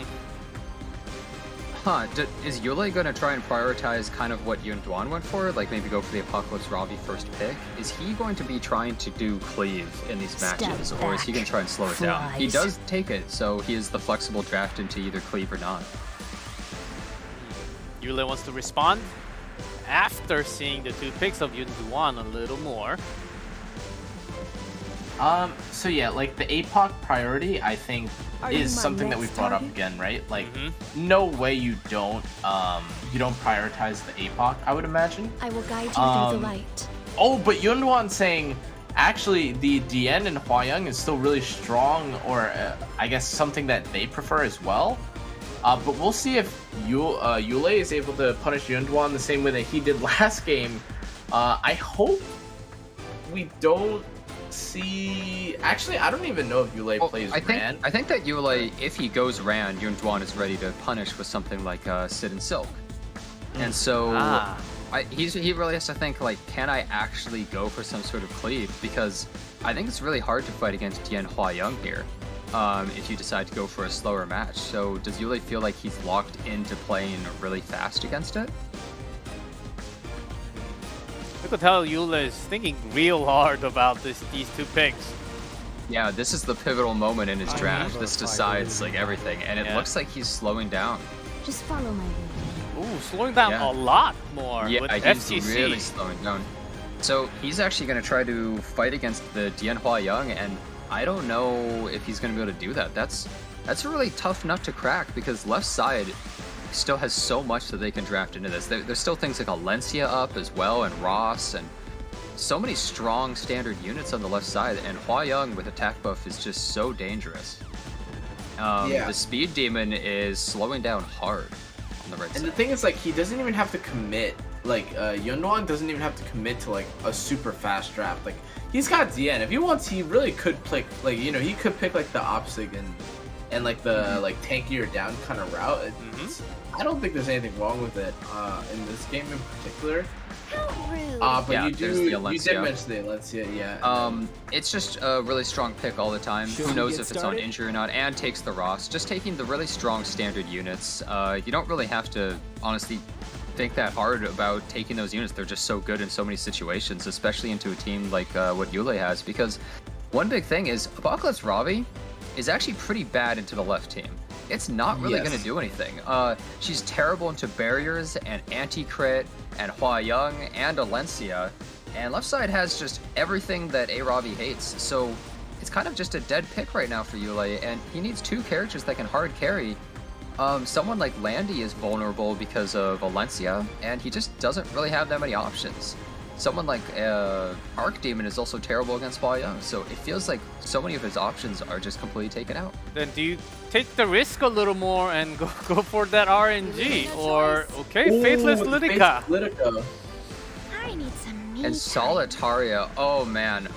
is Yule going to try and prioritize kind of what YunDuan went for? Like maybe go for the Apocalypse Ravi first pick? Is he going to be trying to do cleave in these matches, or is he going to try and slow it down? He does take it, so he is the flexible draft into either cleave or not. Yule wants to respond after seeing the 2 picks of YunDuan a little more. So yeah, like the APOC priority, I think, is something that we've brought up again, right? Like, no way you don't prioritize the APOC, I would imagine. I will guide you through the light. Oh, but YunDuan saying, actually, the DN and Hua-Young is still really strong, or I guess something that they prefer as well. But we'll see if Yule is able to punish YunDuan the same way that he did last game. I hope we don't see... Actually, I don't even know if Yule plays Ran. I think that Yule, if he goes Ran, YunDuan is ready to punish with something like Sid and Silk. And so he really has to think, like, can I actually go for some sort of cleave? Because I think it's really hard to fight against Dian Hua-Young here if you decide to go for a slower match. So does Yule feel like he's locked into playing really fast against it? You could tell Yule is thinking real hard about these 2 picks. Yeah, this is the pivotal moment in his draft. This decides like everything, and it looks like he's slowing down. Just follow my lead. Ooh, slowing down a lot more with he's FCC. Really slowing down. So he's actually going to try to fight against the Dian Hua-Young, and I don't know if he's going to be able to do that. That's a really tough nut to crack, because left side still has so much that they can draft into this. There's still things like Alencia up as well, and Ross, and so many strong standard units on the left side, and Hua-Young with attack buff is just so dangerous. The speed demon is slowing down hard on the right side. And the thing is, like, he doesn't even have to commit. Like, YunDuan doesn't even have to commit to, like, a super fast draft. Like, he's got DN. If he wants, he really could pick, like, you know, he could pick, like, the Opsig and like, the, like, tankier down kind of route. I don't think there's anything wrong with it in this game in particular. But you did mention the Alencia, it's just a really strong pick all the time. Who knows if it's on injury or not, and takes the Ross. Just taking the really strong standard units. You don't really have to, honestly, think that hard about taking those units. They're just so good in so many situations, especially into a team like what Yule has, because one big thing is Apocalypse Ravi is actually pretty bad into the left team. It's not really going to do anything. She's terrible into barriers and anti-crit and Hua Young and Alencia. And left side has just everything that A Ravi hates. So it's kind of just a dead pick right now for Yule. And he needs two characters that can hard carry. Someone like Landy is vulnerable because of Alencia. And he just doesn't really have that many options. Someone like Archdemon is also terrible against Hua Young. So it feels like so many of his options are just completely taken out. Then do you take the risk a little more and go for that RNG? Or, okay, Faithless Lidica. I need some And Solitaria, oh man.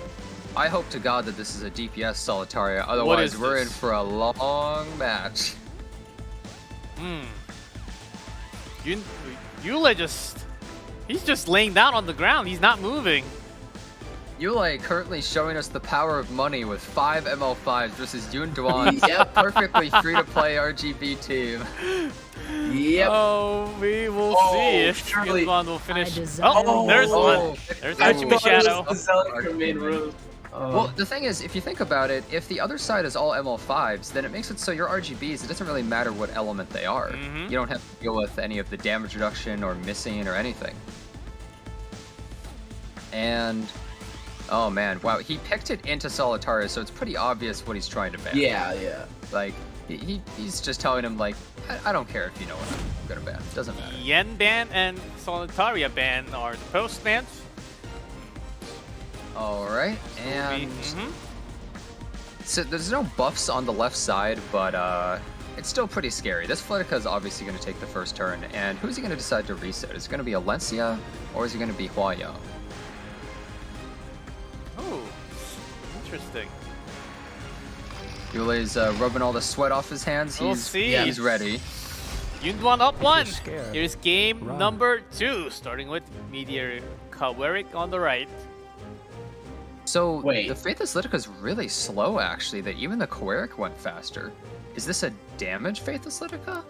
I hope to God that this is a DPS Solitaria, otherwise we're in for a long match. Yule he's just laying down on the ground, he's not moving. Yule currently showing us the power of money with 5 ML5s versus YunDuan, perfectly free-to-play RGB team. Yep. Oh, we will see if YunDuan will finish. Oh, there's one. There's RGB Shadow. Well, the thing is, if you think about it, if the other side is all ML5s, then it makes it so your RGBs, it doesn't really matter what element they are. You don't have to deal with any of the damage reduction or missing or anything. And, oh man, wow, he picked it into Solitaria, so it's pretty obvious what he's trying to ban. Yeah. Like, he's just telling him, like, I don't care if you know what I'm gonna ban, it doesn't matter. Yen ban and Solitaria ban are the post bans. Alright, and so there's no buffs on the left side, but it's still pretty scary. This Flitica is obviously going to take the first turn, and who's he going to decide to reset? Is it going to be Alencia, or is it going to be Hua Young? Oh, interesting. Yule's rubbing all the sweat off his hands. He's ready. YunDuan up 1. Here's game number 2, starting with Meteor Kaweric on the right. So the Faithless Lidica is really slow, actually, that even the Kaweric went faster. Is this a damage Faithless Lidica?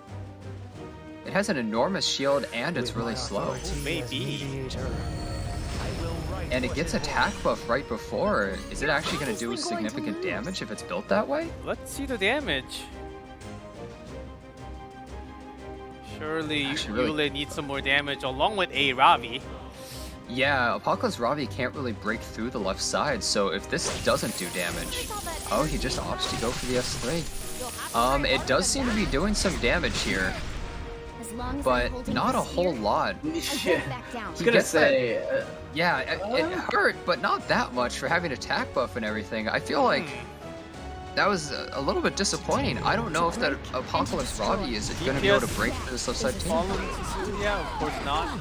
It has an enormous shield and it's really slow. Maybe. And it gets attack buff right before. Is it actually going to do significant damage if it's built that way? Let's see the damage. Surely Yule needs some more damage along with A Ravi. Yeah, Apocalypse Ravi can't really break through the left side, so if this doesn't do damage... Oh, he just opts to go for the S3. It does seem to be doing some damage here, but not a whole lot. I was gonna say... Yeah, it hurt, but not that much for having attack buff and everything. I feel like that was a little bit disappointing. I don't know if that Apocalypse Ravi is going to be able to break through this left side team. Yeah, of course not.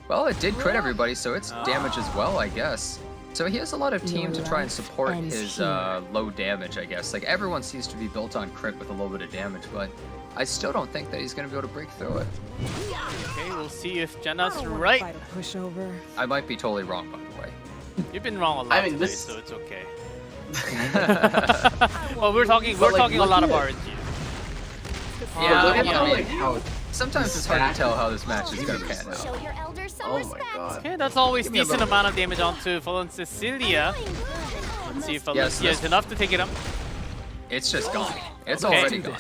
Well, it did crit everybody, so it's damage as well, I guess. So he has a lot of team to try and support his low damage, I guess. Like, everyone seems to be built on crit with a little bit of damage, but I still don't think that he's going to be able to break through it. Okay, we'll see if Jenna's right. I might be totally wrong, by the way. You've been wrong a lot today, so it's okay. Well, we're talking a lot of RNG. Yeah, sometimes it's hard to tell how this match is going to pan out. Oh my god. Okay, that's always decent amount of damage onto Fallen Cecilia. Let's see if Alencia is enough to take it up. It's just gone. It's already gone.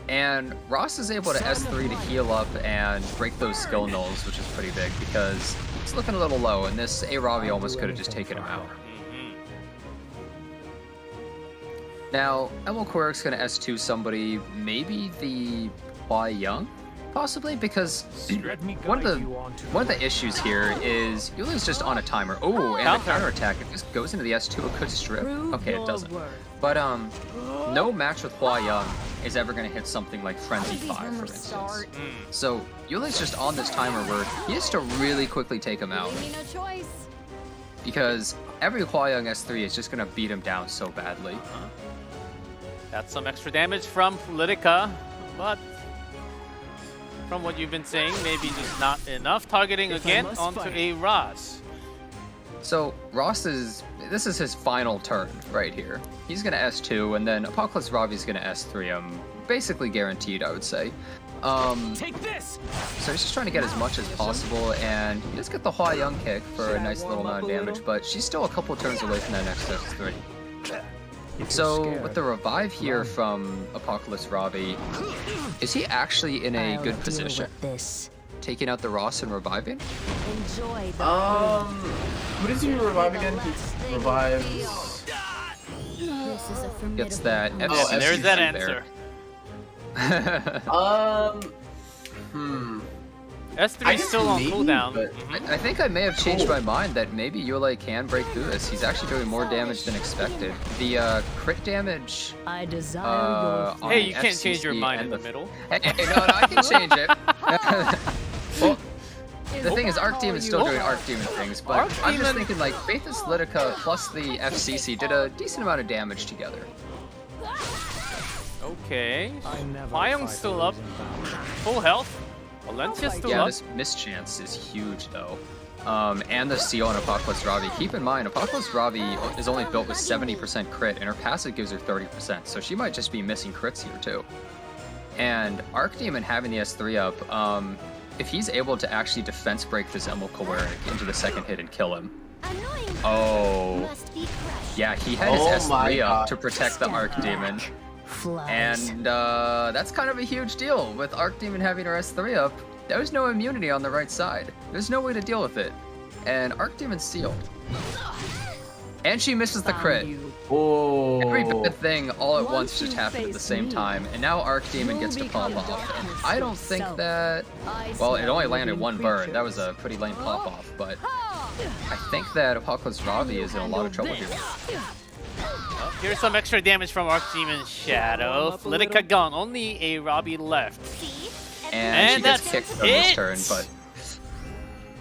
And Ross is able to S3 to heal up and break those skill nulls, which is pretty big because he's looking a little low, and this A Ravi almost could have just taken him out. Now, Emil Quirk's going to S2 somebody, maybe the Hua Young? Possibly, because one of the issues here is Yule's just on a timer. Oh, and the counterattack, if this goes into the S2, it could strip. Okay, it doesn't. But no match with Hua Young is ever going to hit something like Frenzy 5, for instance. So Yule's just on this timer where he has to really quickly take him out. Because every Hua Young S3 is just going to beat him down so badly. That's some extra damage from Lidica, but from what you've been saying, maybe just not enough. Targeting again onto a Ross. So Ross this is his final turn right here. He's gonna S2, and then Apocalypse Ravi's gonna S3 him, basically guaranteed, I would say. Take this. So he's just trying to get as much as possible, and he does get the Hua Young kick for a nice little amount of damage, but she's still a couple turns away from that next S3. So with the revive here from Apocalypse Robbie, is he actually in a good position? Taking out the Ross and reviving? Who does he revive again? He revives. Gets that and FCC there's that there. answer. S3 is still on cooldown. But I think I may have changed my mind that maybe Yule can break through this. He's actually doing more damage than expected. The crit damage. I desire Hey, you can't change your mind in the middle. Hey, no, I can change it. Well, the thing is, Arc Demon's still doing Arc Demon things, but I'm just thinking like Faithless Litica plus the FCC did a decent amount of damage together. Okay. Hyung's still up. Full health. Valencia's still Yeah, up. this mischance is huge though. And the seal on Apocalypse Robbie. Keep in mind, Apocalypse Robbie is only built with 70% crit, and her passive gives her 30%, so she might just be missing crits here too. And Arc Demon having the S3 up, if he's able to actually defense break this Emil Kawaric into the second hit and kill him. Oh. Yeah, he had his S3 up to protect the Arc Demon. And that's kind of a huge deal. With Arc Demon having her S3 up, there's no immunity on the right side. There's no way to deal with it. And Arc Demon's sealed. And she misses the crit. Every bad thing all at once just happened at the same time, and now Arc Demon gets to pop off. And I don't think that... Well, it only landed one burn. That was a pretty lame pop off, but I think that Apocalypse Robbie is in a lot of trouble here. Here's some extra damage from Arc Demon's Shadow. Litica gone, only a Robbie left. And she gets kicked from this turn, but...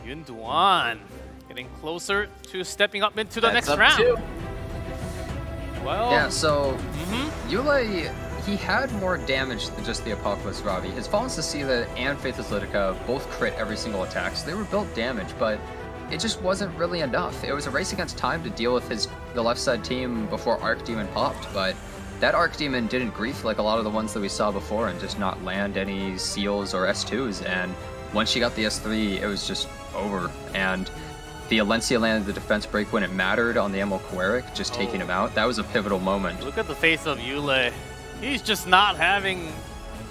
YunDuan getting closer to stepping up into the next round. Well, yeah, so Yule, he had more damage than just the Apocalypse Robbie. His Fallen Cecilia and Faithless Litica both crit every single attack, so they were built damage, but it just wasn't really enough. It was a race against time to deal with the left side team before Arc Demon popped, but that Arc Demon didn't grief like a lot of the ones that we saw before and just not land any seals or S2s, and once she got the S3, it was just over. And the Alencia landed the defense break when it mattered on the Emil Kawaric, just taking him out. That was a pivotal moment. Look at the face of Yule. He's just not having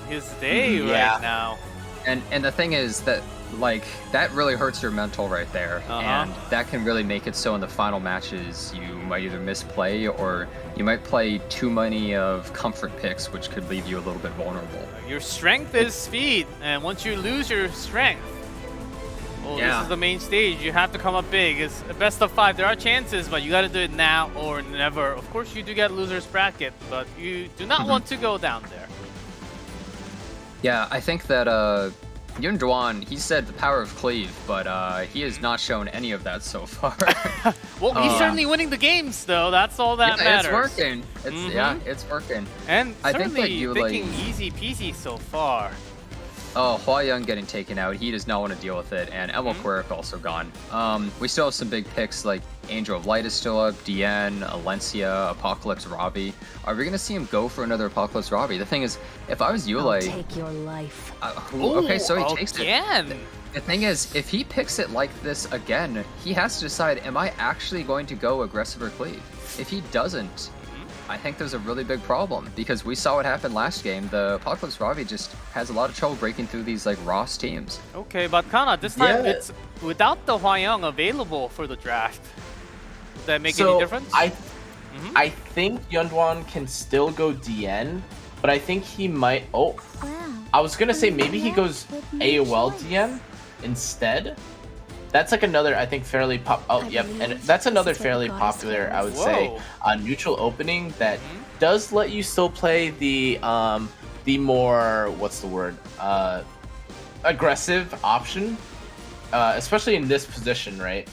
his day right now. And the thing is that, like, that really hurts your mental right there. And that can really make it so in the final matches you might either misplay or you might play too many of comfort picks, which could leave you a little bit vulnerable. Your strength is speed, and once you lose your strength, this is the main stage. You have to come up big. It's a best of 5. There are chances, but you got to do it now or never. Of course, you do get loser's bracket, but you do not want to go down there. Yeah, I think that YunDuan, he said the power of cleave, but he has not shown any of that so far. Well, he's certainly winning the games, though. That's all that matters. It's working. Yeah, it's working. And I think certainly that you picking easy peasy so far. Oh, Hua Young getting taken out. He does not want to deal with it. And Emil Kawaric also gone. We still have some big picks like Angel of Light is still up, DN, Alencia, Apocalypse Robbie. Are we going to see him go for another Apocalypse Robbie? The thing is, if I was Yule... take your life. Okay, so he takes it. The thing is, if he picks it like this again, he has to decide, am I actually going to go aggressive or cleave? If he doesn't, I think there's a really big problem, because we saw what happened last game. The Apocalypse Robbie just has a lot of trouble breaking through these like Ross teams. Okay, but Kana, this time it's without the Hwayoung available for the draft. Does that make any difference? I think YunDuan can still go DN, but I think he might... I was gonna say maybe he goes AOL DN instead. That's like another, I think, fairly and that's another fairly popular, I would say, neutral opening that does let you still play the more, what's the word, aggressive option, especially in this position, right?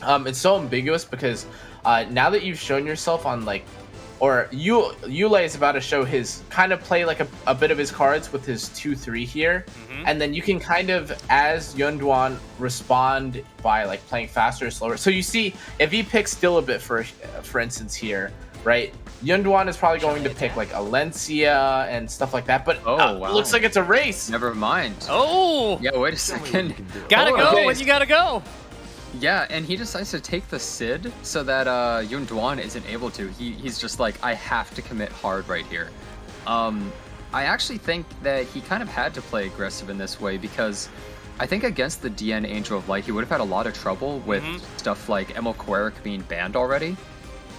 It's so ambiguous because now that you've shown yourself on like, or Yule is about to show his kind of play like a bit of his cards with his 2-3 here, and then you can kind of, as YunDuan, respond by like playing faster or slower. So you see, if he picks still a bit for instance here, right? YunDuan is probably going to pick like Alencia and stuff like that, but wow. looks like it's a race. Never mind. Oh! Yeah, wait a second. Gotta Hold go on. when you gotta go. Yeah, and he decides to take the Sid so that YunDuan isn't able to. He's just like, I have to commit hard right here. I actually think that he kind of had to play aggressive in this way because I think against the DN Angel of Light, he would have had a lot of trouble with stuff like Queric being banned already.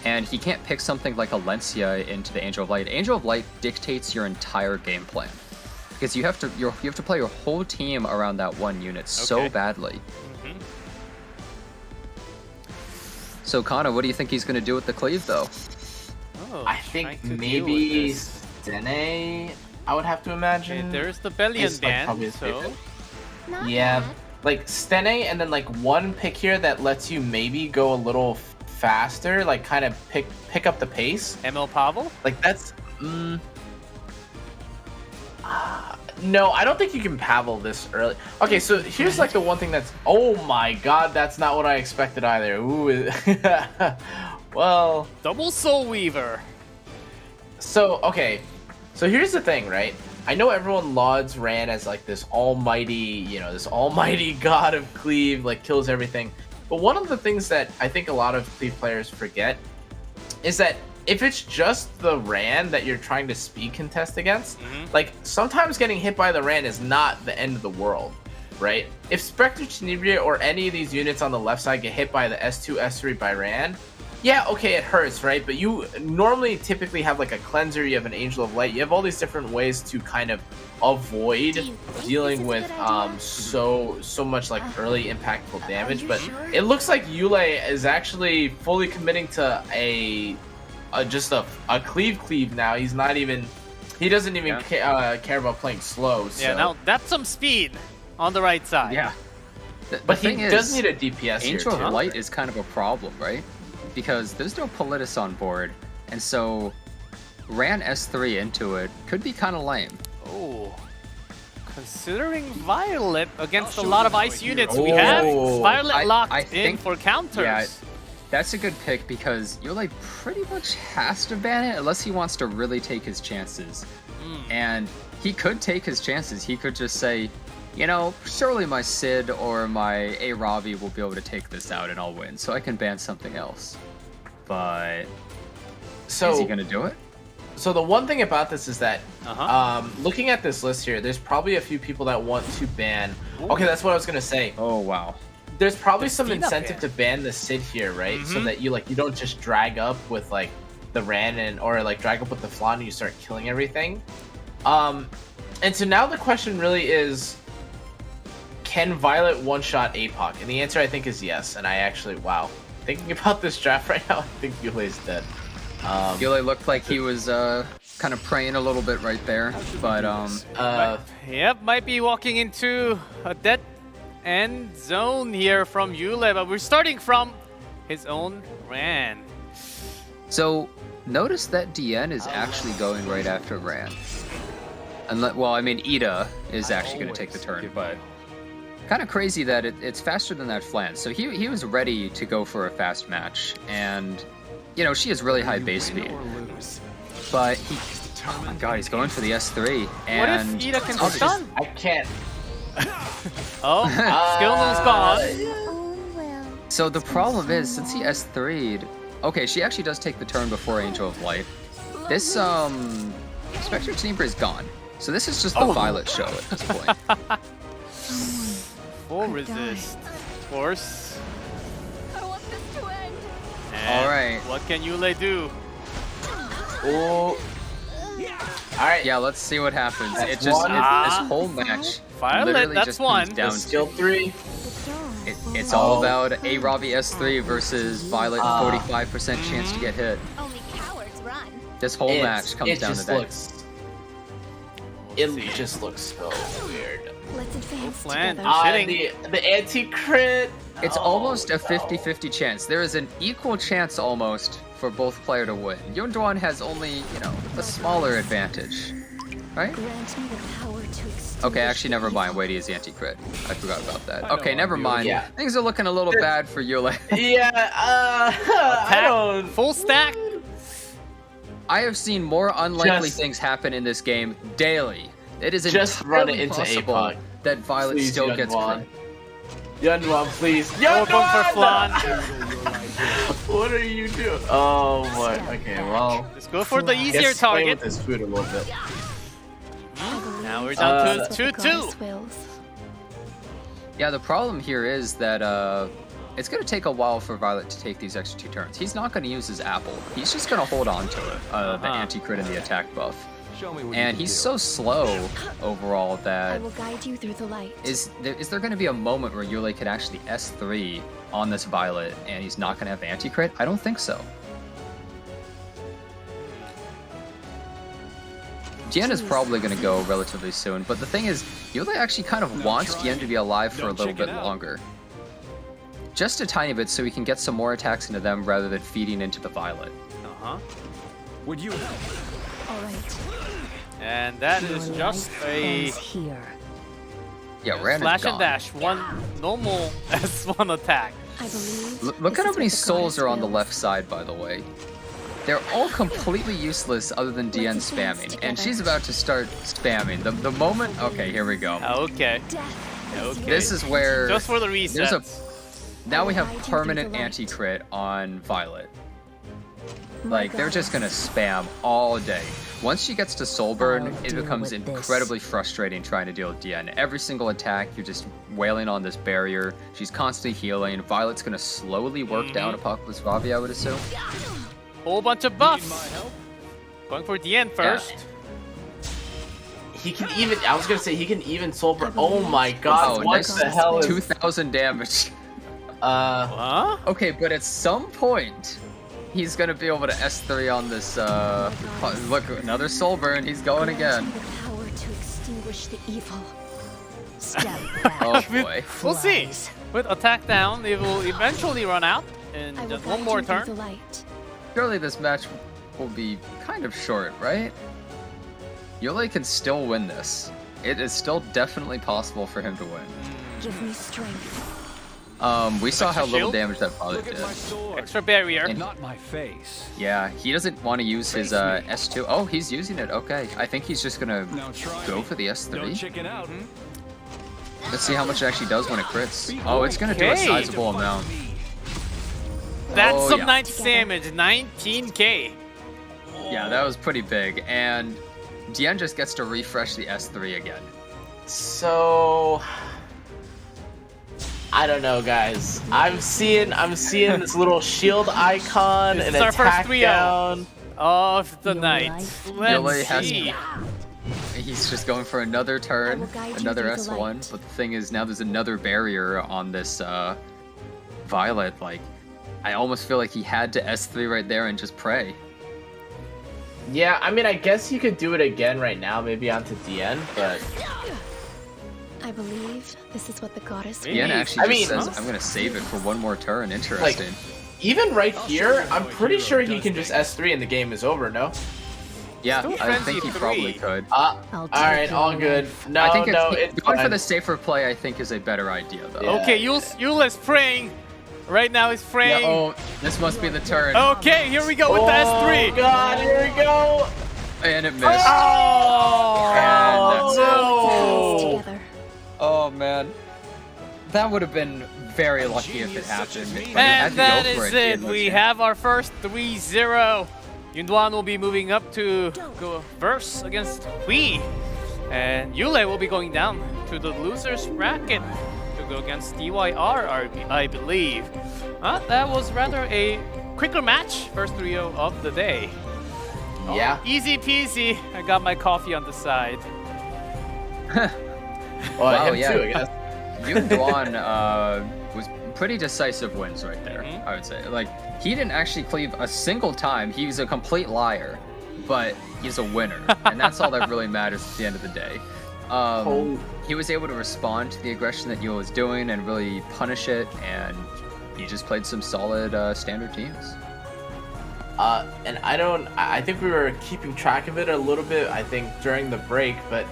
And he can't pick something like Alencia into the Angel of Light. Angel of Light dictates your entire game plan. Because you have to play your whole team around that one unit so badly. So Kana, what do you think he's going to do with the cleave though? I think maybe Stene, I would have to imagine. There's the Bellion ban, probably so... Yeah, like Stene and then like one pick here that lets you maybe go a little faster, like kind of pick up the pace. ML Pavel? Like that's... no, I don't think you can Pavel this early. Okay, so here's like the one thing that's... Oh my god, that's not what I expected either. Ooh. Well... Double Soul Weaver. So, okay. So here's the thing, right? I know everyone lauds Ran as like this almighty, you know, this almighty god of cleave, like kills everything. But one of the things that I think a lot of cleave players forget is that if it's just the Ran that you're trying to speed contest against, like sometimes getting hit by the Ran is not the end of the world, right? If Spectre Tenebria or any of these units on the left side get hit by the S2, S3 by Ran, yeah, okay, it hurts, right? But you normally typically have like a cleanser, you have an Angel of Light, you have all these different ways to kind of avoid dealing with so much like early impactful damage. But it looks like Yule is actually fully committing to just a cleave now. He's not even, he doesn't even care about playing slow. So. Yeah, now that's some speed on the right side. Yeah. But he does need a DPS here Angel too. of Light is kind of a problem, right? Because there's no Politis on board, and so Ran S3 into it could be kind of lame. Oh, considering Violet against a lot of ice units, we have Violet locked in for counters. Yeah, that's a good pick because Yule pretty much has to ban it unless he wants to really take his chances. And he could take his chances. He could just say, you know, surely my Sid or my A. Ravi will be able to take this out and I'll win, so I can ban something else. But is he gonna do it? So the one thing about this is that, looking at this list here, there's probably a few people that want to ban. Okay, that's what I was gonna say. Oh wow. There's probably some incentive to ban the Sid here, right? So that you don't just drag up with like the Ran or like drag up with the Flan and you start killing everything. And so now the question really is, can Violet one-shot APOC? And the answer I think is yes. And I actually, wow. Thinking about this draft right now, I think Yule's dead. Yule looked like he was kind of praying a little bit right there, but yep, might be walking into a dead end zone here from Yule, but we're starting from his own Ran. So notice that DN is actually going right after Ran. Well, I mean, Ida is actually going to take the turn, but kind of crazy that it's faster than that Flan. So he was ready to go for a fast match, and you know, she has really high base speed. But oh my god, he's going for the S3. And what if Ida can stun? I can't. Skill move's gone. So the problem is, since he S3'd, okay, she actually does take the turn before Angel of Light. This Spectre Tenebria is gone. So this is just the Violet show at this point. Full resist. Force. I want this to end. Alright. What can Yule do? Oh. Alright. Yeah, let's see what happens. It just this whole match Violet, that's just one. down Skill 3. It's all about A. Ravi S3 versus Violet 45% chance to get hit. Only cowards run. This whole match comes down to that. It just looks so weird. Let's advance the anti-crit. It's almost a 50-50 chance. There is an equal chance almost for both player to win. YunDuan has only, you know, a smaller advantage, right? Okay, actually, never mind. Wait, he is anti-crit. I forgot about that. Okay, never mind. Yeah. Things are looking a little bad for Yule. Yeah, I don't... Full stack. I have seen more unlikely Just- things happen in this game daily. It is Just run it entirely into possible APOC. that Violet Please, still gets YunDuan. crit. YunDuan, please. Open for Flan. What are you doing? Oh boy. Okay, well. Let's go for the easier Guess play target. with this food a little bit. Now we're down to 2-2. Yeah, the problem here is that it's going to take a while for Violet to take these extra 2 turns. He's not going to use his apple. He's just going to hold on to it, the anti-crit and the attack buff. And he's so slow overall I that will guide you through the light. is there going to be a moment where Yule could actually S3 on this Violet and he's not going to have anti-crit? I don't think so. Dian is probably going to go relatively soon, but the thing is, Yule actually kind of wants Dian to be alive for a little bit longer. Just a tiny bit so he can get some more attacks into them rather than feeding into the Violet. Would you help? All right. And that is just a Yeah, Rand is slash and gone. dash. One normal S1 attack. I believe. Look at how many souls are on the left side, by the way. They're all completely useless other than Dian spamming. And she's about to start spamming. The moment... Okay, here we go. Okay. Okay. This is where... Just for the there's resets. Now we have permanent anti-crit on Violet. Like, they're just gonna spam all day. Once she gets to Soulburn, it becomes incredibly frustrating trying to deal with Dian. Every single attack, you're just wailing on this barrier. She's constantly healing. Violet's gonna slowly work down Apocalypse Vavi, I would assume. Whole bunch of buffs. Going for the end first. He can even. I was gonna say he can even Soulburn. Oh my god! What nice. the hell is? 2,000 damage. Okay, but at some point, he's gonna be able to S3 on this. Look, another Soulburn. He's going again. The power to extinguish the evil. Step Oh boy. We'll see. With attack down, it will eventually run out in just one more turn. Surely this match will be kind of short, right? Yule can still win this. It is still definitely possible for him to win. Give me strength. We saw how little shield? damage that Violet did. Extra barrier. And- Not my face. Yeah, he doesn't want to use his S2. Oh, he's using it. Okay, I think he's just gonna go for the S3. Don't chicken out. Let's see how much it actually does when it crits. Oh, it's gonna do a Okay. sizable amount. That's Oh, some yeah. nice damage. 19k. Yeah, that was pretty big. And Dian just gets to refresh the S3 again. So I don't know, guys. I'm seeing this little shield icon This and is our first attack 3-0 down. of the night. Yule Let's has- see. He's just going for another turn, guide you another through the S1. light. But the thing is, now there's another barrier on this Violet. Like, I almost feel like he had to S3 right there and just pray. Yeah, I mean, I guess he could do it again right now, maybe onto DN, but I believe this is what the goddess Dian wants. actually just says, I'm going to save it for one more turn. Interesting. even right here, I'm pretty sure he can just S3 and the game is over, no? Yeah, Still I think he frenzy probably 3. could. Alright, all good. No, I think no, it's it's going for fine. the safer play. I think is a better idea, though. Okay, Yule is praying. Right now he's praying. Yeah, oh, this must be the turn. Okay, here we go with the S3. Oh god, here we go! And it missed. Oh, And no. Together. Oh man, that would have been very lucky if it happened. But he had And to that go for is it. it. We have our first 3-0. YunDuan will be moving up to go verse against Hui. And Yule will be going down to the loser's bracket to go against DYR, I believe. That was rather a quicker match. First 3-0 of the day. Yeah. Easy peasy. I got my coffee on the side. Well, Wow, him yeah. too, I guess. YunDuan was pretty decisive wins right there, I would say. Like, he didn't actually cleave a single time. He was a complete liar, but he's a winner. And that's all that really matters at the end of the day. He was able to respond to the aggression that Yule was doing and really punish it, and he just played some solid standard teams. And I think we were keeping track of it a little bit, I think, during the break, but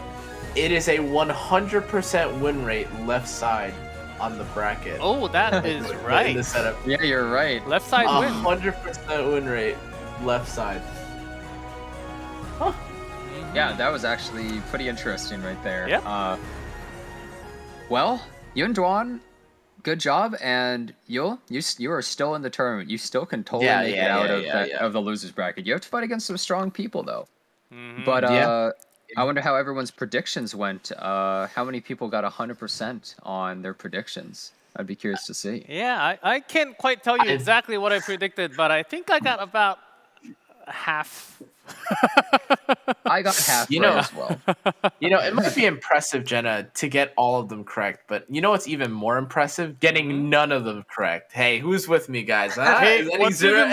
it is a 100% win rate left side on the bracket. Oh, that is In right. the setup. Yeah, you're right. Left side win. 100% win rate left side. Yeah, that was actually pretty interesting right there. Yeah. Well, YunDuan, good job, and Yule, you are still in the tournament. You still can totally make it out of the losers bracket. You have to fight against some strong people though. But I wonder how everyone's predictions went. How many people got 100% on their predictions? I'd be curious to see. Yeah, I can't quite tell you exactly what I predicted, but I think I got about half. I got half as well. It might be impressive, Jenna, to get all of them correct, but you know what's even more impressive? Getting none of them correct. Hey, who's with me, guys? Hey, any zero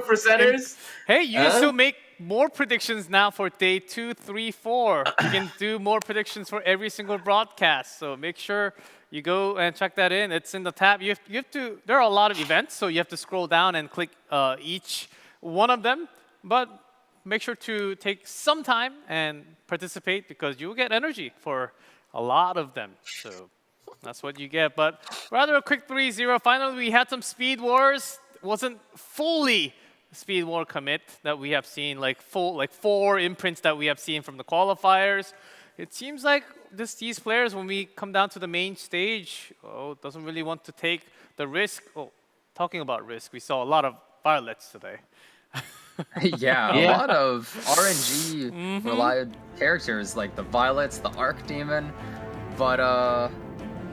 percenters? Hey, you still make more predictions now for day 2, 3, 4. You can do more predictions for every single broadcast, so make sure you go and check that in. It's in the tab. You have to. There are a lot of events, so you have to scroll down and click each one of them. But make sure to take some time and participate because you will get energy for a lot of them. So that's what you get. But rather a quick 3-0. Finally, we had some Speed Wars. It wasn't fully Speed War commit that we have seen, like 4 imprints that we have seen from the qualifiers. It seems like these players, when we come down to the main stage, doesn't really want to take the risk. Talking about risk, we saw a lot of violets today. Yeah, a lot of RNG relied characters like the Violets, the Arc Demon, but I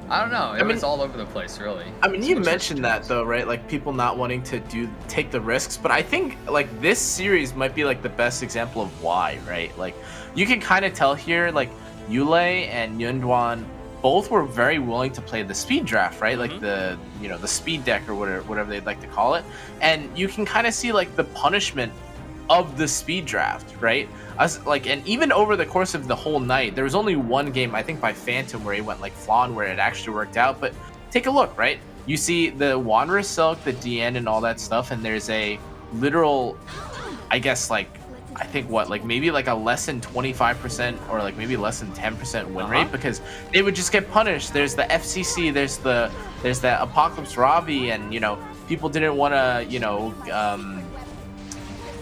don't know. It was all over the place, really. I mean, you mentioned that though, right? Like people not wanting to take the risks, but I think like this series might be like the best example of why, right? Like you can kind of tell here, like Yule and YunDuan both were very willing to play the speed draft, right? Like the the speed deck or whatever they'd like to call it, and you can kind of see like the punishment of the speed draft, right? And even over the course of the whole night, there was only one game, I think by Phantom, where he went like Flan, where it actually worked out. But take a look, right? You see the Wanderer Silk, the DN, and all that stuff, and there's a literal, I guess maybe like a less than 25% or like maybe less than 10% win rate because they would just get punished. There's the FCC, there's the Apocalypse Robbie, and people didn't want to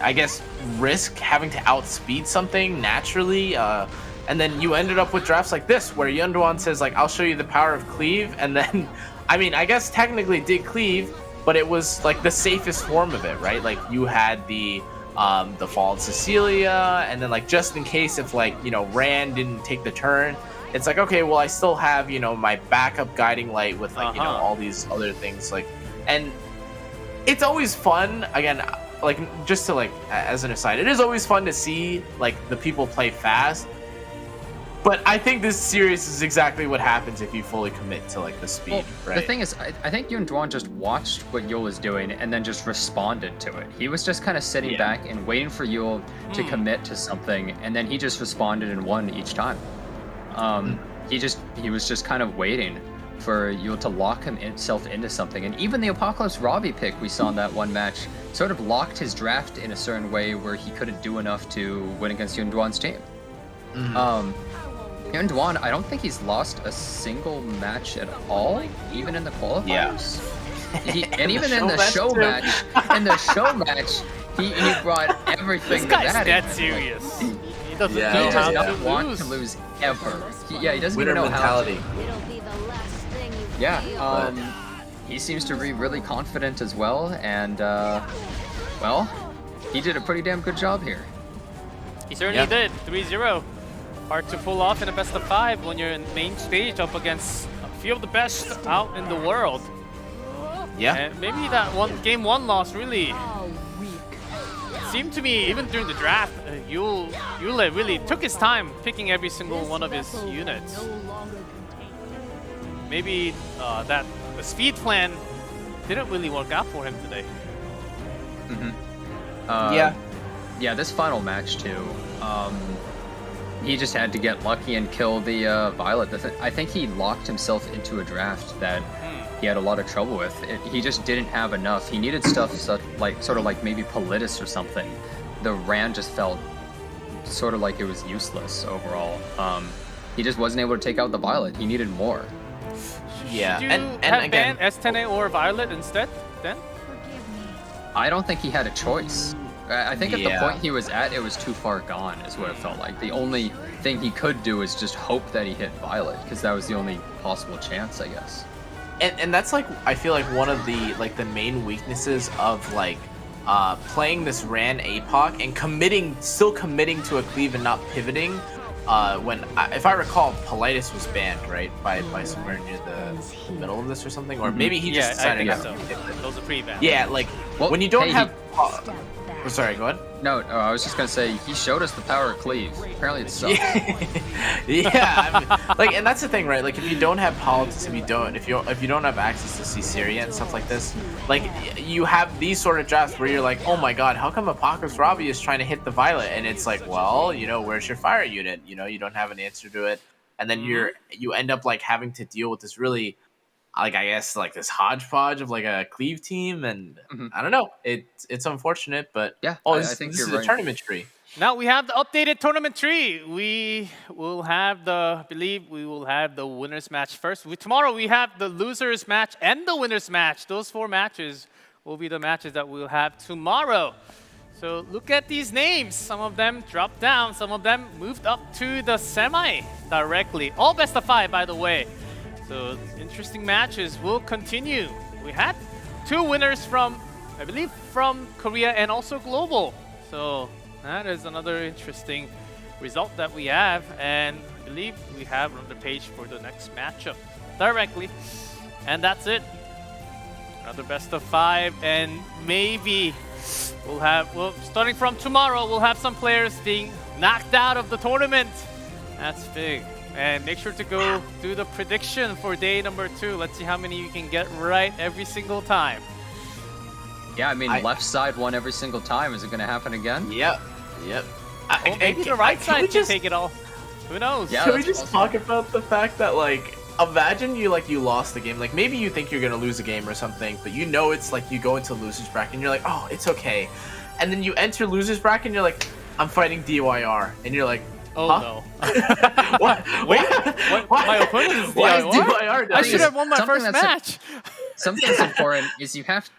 I guess risk having to outspeed something naturally, and then you ended up with drafts like this where YunDuan says like, I'll show you the power of cleave, and then I guess technically did cleave, but it was like the safest form of it, right? Like you had the Fallen Cecilia, and then like just in case if Rand didn't take the turn, it's like, okay, well I still have my backup guiding light with like all these other things, like, and it's always fun. Again, like just to like as an aside, it is always fun to see like the people play fast. But I think this series is exactly what happens if you fully commit to like the speed, right? The thing is, I think YunDuan just watched what Yule was doing and then just responded to it. He was just kind of sitting back and waiting for Yule to commit to something, and then he just responded and won each time. He was just kind of waiting for Yule to lock himself into something. And even the Apocalypse Robbie pick we saw in that one match sort of locked his draft in a certain way where he couldn't do enough to win against YunDuan's team. YunDuan, I don't think he's lost a single match at all, even in the qualifiers. And even in the show match, he brought everything. This guy's dead serious. He doesn't know how to want to lose ever. He doesn't even know mentality. how. Yeah. He seems to be really confident as well, and well, he did a pretty damn good job here. He certainly did. 3-0. Hard to pull off in a best of 5 when you're in main stage up against a few of the best out in the world. Yeah. And maybe that game 1 loss really seemed to me, even during the draft, Yule really took his time picking every single one of his units. Maybe the speed plan didn't really work out for him today. Yeah, this final match too. He just had to get lucky and kill the Violet. I think he locked himself into a draft that he had a lot of trouble with. He just didn't have enough. He needed stuff sort of like maybe Politis or something. The Rand just felt sort of like it was useless overall. He just wasn't able to take out the Violet. He needed more. Yeah, Should you have banned S10A or Violet instead then? I don't think he had a choice. I think at the point he was at, it was too far gone, is what it felt like. The only thing he could do is just hope that he hit Violet, because that was the only possible chance, I guess. And that's like, I feel like one of the main weaknesses of like playing this Ran APOC and still committing to a cleave and not pivoting. When if I recall, Politis was banned, right, by somewhere near the middle of this or something, or maybe he just decided not to. Those are pre-banned. Yeah, like when you don't have. Oh, sorry, go ahead. No, I was just gonna say he showed us the power of cleave. Apparently it sucks. Yeah, I mean, like, and that's the thing, right? Like, if you don't have politics, if you don't have access to see Syria and stuff like this, like, you have these sort of drafts where you're like, oh my god, how come Apocalypse Robbie is trying to hit the Violet? And it's like, well, you know, where's your fire unit? You know, you don't have an answer to it, and then you end up like having to deal with this really, like, I guess, like this hodgepodge of like a cleave team, and I don't know, it's unfortunate, but yeah. I think this is a tournament tree. Now we have the updated tournament tree. We will have I believe we will have the winners match first. Tomorrow we have the losers match and the winners match. Those 4 matches will be the matches that we'll have tomorrow. So look at these names. Some of them dropped down. Some of them moved up to the semi directly. All best of 5, by the way. So interesting matches will continue. We had 2 winners from, I believe, from Korea and also global. So that is another interesting result that we have. And I believe we have on the page for the next matchup directly. And that's it. Another best of 5. And maybe we'll have, starting from tomorrow, we'll have some players being knocked out of the tournament. That's big. And make sure to go do the prediction for day number 2. Let's see how many you can get right every single time. Yeah, I mean, left side won every single time. Is it going to happen again? Yep. Well, maybe the right side can take it all. Who knows? Yeah, can we just talk about the fact that, like, imagine you lost the game. Like, maybe you think you're going to lose a game or something, but you know it's like you go into losers bracket and you're like, oh, it's okay. And then you enter losers bracket and you're like, I'm fighting DYR. And you're like, oh, huh? no. What? Wait, my opponent is DYR? I should have won my first match. Something that's important is you have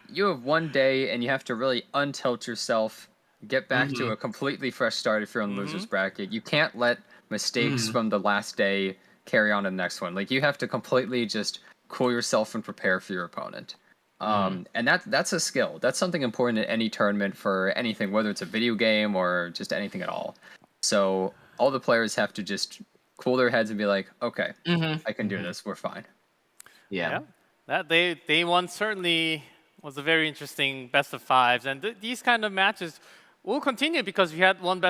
1 day and you have to really untilt yourself, get back to a completely fresh start if you're on losers bracket. You can't let mistakes from the last day carry on to the next one. Like, you have to completely just cool yourself and prepare for your opponent. And that's a skill. That's something important in any tournament for anything, whether it's a video game or just anything at all. So all the players have to just cool their heads and be like, okay, I can do this. We're fine. Yeah. That day 1 certainly was a very interesting best of 5s, and these kind of matches will continue because we had one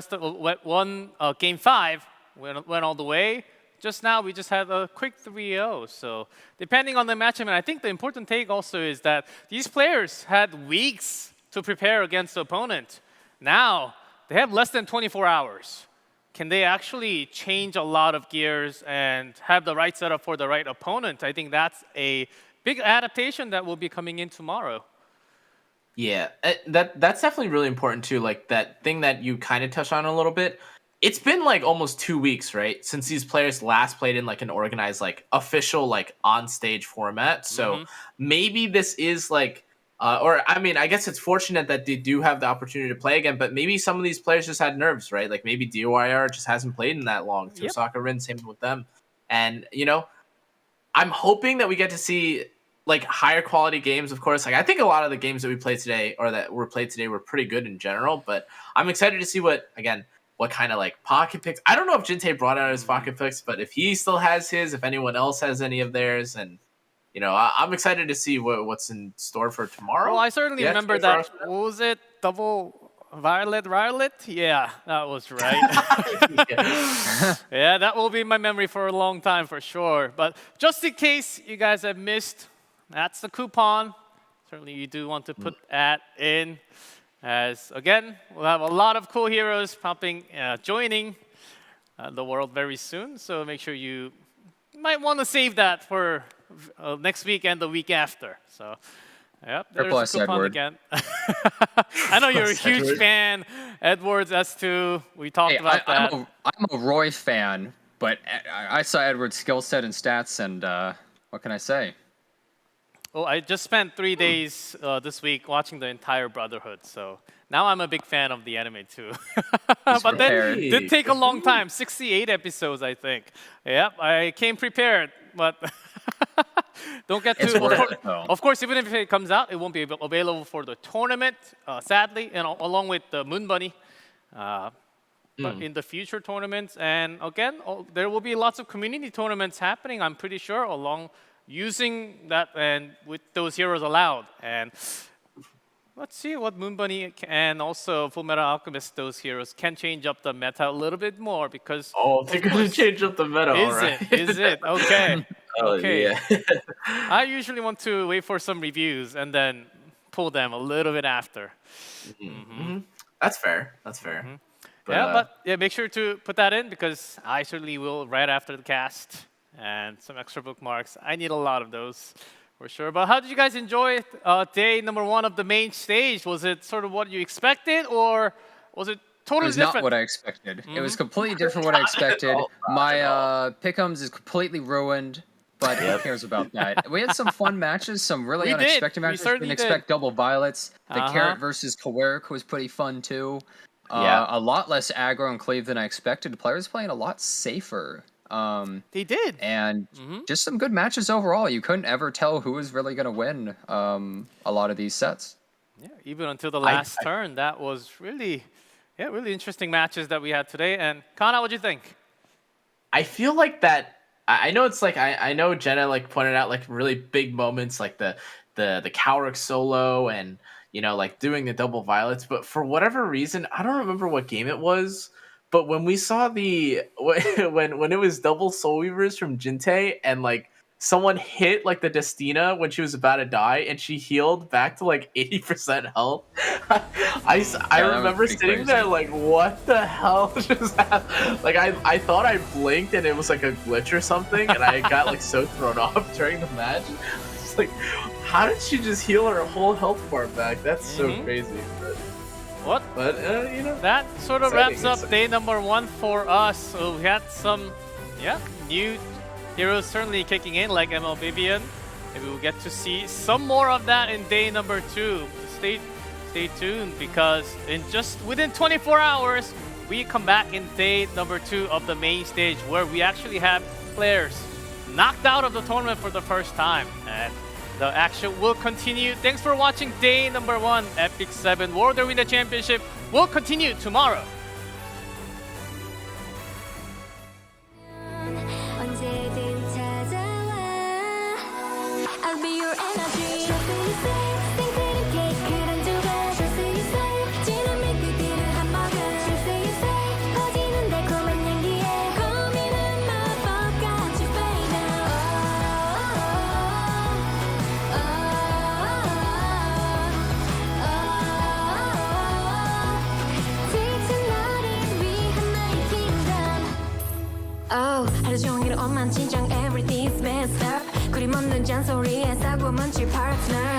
game 5 went all the way. Just now we just had a quick 3-0. So depending on the matchup, and I think the important take also is that these players had weeks to prepare against the opponent. Now they have less than 24 hours. Can they actually change a lot of gears and have the right setup for the right opponent? I think that's a big adaptation that will be coming in tomorrow. Yeah, that's definitely really important too. Like that thing that you kind of touched on a little bit. It's been like almost 2 weeks, right, since these players last played in like an organized, like official, like on stage format. So maybe this is like, or I mean, I guess it's fortunate that they do have the opportunity to play again. But maybe some of these players just had nerves, right? Like maybe DYR just hasn't played in that long. Tohsakarin, same with them, and you know. I'm hoping that we get to see like higher quality games, of course. Like I think a lot of the games that we played today or that were played today were pretty good in general, but I'm excited to see what kind of like pocket picks. I don't know if Jintae brought out his pocket picks, but if he still has his, if anyone else has any of theirs, and you know, I'm excited to see what's in store for tomorrow. Well, I certainly remember that. What was it? Double Violet? Yeah, that was right. Yeah, that will be in my memory for a long time for sure. But just in case you guys have missed, that's the coupon. Certainly you do want to put that in. As again, we'll have a lot of cool heroes joining the world very soon. So make sure you might want to save that for next week and the week after. So. Yep, there's a coupon Edward. Again. I know you're a huge fan, Edwards S2. We talked about that. I'm a Roy fan, but I saw Edward's skill set and stats, and what can I say? Oh, I just spent 3 days this week watching the entire Brotherhood, so now I'm a big fan of the anime too. But then it did take a long time, 68 episodes, I think. Yep, I came prepared, but don't get too. Of course, even if it comes out, it won't be available for the tournament, sadly, and along with the Moon Bunny. But in the future tournaments, and again, there will be lots of community tournaments happening, I'm pretty sure, along using that and with those heroes allowed. And let's see what Moon Bunny and also Fullmetal Alchemist, those heroes can change up the meta a little bit more because. Oh, they're gonna change up the meta. Is it? Okay. Okay. Yeah. I usually want to wait for some reviews and then pull them a little bit after. That's fair. That's fair. But make sure to put that in because I certainly will right after the cast. And some extra bookmarks. I need a lot of those for sure. But how did you guys enjoy day number 1 of the main stage? Was it sort of what you expected, or was it totally different? It was not what I expected. It was completely different what I expected. My pick'ems is completely ruined, but who cares about that? We had some fun matches, some really unexpected matches. We didn't expect double violets. The Carrot versus Kawerik was pretty fun too. A lot less aggro and cleave than I expected. The players playing a lot safer. They did. And just some good matches overall. You couldn't ever tell who was really going to win a lot of these sets. Yeah, even until the last turn. That was really interesting matches that we had today. And Kana, what do you think? I feel like that. I know it's like I know Jenna like pointed out like really big moments like the Kawerik solo and like doing the double violets, but for whatever reason I don't remember what game it was. But when we saw when it was double Soul Weavers from Jintae and like someone hit like the Destina when she was about to die and she healed back to like 80% health, I remember sitting there like, what the hell just happened? Like I thought I blinked and it was like a glitch or something, and I got like so thrown off during the match. It's like, how did she just heal her whole health bar back? That's so crazy. But that sort of wraps up day number 1 for us. So we had some new heroes certainly kicking in like ML Vivian. Maybe we'll get to see some more of that in day number 2. Stay tuned because within 24 hours we come back in day number 2 of the main stage where we actually have players knocked out of the tournament for the first time. And the action will continue. Thanks for watching day number 1, Epic 7 World Arena Championship will continue tomorrow. I'll be your energy. 하루 종일 엉망진창 everything's messed up 그림 없는 잔소리에 사고문치 partner